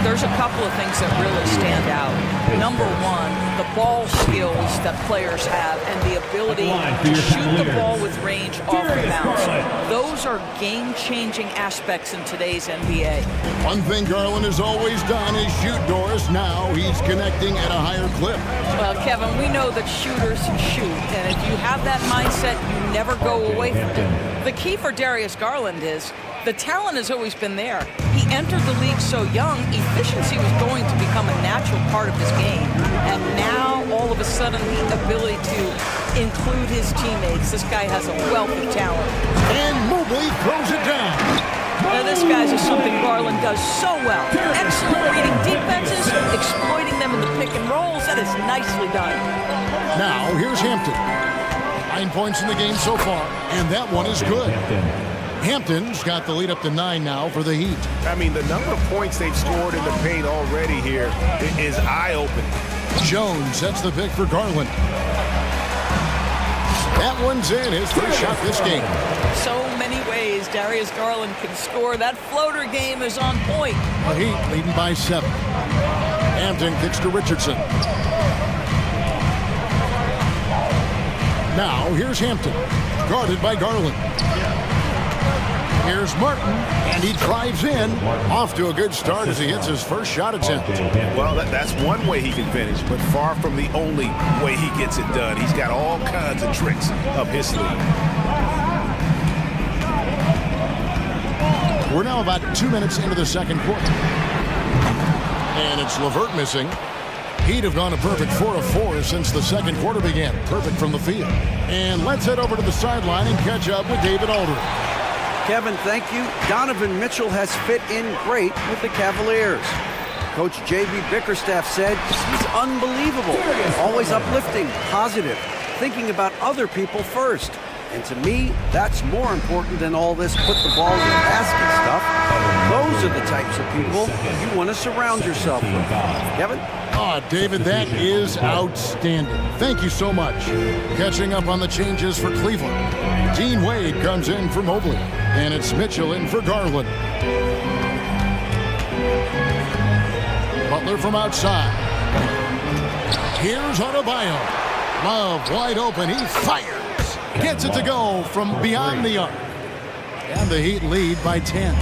S13: there's a couple of things that really stand out. Number one, the ball skills that players have and the ability to shoot the ball with range off the bounce. Those are game-changing aspects in today's NBA.
S1: One thing Garland has always done is shoot, Doris. Now he's connecting at a higher clip.
S13: Well, Kevin, we know that shooters shoot, and if you have that mindset, you never go away from it. The key for Darius Garland is the talent has always been there. He entered the league so young, efficiency was going to become a natural part of his game. And now, all of a sudden, the ability to include his teammates. This guy has a wealth of talent.
S1: And Mobley throws it down.
S13: Now, this guy's is something Garland does so well. Excellent reading defenses, exploiting them in the pick and rolls. That is nicely done.
S1: Now, here's Hampton. 9 points in the game so far, and that one is good. Hampton's got the lead up to 9 now for the Heat.
S4: I mean, the number of points they've scored in the paint already here is eye-opening.
S1: Jones sets the pick for Garland. That one's in, his first shot this game.
S13: So many ways Darius Garland can score. That floater game is on point.
S1: The Heat leading by 7. Hampton kicks to Richardson. Now, here's Hampton, guarded by Garland. Here's Martin, and he drives in. Off to a good start as he hits his first shot attempt.
S4: Well, that's one way he can finish, but far from the only way he gets it done. He's got all kinds of tricks up his sleeve.
S1: We're now about 2 minutes into the second quarter. And it's LeVert missing. He'd have gone a perfect 4 of 4 since the second quarter began. Perfect from the field. And let's head over to the sideline and catch up with David Aldridge.
S5: Kevin, thank you. Donovan Mitchell has fit in great with the Cavaliers. Coach J.B. Bickerstaff said he's unbelievable, always uplifting, positive, thinking about other people first. And to me, that's more important than all this put the ball in the basket stuff. Those are the types of people you want to surround yourself with. Kevin?
S1: Oh, David, that is outstanding. Thank you so much. Catching up on the changes for Cleveland. Dean Wade comes in for Mobley, and it's Mitchell in for Garland. Butler from outside. Here's Adebayo. Love wide open. He fires. Gets it to go from beyond the arc. And the Heat lead by 10.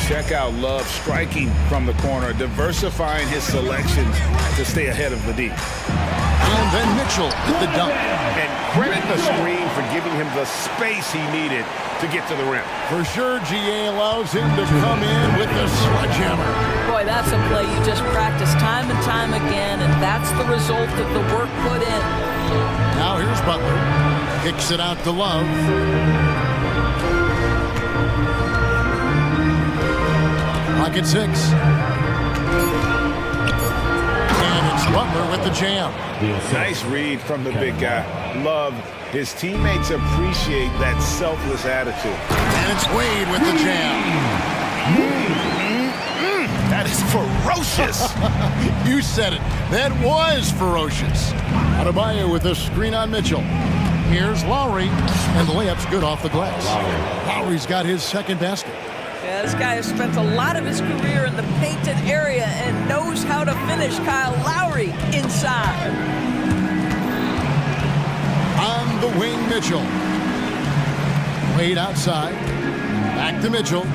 S4: Check out Love striking from the corner, diversifying his selections to stay ahead of the D.
S1: And then Mitchell with the dunk.
S4: And credit the screen for giving him the space he needed to get to the rim.
S1: For sure, GA allows him to come in with the sledgehammer.
S13: Boy, that's a play you just practice time and time again, and that's the result of the work put in.
S1: Now here's Butler. Kicks it out to Love. Rocket 6. And it's Butler with the jam.
S4: Nice read from the big guy. Love his teammates appreciate that selfless attitude.
S1: And it's Wade with the jam.
S4: That is ferocious.
S1: You said it. That was ferocious. Adebayo with a screen on Mitchell. Here's Lowry, and the layup's good off the glass. Lowry's got his second basket.
S13: Yeah, this guy has spent a lot of his career in the painted area and knows how to finish. Kyle Lowry inside.
S1: On the wing, Mitchell. Wade outside. Back to Mitchell.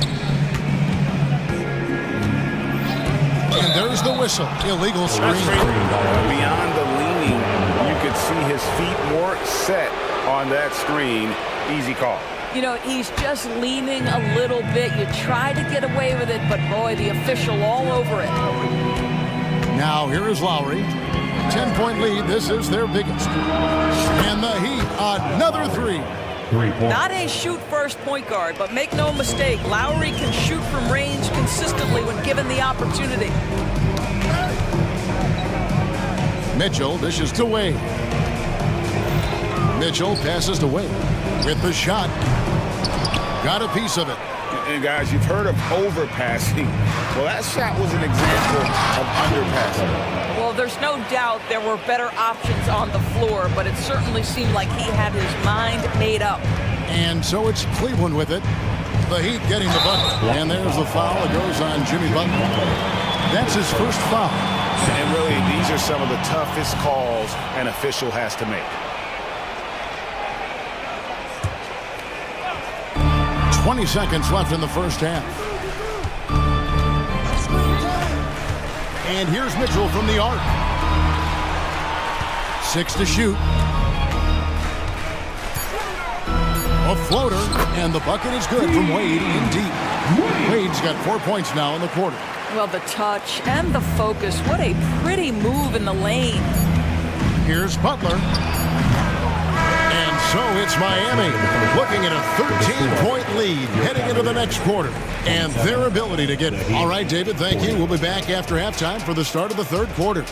S1: And there's the whistle. Illegal screen.
S4: Beyond the leaning, you could see his feet more set on that screen. Easy call.
S13: You know, he's just leaning a little bit. You try to get away with it, but boy, the official all over it.
S1: Now here is Lowry. 10-point lead. This is their biggest. And the Heat, another three.
S13: Not a shoot-first point guard, but make no mistake, Lowry can shoot from range consistently when given the opportunity.
S1: Mitchell dishes to Wade. Mitchell passes to Wade with the shot. Got a piece of it.
S4: And guys, you've heard of overpassing. Well, that shot was an example of underpassing.
S13: Well, there's no doubt there were better options on the floor, but it certainly seemed like he had his mind made up.
S1: And so it's Cleveland with it. The Heat getting the bucket. And there's the foul. It goes on Jimmy Butler. That's his first foul.
S4: And really, these are some of the toughest calls an official has to make.
S1: 20 seconds left in the first half. And here's Mitchell from the arc. 6 to shoot. A floater, and the bucket is good from Wade in deep. Wade's got 4 points now in the quarter.
S13: Well, the touch and the focus. What a pretty move in the lane.
S1: Here's Butler. And so it's Miami looking at a 13-point lead heading into the next quarter. And their ability to get it. All right, David, thank you. We'll be back after halftime for the start of the third quarter.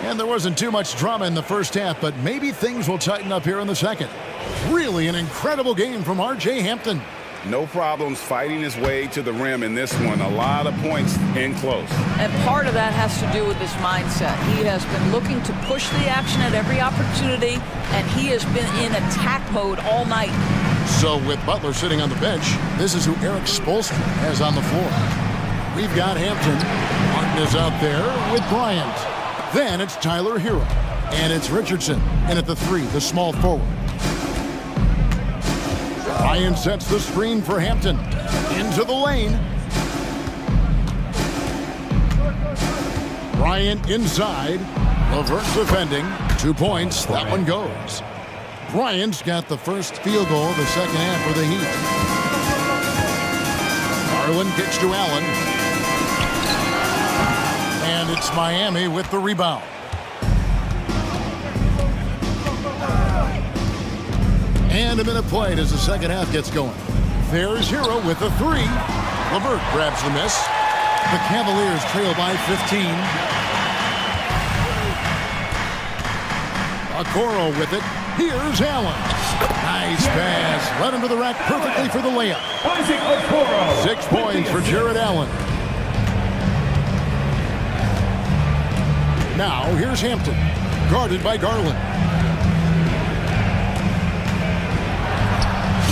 S1: And there wasn't too much drama in the first half, but maybe things will tighten up here in the second. Really an incredible game from R.J. Hampton.
S4: No problems fighting his way to the rim in this one. A lot of points in close.
S13: And part of that has to do with his mindset. He has been looking to push the action at every opportunity, and he has been in attack mode all night.
S1: So with Butler sitting on the bench, this is who Eric Spoelstra has on the floor. We've got Hampton. Martin is out there with Bryant. Then it's Tyler Hero. And it's Richardson. And at the 3, the small forward. Ryan sets the screen for Hampton. Into the lane. Ryan inside. Levert defending. 2 points. That one goes. Bryant's got the first field goal of the second half for the Heat. Garland kicks to Allen. And it's Miami with the rebound. And a minute played as the second half gets going. There's Hero with the 3. Levert grabs the miss. The Cavaliers trail by 15. Okoro with it. Here's Allen. Nice pass. Led him to the rack perfectly for the layup. 6 points for Jared Allen. Now here's Hampton. Guarded by Garland.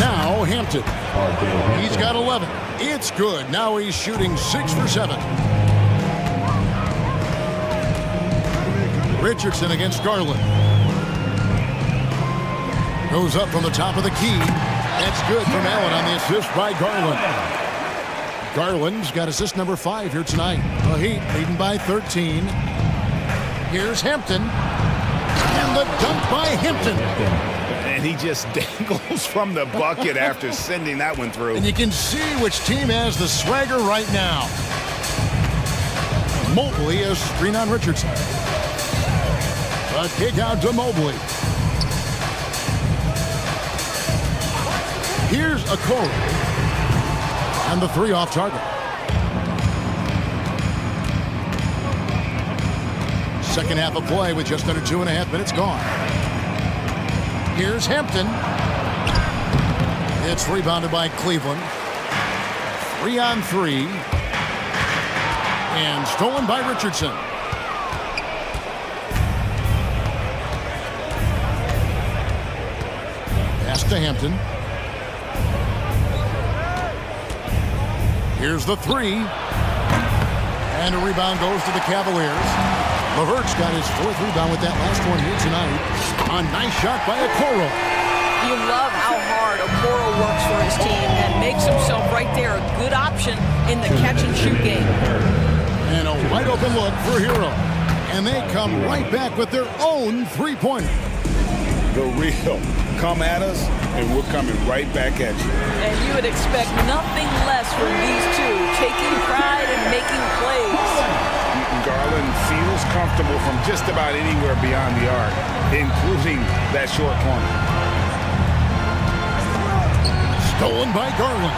S1: Now Hampton. He's got 11. It's good. Now he's shooting 6 for 7. Richardson against Garland. Goes up from the top of the key. That's good from Allen on the assist by Garland. Garland's got assist number 5 here tonight. The Heat leading by 13. Here's Hampton. And the dunk by Hampton.
S4: And he just dangles from the bucket after sending that one through.
S1: And you can see which team has the swagger right now. Mobley is screen on Richardson. A kick out to Mobley. Here's a Okoro. And the three off target. Second half of play with just under 2.5 minutes gone. Here's Hampton. It's rebounded by Cleveland. 3-on-3. And stolen by Richardson. Pass to Hampton. Here's the three. And a rebound goes to the Cavaliers. LeVert's got his fourth rebound with that last one here tonight. A nice shot by Okoro.
S13: You love how hard Okoro works for his team and makes himself right there a good option in the catch-and-shoot game.
S1: And a wide-open look for Hero. And they come right back with their own three-pointer.
S4: The real. Come at us, and we're coming right back at you.
S13: And you would expect nothing less from these two, taking pride and making plays.
S4: Garland feels comfortable from just about anywhere beyond the arc, including that short corner.
S1: Stolen by Garland.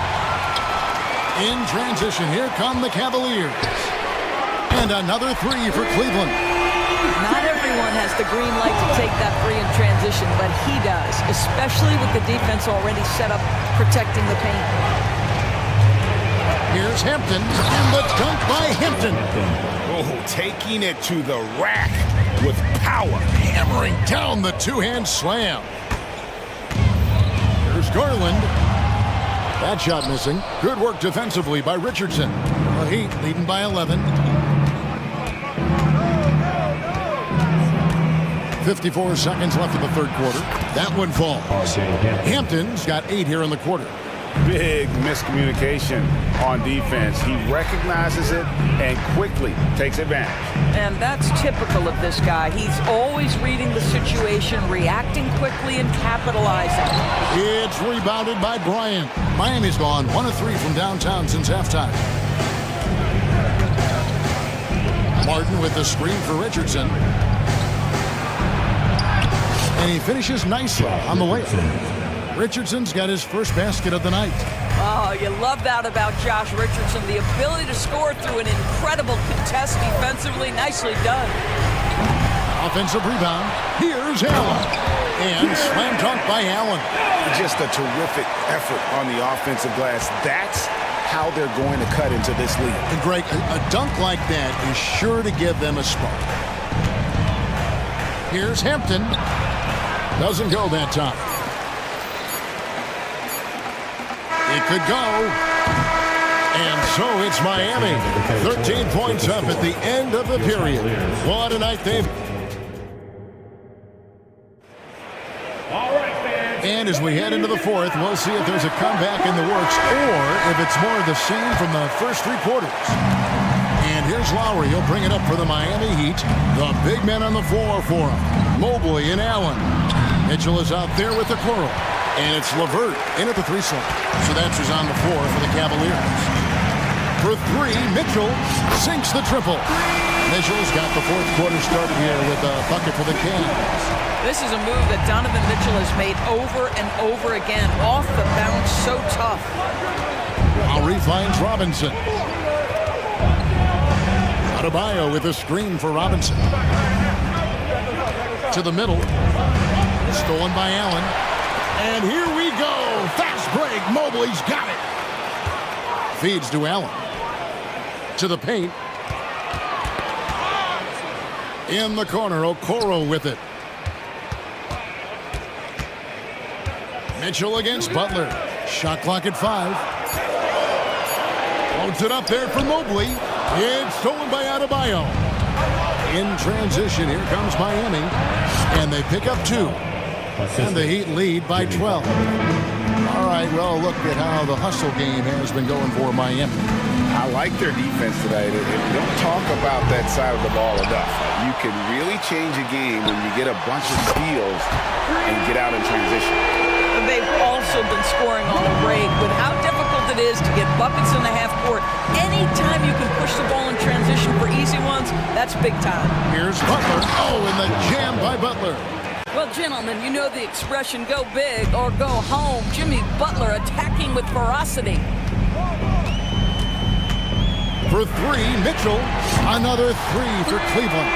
S1: In transition, here come the Cavaliers. And another three for Cleveland.
S13: Not everyone has the green light to take that three in transition, but he does, especially with the defense already set up protecting the paint.
S1: Here's Hampton, and the dunk by Hampton.
S4: Oh, taking it to the rack with power.
S1: Hammering down the two-hand slam. Here's Garland. That shot missing. Good work defensively by Richardson. The Heat leading by 11. 54 seconds left in the third quarter. That one falls. Hampton's got 8 here in the quarter.
S4: Big miscommunication on defense. He recognizes it and quickly takes advantage.
S13: And that's typical of this guy. He's always reading the situation, reacting quickly, and capitalizing.
S1: It's rebounded by Bryant. Miami's gone 1 of 3 from downtown since halftime. Martin with the screen for Richardson. And he finishes nicely on the layup. Richardson's got his first basket of the night.
S13: Oh, you love that about Josh Richardson. The ability to score through an incredible contest defensively. Nicely done.
S1: Offensive rebound. Here's Allen. And slam dunk by Allen.
S4: Just a terrific effort on the offensive glass. That's how they're going to cut into this league.
S1: And Greg, a dunk like that is sure to give them a spark. Here's Hampton. Doesn't go that time. It could go. And so it's Miami. 13 points up at the end of the period. What a night they've... And as we head into the fourth, we'll see if there's a comeback in the works or if it's more of the same from the first 3 quarters. And here's Lowry. He'll bring it up for the Miami Heat. The big men on the floor for him. Mobley and Allen. Mitchell is out there with the Okoro. And it's LeVert in at the 3 slot. So that's who's on the floor for the Cavaliers. For 3, Mitchell sinks the triple. Mitchell's got the fourth quarter started here with a bucket for the Cavs.
S13: This is a move that Donovan Mitchell has made over and over again. Off the bounce, so tough.
S1: Lowry finds Robinson. Adebayo with a screen for Robinson. To the middle. Stolen by Allen. And here we go. Fast break. Mobley's got it. Feeds to Allen. To the paint. In the corner, Okoro with it. Mitchell against Butler. Shot clock at 5. Loads it up there for Mobley. It's stolen by Adebayo. In transition, here comes Miami. And they pick up 2. And the Heat lead by 12. All right, well, look at how the hustle game has been going for Miami.
S4: I like their defense today. They don't talk about that side of the ball enough. You can really change a game when you get a bunch of steals and get out in transition.
S13: They've also been scoring on the break. With how difficult it is to get buckets in the half court, anytime you can push the ball in transition for easy ones, that's big time.
S1: Here's Butler. Oh, and the jam by Butler.
S13: Well, gentlemen, you know the expression, go big or go home. Jimmy Butler attacking with ferocity.
S1: For three, Mitchell. Another three for Cleveland.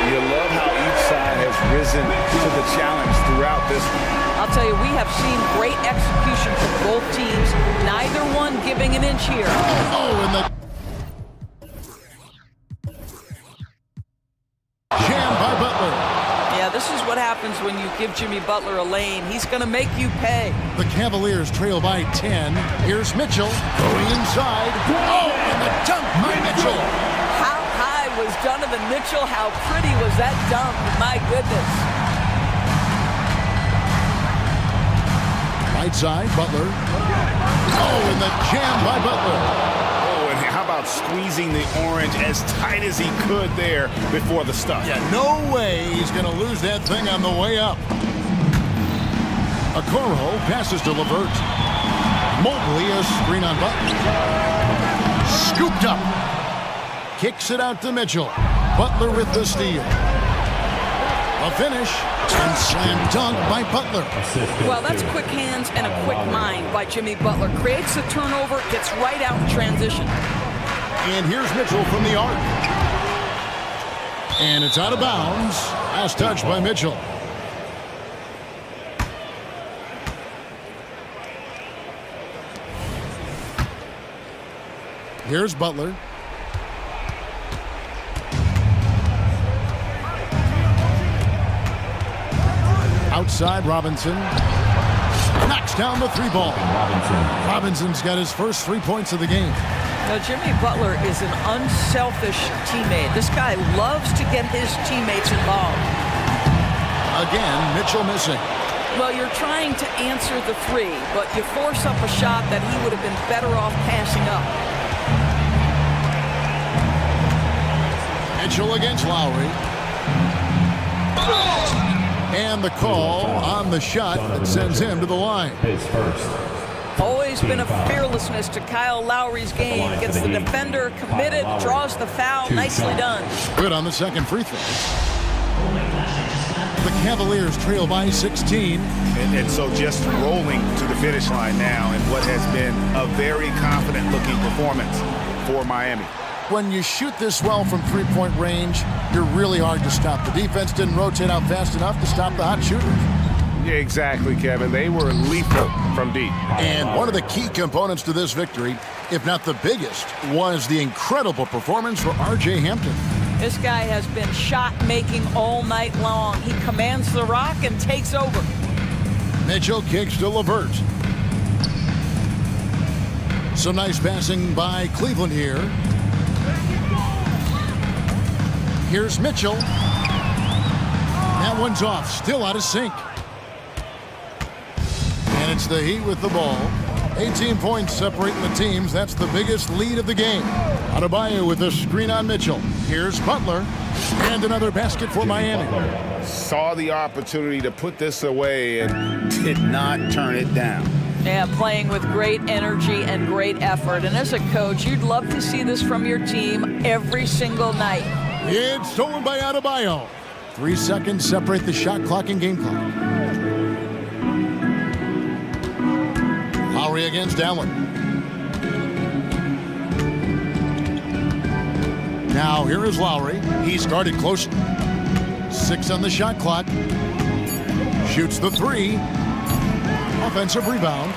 S4: You love how each side has risen to the challenge throughout this one.
S13: I'll tell you, we have seen great execution from both teams, neither one giving an inch here.
S1: Oh, and the jam by Butler.
S13: Yeah, this is what happens when you give Jimmy Butler a lane. He's going to make you pay.
S1: The Cavaliers trail by 10. Here's Mitchell going inside. Oh, and the dunk by Mitchell.
S13: How high was Donovan Mitchell? How pretty was that dunk? My goodness.
S1: Right side, Butler. Oh, and the jam by Butler.
S4: Oh, and how about squeezing the orange as tight as he could there before the stuff?
S1: Yeah, no way he's going to lose that thing on the way up. Okoro passes to LeVert. Mobley, a screen on Butler. Scooped up. Kicks it out to Mitchell. Butler with the steal. A finish and slam dunk by Butler.
S13: Well, that's quick hands and a quick mind by Jimmy Butler. Creates the turnover, gets right out in transition.
S1: And here's Mitchell from the arc. And it's out of bounds. Last touch by Mitchell. Here's Butler. Outside, Robinson knocks down the three ball. Robinson's got his first 3 points of the game.
S13: Now, Jimmy Butler is an unselfish teammate. This guy loves to get his teammates involved.
S1: Again, Mitchell missing.
S13: Well, you're trying to answer the three, but you force up a shot that he would have been better off passing up.
S1: Mitchell against Lowry. And the call on the shot that sends him to the line.
S13: Always been a fearlessness to Kyle Lowry's game. Gets the defender committed, draws the foul. Nicely done.
S1: Good on the second free throw. The Cavaliers trail by 16.
S4: And so just rolling to the finish line now in what has been a very confident-looking performance for Miami.
S1: When you shoot this well from three-point range, you're really hard to stop. The defense didn't rotate out fast enough to stop the hot shooters.
S4: Yeah, exactly, Kevin. They were lethal from deep.
S1: And one of the key components to this victory, if not the biggest, was the incredible performance for R.J. Hampton.
S13: This guy has been shot-making all night long. He commands the rock and takes over.
S1: Mitchell kicks to LeVert. Some nice passing by Cleveland here. Here's Mitchell. That one's off, still out of sync. And it's the Heat with the ball. 18 points separating the teams. That's the biggest lead of the game. Adebayo with a screen on Mitchell. Here's Butler. And another basket for Miami.
S4: Saw the opportunity to put this away and did not turn it down.
S13: Yeah, playing with great energy and great effort. And as a coach, you'd love to see this from your team every single night.
S1: It's stolen by Adebayo. 3 seconds separate the shot clock and game clock. Lowry against Allen. Now here is Lowry. He started close. 6 on the shot clock. Shoots the three. Offensive rebound.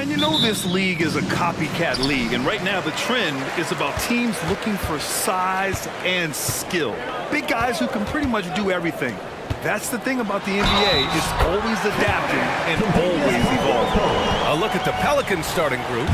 S10: And you know this league is a copycat league, and right now the trend is about teams looking for size and skill. Big guys who can pretty much do everything. That's the thing about the NBA. It's always adapting and always evolving.
S8: A look at the Pelicans starting group.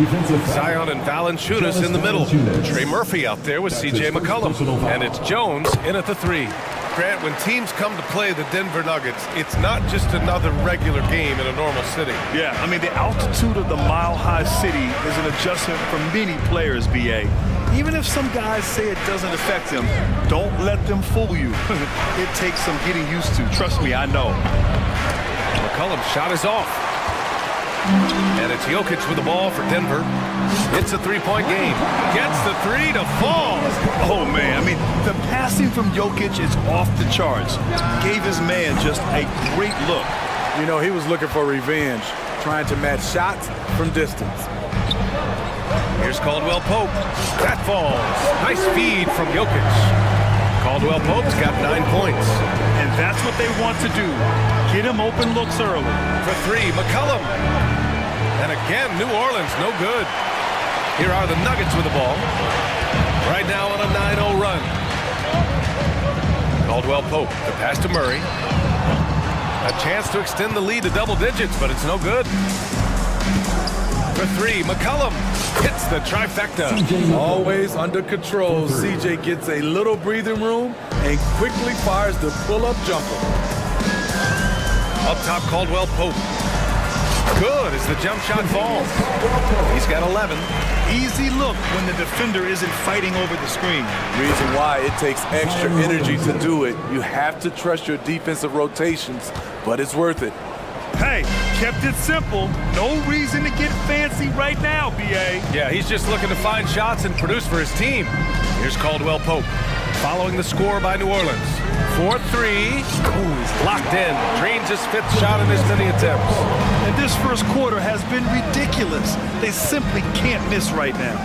S8: Zion and Valanciunas in the middle. Trey Murphy out there with C.J. McCollum. And it's Jones in at the 3. Grant, when teams come to play the Denver Nuggets, it's not just another regular game in a normal city.
S10: Yeah, I mean, the altitude of the mile-high city is an adjustment for many players, B.A. Even if some guys say it doesn't affect them, don't let them fool you. It takes some getting used to. Trust me, I know.
S8: McCollum's shot is off. And it's Jokic with the ball for Denver. It's a three-point game. Gets the 3 to fall.
S10: Oh, man. I mean, the passing from Jokic is off the charts. Gave his man just a great look.
S14: You know, he was looking for revenge, trying to match shots from distance.
S8: Here's Caldwell Pope. That falls. Nice feed from Jokic. Caldwell Pope's got 9 points.
S10: And that's what they want to do. Get him open looks early.
S8: For 3, McCollum. And again, New Orleans, no good. Here are the Nuggets with the ball. Right now on a 9-0 run. Caldwell Pope, the pass to Murray. A chance to extend the lead to double digits, but it's no good. For 3, McCollum hits the trifecta.
S14: Always under control. CJ gets a little breathing room and quickly fires the pull-up jumper.
S8: Up top, Caldwell Pope. Good as the jump shot falls. He's got 11.
S10: Easy look when the defender isn't fighting over the screen.
S14: Reason why it takes extra energy to do it. You have to trust your defensive rotations, but it's worth it.
S10: Hey, kept it simple. No reason to get fancy right now, B.A.
S8: Yeah, he's just looking to find shots and produce for his team. Here's Caldwell Pope, following the score by New Orleans. 4-3. He's locked in. Drains his 5th shot in his many attempts.
S10: And this first quarter has been ridiculous. They simply can't miss right now.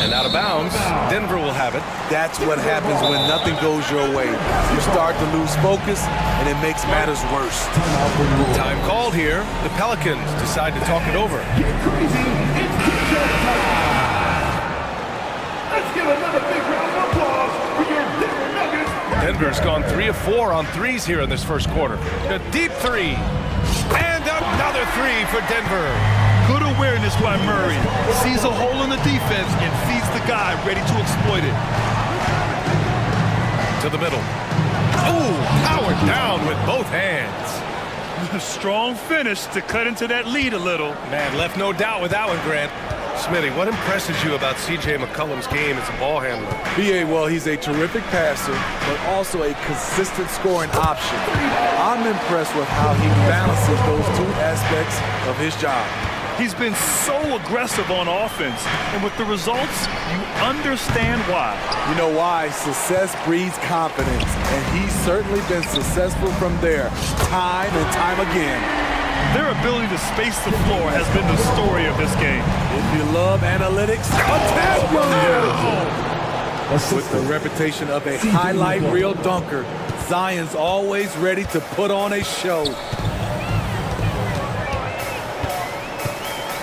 S8: And out of bounds, Denver will have it.
S14: That's what happens when nothing goes your way. You start to lose focus, and it makes matters worse.
S8: Time called here. The Pelicans decide to talk it over.
S7: Let's give another big round of applause for your Denver Nuggets.
S8: Denver's gone 3 of 4 on threes here in this first quarter. A deep 3. And another 3 for Denver.
S10: Good awareness by Murray. Sees a hole in the defense and feeds the guy ready to exploit it.
S8: To the middle. Oh, powered down with both hands.
S10: Strong finish to cut into that lead a little.
S8: Man, left no doubt with that one, Grant. Smitty, what impresses you about C.J. McCollum's game as a ball handler?
S14: B.A., well, he's a terrific passer, but also a consistent scoring option. I'm impressed with how he balances those 2 aspects of his job.
S10: He's been so aggressive on offense, and with the results, you understand why.
S14: You know why? Success breeds confidence, and he's certainly been successful from there, time and time again.
S10: Their ability to space the floor has been the story of this game.
S14: If you love analytics, attack him! With the reputation of a highlight reel dunker, Zion's always ready to put on a show.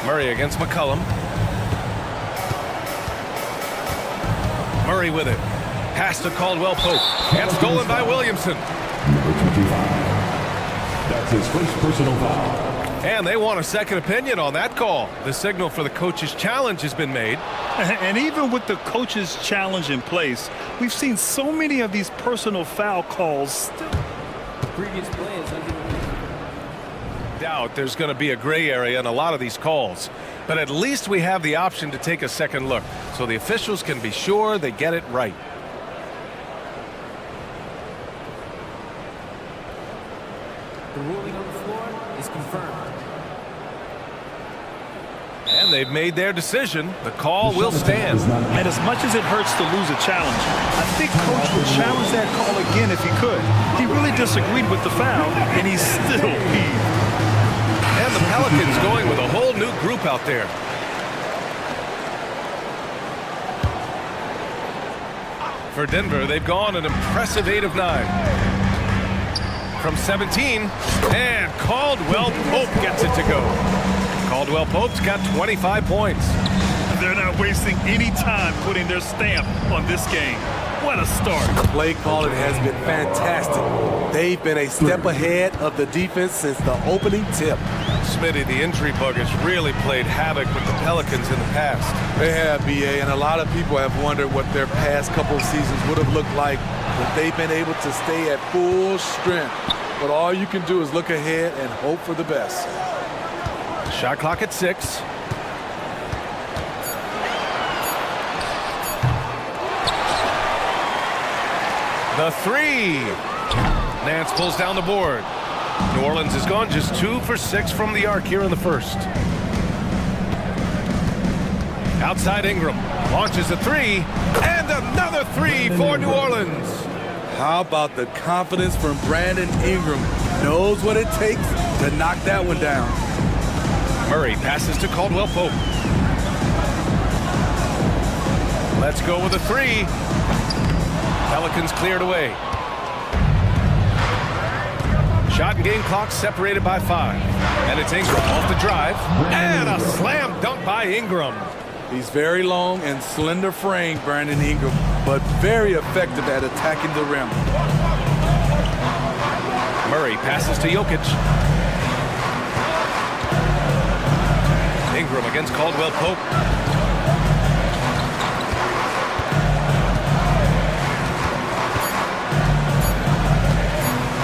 S8: Murray against McCollum. Murray with it. Pass to Caldwell Pope. And stolen by Williamson.
S6: Number 25. That's his first personal foul.
S8: And they want a second opinion on that call. The signal for the coach's challenge has been made.
S10: And even with the coach's challenge in place, we've seen so many of these personal foul calls still.
S16: Previous play is
S8: doubt there's going to be a gray area in a lot of these calls. But at least we have the option to take a second look, so the officials can be sure they get it right.
S16: The ruling on the floor is confirmed.
S8: And they've made their decision. The call will stand.
S10: And as much as it hurts to lose a challenge, I think Coach would challenge that call again if he could. He really disagreed with the foul, and he's still peeved.
S8: And the Pelicans going with a whole new group out there. For Denver, they've gone an impressive 8 of 9. from 17, and Caldwell Pope gets it to go. Caldwell Pope's got 25 points.
S10: They're not wasting any time putting their stamp on this game. What a start.
S14: Play calling has been fantastic. They've been a step ahead of the defense since the opening tip.
S8: Smitty, the injury bug has really played havoc with the Pelicans in the past.
S14: They have, BA, and a lot of people have wondered what their past couple of seasons would have looked like if they've been able to stay at full strength. But all you can do is look ahead and hope for the best.
S8: Shot clock at 6. The 3. Nance pulls down the board. New Orleans has gone just 2 for 6 from the arc here in the first. Outside Ingram. Launches a 3. And another 3 for New Orleans.
S14: How about the confidence from Brandon Ingram? Knows what it takes to knock that one down.
S8: Murray passes to Caldwell Pope. Let's go with a 3. Pelicans cleared away. Shot and game clock separated by 5. And it's Ingram off the drive. And a slam dunk by Ingram.
S14: He's very long and slender frame, Brandon Ingram, but very effective at attacking the rim.
S8: Murray passes to Jokic. Ingram against Caldwell Pope.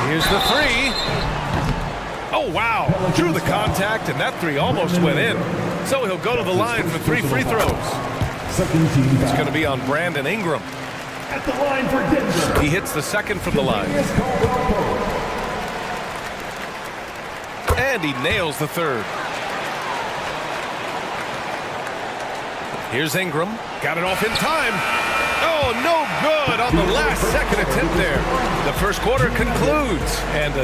S8: Here's the 3. Oh, wow. Drew the contact, and that 3 almost went in. So he'll go to the line for 3 free throws. It's going to be on Brandon Ingram.
S7: At the line for Denver.
S8: He hits the second from the line. And he nails the third. Here's Ingram. Got it off in time. Oh, no good on the last second attempt there. The first quarter concludes. And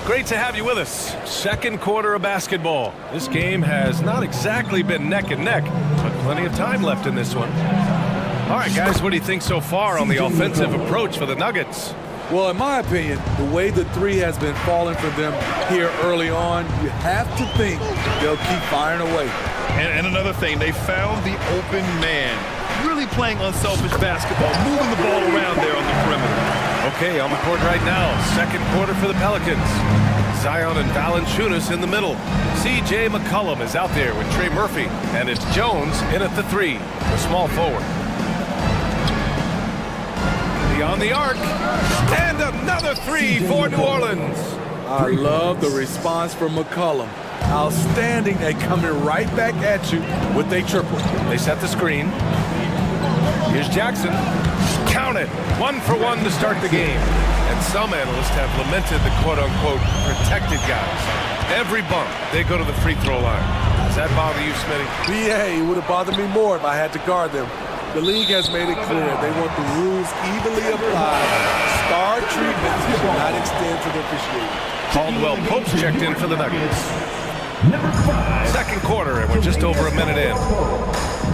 S8: great to have you with us. Second quarter of basketball. This game has not exactly been neck and neck, but plenty of time left in this one. All right, guys, what do you think so far on the offensive approach for the Nuggets?
S14: Well, in my opinion, the way the 3 has been falling for them here early on, you have to think they'll keep firing away.
S10: And another thing, they found the open man. Really playing unselfish basketball, moving the ball around there on the perimeter.
S8: Okay, on the court right now, second quarter for the Pelicans. Zion and Valanciunas in the middle. C.J. McCollum is out there with Trey Murphy, and it's Jones in at the 3, the small forward. Beyond the arc, and another 3 for New Orleans.
S14: I love the response from McCollum. Outstanding at coming right back at you with a triple.
S8: They set the screen. Here's Jackson. Count it. 1 for 1 to start the game. And some analysts have lamented the quote-unquote protected guys. Every bump, they go to the free throw line. Does that bother you, Smitty?
S14: Yeah, it would have bothered me more if I had to guard them. The league has made it clear they want the rules evenly applied. Star treatment should not extend to the officiating.
S8: Caldwell Pope's checked in for the Nuggets. Second quarter, and we're just over a minute in.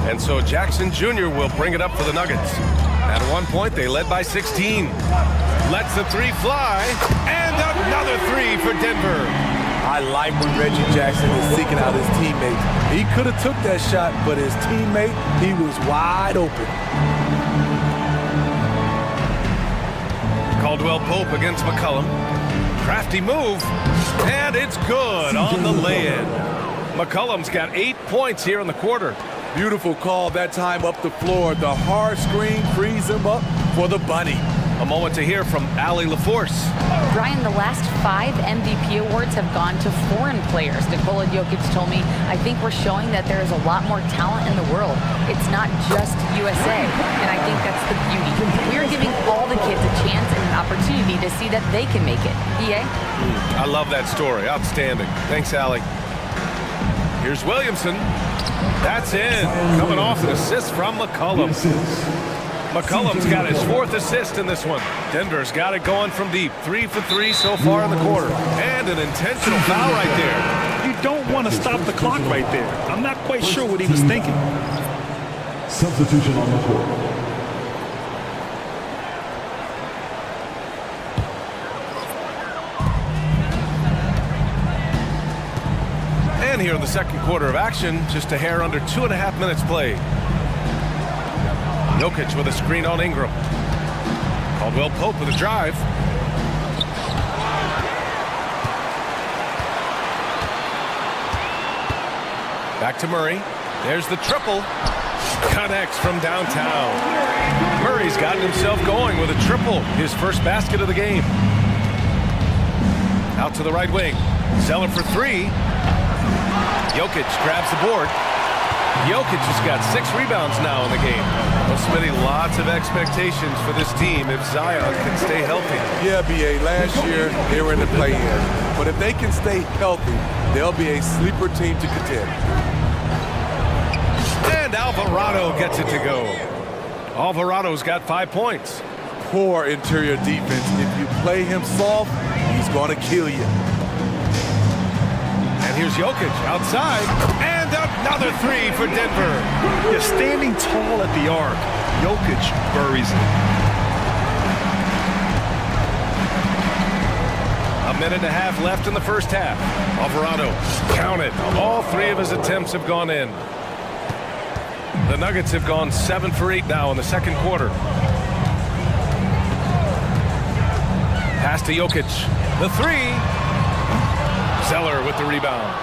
S8: And so Jackson Jr. will bring it up for the Nuggets. At one point, they led by 16. Lets the 3 fly, and another 3 for Denver.
S14: I like when Reggie Jackson is seeking out his teammate. He could have took that shot, but his teammate, he was wide open.
S8: Caldwell Pope against McCollum. Crafty move, and it's good on the lay-in. McCollum's got 8 points here in the quarter.
S14: Beautiful call that time up the floor. The hard screen frees him up for the bunny.
S8: A moment to hear from Allie LaForce.
S12: Brian, the last 5 MVP awards have gone to foreign players. Nikola Jokic told me, I think we're showing that there is a lot more talent in the world. It's not just USA, and I think that's the beauty. We're giving all the kids a chance and an opportunity to see that they can make it. EA?
S8: I love that story. Outstanding. Thanks, Allie. Here's Williamson. That's in. Coming off an assist from McCollum. McCollum's got his 4th assist in this one. Denver's got it going from deep. 3 for 3 so far in the quarter. And an intentional foul right there.
S10: You don't want to stop the clock right there. I'm not quite sure what he was thinking.
S6: Substitution on the court.
S8: begin here in the second quarter of action. Just a hair under 2.5 minutes played. Jokic with a screen on Ingram. Caldwell Pope with a drive. Back to Murray. There's the triple. Connects from downtown. Murray's gotten himself going with a triple. His first basket of the game. Out to the right wing. Zeller for three. Jokic grabs the board. Jokic has got 6 rebounds now in the game. Well, Smitty, lots of expectations for this team if Zion can stay healthy.
S14: Yeah, B.A., last year they were in the play-in. But if they can stay healthy, they'll be a sleeper team to contend.
S8: And Alvarado gets it to go. Alvarado's got 5 points.
S14: Poor interior defense. If you play him soft, he's going to kill you.
S8: And here's Jokic outside. And another 3 for Denver.
S10: Yeah, standing tall at the arc, Jokic buries it.
S8: A minute and a half left in the first half. Alvarado counted. All 3 of his attempts have gone in. The Nuggets have gone 7 for 8 now in the second quarter. Pass to Jokic. The 3. Zeller with the rebound.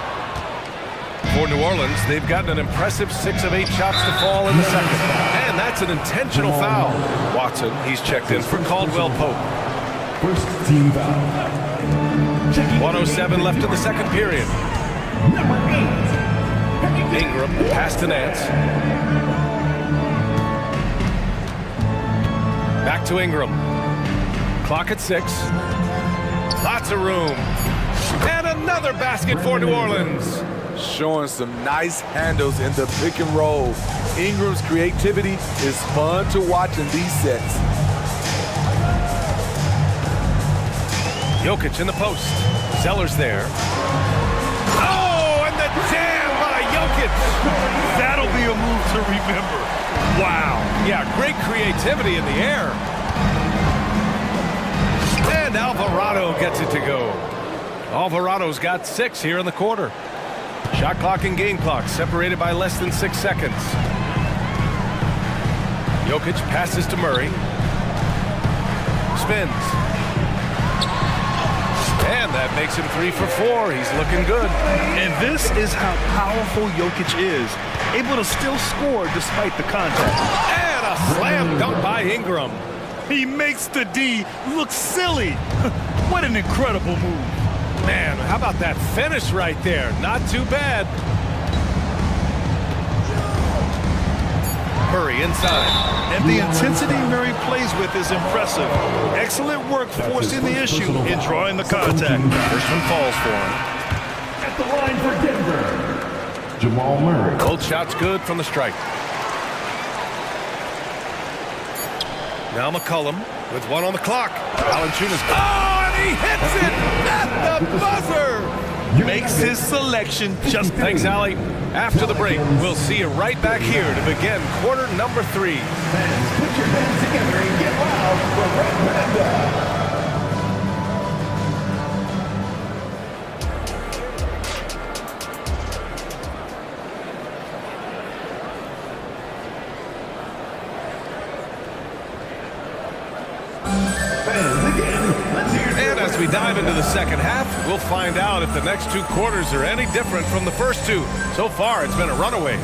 S8: For New Orleans, they've gotten an impressive 6 of 8 shots to fall in the second. And that's an intentional foul. Watson, he's checked in for Caldwell Pope.
S6: First team foul.
S8: 1:07 left in the second period.
S7: Number 8.
S8: Ingram, pass to Nance. Back to Ingram. Clock at 6. Lots of room. And another basket for New Orleans.
S14: Showing some nice handles in the pick and roll. Ingram's creativity is fun to watch in these sets.
S8: Jokic in the post. Zeller's there. Oh, and the jam by Jokic.
S10: That'll be a move to remember. Wow.
S8: Yeah, great creativity in the air. And Alvarado gets it to go. Alvarado's got 6 here in the quarter. Shot clock and game clock separated by less than 6 seconds. Jokic passes to Murray. Spins. And that makes him 3 for 4. He's looking good.
S10: And this is how powerful Jokic is. Able to still score despite the contact.
S8: And a slam dunk by Ingram.
S10: He makes the D look silly. What an incredible move.
S8: Man, how about that finish right there? Not too bad. Murray inside.
S10: And the intensity Murray plays with is impressive. Excellent work forcing the issue and drawing the contact.
S8: First one falls for him.
S6: At the line for Denver, Jamal Murray.
S8: Both shots good from the strike. Now McCollum with 1 on the clock. Valanciunas. Oh, and he hits it at the buzzer.
S10: Makes his selection just.
S8: Thanks, Allie. After the break, we'll see you right back here to begin quarter number 3.
S6: Fans, put your hands together and get loud for Red Panda.
S8: And as we dive into the second half, we'll find out if the next 2 quarters are any different from the first 2. So far, it's been a runaway.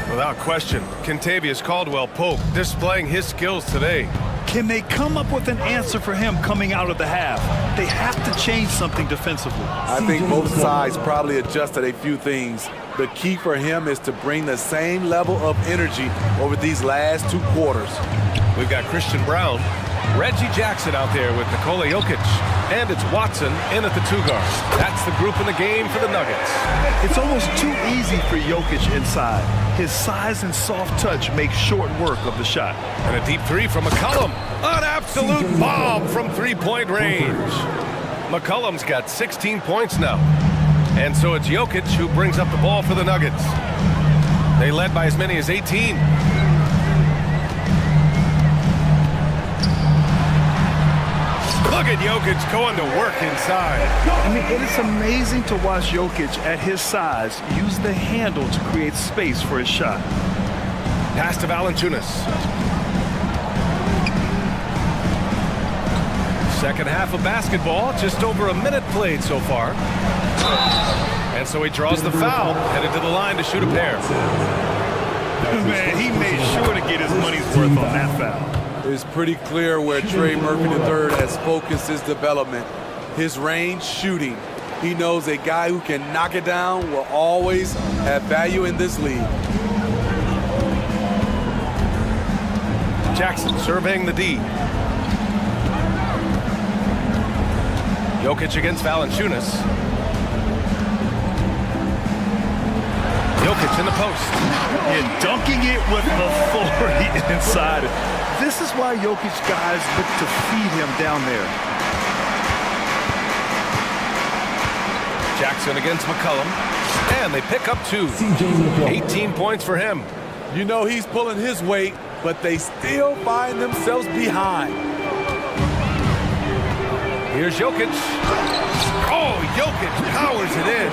S8: Without question, Kentavious Caldwell-Pope displaying his skills today.
S10: Can they come up with an answer for him coming out of the half? They have to change something defensively.
S14: I think both sides probably adjusted a few things. The key for him is to bring the same level of energy over these last 2 quarters.
S8: We've got Christian Brown, Reggie Jackson out there with Nikola Jokic, and it's Watson in at the 2 guard. That's the group in the game for the Nuggets.
S10: It's almost too easy for Jokic inside. His size and soft touch make short work of the shot.
S8: And a deep 3 from McCollum. An absolute bomb from 3-point range. McCollum's got 16 points now. And so it's Jokic who brings up the ball for the Nuggets. They led by as many as 18. Look at Jokic going to work inside.
S10: I mean, it is amazing to watch Jokic at his size use the handle to create space for his shot.
S8: Pass to Valanciunas. Second half of basketball, just over a minute played so far. And so he draws the foul, headed to the line to shoot a pair.
S10: Man, he made sure to get his money's worth on that foul.
S14: It's pretty clear where Trey Murphy III has focused his development. His range shooting. He knows a guy who can knock it down will always have value in this league.
S8: Jackson surveying the D. Jokic against Valanciunas. Jokic in the post.
S10: And dunking it with authority inside. This is why Jokic guys look to feed him down there.
S8: Jackson against McCollum. And they pick up 2. 18 points for him.
S14: You know he's pulling his weight, but they still find themselves behind.
S8: Here's Jokic. Oh, Jokic powers it in.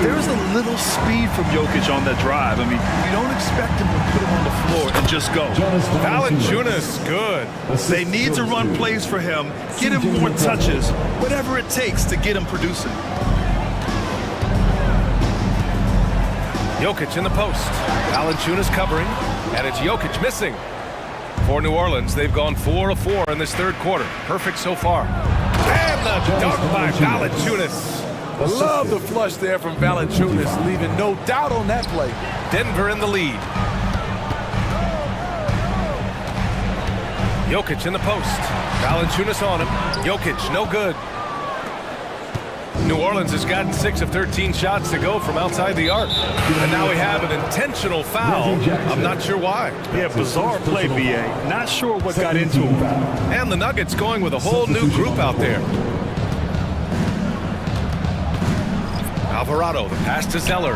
S10: There's a little speed from Jokic on that drive. I mean, you don't expect him to put him on the floor and just go.
S8: Valanciunas, good.
S10: They need to run plays for him, get him more touches, whatever it takes to get him producing.
S8: Jokic in the post. Valanciunas covering, and it's Jokic missing. For New Orleans, they've gone 4 of 4 in this third quarter. Perfect so far. And the dunk by Valanciunas.
S14: Love the flush there from Valanciunas, leaving no doubt on that play.
S8: Denver in the lead. Jokic in the post. Valanciunas on him. Jokic, no good. New Orleans has gotten 6 of 13 shots to go from outside the arc. And now we have an intentional foul. I'm not sure why.
S10: Yeah, bizarre play, BA. Not sure what got into him.
S8: And the Nuggets going with a whole new group out there. Alvarado, the pass to Zeller.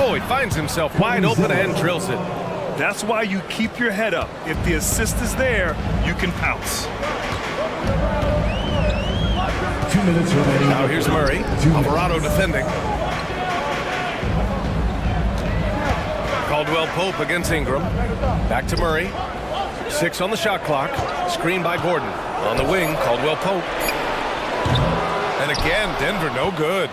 S8: Oh, he finds himself wide open and drills it.
S10: That's why you keep your head up. If the assist is there, you can pounce.
S6: 2 minutes remaining.
S8: Now here's Murray. Alvarado defending. Caldwell Pope against Ingram. Back to Murray. 6 on the shot clock. Screen by Gordon. On the wing, Caldwell Pope. And again, Denver no good.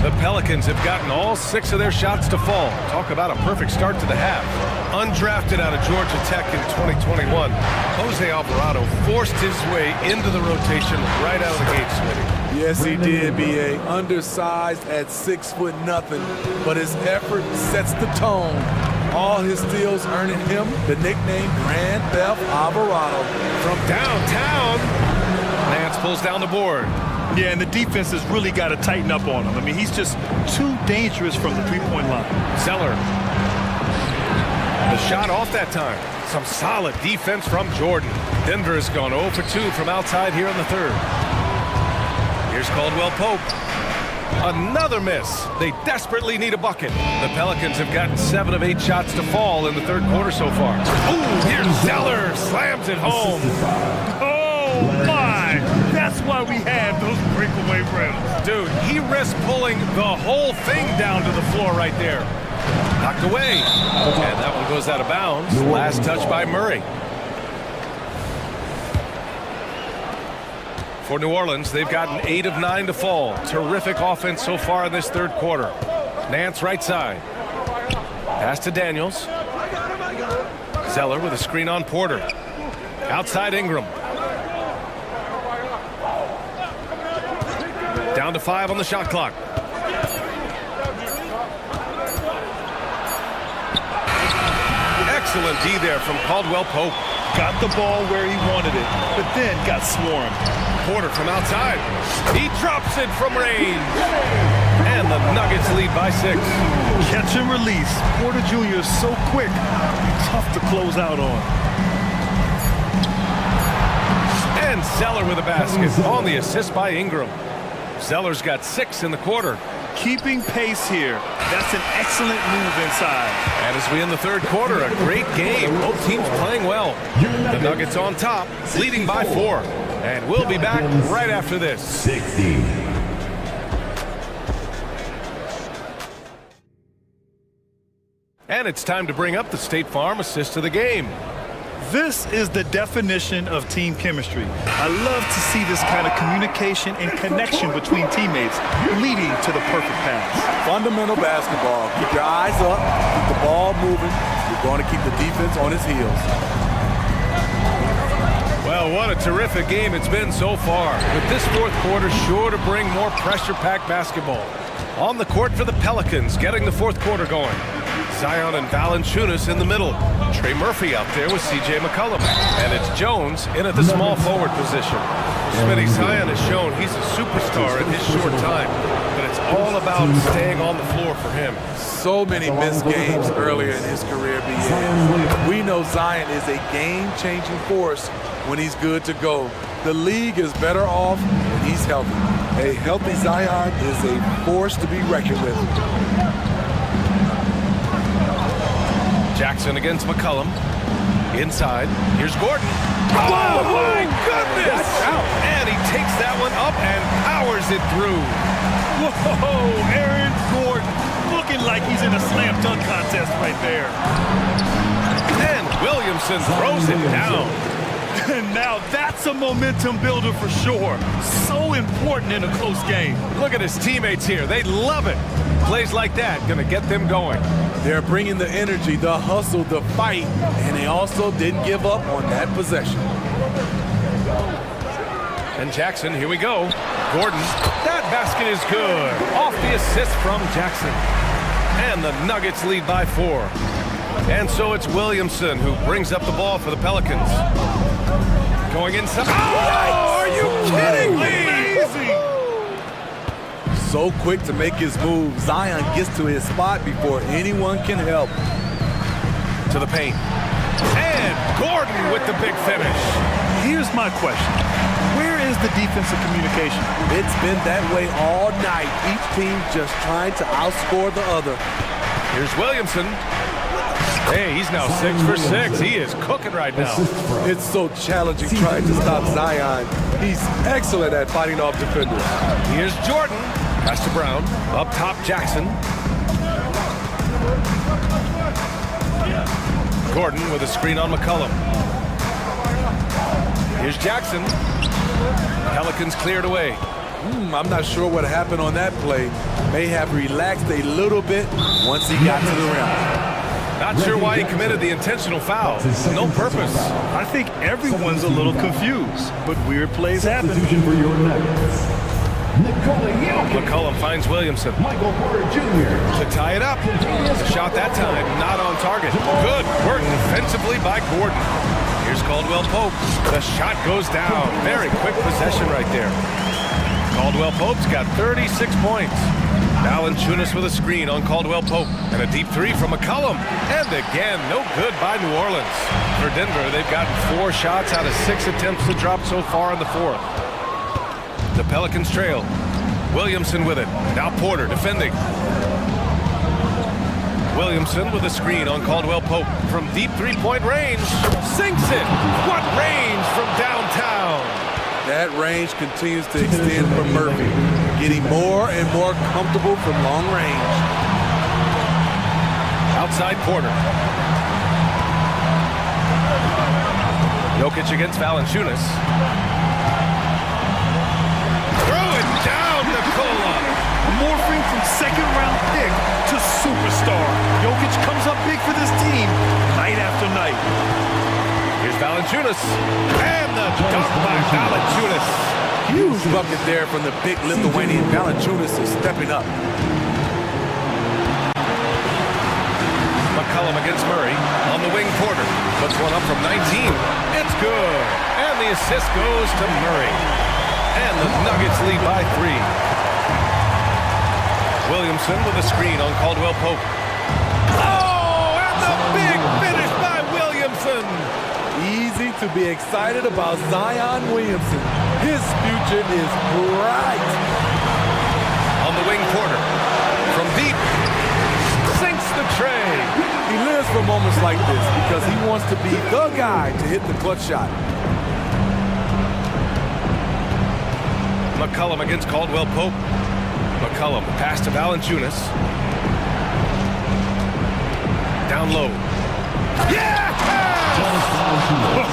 S8: The Pelicans have gotten all 6 of their shots to fall. Talk about a perfect start to the half. Undrafted out of Georgia Tech in 2021, Jose Alvarado forced his way into the rotation right out of the gate, Smitty.
S14: Yes, he did, B.A. Undersized at 6'0", but his effort sets the tone. All his steals earning him the nickname Grand Theft Alvarado.
S8: From downtown, Nance pulls down the board.
S10: Yeah, and the defense has really got to tighten up on him. I mean, he's just too dangerous from the three-point line.
S8: Zeller. The shot off that time. Some solid defense from Jordan. Denver has gone 0 for 2 from outside here in the third. Here's Caldwell Pope. Another miss. They desperately need a bucket. The Pelicans have gotten 7 of 8 shots to fall in the third quarter so far. Ooh, here's Zeller. Slams it home.
S10: Oh, my. That's why we have those breakaway rims.
S8: Dude, he risked pulling the whole thing down to the floor right there. Knocked away. And that one goes out of bounds. Last touch by Murray. For New Orleans, they've gotten 8 of 9 to fall. Terrific offense so far in this third quarter. Nance right side. Pass to Daniels. Zeller with a screen on Porter. Outside Ingram. Down to 5 on the shot clock. Excellent D there from Caldwell Pope.
S10: Got the ball where he wanted it, but then got swarmed.
S8: Porter from outside. He drops it from range. And the Nuggets lead by 6.
S10: Catch and release. Porter Jr. is so quick. Tough to close out on.
S8: And Zeller with a basket on the assist by Ingram. Zeller's got 6 in the quarter.
S10: keeping pace here. That's an excellent move inside.
S8: And as we end the third quarter, a great game. Both teams playing well. The Nuggets on top, leading by 4. And we'll be back right after this.
S6: 60.
S8: And it's time to bring up the State Farm assist of the game.
S10: This is the definition of team chemistry. I love to see this kind of communication and connection between teammates leading to the perfect pass.
S14: Fundamental basketball. Keep your eyes up, keep the ball moving. You're going to keep the defense on his heels.
S8: Well, what a terrific game it's been so far. With this fourth quarter sure to bring more pressure-packed basketball. On the court for the Pelicans, getting the fourth quarter going. Zion and Valanciunas in the middle. Trey Murphy out there with C.J. McCollum. And it's Jones in at the small forward position. Smitty, Zion has shown he's a superstar in his short time. But it's all about staying on the floor for him.
S14: So many missed games earlier in his career, BA. We know Zion is a game-changing force when he's good to go. The league is better off when he's healthy. A healthy Zion is a force to be reckoned with.
S8: Jackson against McCollum. Inside. Here's Gordon. Oh, my goodness! And he takes that one up and powers it through.
S10: Whoa, Aaron Gordon looking like he's in a slam dunk contest right there.
S8: And Williamson throws it down.
S10: And now that's a momentum builder for sure. So important in a close game.
S8: Look at his teammates here. They love it. Plays like that gonna get them going.
S14: They're bringing the energy, the hustle, the fight, and they also didn't give up on that possession.
S8: And Jackson, here we go. Gordon, that basket is good. Off the assist from Jackson. And the Nuggets lead by 4. And so it's Williamson who brings up the ball for the Pelicans. Going inside. Oh, are you kidding me?
S10: Amazing!
S14: So quick to make his move. Zion gets to his spot before anyone can help.
S8: To the paint. And Gordon with the big finish.
S10: Here's my question. Where is the defensive communication?
S14: It's been that way all night. Each team just trying to outscore the other.
S8: Here's Williamson. Hey, he's now 6 for 6. He is cooking right now.
S14: It's so challenging trying to stop Zion. He's excellent at fighting off defenders.
S8: Here's Jordan. Pass to Brown. Up top, Jackson. Gordon with a screen on McCollum. Here's Jackson. Pelicans cleared away.
S14: I'm not sure what happened on that play. May have relaxed a little bit once he got to the rim.
S8: Not sure why he committed the intentional foul. No purpose.
S10: I think everyone's a little confused, but weird plays happen.
S6: For your Nuggets.
S8: McCollum finds Williamson.
S6: Michael Porter Jr.
S8: To tie it up. The shot that time, not on target. Good work defensively by Gordon. Here's Caldwell Pope. The shot goes down. Very quick possession right there. Caldwell Pope's got 36 points. Valanciunas with a screen on Caldwell Pope. And a deep 3 from McCollum. And again, no good by New Orleans. For Denver, they've gotten 4 shots out of 6 attempts to drop so far in the fourth. The Pelicans trail. Williamson with it. Now Porter defending. Williamson with a screen on Caldwell Pope. From deep 3-point range. Sinks it. What range from downtown.
S14: That range continues to extend for Murphy, getting more and more comfortable from long range.
S8: Outside Porter. Jokic against Valanciunas. Throw it down, Nikola.
S10: Morphing from second-round pick to superstar. Jokic comes up big for this team night after night.
S8: Here's Valanciunas. And the dunk by Valanciunas.
S14: Huge bucket there from the big Lithuanian. Valanciunas is stepping up.
S8: McCollum against Murray. On the wing, Porter. Puts one up from 19. It's good. And the assist goes to Murray. And the Nuggets lead by 3. Williamson with a screen on Caldwell Pope. Oh, and the big finish by Williamson.
S14: Easy to be excited about Zion Williamson. His future is bright.
S8: On the wing, Porter.
S14: for moments like this because he wants to be the guy to hit the clutch shot.
S8: McCullum against Caldwell Pope. McCullum, pass to Valanciunas. Down low. Yeah!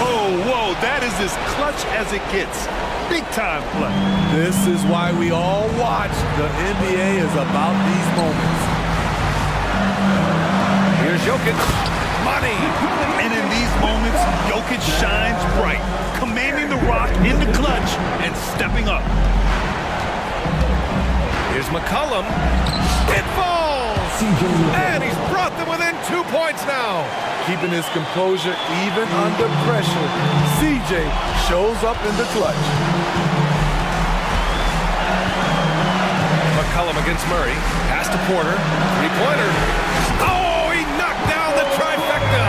S10: Whoa, that is as clutch as it gets. Big time play.
S14: This is why we all watch. The NBA is about these moments.
S8: Here's Jokic. Money!
S10: And in these moments, Jokic shines bright, commanding the rock in the clutch and stepping up.
S8: Here's McCullum. It falls! And he's brought them within 2 points now.
S14: Keeping his composure even under pressure, CJ shows up in the clutch.
S8: McCullum against Murray. Pass to Porter. Three-pointer. Oh, he knocked down the trifecta.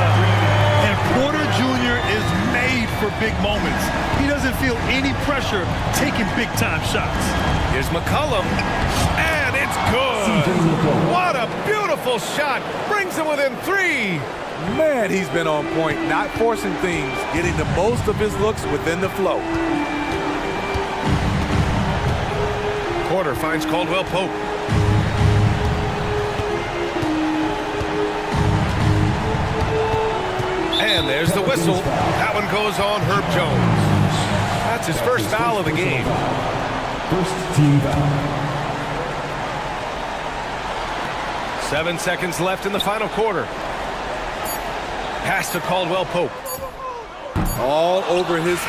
S10: And Porter Jr. is made for big moments. He doesn't feel any pressure taking big-time shots.
S8: Here's McCullum. And it's good. What a beautiful shot. Brings him within 3.
S14: Man, he's been on point, not forcing things, getting the most of his looks within the flow.
S8: Porter finds Caldwell Pope. And there's the whistle. That one goes on Herb Jones. That's his first foul of the game.
S6: First team foul.
S8: 7 seconds left in the final quarter. Pass to Caldwell Pope.
S14: All over his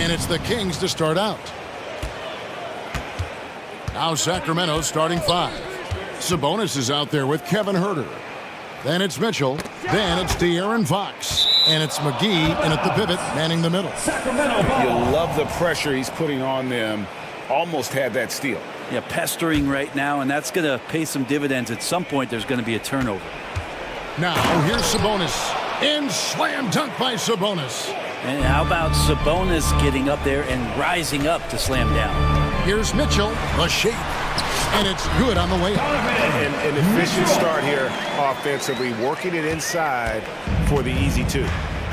S1: And it's the Kings to start out. Now Sacramento starting 5. Sabonis is out there with Kevin Huerter. Then it's Mitchell. Then it's De'Aaron Fox. And it's McGee in at the pivot, manning the middle.
S4: You love the pressure he's putting on them. Almost had that steal.
S2: Yeah, pestering right now, and that's going to pay some dividends. At some point, there's going to be a turnover.
S1: Now, here's Sabonis. And slam dunk by Sabonis.
S2: And how about Sabonis getting up there and rising up to slam down?
S1: Here's Mitchell, a shape. And it's good on the way up.
S4: An efficient start here offensively, working it inside for the easy 2.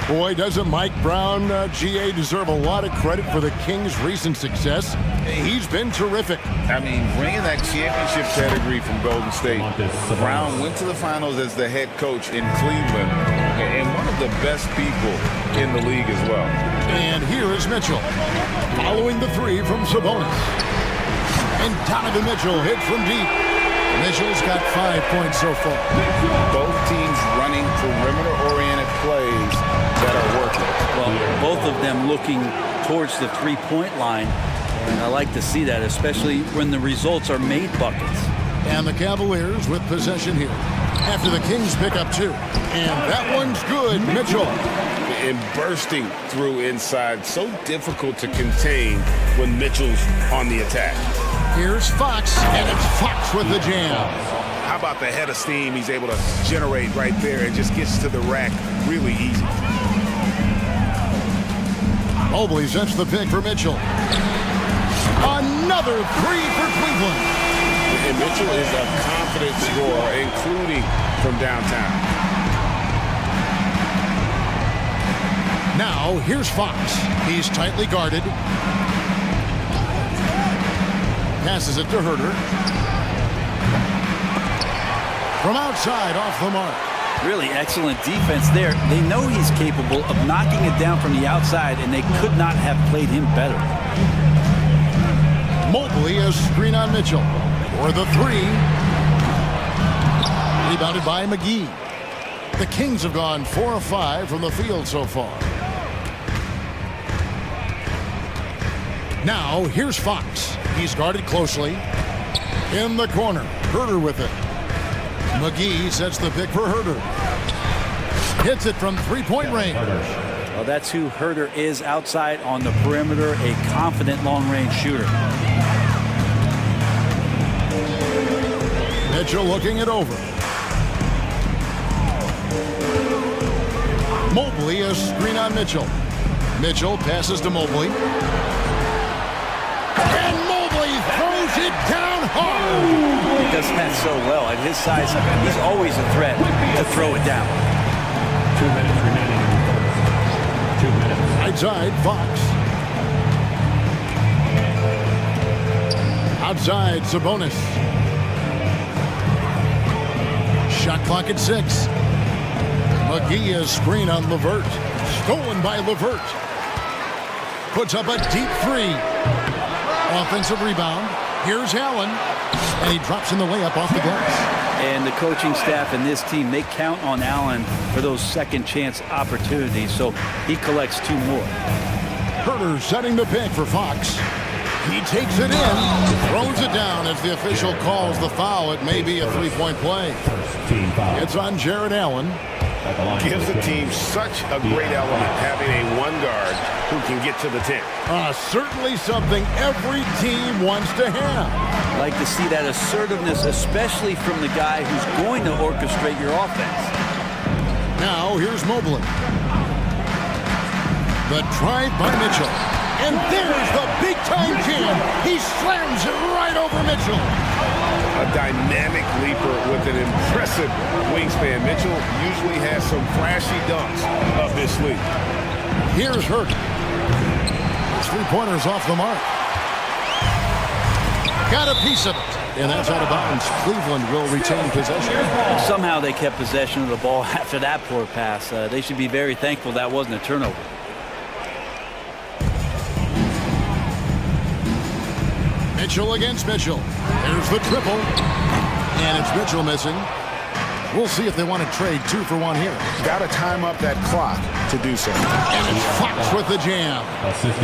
S1: Boy, doesn't Mike Brown, GA, deserve a lot of credit for the Kings' recent success. He's been terrific.
S3: I mean, bringing that championship pedigree from Golden State. Brown went to the finals as the head coach in Cleveland, and one of the best people in the league as well.
S1: And here is Mitchell, following the 3 from Sabonis. And Donovan Mitchell hit from deep. Mitchell's got 5 points so far.
S3: Both teams running perimeter-oriented plays that are working.
S2: Well, both of them looking towards the three-point line. And I like to see that, especially when the results are made buckets.
S1: And the Cavaliers with possession here after the Kings pick up 2. And that one's good, Mitchell.
S4: And bursting through inside. So difficult to contain when Mitchell's on the attack.
S1: Here's Fox, and it's Fox with the jam.
S4: How about the head of steam he's able to generate right there and just gets to the rack really easy.
S1: Mobley sets the pick for Mitchell. Another 3 for Cleveland.
S4: And Mitchell is a confident scorer, including from downtown.
S1: Now, here's Fox. He's tightly guarded. Passes it to Huerter. From outside, off the mark.
S2: Really excellent defense there. They know he's capable of knocking it down from the outside, and they could not have played him better.
S1: Mobley a screen on Mitchell. For the 3. Rebounded by McGee. The Kings have gone 4 of 5 from the field so far. Now, here's Fox. He's guarded closely. In the corner, Huerter with it. McGee sets the pick for Huerter. Hits it from 3-point range.
S2: Well, that's who Huerter is outside on the perimeter, a confident long-range shooter.
S1: Mitchell looking it over. Mobley a screen on Mitchell. Mitchell passes to Mobley. And Mobley throws it down hard.
S2: He does that so well. At his size, he's always a threat to throw it down.
S6: 2 minutes remaining in the first. 2 minutes.
S1: Outside, Fox. Outside, Sabonis. Shot clock at 6. McGee is screen on LeVert. Stolen by LeVert. Puts up a deep 3. Offensive rebound. Here's Allen. And he drops in the layup off the glass.
S2: And the coaching staff and this team, they count on Allen for those second chance opportunities, so he collects 2 more.
S1: Huerter setting the pick for Fox. He takes it in, throws it down as the official calls the foul. It may be a 3-point play. It's on Jared Allen.
S4: Gives the team such a great element having a 1 guard who can get to the 10.
S1: Certainly something every team wants to have.
S2: Like to see that assertiveness, especially from the guy who's going to orchestrate your offense.
S1: Now here's Mobley. The drive by Mitchell. And there's the big-time jam. He slams it right over Mitchell.
S4: A dynamic leaper with an impressive wingspan. Mitchell usually has some flashy dunks up his sleeve.
S1: Here's Huerter. His 3-pointer's off the mark. Got a piece of it. And that's out of bounds. Cleveland will retain possession.
S2: Somehow they kept possession of the ball after that poor pass. They should be very thankful that wasn't a turnover. Mitchell
S1: against Mitchell. There's the triple. And it's Mitchell missing. We'll see if they want to trade 2 for 1 here.
S4: Got to time up that clock to do so.
S1: And it's Fox with the jam.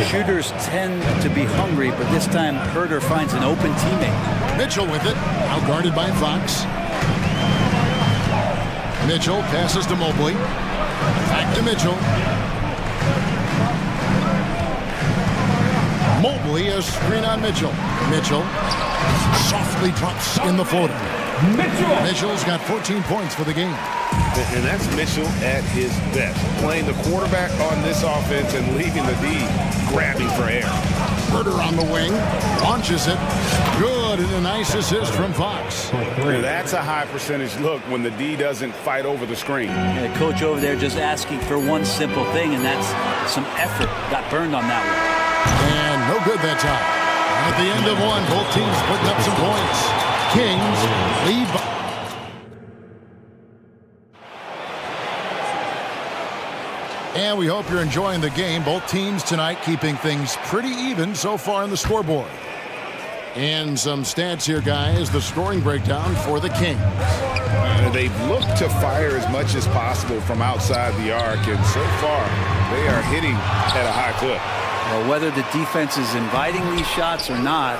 S2: Shooters tend to be hungry, but this time Herder finds an open teammate.
S1: Mitchell with it, out guarded by Fox. Mitchell passes to Mobley. Back to Mitchell. Mobley, a screen on Mitchell. Mitchell softly drops in the floater. Mitchell's got 14 points for the game.
S4: And that's Mitchell at his best. Playing the quarterback on this offense and leaving the D grabbing for air.
S1: Herder on the wing, launches it. Good, and a nice assist from Fox.
S4: That's a high percentage look when the D doesn't fight over the screen.
S2: The coach over there just asking for one simple thing, and that's some effort. Got burned on that one.
S1: And no good that time. And at the end of one, both teams putting up some points. Kings lead by... And we hope you're enjoying the game. Both teams tonight keeping things pretty even so far on the scoreboard. And some stats here, guys. The scoring breakdown for the Kings.
S4: They've looked to fire as much as possible from outside the arc, and so far they are hitting at a high clip.
S2: Well, whether the defense is inviting these shots or not,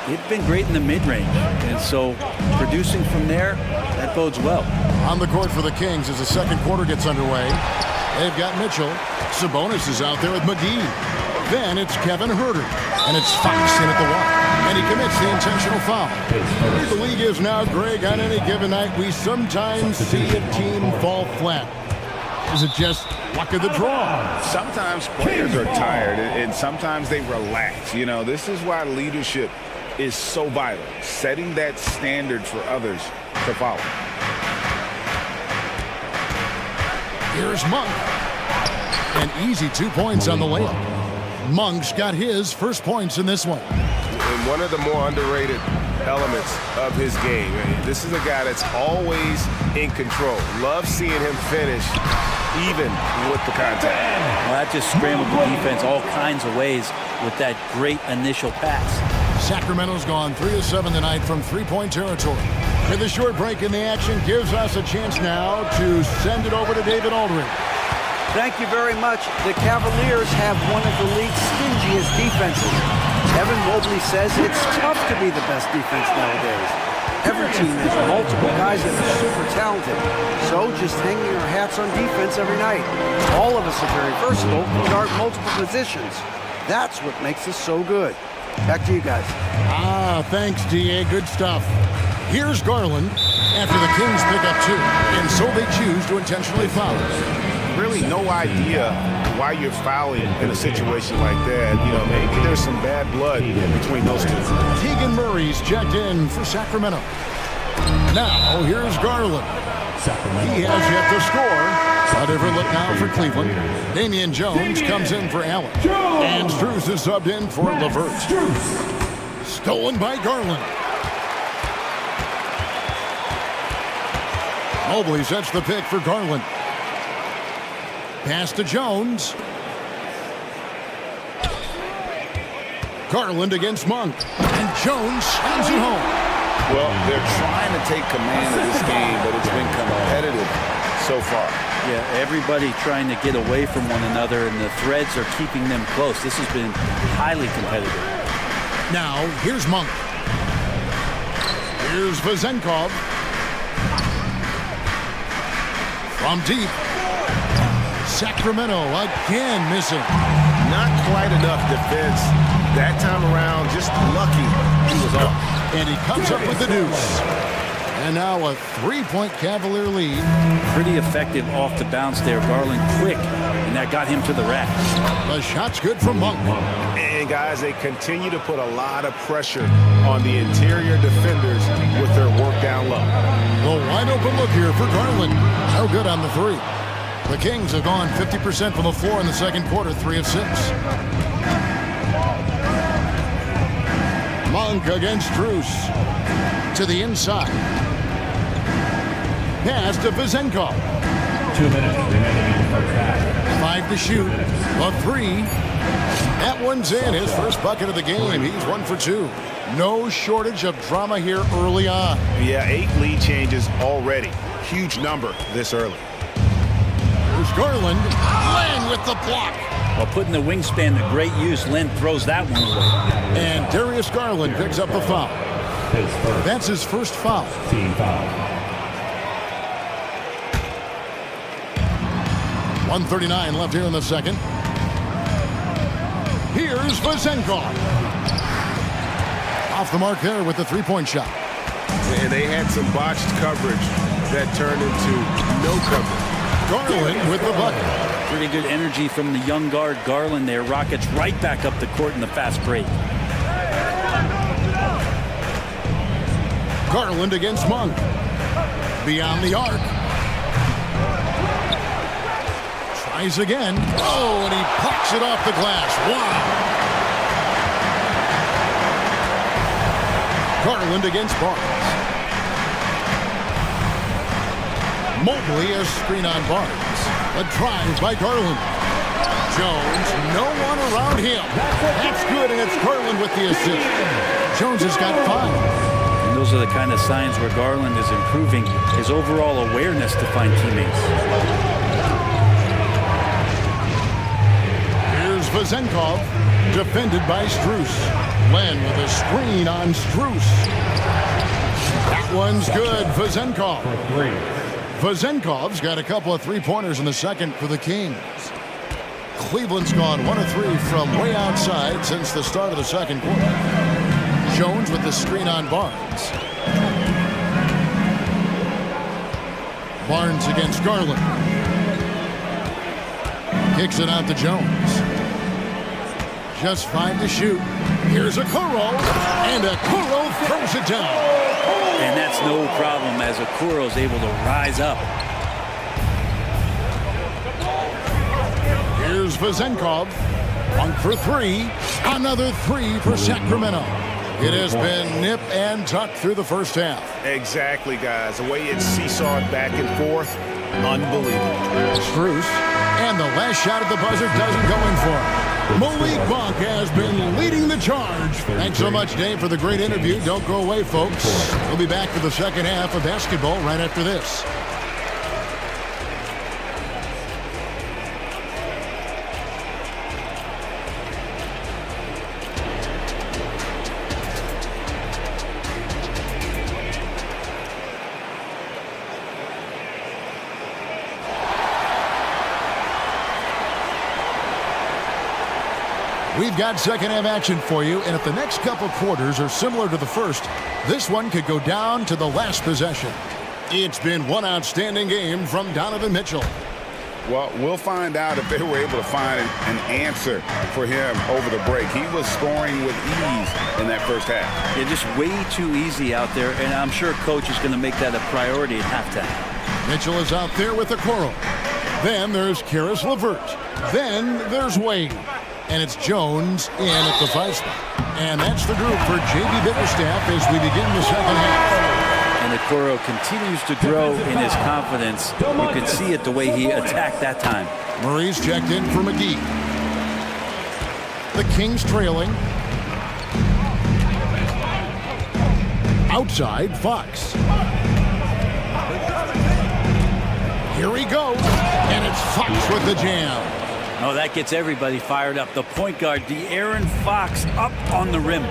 S2: it's been great in the mid-range. And so producing from there, that bodes well.
S1: On the court for the Kings as the second quarter gets underway. They've got Mitchell. Sabonis is out there with McGee. Then it's Kevin Herder. And it's Fox in at the one. And he commits the intentional foul. The league is now, Greg, on any given night, we sometimes see a team fall flat. Is it just luck of the draw?
S4: Sometimes players are tired, and sometimes they relax. You know, this is why leadership is so vital. Setting that standard for others to follow.
S1: Here's Monk. An easy 2 points on the layup. Monk's got his first points in this one.
S4: And one of the more underrated elements of his game. This is a guy that's always in control. Love seeing him finish even with the contact.
S2: Well, that just scrambled the defense all kinds of ways with that great initial pass.
S1: Sacramento's gone 3 of 7 tonight from three-point territory. With a short break in the action gives us a chance now to send it over to David Aldridge.
S5: Thank you very much. The Cavaliers have one of the league's stingiest defenses. Evan Mobley says it's tough to be the best defense nowadays. Every team has multiple guys that are super talented. So just hanging our hats on defense every night. All of us are very versatile and guard multiple positions. That's what makes us so good. Back to you guys.
S1: Thanks, D.A. Good stuff. Here's Garland after the Kings pick up 2, and so they choose to intentionally foul.
S4: Really no idea why you're fouling in a situation like that. You know, maybe there's some bad blood between those two.
S1: Keegan Murray's checked in for Sacramento. Now, here's Garland. He has yet to score. A different look now for Cleveland. Damian Jones comes in for Allen. And Strus is subbed in for LeVert. Stolen by Garland. Mobley sets the pick for Garland. Pass to Jones. Garland against Monk. And Jones slams it home.
S4: Well, they're trying to take command of this game, but it's been competitive so far.
S2: Yeah, everybody trying to get away from one another, and the threads are keeping them close. This has been highly competitive.
S1: Now, here's Monk. Here's Vezenkov. From deep. Sacramento again missing.
S4: Not quite enough defense that time around. Just lucky he was off.
S1: And he comes up with the deuce. And now a 3-point Cavalier lead.
S2: Pretty effective off the bounce there. Garland quick, and that got him to the rack.
S1: The shot's good from Monk.
S4: And guys, they continue to put a lot of pressure on the interior defenders with their work down low.
S1: The wide open look here for Garland. No good on the 3. The Kings have gone 50% from the floor in the second quarter, 3 of 6. Monk against Strus. To the inside. Pass to Vezenkov.
S6: 2 minutes remaining in the first half.
S1: 5 to shoot. A 3. That one's in. His first bucket of the game. He's 1 for 2. No shortage of drama here early on.
S4: Yeah, 8 lead changes already. huge number this early.
S1: There's Garland. Len with the block.
S2: While putting the wingspan to great use, Len throws that one away.
S1: And Darius Garland picks up the foul. That's his first foul.
S6: Team foul.
S1: 1:39 left here in the second. Here's Vazenkov. Off the mark there with the three-point shot.
S4: And they had some botched coverage that turned into no coverage.
S1: Garland with the bucket.
S2: Pretty good energy from the young guard Garland there. Rockets right back up the court in the fast break.
S1: Garland against Monk. Beyond the arc. Tries again. Oh, and he pucks it off the glass. Wow. Garland against Barnes. Mobley a screen on Barnes. A drive by Garland. Jones, no one around him. That's good, and it's Garland with the assist. Jones has got 5.
S2: And those are the kind of signs where Garland is improving his overall awareness to find teammates.
S1: Here's Vazenkov, defended by Strus. Len with a screen on Strus. That one's good, Vazenkov. Vazenkov's got a couple of three-pointers in the second for the Kings. Cleveland's gone 1 of 3 from way outside since the start of the second quarter. Jones with the screen on Barnes. Barnes against Garland. Kicks it out to Jones. Just 5 to shoot. Here's Okoro, and Okoro throws it down.
S2: And that's no problem as Okoro's able to rise up.
S1: Here's Vazenkov. Monk for 3. Another 3 for Sacramento. It has been nip and tuck through the first half.
S4: Exactly, guys. The way it's seesawed back and forth, unbelievable.
S1: Strus, and the last shot at the buzzer doesn't go in for him. Malik Monk has been leading the charge. Thanks so much, Dave, for the great interview. Don't go away, folks. We'll be back for the second half of basketball right after this. We've got second half action for you, and if the next couple quarters are similar to the first, this one could go down to the last possession. It's been one outstanding game from Donovan Mitchell.
S4: Well, we'll find out if they were able to find an answer for him over the break. He was scoring with ease in that first half.
S2: Yeah, just way too easy out there, and I'm sure Coach is going to make that a priority at halftime.
S1: Mitchell is out there with Okoro. Then there's Karis LeVert. Then there's Wade. And it's Jones in at the 5 spot. And that's the group for J.B. Bickerstaff as we begin the second half.
S2: And Okoro continues to grow in his confidence. You can see it the way he attacked that time.
S1: Murray's checked in for McGee. The Kings trailing. Outside, Fox. Here he goes. And it's Fox with the jam.
S2: Oh, that gets everybody fired up. The point guard, De'Aaron Fox, up on the rim.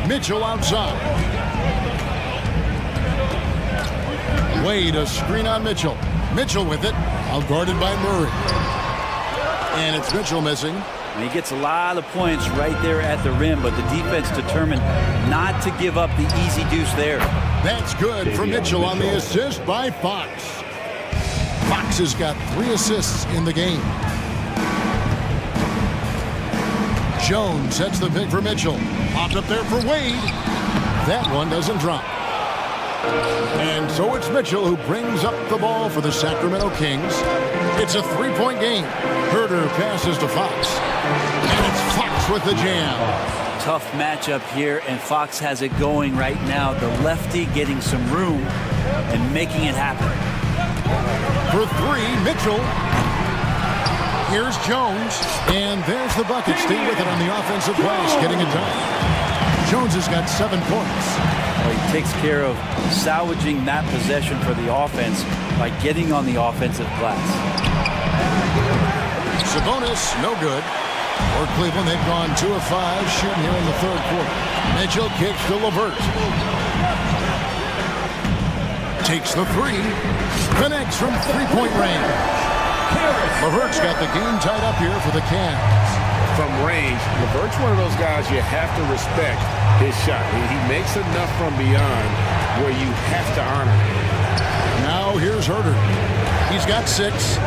S1: Mitchell outside. Wade, a screen on Mitchell. Mitchell with it, out guarded by Murray. And it's Mitchell missing.
S2: And he gets a lot of points right there at the rim, but the defense determined not to give up the easy deuce there.
S1: That's good for Mitchell on the assist by Fox. Fox has got 3 assists in the game. Jones sets the pick for Mitchell. Popped up there for Wade. That one doesn't drop. And so it's Mitchell who brings up the ball for the Sacramento Kings. It's a 3-point game. Herter passes to Fox. And it's Fox with the jam.
S2: Tough matchup here, and Fox has it going right now. The lefty getting some room and making it happen.
S1: For 3, Mitchell. Here's Jones, and there's the bucket. Stay with it on the offensive glass, getting it done. Jones has got 7 points.
S2: Well, he takes care of salvaging that possession for the offense by getting on the offensive glass.
S1: Sabonis, no good. For Cleveland, they've gone 2 of 5 shooting here in the third quarter. Mitchell kicks to LeVert. Takes the three. Connects from three-point range. LeVert's got the game tied up here for the Cavs.
S4: From range, LeVert's one of those guys you have to respect his shot. He makes enough from beyond where you have to honor him.
S1: Now here's Herter. He's got 6.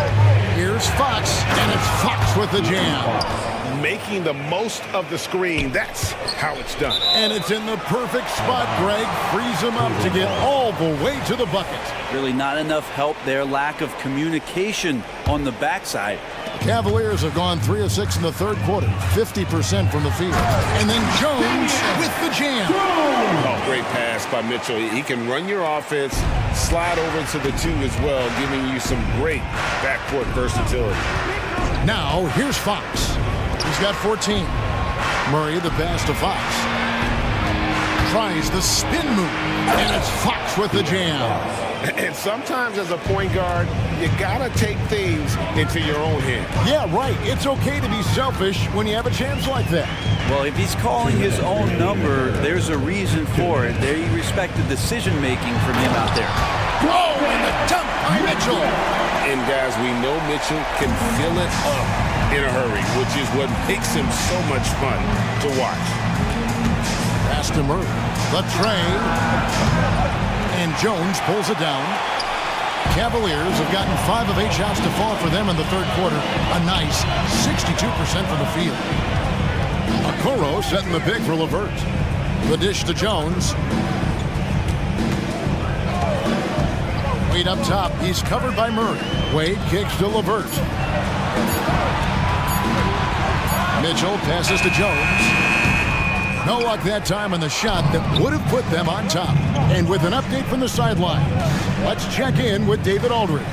S1: Here's Fox, and it's Fox with the jam.
S4: Making the most of the screen, that's how it's done.
S1: And it's in the perfect spot, Greg. Frees him up to get all the way to the bucket.
S2: Really not enough help there. Lack of communication on the backside.
S1: Cavaliers have gone 3 of 6 in the third quarter, 50% from the field. And then Jones with the jam.
S4: Oh, great pass by Mitchell. He can run your offense, slide over to the 2 as well, giving you some great backcourt versatility.
S1: Now, here's Fox. He's got 14. Murray, the pass to Fox. Tries the spin move, and it's Fox with the jam.
S4: And sometimes as a point guard, you gotta take things into your own hands.
S1: Yeah, right. It's okay to be selfish when you have a chance like that.
S2: Well, if he's calling his own number, there's a reason for it. There you respect the decision-making from him out there.
S1: Oh, and the dunk by Mitchell.
S4: And guys, we know Mitchell can fill it up in a hurry, which is what makes him so much fun to watch.
S1: Pass to Murray. The train. And Jones pulls it down. Cavaliers have gotten 5 of 8 shots to fall for them in the third quarter. A nice 62% from the field. Okoro setting the pick for LeVert. The dish to Jones. Wade up top. He's covered by Murray. Wade kicks to LeVert. Mitchell passes to Jones. No luck that time on the shot that would have put them on top. And with an update from the sidelines, let's check in with David Aldridge.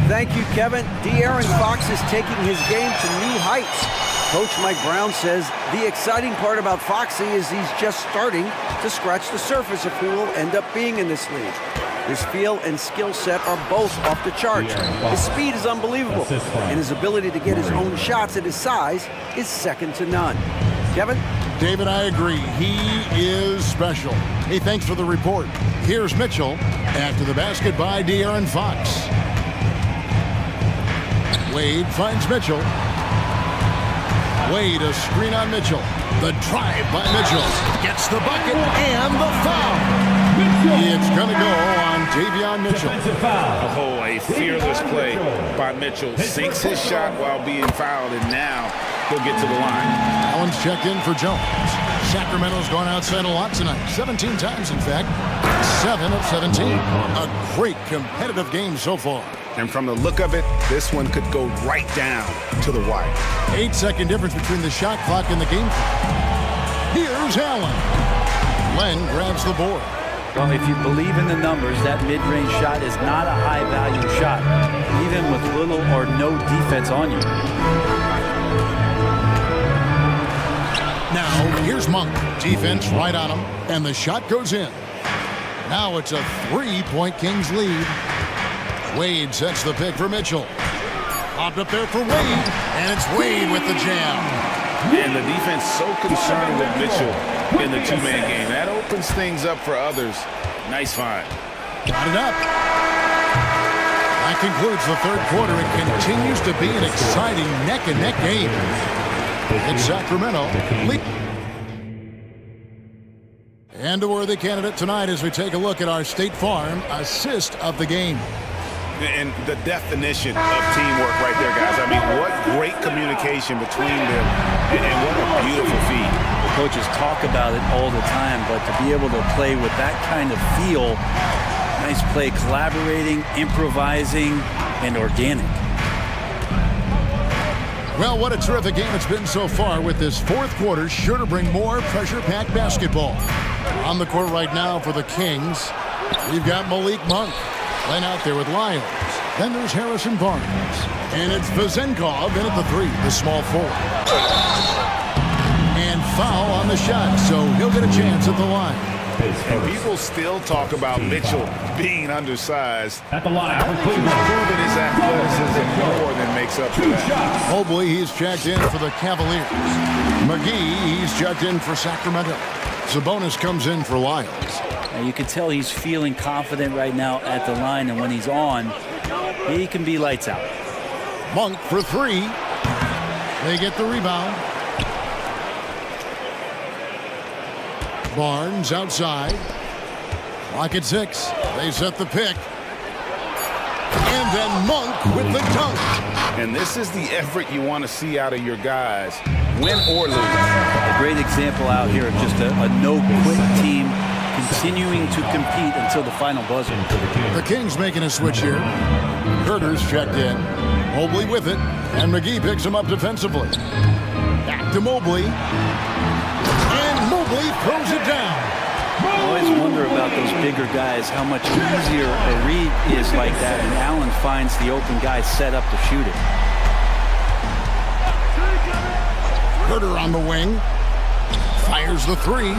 S5: Thank you, Kevin. De'Aaron Fox is taking his game to new heights. Coach Mike Brown says the exciting part about Foxy is he's just starting to scratch the surface of who will end up being in this league. His feel and skill set are both off the charts. His speed is unbelievable, and his ability to get his own shots at his size is second to none. Kevin?
S1: David, I agree. He is special. Hey, thanks for the report. Here's Mitchell after the basket by De'Aaron Fox. Wade finds Mitchell. Wade, a screen on Mitchell. The drive by Mitchell. Gets the bucket and the foul. It's going to go on Davion Mitchell.
S4: Oh, a fearless play by Mitchell. Sinks his shot while being fouled, and now he'll get to the line.
S1: Allen's checked in for Jones. Sacramento's gone outside a lot tonight. 17 times, in fact. 7 of 17. A great competitive game so far.
S4: And from the look of it, this one could go right down to the wire.
S1: 8-second difference between the shot clock and the game clock. Here's Allen. Len grabs the board.
S2: Well, if you believe in the numbers, that mid-range shot is not a high-value shot, even with little or no defense on you.
S1: Now, here's Monk. Defense right on him, and the shot goes in. Now it's a 3-point Kings lead. Wade sets the pick for Mitchell. Popped up there for Wade, and it's Wade with the jam.
S4: And the defense so concerned with Mitchell in the two-man game. That opens things up for others. Nice find.
S1: Got it up. That concludes the third quarter. It continues to be an exciting neck-and-neck game. It's Sacramento. And a worthy candidate tonight as we take a look at our State Farm assist of the game.
S4: And the definition of teamwork right there, guys. I mean, what great communication between them, and what a beautiful feed.
S2: The coaches talk about it all the time, but to be able to play with that kind of feel, nice play, collaborating, improvising, and organic.
S1: Well, what a terrific game it's been so far, with this fourth quarter sure to bring more pressure-packed basketball. On the court right now for the Kings, we've got Malik Monk playing out there with Lyons. Then there's Harrison Barnes. And it's Vezenkov in at the 3, the small forward. And foul on the shot, so he'll get a chance at the line.
S3: And people still talk about Mitchell being undersized.
S7: At the line for
S3: He's
S7: Cleveland.
S3: proven his athleticism more than makes up for that.
S1: Mobley, he's checked in for the Cavaliers. McGee, he's checked in for Sacramento. Sabonis comes in for Lyles.
S2: And you can tell he's feeling confident right now at the line, and when he's on, he can be lights out.
S1: Monk for three. They get the rebound. Barnes outside. Lock at 6. They set the pick. And then Monk with the dunk.
S3: And this is the effort you want to see out of your guys, win or lose.
S2: A great example out here of just a no-quit team continuing to compete until the final buzzer.
S1: The Kings making a switch here. Herter's checked in. Mobley with it. And McGee picks him up defensively. Back to Mobley. And Mobley throws it down.
S2: I always wonder about those bigger guys, how much easier a read is like that, and Allen finds the open guy set up to shoot it.
S1: Herter on the wing. Fires the three.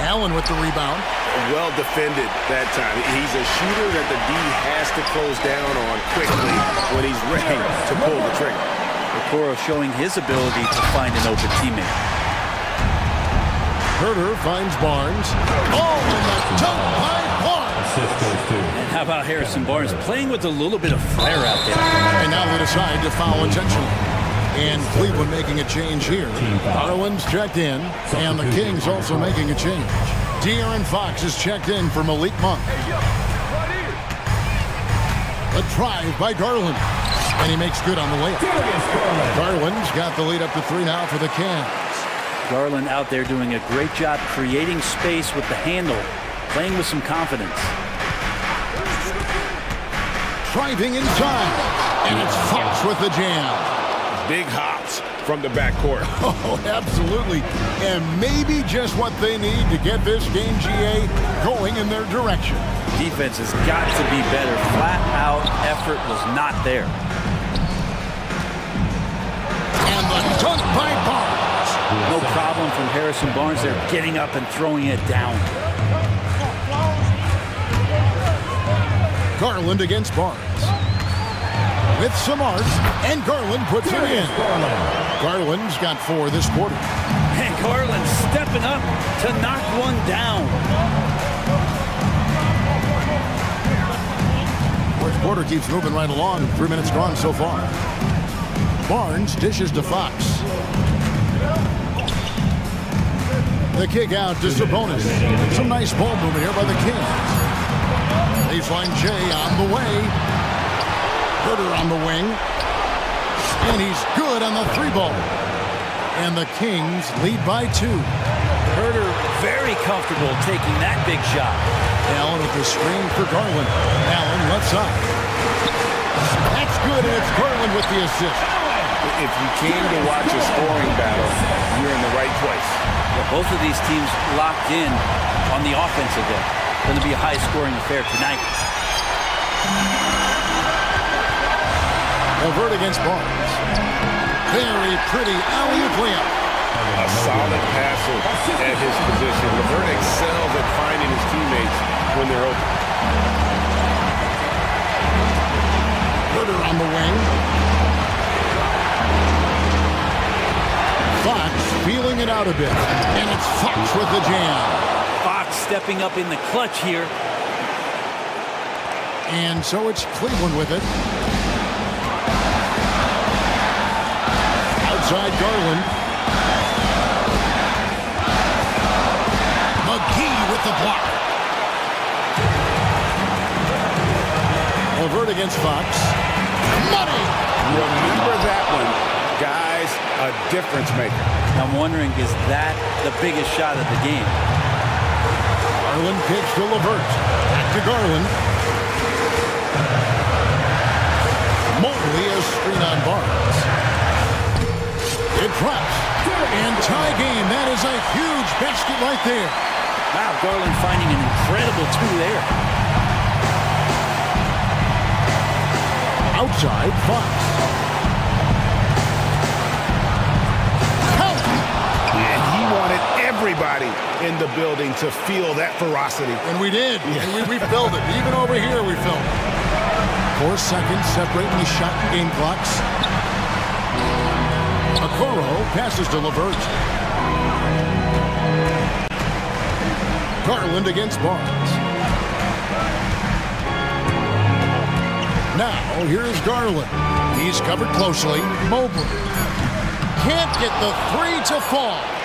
S1: Allen with the rebound.
S4: Well defended that time. He's a shooter that the D has to close down on quickly when he's ready to pull the trigger.
S2: Okoro showing his ability to find an open teammate.
S1: Herter finds Barnes. Oh, and the dunk by Barnes.
S2: And how about Harrison Barnes playing with a little bit of flair out there?
S1: And now they decide to foul intentionally. And Cleveland making a change here. Garland's checked in, and the Kings also making a change. De'Aaron Fox is checked in for Malik Monk. A drive by Garland, and he makes good on the layup. Garland's got the lead up to 3 now for the Cavs.
S2: Garland out there doing a great job creating space with the handle, playing with some confidence.
S1: Driving inside, and it's Fox with the jam.
S4: Big hops from the backcourt.
S1: Oh, absolutely. And maybe just what they need to get this game, GA, going in their direction.
S2: Defense has got to be better. Flat out effort was not there.
S1: And the dunk by Barnes.
S2: No problem from Harrison Barnes there, getting up and throwing it down.
S1: Garland against Barnes. With some art, and Garland puts it in. Garland's got 4 this quarter.
S2: And Garland stepping up to knock one down.
S1: Fourth quarter keeps moving right along. 3 minutes gone so far. Barnes dishes to Fox. The kick out to Sabonis. Some nice ball movement here by the Kings. Baseline J on the way. Herter on the wing. And he's good on the 3-ball. And the Kings lead by 2.
S2: Herter very comfortable taking that big shot.
S1: Allen with the screen for Garland. Allen left side. That's good, and it's Garland with the assist.
S4: If you came to watch a scoring battle, you're in the right place.
S2: Yeah, both of these teams locked in on the offensive end. Going to be a high-scoring affair tonight.
S1: Levert against Barnes. Very pretty alley-oop layup.
S4: A solid passer at his position. Levert excels at finding his teammates when they're open.
S1: Herter on the wing. Fox feeling it out a bit. And it's Fox with the jam.
S2: Fox stepping up in the clutch here.
S1: And so it's Cleveland with it. Outside Garland. McGee with the block. Levert against Fox. Money!
S4: Remember that one. Guys, a difference maker.
S2: I'm wondering, is that the biggest shot of the game?
S1: Garland pitch to Levert. Back to Garland. Mobley a screen on Barnes. It drops. And tie game. That is a huge basket right there.
S2: Wow, Garland finding an incredible 2 there.
S1: Outside, Fox.
S4: And he wanted everybody in the building to feel that ferocity.
S1: And we did. Yeah. And we filled it. Even over here, we filled it. 4 seconds separating the shot and game clocks. Okoro passes to Levert. Garland against Barnes. Now, here's Garland. He's covered closely. Mobley can't get the three to fall.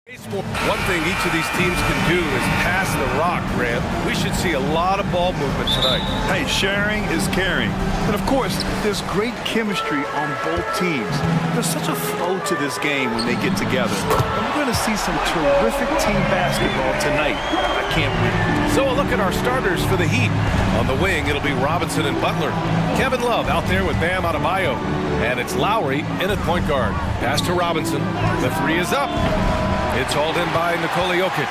S8: One thing each of these teams can do is pass the rock, Grant. We should see a lot of ball movement tonight.
S10: Hey, sharing is caring. And of course, there's great chemistry on both teams. There's such a flow to this game when they get together. And we're going to see some terrific team basketball tonight. I can't wait.
S8: So a look at our starters for the Heat. On the wing, it'll be Robinson and Butler. Kevin Love out there with Bam Adebayo. And it's Lowry in at point guard. Pass to Robinson. The three is up. It's hauled in by Nikola Jokic.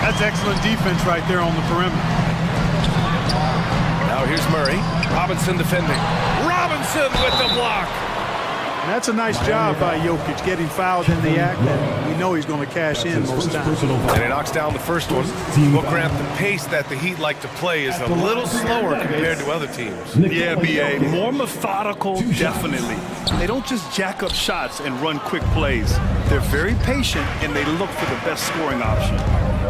S9: That's excellent defense right there on the perimeter.
S8: Now here's Murray. Robinson defending. Robinson with the block.
S9: And that's a nice job by Jokic, getting fouled in the act, and we know he's going to cash in most times.
S8: And he knocks down the first one. Well, Grant, the pace that the Heat like to play is a little slower compared to other teams.
S10: Yeah, B.A. More methodical, definitely. They don't just jack up shots and run quick plays. They're very patient, and they look for the best scoring option.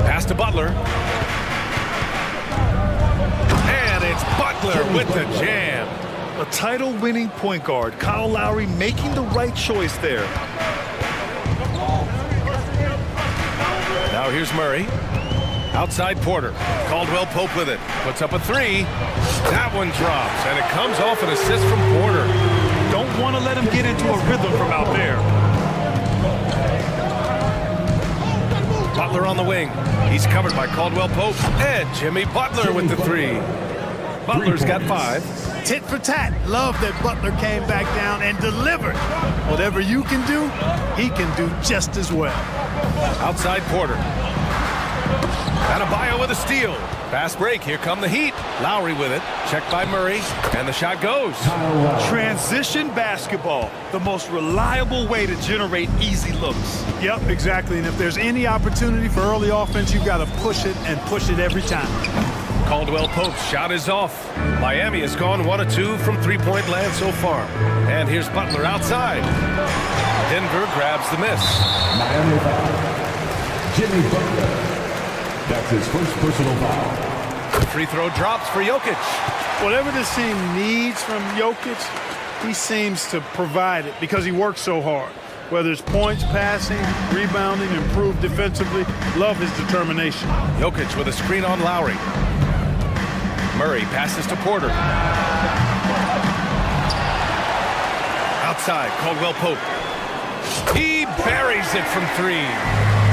S8: Pass to Butler. And it's Butler with the jam.
S10: A title-winning point guard, Kyle Lowry making the right choice there.
S8: Now here's Murray. Outside Porter. Caldwell Pope with it. Puts up a three. That one drops, and it comes off an assist from Porter.
S10: Don't want to let him get into a rhythm from out there.
S8: Butler on the wing. He's covered by Caldwell Pope. And Jimmy Butler with the three. Butler's got 5.
S9: Tit for tat. Love that Butler came back down and delivered. Whatever you can do, he can do just as well.
S8: Outside Porter. Adebayo with a steal. Fast break. Here come the Heat. Lowry with it. Checked by Murray. And the shot goes.
S10: Transition basketball. The most reliable way to generate easy looks.
S9: Yep, exactly. And if there's any opportunity for early offense, you've got to push it and push it every time.
S8: Caldwell Pope's shot is off. Miami has gone 1 of 2 from three-point land so far. And here's Butler outside. Denver grabs the miss.
S6: Miami foul. Jimmy Butler. That's his first personal foul.
S8: The free throw drops for Jokic.
S9: Whatever this team needs from Jokic, he seems to provide it because he works so hard. Whether it's points, passing, rebounding, improved defensively, love his determination.
S8: Jokic with a screen on Lowry. Murray passes to Porter. Outside, Caldwell Pope. He buries it from 3.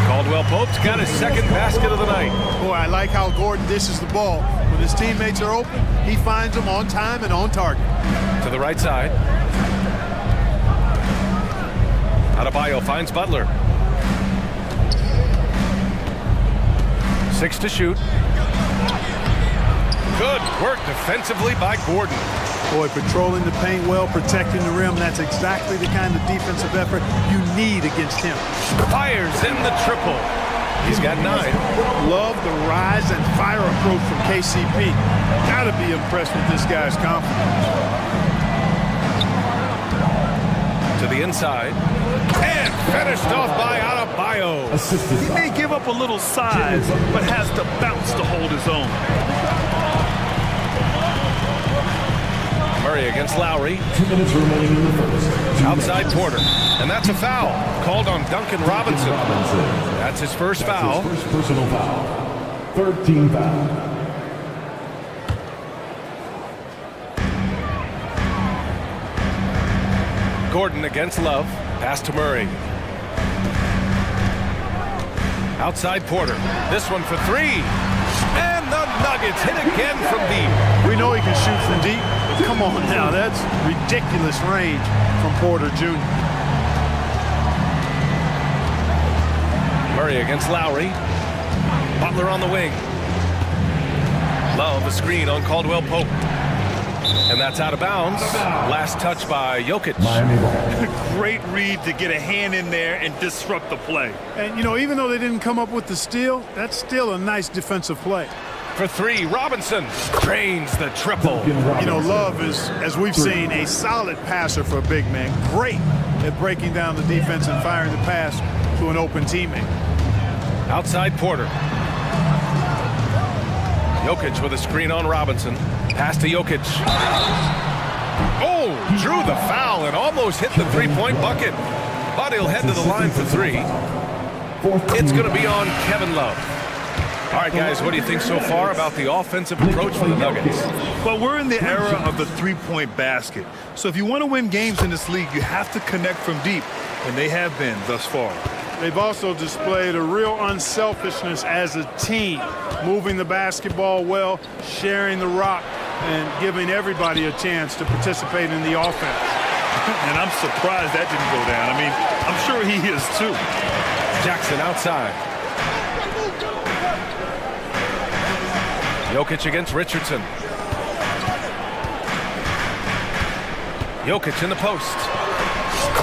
S8: Caldwell Pope's got his second basket of the night.
S9: Boy, I like how Gordon dishes the ball. When his teammates are open, he finds them on time and on target.
S8: To the right side. Adebayo finds Butler. 6 to shoot. Good work defensively by Gordon.
S9: Boy, patrolling the paint well, protecting the rim. That's exactly the kind of defensive effort you need against him.
S8: Fires in the triple. He's got 9.
S9: Love the rise and fire approach from KCP. Gotta be impressed with this guy's confidence.
S8: To the inside. And finished off by Adebayo.
S10: He may give up a little size, but has the bounce to hold his own.
S8: Murray against Lowry.
S6: 2 minutes remaining in the first.
S8: Outside Porter. And that's a foul. Called on Duncan Robinson. That's his first foul.
S6: His first personal foul. 13 foul.
S8: Gordon against Love. Pass to Murray. Outside Porter. This one for 3. And the Nuggets hit again from deep.
S9: We know he can shoot from deep, but come on now, that's ridiculous range from Porter Jr.
S8: Murray against Lowry. Butler on the wing. Love a screen on Caldwell Pope. And that's out of bounds. Last touch by Jokic.
S10: Great read to get a hand in there and disrupt the play.
S9: And, you know, even though they didn't come up with the steal, that's still a nice defensive play.
S8: For 3, Robinson drains the triple.
S9: You know, Love is, as we've seen, a solid passer for a big man. Great at breaking down the defense and firing the pass to an open teammate.
S8: Outside Porter. Jokic with a screen on Robinson. Pass to Jokic. Oh, drew the foul and almost hit the three-point bucket. But he'll head to the line for 3. It's going to be on Kevin Love. All right, guys, what do you think so far about the offensive approach for the Nuggets?
S10: Well, we're in the era of the three-point basket. So if you want to win games in this league, you have to connect from deep, and they have been thus far.
S9: They've also displayed a real unselfishness as a team, moving the basketball well, sharing the rock, and giving everybody a chance to participate in the offense.
S10: And I'm surprised that didn't go down. I mean, I'm sure he is too.
S8: Jackson outside. Jokic against Richardson. Jokic in the post.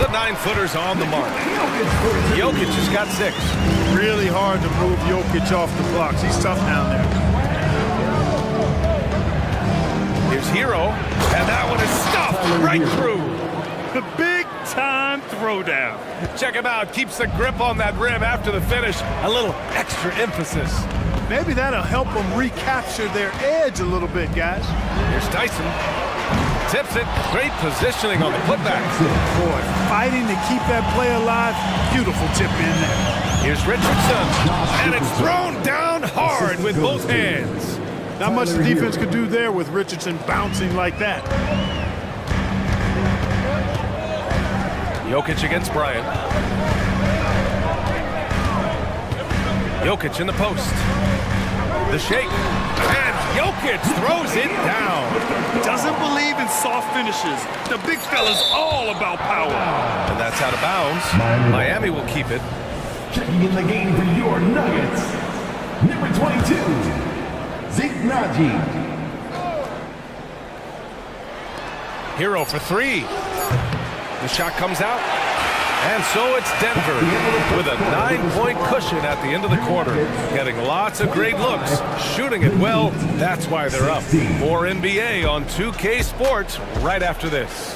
S8: The 9-footer's on the mark. Jokic has got 6.
S9: Really hard to move Jokic off the blocks. He's tough down there.
S8: Here's Hero, and that one is stuffed right through.
S10: The big-time throwdown.
S8: Check him out. Keeps the grip on that rim after the finish. A little extra emphasis.
S9: Maybe that'll help them recapture their edge a little bit, guys.
S8: Here's Tyson. Tips it. Great positioning on the putback.
S9: Boy, fighting to keep that play alive. Beautiful tip in there.
S8: Here's Richardson. And it's thrown down hard with both hands.
S9: Not much the defense could do there with Richardson bouncing like that.
S8: Jokic against Bryant. Jokic in the post. The shake. And Jokic throws it down.
S10: Doesn't believe in soft finishes. The big fella's all about power.
S8: And that's out of bounds. Miami will keep it.
S6: Checking in the game for your Nuggets, number 22, Zignaji.
S8: Hero for 3. The shot comes out. And so it's Denver with a 9-point cushion at the end of the quarter. Getting lots of great looks, shooting it well. That's why they're up. More NBA on 2K Sports right after this.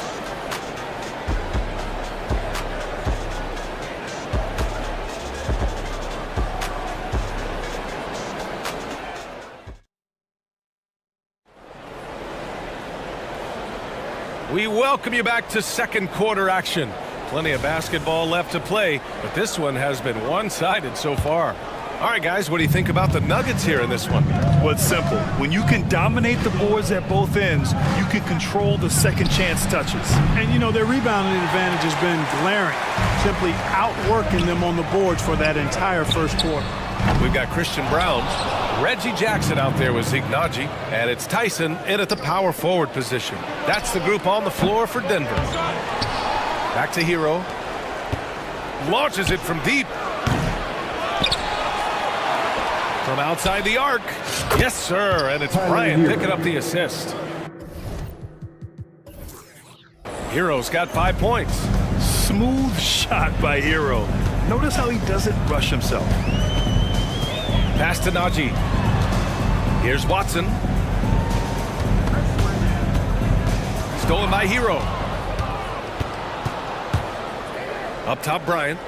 S8: We welcome you back to second quarter action. Plenty of basketball left to play, but this one has been one-sided so far. All right, guys, what do you think about the Nuggets here in this one?
S10: Well, it's simple. When you can dominate the boards at both ends, you can control the second chance touches.
S9: And, you know, their rebounding advantage has been glaring, simply outworking them on the boards for that entire first quarter.
S8: We've got Christian Brown, Reggie Jackson out there with Zignaji, and it's Tyson in at the power forward position. That's the group on the floor for Denver. Back to Hero. Launches it from deep. From outside the arc. Yes, sir. And it's Bryant picking up the assist. Hero's got 5 points.
S10: Smooth shot by Hero. Notice how he doesn't rush himself.
S8: Pass to Najee. Here's Watson. Stolen by Hero. Up top, Bryant.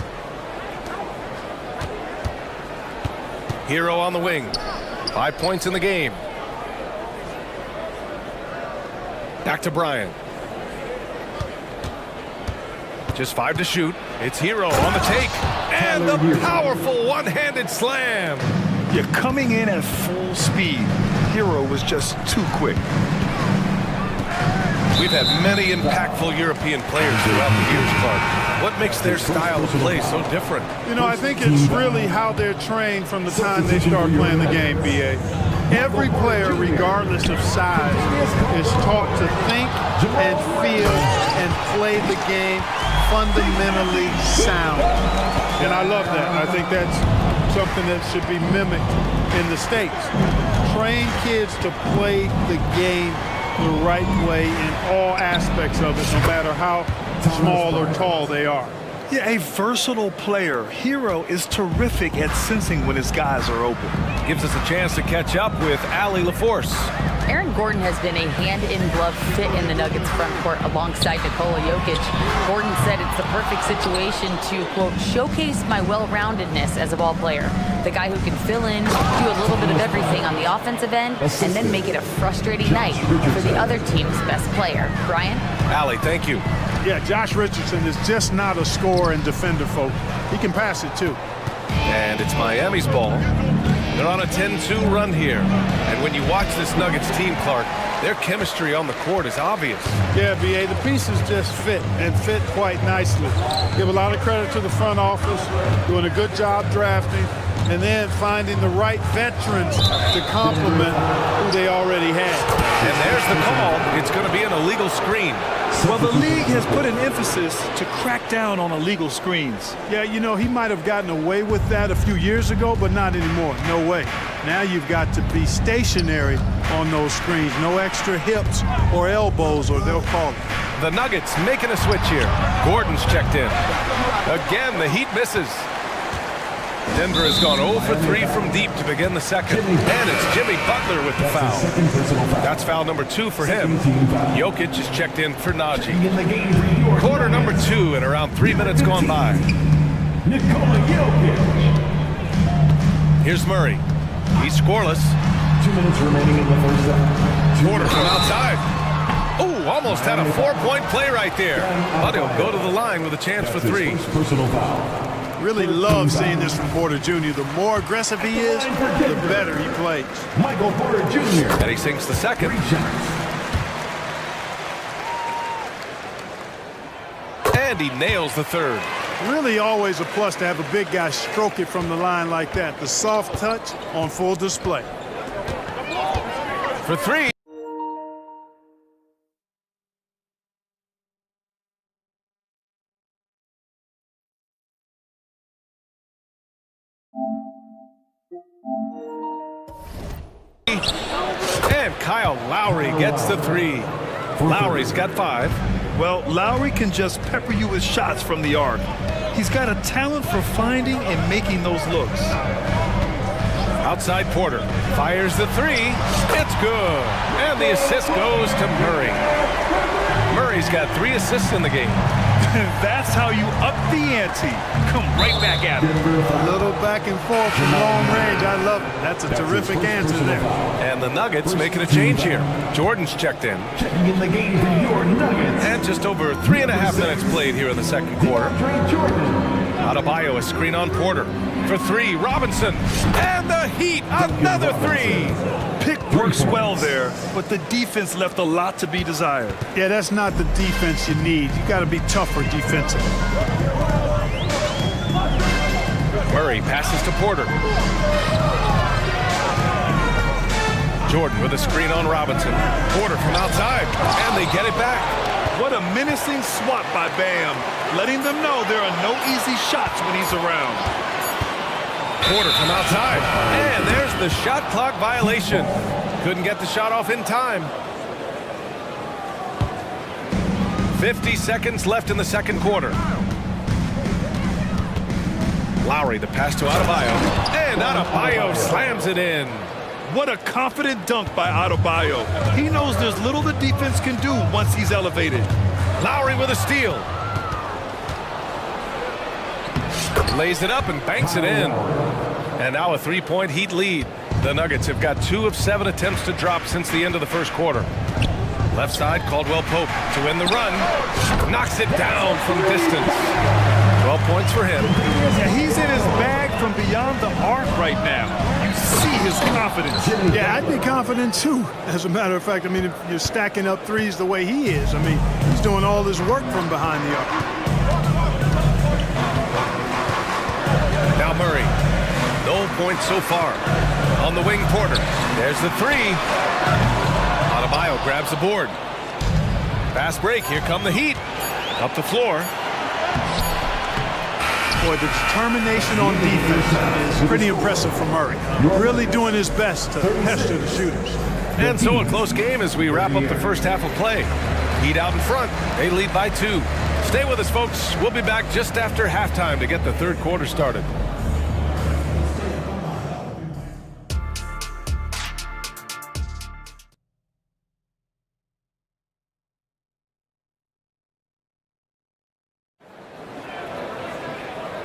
S8: Hero on the wing. 5 points in the game. Back to Bryant. Just 5 to shoot. It's Hero on the take. And the powerful one-handed slam.
S10: You're coming in at full speed. Hero was just too quick.
S8: We've had many impactful European players throughout the years, Clark. What makes their style of play so different?
S9: You know, I think it's really how they're trained from the time they start playing the game, B.A. Every player, regardless of size, is taught to think and feel and play the game fundamentally sound. And I love that. I think that's something that should be mimicked in the States. Train kids to play the game the right way in all aspects of it, no matter how small or tall they are.
S10: Yeah, a versatile player. Hero is terrific at sensing when his guys are open.
S8: Gives us a chance to catch up with Allie LaForce.
S12: Aaron Gordon has been a hand-in-glove fit in the Nuggets front court alongside Nikola Jokic. Gordon said it's the perfect situation to, quote, showcase my well-roundedness as a ball player. The guy who can fill in, do a little bit of everything on the offensive end, and then make it a frustrating night for the other team's best player. Brian?
S8: Allie, thank you.
S9: Yeah, Josh Richardson is just not a scorer and defender, folks. He can pass it, too.
S8: And it's Miami's ball. They're on a 10-2 run here. And when you watch this Nuggets team, Clark, their chemistry on the court is obvious.
S9: Yeah, B.A., the pieces just fit, and fit quite nicely. Give a lot of credit to the front office, doing a good job drafting, and then finding the right veterans to complement who they already had.
S8: And there's the call. It's going to be an illegal screen.
S10: Well, the league has put an emphasis to crack down on illegal screens.
S9: Yeah, you know, he might have gotten away with that a few years ago, but not anymore. No way. Now you've got to be stationary on those screens. No extra hips or elbows, or they'll call it.
S8: The Nuggets making a switch here. Gordon's checked in. Again, the Heat misses. Denver has gone 0 for 3 from deep to begin the second. And it's Jimmy Butler with the foul. That's foul number 2 for him. Jokic is checked in for Najee. Quarter number 2 and around 3 minutes gone by. Here's Murray. He's scoreless.
S6: 2 minutes remaining in the first half.
S8: Porter from outside. Oh, almost had a 4-point play right there. But he'll go to the line with a chance for 3.
S6: Personal foul.
S9: Really love seeing this from Porter Jr. The more aggressive he is, the better he plays.
S6: Michael Porter Jr.
S8: And he sinks the second. And he nails the third.
S9: Really always a plus to have a big guy stroke it from the line like that. The soft touch on full display.
S8: For 3. And Kyle Lowry gets the 3. Lowry's got 5.
S10: Well, Lowry can just pepper you with shots from the arc. He's got a talent for finding and making those looks.
S8: Outside Porter fires the 3. It's good. And the assist goes to Murray. Murray's got 3 assists in the game.
S10: That's how you up the ante. Come right back at him.
S9: A little back and forth from long range. I love it. That's a terrific answer there.
S8: And the Nuggets making a change here. Jordan's checked in.
S6: Checking in the game for your Nuggets.
S8: And just over 3.5 minutes played here in the second quarter. Adebayo, a screen on Porter. For 3, Robinson. And the Heat, another 3.
S10: Pick works well there, but the defense left a lot to be desired.
S9: Yeah, that's not the defense you need. You got to be tougher defensively.
S8: Murray passes to Porter. Jordan with a screen on Robinson. Porter from outside, and they get it back.
S10: What a menacing swat by Bam, letting them know there are no easy shots when he's around.
S8: Porter from outside, and there's the shot clock violation. Couldn't get the shot off in time. 50 seconds left in the second quarter. Lowry, the pass to Adebayo, and Adebayo slams it in.
S10: What a confident dunk by Adebayo. He knows there's little the defense can do once he's elevated.
S8: Lowry with a steal. Lays it up and banks it in. And now a 3-point Heat lead. The Nuggets have got 2 of 7 attempts to drop since the end of the first quarter. Left side, Caldwell Pope to win the run. Knocks it down from distance. 12 points for him.
S10: Yeah, he's in his bag from beyond the arc right now. You see his confidence.
S9: Yeah, I'd be confident too. As a matter of fact, I mean, if you're stacking up threes the way he is, I mean, he's doing all his work from behind the arc.
S8: Now Murray. No points so far. On the wing, Porter. There's the 3. Adebayo grabs the board. Fast break. Here come the Heat. Up the floor.
S9: Boy, the determination on defense is pretty impressive from Murray. Really doing his best to pester the shooters.
S8: And so a close game as we wrap up the first half of play. Heat out in front. They lead by 2. Stay with us, folks. We'll be back just after halftime to get the third quarter started.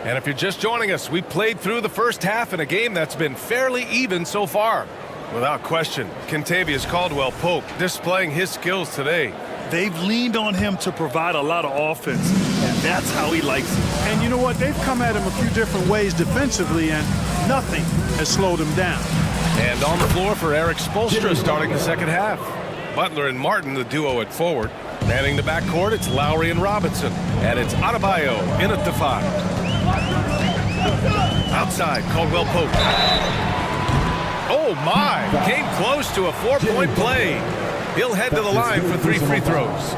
S8: And if you're just joining us, we played through the first half in a game that's been fairly even so far. Without question, Kentavious Caldwell-Pope displaying his skills today.
S10: They've leaned on him to provide a lot of offense, and That's how he likes it.
S9: And you know what? They've come at him a few different ways defensively, and nothing has slowed him down.
S8: And on the floor for Eric Spoelstra starting the second half. Butler and Martin, the duo at forward. Manning the backcourt, it's Lowry and Robinson. And it's Adebayo in at the 5. Outside, Caldwell Pope. Oh my! Came close to a 4-point play. He'll head to the line for 3 free throws.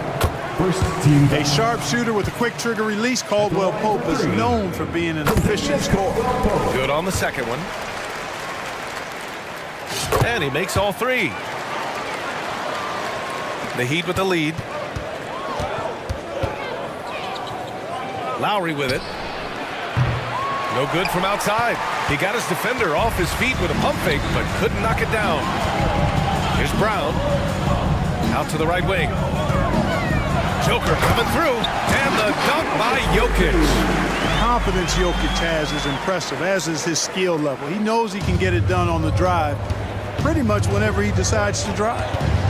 S9: A sharpshooter with a quick trigger release, Caldwell Pope is known for being an efficient scorer.
S8: Good on the second one. And he makes all 3. The Heat with the lead. Lowry with it. No good from outside. He got his defender off his feet with a pump fake, but couldn't knock it down. Here's Brown. Out to the right wing. Joker coming through. And the dunk by Jokic.
S9: The confidence Jokic has is impressive, as is his skill level. He knows he can get it done on the drive pretty much whenever he decides to drive.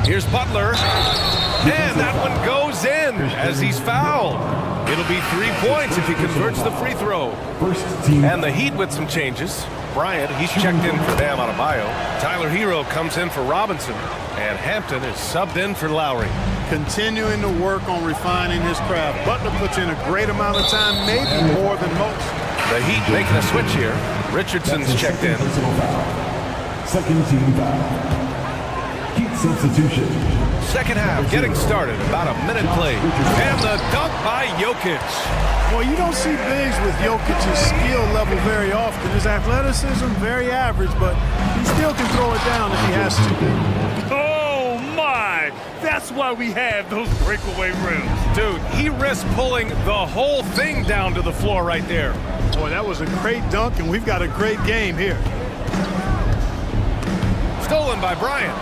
S8: Here's Butler. And that one goes in as he's fouled. It'll be 3 points if he converts the free throw. And the Heat with some changes. Bryant, he's checked in for Bam Adebayo. Tyler Hero comes in for Robinson. And Hampton is subbed in for Lowry.
S9: Continuing to work on refining his craft. Butler puts in a great amount of time, maybe more than most.
S8: The Heat making a switch here. Richardson's checked in.
S6: Second team foul. Heat substitution.
S8: Second half getting started. About a minute played. And the dunk by Jokic.
S9: Well, you don't see bigs with Jokic's skill level very often. His athleticism, very average, but he still can throw it down if he has to.
S10: Oh, my! That's why we have those breakaway rims.
S8: Dude, he risked pulling the whole thing down to the floor right there.
S9: Boy, that was a great dunk, and we've got a great game here.
S8: Stolen by Bryant.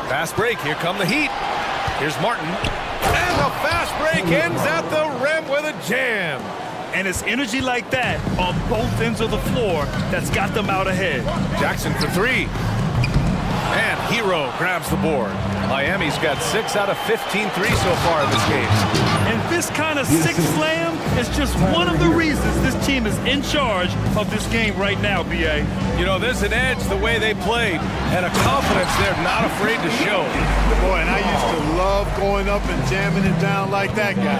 S8: Fast break. Here come the Heat. Here's Martin. And the fast break ends at the rim with a jam.
S10: And it's energy like that on both ends of the floor that's got them out ahead.
S8: Jackson for 3. And Hero grabs the board. Miami's got 6 out of 15 threes so far in this game.
S10: And this kind of six slam is just one of the reasons this team is in charge of this game right now, B.A.
S8: You know, there's an edge the way they played and a confidence they're not afraid to show.
S9: Boy, and I used to love going up and jamming it down like that guy.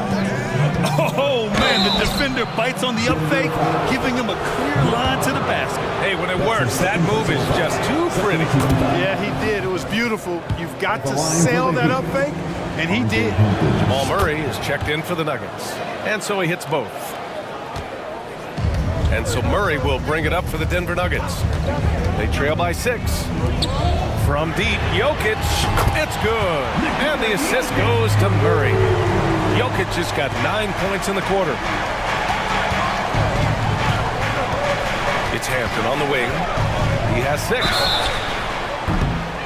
S10: Oh, man, the defender bites on the up fake, giving him a clear line to the basket.
S8: Hey, when it works, that move is just too pretty.
S9: Yeah, he did. It was beautiful. You've got to sail that up fake, and he did.
S8: Jamal Murray is checked in for the Nuggets, and so he hits both. And so Murray will bring it up for the Denver Nuggets. They trail by 6. From deep, Jokic, it's good. And the assist goes to Murray. Jokic just got 9 points in the quarter. It's Hampton on the wing. He has 6.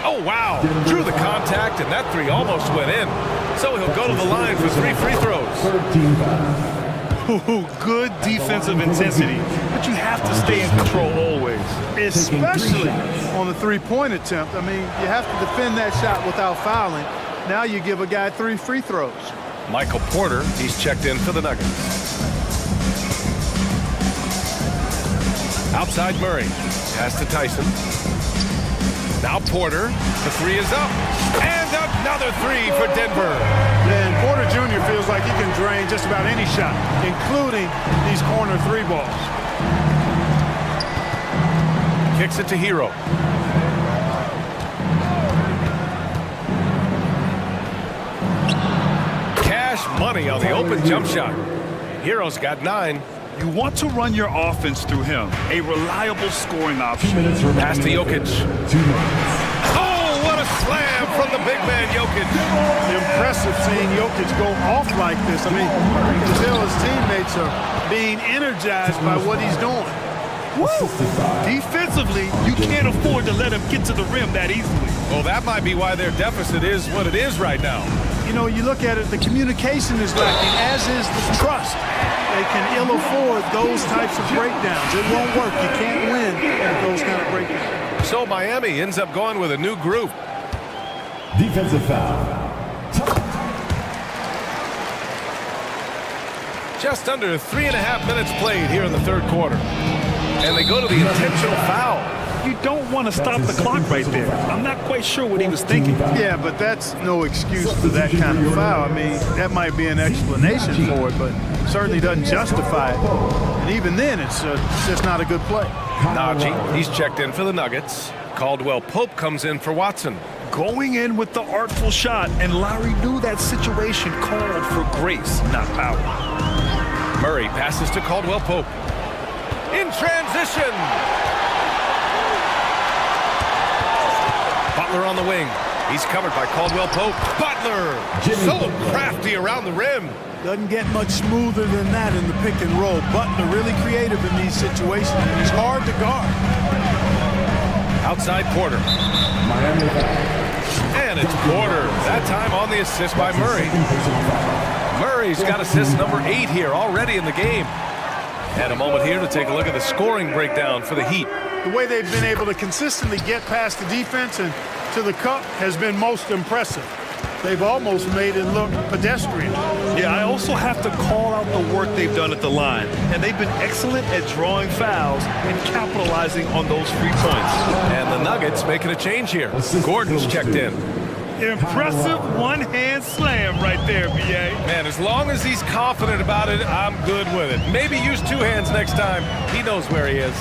S8: Oh, wow. Drew the contact, and that 3 almost went in. So he'll go to the line for 3 free throws.
S10: Ooh, good defensive intensity, but you have to stay in control always.
S9: Especially on the three-point attempt. I mean, you have to defend that shot without fouling. Now you give a guy 3 free throws.
S8: Michael Porter, he's checked in for the Nuggets. Outside Murray, pass to Tyson. Now Porter, the 3 is up. And another 3 for Denver.
S9: And Porter Jr. feels like he can drain just about any shot, including these corner 3 balls.
S8: Kicks it to Hero. Cash money on the open jump shot. Hero's got 9.
S10: You want to run your offense through him, a reliable scoring option.
S8: Pass to Jokic.
S6: 2 minutes.
S8: Oh, what a slam from the big man, Jokic.
S9: Impressive seeing Jokic go off like this. I mean, you can tell his teammates are being energized by what he's doing.
S10: Woo! Defensively, you can't afford to let him get to the rim that easily.
S8: Well, that might be why their deficit is what it is right now.
S9: You know, you look at it, the communication is lacking, as is the trust. They can ill afford those types of breakdowns. It won't work. You can't win with those kind of breakdowns.
S8: So Miami ends up going with a new group.
S6: Defensive foul.
S8: Just under 3.5 minutes played here in the third quarter. And they go to the intentional foul.
S10: You don't want to stop the clock right there. I'm not quite sure what he was thinking.
S9: Yeah, but that's no excuse for that kind of foul. I mean, that might be an explanation for it, but certainly doesn't justify it. And even then, it's just not a good play.
S8: Najee, he's checked in for the Nuggets. Caldwell Pope comes in for Watson.
S10: Going in with the artful shot, and Lowry knew that situation called for grace, not power.
S8: Murray passes to Caldwell Pope. In transition! Butler on the wing. He's covered by Caldwell Pope. Butler! So crafty around the rim.
S9: Doesn't get much smoother than that in the pick and roll. Butler really creative in these situations. He's hard to guard.
S8: Outside Porter. And it's Porter. That time on the assist by Murray. Murray's got assist number 8 here already in the game. And a moment here to take a look at the scoring breakdown for the Heat.
S9: The way they've been able to consistently get past the defense and to the cup has been most impressive. They've almost made it look pedestrian.
S10: Yeah, I also have to call out the work they've done at the line. And they've been excellent at drawing fouls and capitalizing on those free points.
S8: And the Nuggets making a change here. Gordon's checked in.
S10: Impressive one-hand slam right there, B.A.
S8: Man, as long as he's confident about it, I'm good with it. Maybe use 2 hands next time. He knows where he is.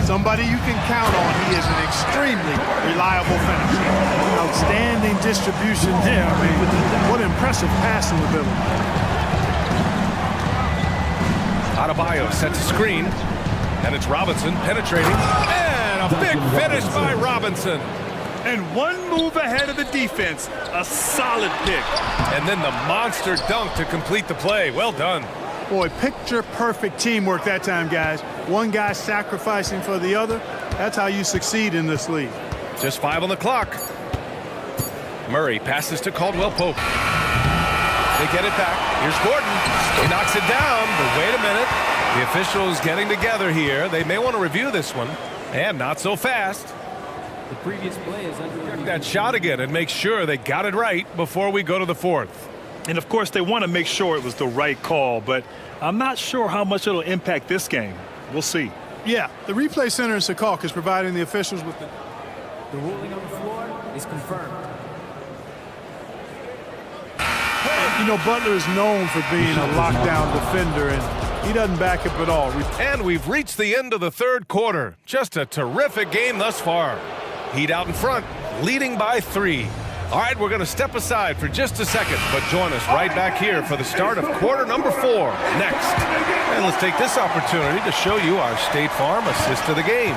S9: Somebody you can count on. He is an extremely reliable finisher. Outstanding distribution there. I mean, what impressive passing ability.
S8: Adebayo sets a screen, and it's Robinson penetrating. And a big finish by Robinson.
S10: And one move ahead of the defense. A solid pick.
S8: And then the monster dunk to complete the play. Well done.
S9: Boy, picture-perfect teamwork that time, guys. One guy sacrificing for the other. That's how you succeed in this league.
S8: Just 5 on the clock. Murray passes to Caldwell Pope. They get it back. Here's Gordon. He knocks it down, but wait a minute. The officials getting together here. They may want to review this one. And not so fast.
S16: The previous play is under
S8: that shot again and make sure they got it right before we go to the fourth.
S10: And of course they want to make sure it was the right call, but I'm not sure how much it'll impact this game. We'll see.
S9: Yeah, the replay center in Secaucus is providing the officials with the
S16: ruling on the floor is confirmed.
S9: You know, Butler is known for being a lockdown defender, and he doesn't back up at all.
S8: And we've reached the end of the third quarter. Just a terrific game thus far. Heat out in front, leading by 3. All right, we're going to step aside for just a second, but join us right back here for the start of quarter number 4 next. And let's take this opportunity to show you our State Farm assist of the game.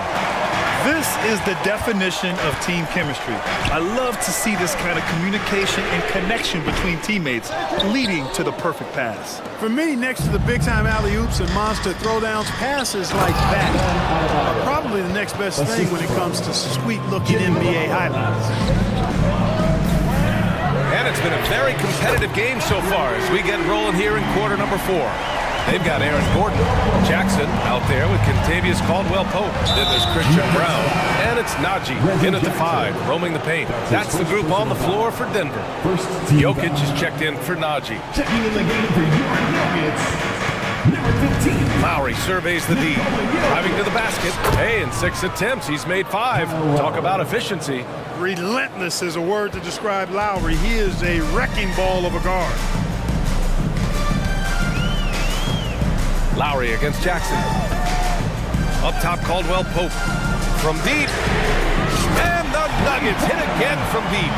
S10: This is the definition of team chemistry. I love to see this kind of communication and connection between teammates leading to the perfect pass.
S9: For me, next to the big-time alley-oops and monster throwdowns, passes like that are probably the next best thing when it comes to sweet-looking NBA highlights.
S8: And it's been a very competitive game so far as we get rolling here in quarter number 4. They've got Aaron Gordon, Jackson out there with Contavious Caldwell-Pope. Then there's Christian Brown, and it's Najee in at the 5, roaming the paint. That's the group on the floor for Denver. Jokic is checked in for Najee.
S6: Checking in the game for your Nuggets, number 15.
S8: Lowry surveys the D, driving to the basket. Hey, in 6 attempts, he's made 5. Talk about efficiency.
S9: Relentless is a word to describe Lowry. He is a wrecking ball of a guard.
S8: Lowry against Jackson. Up top, Caldwell Pope. From deep. And the Nuggets hit again from deep.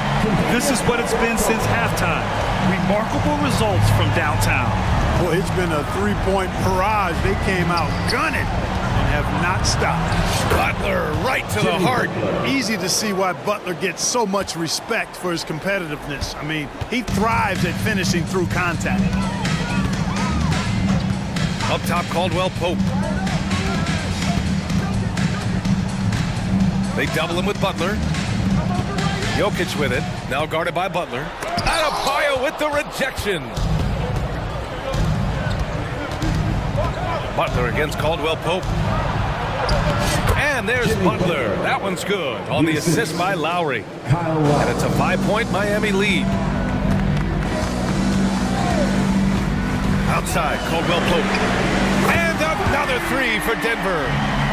S10: This is what it's been since halftime. Remarkable results from downtown.
S9: Boy, it's been a 3-point barrage. They came out gunning and have not stopped.
S8: Butler right to the heart.
S9: Easy to see why Butler gets so much respect for his competitiveness. I mean, he thrives at finishing through contact.
S8: Up top, Caldwell Pope. They double him with Butler. Jokic with it. Now guarded by Butler. Adebayo with the rejection. Butler against Caldwell Pope. And there's Butler. That one's good on the assist by Lowry. And it's a 5-point Miami lead. Outside, Caldwell Pope. And another three for Denver.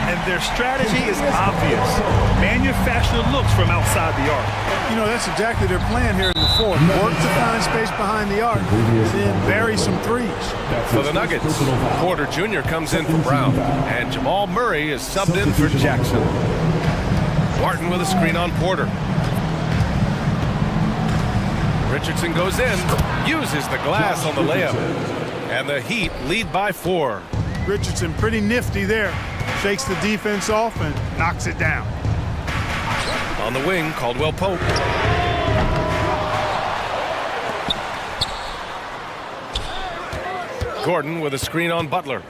S10: And their strategy is obvious. Manufacture looks from outside the arc.
S9: You know, that's exactly their plan here in the fourth. Work to find space behind the arc, then bury some threes.
S8: For the Nuggets, Porter Jr. comes in for Brown, and Jamal Murray is subbed in for Jackson. Martin with a screen on Porter. Richardson goes in, uses the glass on the layup, and the Heat lead by 4.
S9: Richardson pretty nifty there. Shakes the defense off and knocks it down.
S8: On the wing, Caldwell Pope. Gordon with a screen on Butler.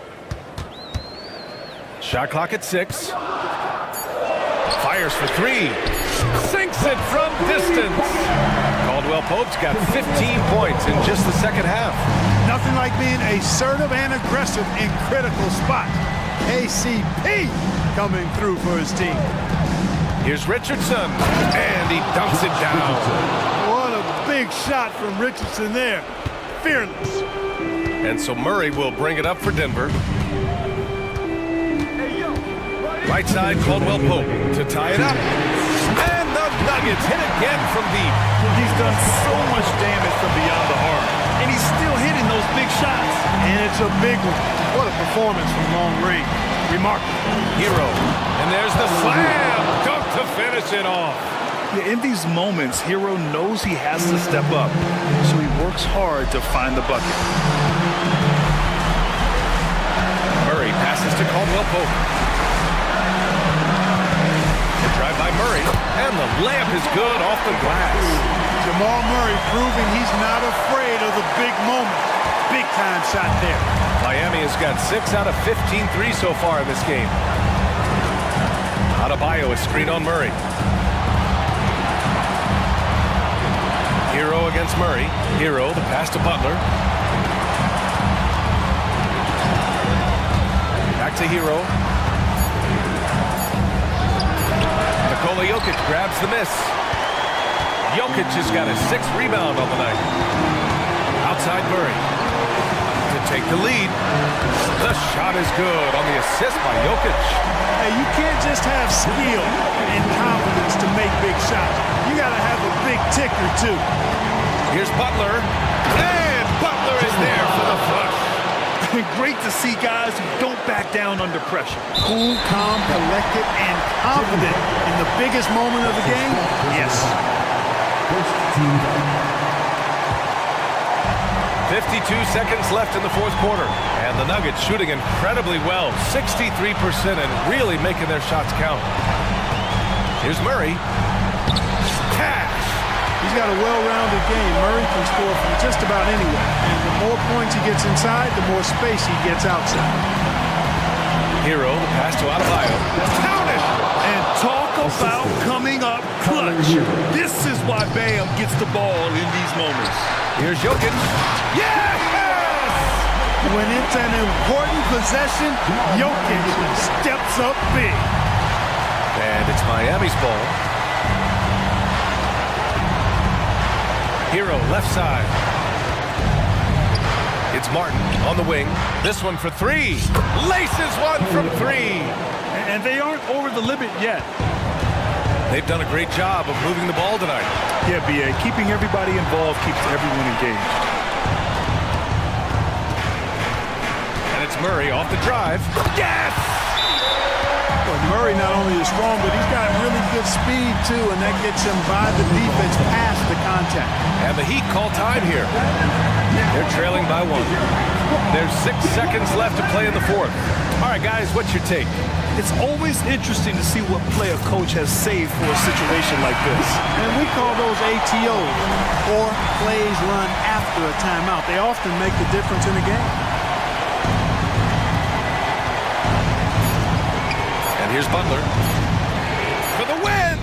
S8: Shot clock at 6. Fires for 3. Sinks it from distance. Caldwell Pope's got 15 points in just the second half.
S9: Nothing like being assertive and aggressive in critical spots. ACP coming through for his team.
S8: Here's Richardson, and he dunks it down.
S9: What a big shot from Richardson there. Fearless.
S8: And so Murray will bring it up for Denver. Right side, Caldwell Pope to tie it up. And the Nuggets hit again from deep.
S10: He's done so much damage from beyond the arc, and he's still hitting those big shots.
S9: And it's a big one. What a performance from long range. Remarkable.
S8: Hero. And there's the slam. Dunk to finish it off.
S10: Yeah, in these moments, Hero knows he has to step up, so he works hard to find the bucket.
S8: Murray passes to Caldwell Pope. The drive by Murray, and the layup is good off the glass.
S9: Jamal Murray proving he's not afraid of the big moment. Big time shot there.
S8: Miami has got 6 out of 15 threes so far in this game. Adebayo is screen on Murray. Hero against Murray. Hero, the pass to Butler. Back to Hero. Nikola Jokic grabs the miss. Jokic has got his 6th rebound on the night. Outside Murray to take the lead. The shot is good on the assist by Jokic.
S9: Hey, you can't just have skill and confidence to make big shots. You got to have a big ticker, too.
S8: Here's Butler. And Butler is there for the flush.
S10: Great to see guys who don't back down under pressure.
S9: Cool, calm, collected, and confident in the biggest moment of the game. Yes.
S8: 52 seconds left in the fourth quarter. And the Nuggets shooting incredibly well. 63% and really making their shots count. Here's Murray. Cash.
S9: He's got a well-rounded game. Murray can score from just about anywhere. And the more points he gets inside, the more space he gets outside.
S8: Hero, the pass to Adebayo. Count it!
S10: And talk about coming up clutch. This is why Bam gets the ball in these moments.
S8: Here's Jokic. Yes!
S9: When it's an important possession, Jokic steps up big.
S8: And it's Miami's ball. Hero, left side. It's Martin on the wing. This one for 3. Laces one from 3.
S10: And they aren't over the limit yet.
S8: They've done a great job of moving the ball tonight.
S10: Yeah, B.A. Keeping everybody involved keeps everyone engaged.
S8: And it's Murray off the drive. Yes!
S9: Well, Murray not only is strong, but he's got really good speed, too, and that gets him by the defense past the contact.
S8: And the Heat call time here. They're trailing by 1. There's 6 seconds left to play in the fourth. All right, guys, what's your take?
S10: It's always interesting to see what play a coach has saved for a situation like this.
S9: And we call those ATOs, or plays run after a timeout. They often make the difference in a game.
S8: And here's Butler for the win.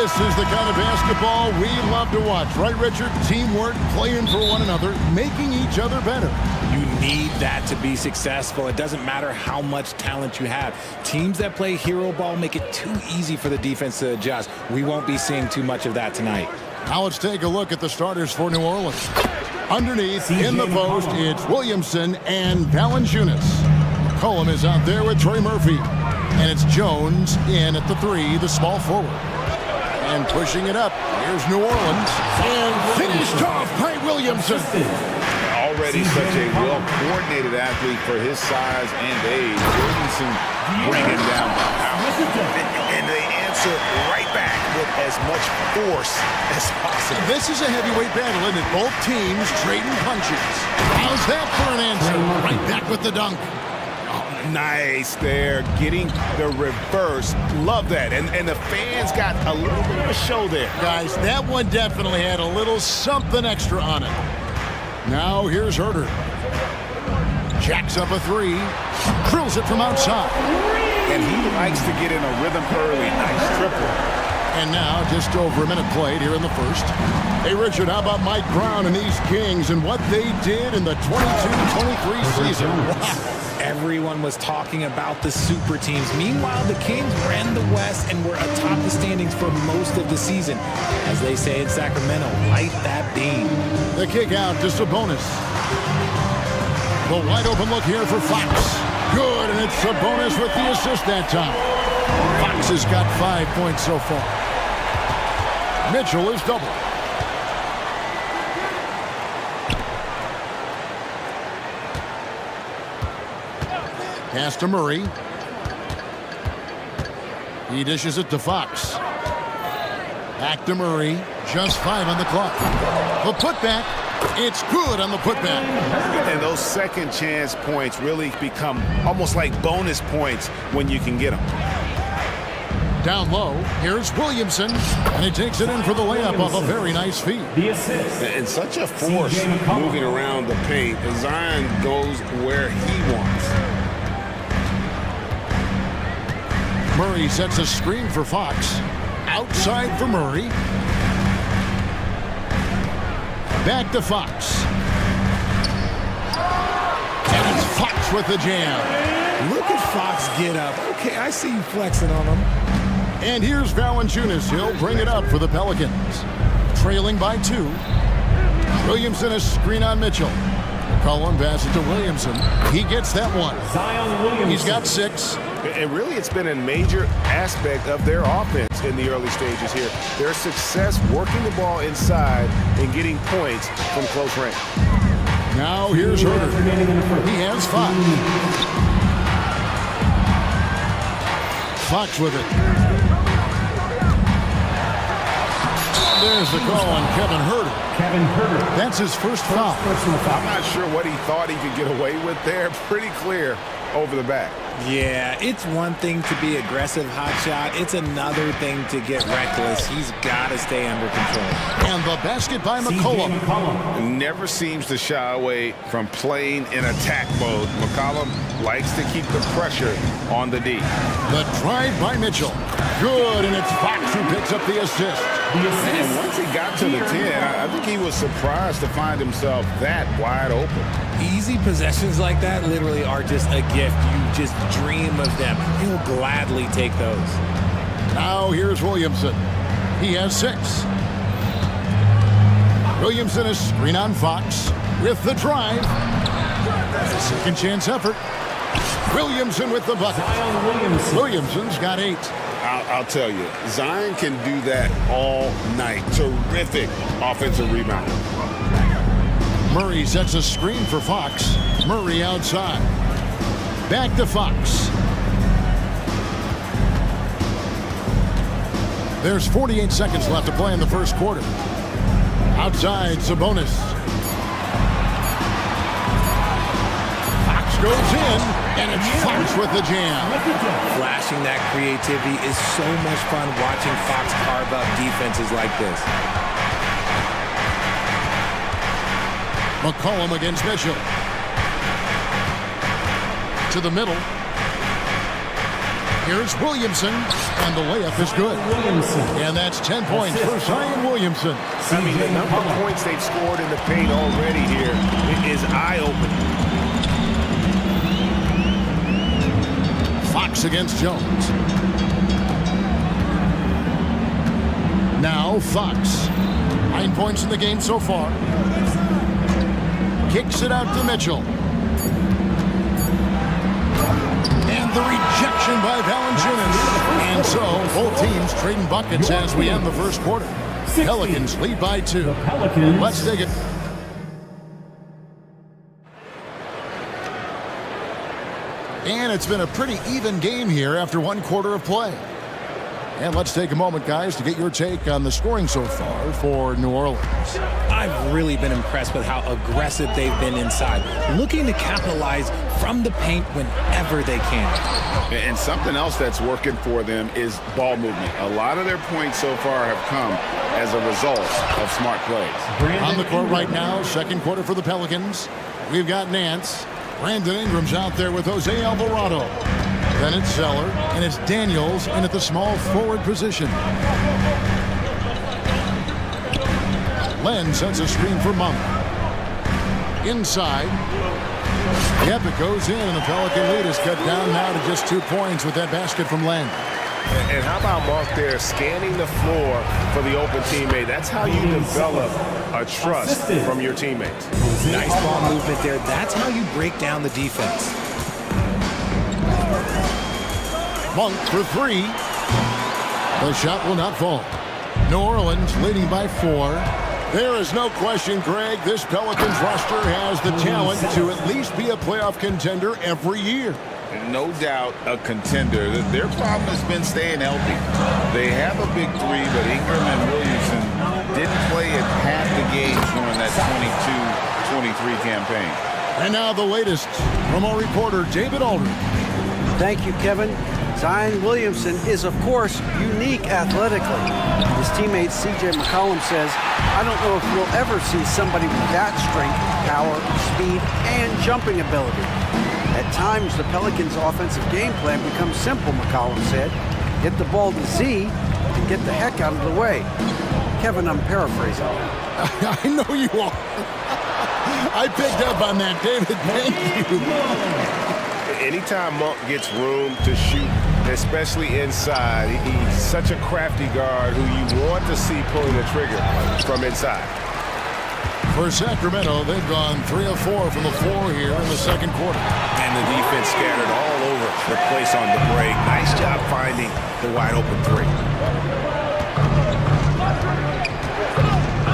S1: This is the kind of basketball we love to watch, right, Richard? Teamwork, playing for one another, making each other better.
S11: You need that to be successful. It doesn't matter how much talent you have. Teams that play hero ball make it too easy for the defense to adjust. We won't be seeing too much of that tonight.
S1: Now let's take a look at the starters for New Orleans. Underneath, in the post, it's Williamson and Valanciunas. McCollum is out there with Trey Murphy. And it's Jones in at the 3, the small forward. And pushing it up, here's New Orleans. And finished off by Williamson.
S4: Already such a well-coordinated athlete for his size and age. Williamson bringing down the power. And they answer right back with as much force as possible.
S1: This is a heavyweight battle, isn't it? Both teams trading punches. How's that for an answer? Right back with the dunk.
S4: Nice there, getting the reverse. Love that. And the fans got a little bit of a show there.
S1: Guys, that one definitely had a little something extra on it. Now here's Herter. Jacks up a 3. Drills it from outside.
S4: And he likes to get in a rhythm early. Nice triple.
S1: And now just over a minute played here in the first. Hey, Richard, how about Mike Brown and these Kings and what they did in the 22-23 season? Wow.
S11: Everyone was talking about the super teams. Meanwhile, the Kings ran the West and were atop the standings for most of the season. As they say in Sacramento, light that beam.
S1: The kick out to Sabonis. The wide open look here for Fox. Good, and it's Sabonis with the assist that time. Fox has got 5 points so far. Mitchell is double. Pass to Murray. He dishes it to Fox. Back to Murray. Just 5 on the clock. The putback. It's good on the putback.
S4: And those second chance points really become almost like bonus points when you can get them.
S1: Down low, here's Williamson, and he takes it in for the layup off a very nice feed.
S4: And such a force moving around the paint. Zion goes where he wants.
S1: Murray sets a screen for Fox. Outside for Murray. Back to Fox. And it's Fox with the jam.
S11: Look at Fox get up. Okay, I see you flexing on him.
S1: And here's Valanciunas. He'll bring it up for the Pelicans. Trailing by 2. Williamson a screen on Mitchell. McCollum passes to Williamson. He gets that one.
S6: Zion Williamson.
S1: He's got 6.
S4: And really, it's been a major aspect of their offense in the early stages here. Their success working the ball inside and getting points from close range.
S1: Now here's Herter. He has 5. Fox with it. There's the call on Kevin Herter.
S6: Kevin Herter.
S1: That's his first foul.
S4: I'm not sure what he thought he could get away with there. Pretty clear over the back.
S11: Yeah, it's one thing to be aggressive hot shot. It's another thing to get reckless. He's got to stay under control.
S1: And the basket by McCollum.
S4: Never seems to shy away from playing in attack mode. McCollum likes to keep the pressure on the D.
S1: The drive by Mitchell. Good, and it's Fox who picks up the assist.
S4: And once he got to the 10, I think he was surprised to find himself that wide open.
S11: Easy possessions like that literally are just a gift. You just dream of them. He'll gladly take those.
S1: Now here's Williamson. He has 6. Williamson is screen on Fox with the drive. Second chance effort. Williamson with the bucket. Williamson's got 8.
S4: I'll tell you, Zion can do that all night. Terrific offensive rebound.
S1: Murray sets a screen for Fox. Murray outside. Back to Fox. There's 48 seconds left to play in the first quarter. Outside, Sabonis. Fox goes in, and it's Fox with the jam.
S11: Flashing that creativity is so much fun watching Fox carve up defenses like this.
S1: McCollum against Mitchell. To the middle. Here's Williamson, and the layup is good. And that's 10 points for Zion Williamson.
S4: I mean, the number of points they've scored in the paint already here is eye-opening.
S1: Fox against Jones. Now Fox. 9 points in the game so far. Kicks it out to Mitchell. And the rejection by Valanciunas. And so, both teams trading buckets as we end the first quarter. Pelicans lead by 2. Let's take it. And it's been a pretty even game here after 1 quarter of play. And let's take a moment, guys, to get your take on the scoring so far for New Orleans.
S11: I've really been impressed with how aggressive they've been inside, looking to capitalize from the paint whenever they can.
S4: And something else that's working for them is ball movement. A lot of their points so far have come as a result of smart plays.
S1: On the court right now, second quarter for the Pelicans. We've got Nance. Brandon Ingram's out there with Jose Alvarado. Then it's Zeller, and it's Daniels in at the small forward position. Len sends a screen for Monk. Inside. Yep, it goes in, and the Pelican lead is cut down now to just 2 points with that basket from Len.
S4: And how about Monk there scanning the floor for the open teammate? That's how you develop a trust from your teammates.
S11: Nice ball movement there. That's how you break down the defense.
S1: Monk for 3. The shot will not fall. New Orleans leading by 4. There is no question, Greg, this Pelicans roster has the talent to at least be a playoff contender every year.
S3: No doubt a contender. Their problem has been staying healthy. They have a big 3, but Ingram and Williamson didn't play at half the games during that 22-23 campaign.
S1: And now the latest from our reporter, David Aldridge.
S5: Thank you, Kevin. Zion Williamson is, of course, unique athletically. His teammate C.J. McCollum says, I don't know if we'll ever see somebody with that strength, power, speed, and jumping ability. At times, the Pelicans' offensive game plan becomes simple, McCollum said. Get the ball to Z and get the heck out of the way. Kevin, I'm paraphrasing.
S1: I know you are. I picked up on that, David. Thank you.
S4: Anytime Monk gets room to shoot, especially inside, he's such a crafty guard who you want to see pulling the trigger from inside.
S1: For Sacramento, they've gone 3 of 4 from the floor here in the second quarter.
S4: And the defense scattered all over the place on the break. Nice job finding the wide open 3.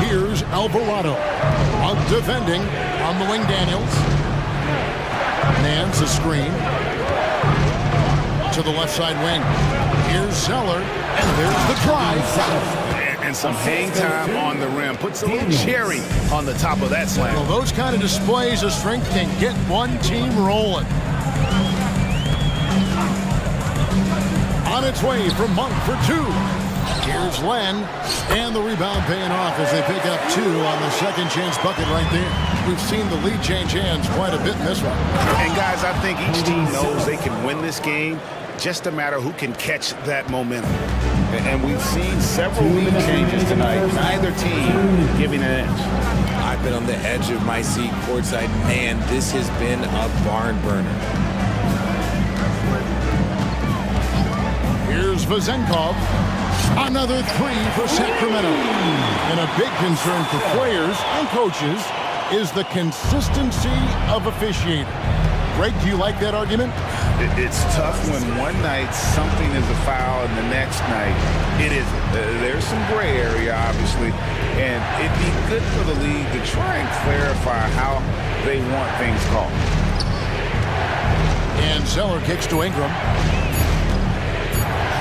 S1: Here's Alvarado. Monk defending on the wing, Daniels. Nance a screen to the left side wing. Here's Zeller, and there's the try.
S4: And some hang time on the rim. Puts a little cherry on the top of that slam.
S1: Well, those kind of displays of strength can get one team rolling. On its way from Monk for 2. Here's Len, and the rebound paying off as they pick up 2 on the second chance bucket right there. We've seen the lead change hands quite a bit in this one.
S4: And guys, I think each team knows they can win this game. Just a matter who can catch that momentum.
S3: And we've seen several lead changes tonight. Neither team giving an edge.
S11: I've been on the edge of my seat courtside. Man, this has been a barn burner.
S1: Here's Vezenkov. Another 3 for Sacramento. And a big concern for players and coaches is the consistency of officiating. Greg, do you like that argument?
S3: It's tough when one night something is a foul and the next night it isn't. There's some gray area, obviously, and it'd be good for the league to try and clarify how they want things called.
S1: And Zeller kicks to Ingram.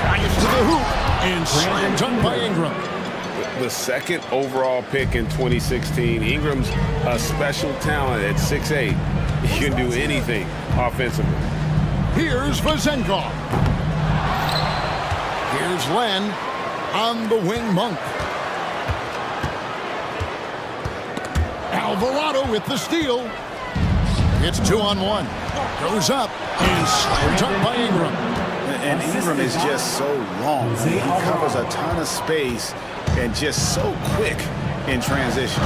S1: Drives to the hoop, and slam dunk by Ingram.
S4: The second overall pick in 2016. Ingram's a special talent at 6'8". He can do anything offensively.
S1: Here's Vezenkov. Here's Len on the wing. Monk. Alvarado with the steal. It's 2-on-1. Goes up and slam dunk by Ingram.
S4: And Ingram is just so long. He covers a ton of space and just so quick in transition.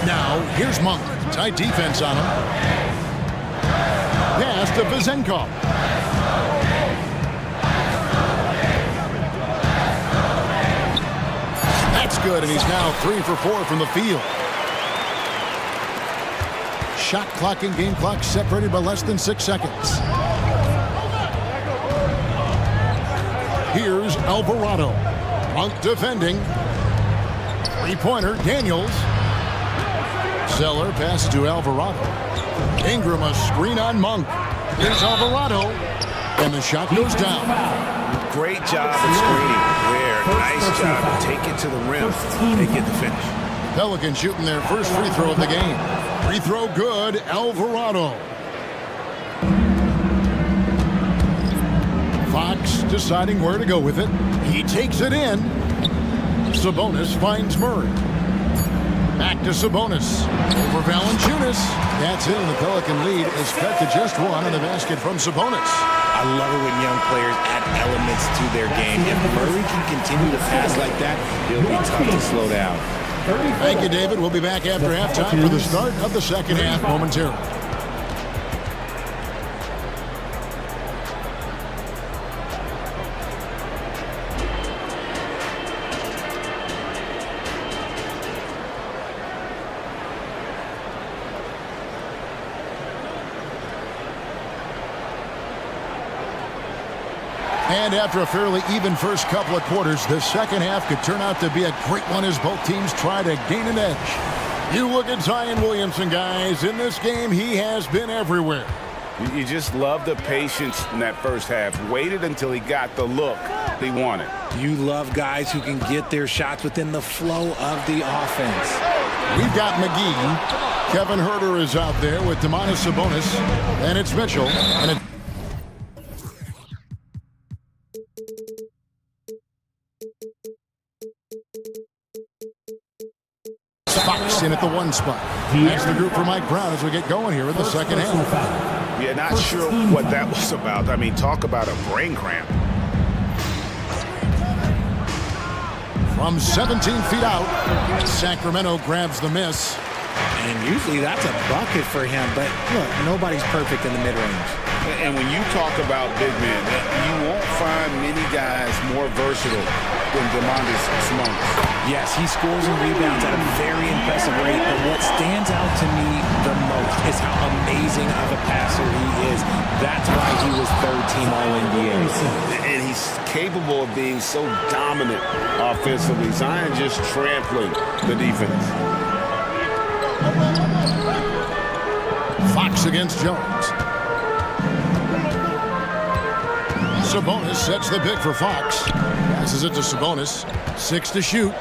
S1: Now, here's Monk. Tight defense on him. Pass to Vizenkov. That's good, and he's now 3 for 4 from the field. Shot clock and game clock separated by less than 6 seconds. Here's Alvarado. Monk defending. Three-pointer, Daniels. Zeller passes to Alvarado. Ingram a screen on Monk. Here's Alvarado. And the shot goes down.
S4: Great job of screening there. Nice job to take it to the rim and get the finish.
S1: Pelicans shooting their first free throw of the game. Free throw good, Alvarado. Fox deciding where to go with it. He takes it in. Sabonis finds Murray. Back to Sabonis. Over Valanciunas. That's it, and the Pelican lead is cut to just 1 on the basket from Sabonis.
S11: I love it when young players add elements to their game. If Murray can continue to pass like that, it'll be tough to slow down.
S1: Thank you, David. We'll be back after halftime for the start of the second half momentarily. And after a fairly even first couple of quarters, the second half could turn out to be a great one as both teams try to gain an edge. You look at Zion Williamson, guys. In this game, he has been everywhere.
S4: You just love the patience in that first half. Waited until he got the look he wanted.
S11: You love guys who can get their shots within the flow of the offense.
S1: We've got McGee. Kevin Huerter is out there with Domantas Sabonis. And it's Mitchell. And it's Fox in at the 1 spot. That's the group for Mike Brown as we get going here in the second half.
S4: Yeah, not sure what that was about. I mean, talk about a brain cramp.
S1: From 17 feet out, Sacramento grabs the miss.
S11: And usually that's a bucket for him, but look, nobody's perfect in the mid-range.
S4: And when you talk about big men, you won't find many guys more versatile than Domantas Sabonis.
S11: Yes, he scores and rebounds at a very impressive rate, but what stands out to me the most is how amazing of a passer he is. That's why he was third-team All-NBA.
S4: And he's capable of being so dominant offensively. Zion just trampling the defense.
S1: Fox against Jones. Sabonis sets the pick for Fox. Passes it to Sabonis. 6 to shoot.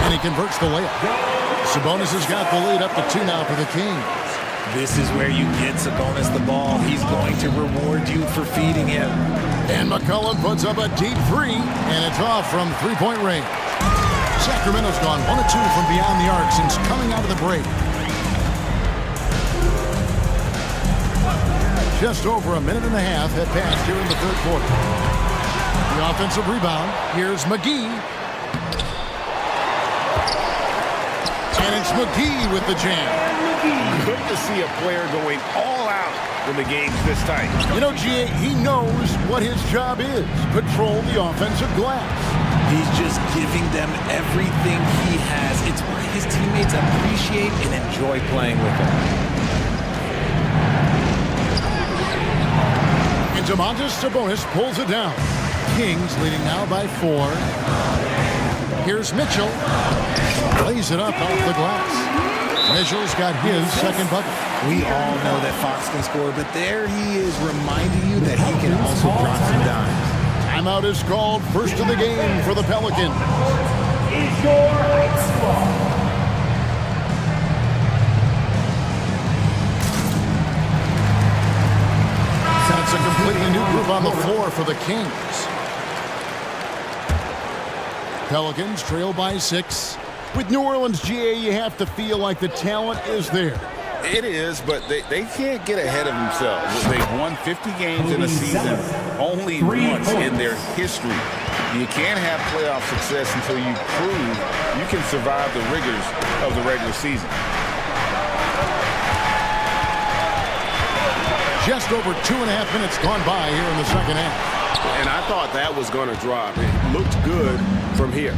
S1: And he converts the layup. Sabonis has got the lead up to 2 now for the Kings.
S11: This is where you get Sabonis the ball. He's going to reward you for feeding him.
S1: And McCollum puts up a deep 3, and it's off from 3-point range. Sacramento's gone 1 of 2 from beyond the arc since coming out of the break. Just over a minute and a half had passed here in the third quarter. The offensive rebound. Here's McGee. And it's McGee with the jam.
S4: Good to see a player going all out when the game's this tight.
S1: You know, G.A., he knows what his job is. Patrol the offensive glass.
S11: He's just giving them everything he has. It's why his teammates appreciate and enjoy playing with him.
S1: And Domantas Sabonis pulls it down. Kings leading now by 4. Here's Mitchell. Lays it up off the glass. Mitchell's got his second bucket.
S11: We all know that Fox can score, but there he is reminding you that he can also drop some dimes.
S1: Timeout is called. First of the game for the Pelicans. That's a completely new group on the floor for the Kings. Pelicans trail by 6. With New Orleans, GA, you have to feel like the talent is there.
S3: It is, but they can't get ahead of themselves. They've won 50 games in a season only once in their history. You can't have playoff success until you prove you can survive the rigors of the regular season.
S1: Just over 2.5 minutes gone by here in the second half.
S4: And I thought that was going to drop. It looked good from here.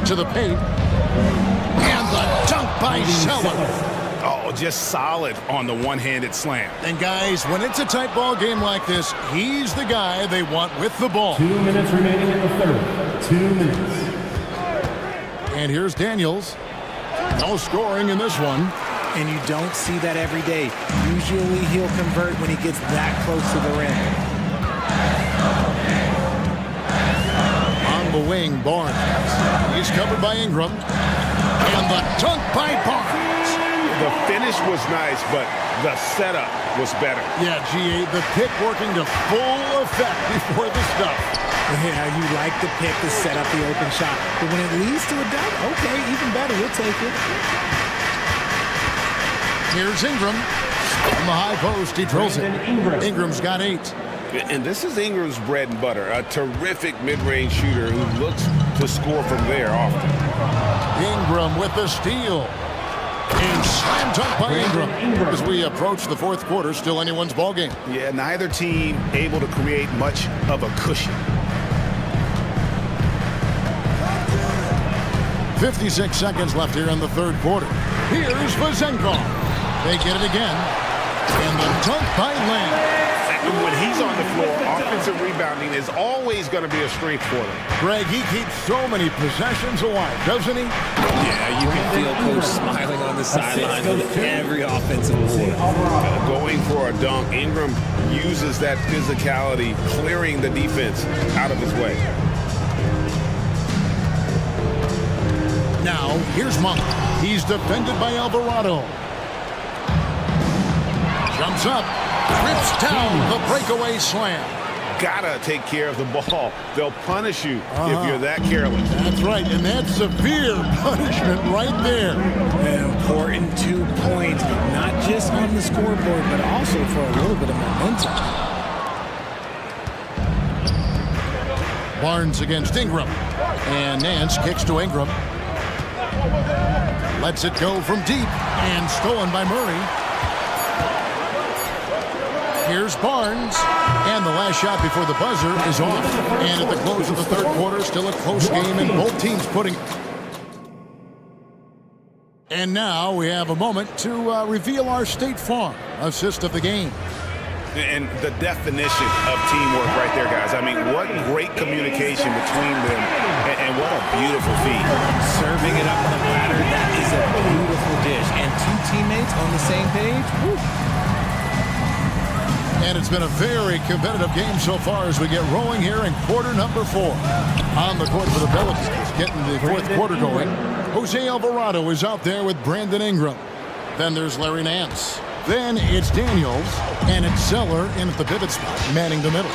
S1: To the paint. And the dunk by Seller.
S4: Oh, just solid on the one-handed slam.
S1: And guys, when it's a tight ball game like this, he's the guy they want with the ball.
S6: 2 minutes remaining in the third. 2 minutes.
S1: And here's Daniels. No scoring in this one.
S11: And you don't see that every day. Usually he'll convert when he gets that close to the rim.
S1: On the wing, Barnes. He's covered by Ingram. And the dunk by Barnes.
S4: The finish was nice, but the setup was better.
S1: Yeah, GA, the pick working to full effect before the stuff.
S11: Yeah, you like the pick to set up the open shot. But when it leads to a dunk, okay, even better, we'll take it.
S1: Here's Ingram. On the high post, he drills it. Ingram's got 8.
S4: And this is Ingram's bread and butter, a terrific mid-range shooter who looks to score from there often.
S1: Ingram with the steal. And slam dunk by Ingram. As we approach the fourth quarter, still anyone's ball game.
S4: Yeah, neither team able to create much of a cushion.
S1: 56 seconds left here in the third quarter. Here's Vazenko. They get it again. And the dunk by Lamb.
S4: When he's on the floor, offensive rebounding is always going to be a strength for them.
S1: Greg, he keeps so many possessions alive, doesn't he?
S11: Yeah, you can feel Coach smiling on the sidelines with every offensive board.
S4: Going for a dunk, Ingram uses that physicality, clearing the defense out of his way.
S1: Now, here's Monk. He's defended by Alvarado. Jumps up. Rips down the breakaway slam.
S4: Gotta take care of the ball. They'll punish you if you're that careless.
S1: That's right, and that's severe punishment right there.
S11: An important 2 points, not just on the scoreboard, but also for a little bit of momentum.
S1: Barnes against Ingram. And Nance kicks to Ingram. Lets it go from deep. And stolen by Murray. Here's Barnes, and the last shot before the buzzer is off. And at the close of the third quarter, still a close game, and both teams putting... And now we have a moment to reveal our State Farm assist of the game.
S4: And the definition of teamwork right there, guys. I mean, what great communication between them, and what a beautiful feat.
S11: Serving it up on the platter, that is a beautiful dish. And 2 teammates on the same page, woo.
S1: And it's been a very competitive game so far as we get rolling here in quarter number 4. On the court for the Pelicans, getting the fourth quarter going. Jose Alvarado is out there with Brandon Ingram. Then there's Larry Nance. Then it's Daniels, and it's Zeller in at the pivot spot, manning the middle.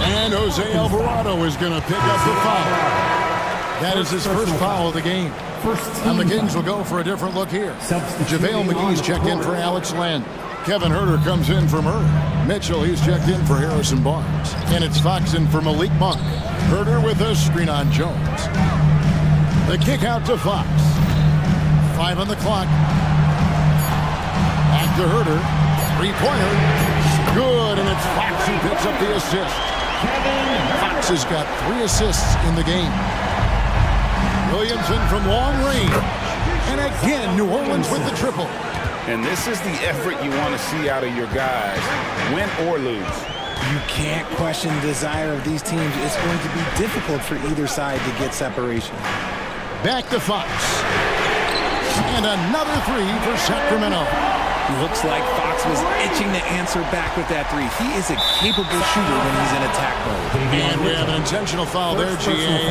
S1: And Jose Alvarado is going to pick up the foul. That is his first foul of the game. And the Kings will go for a different look here. JaVale McGee's checked in for Alex Land. Kevin Herter comes in for Murray. Mitchell, he's checked in for Harrison Barnes. And it's Fox in for Malik Monk. Herter with a screen on Jones. The kick out to Fox. 5 on the clock. Back to Herter. 3-pointer. Good, and it's Fox who picks up the assist. Fox has got 3 assists in the game. Williamson from long range. And again, New Orleans with the triple.
S4: And this is the effort you want to see out of your guys, win or lose.
S11: You can't question the desire of these teams. It's going to be difficult for either side to get separation.
S1: Back to Fox. And another 3 for Sacramento.
S11: Looks like Fox was itching to answer back with that 3. He is a capable shooter when he's in attack mode.
S1: And we have an intentional foul there, GA.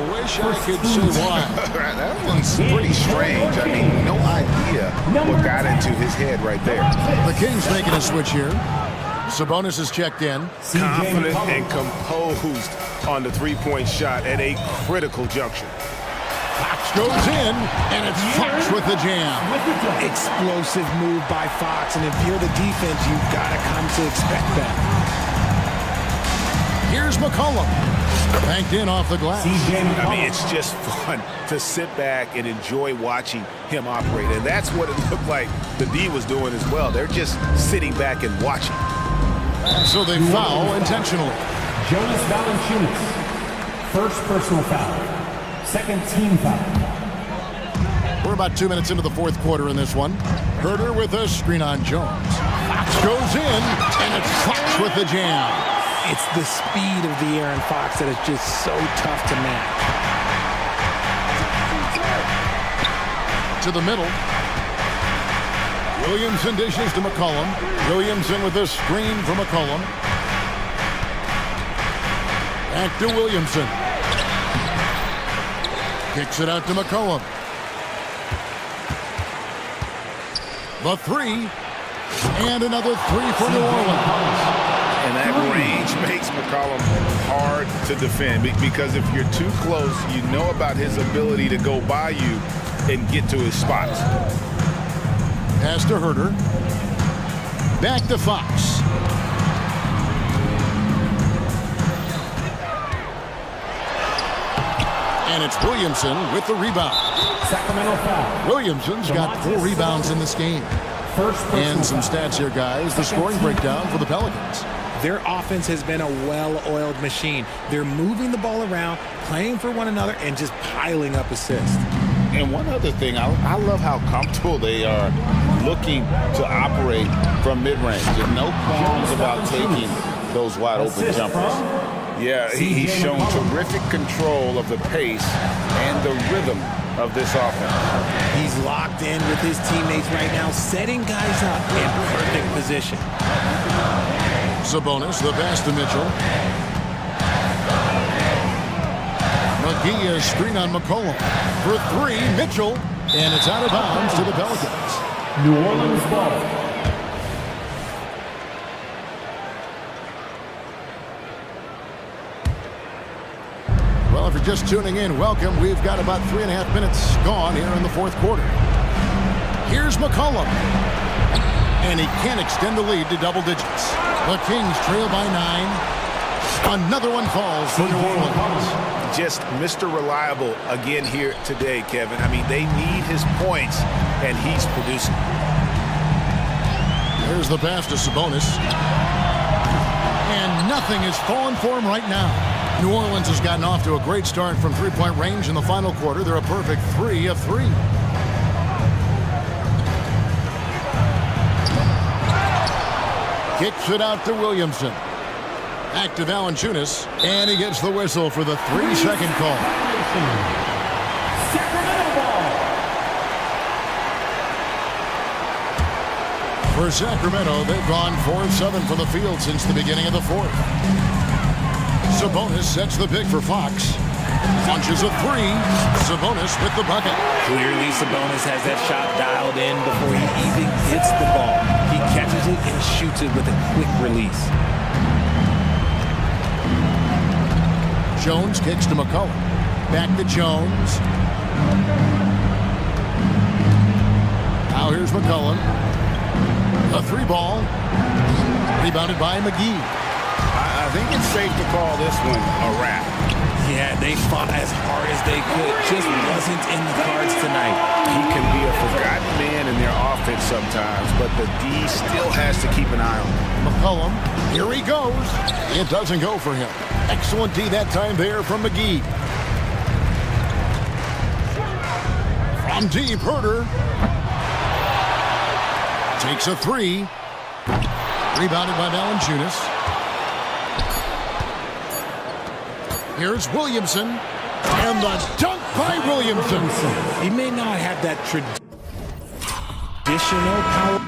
S1: Wish I could say why.
S4: That one's pretty strange. I mean, no idea what got into his head right there.
S1: The Kings making a switch here. Sabonis is checked in.
S4: Confident and composed on the 3-point shot at a critical juncture.
S1: Fox goes in, and it's Fox with the jam.
S11: Explosive move by Fox, and if you're the defense, you've got to come to expect that.
S1: Here's McCollum. Banked in off the glass.
S4: I mean, it's just fun to sit back and enjoy watching him operate. And that's what it looked like the D was doing as well. They're just sitting back and watching.
S1: So they foul intentionally.
S6: Jonas Valanciunas. First personal foul. Second team foul.
S1: We're about 2 minutes into the fourth quarter in this one. Herder with a screen on Jones. Fox goes in, and it's Fox with the jam.
S11: It's the speed of the Aaron Fox that is just so tough to match.
S1: To the middle. Williamson dishes to McCollum. Williamson with a screen for McCollum. Back to Williamson. Kicks it out to McCollum. The three. And another three for New Orleans.
S4: And that range makes McCollum hard to defend because if you're too close, you know about his ability to go by you and get to his spots.
S1: Pass to Herder. Back to Fox. And it's Williamson with the rebound.
S6: Sacramento foul.
S1: Williamson's got 4 rebounds in this game. And some stats here, guys. The scoring breakdown for the Pelicans.
S11: Their offense has been a well-oiled machine. They're moving the ball around, playing for one another, and just piling up assists.
S3: And one other thing, I love how comfortable they are looking to operate from mid-range. There's no qualms about taking those wide-open jumpers.
S4: Yeah, he's shown terrific control of the pace and the rhythm of this offense.
S11: He's locked in with his teammates right now, setting guys up in perfect position.
S1: Sabonis, the pass to Mitchell. McGee, a screen on McCollum. For 3, Mitchell. And it's out of bounds to the Pelicans.
S6: New Orleans ball.
S1: Well, if you're just tuning in, welcome. We've got about 3.5 minutes gone here in the fourth quarter. Here's McCollum. And he can't extend the lead to double digits. The Kings trail by 9. Another one falls for New Orleans.
S4: Just Mr. Reliable again here today, Kevin. I mean, they need his points, and he's producing.
S1: There's the pass to Sabonis. And nothing is falling for him right now. New Orleans has gotten off to a great start from three-point range in the final quarter. They're a perfect 3 of 3. Kicks it out to Williamson. Back to Valanciunas, and he gets the whistle for the 3-second call.
S6: Sacramento ball.
S1: For Sacramento, they've gone 4 of 7 from the field since the beginning of the fourth. Sabonis sets the pick for Fox. Launches a 3. Sabonis with the bucket.
S11: Clearly, Sabonis has that shot dialed in before he even hits the ball. He catches it and shoots it with a quick release.
S1: Jones kicks to McCollum. Back to Jones. Now here's McCollum. A 3-ball. Rebounded by McGee.
S4: I think it's safe to call this one a wrap.
S11: Yeah, they fought as hard as they could. Just wasn't in the cards tonight.
S4: He can be a forgotten man in their offense sometimes, but the D still has to keep an eye on him.
S1: McCollum, here he goes. It doesn't go for him. Excellent D that time there from McGee. From deep, Herder. Takes a 3. Rebounded by Valanciunas. Here's Williamson. And the dunk by Williamson.
S11: He may not have that traditional power.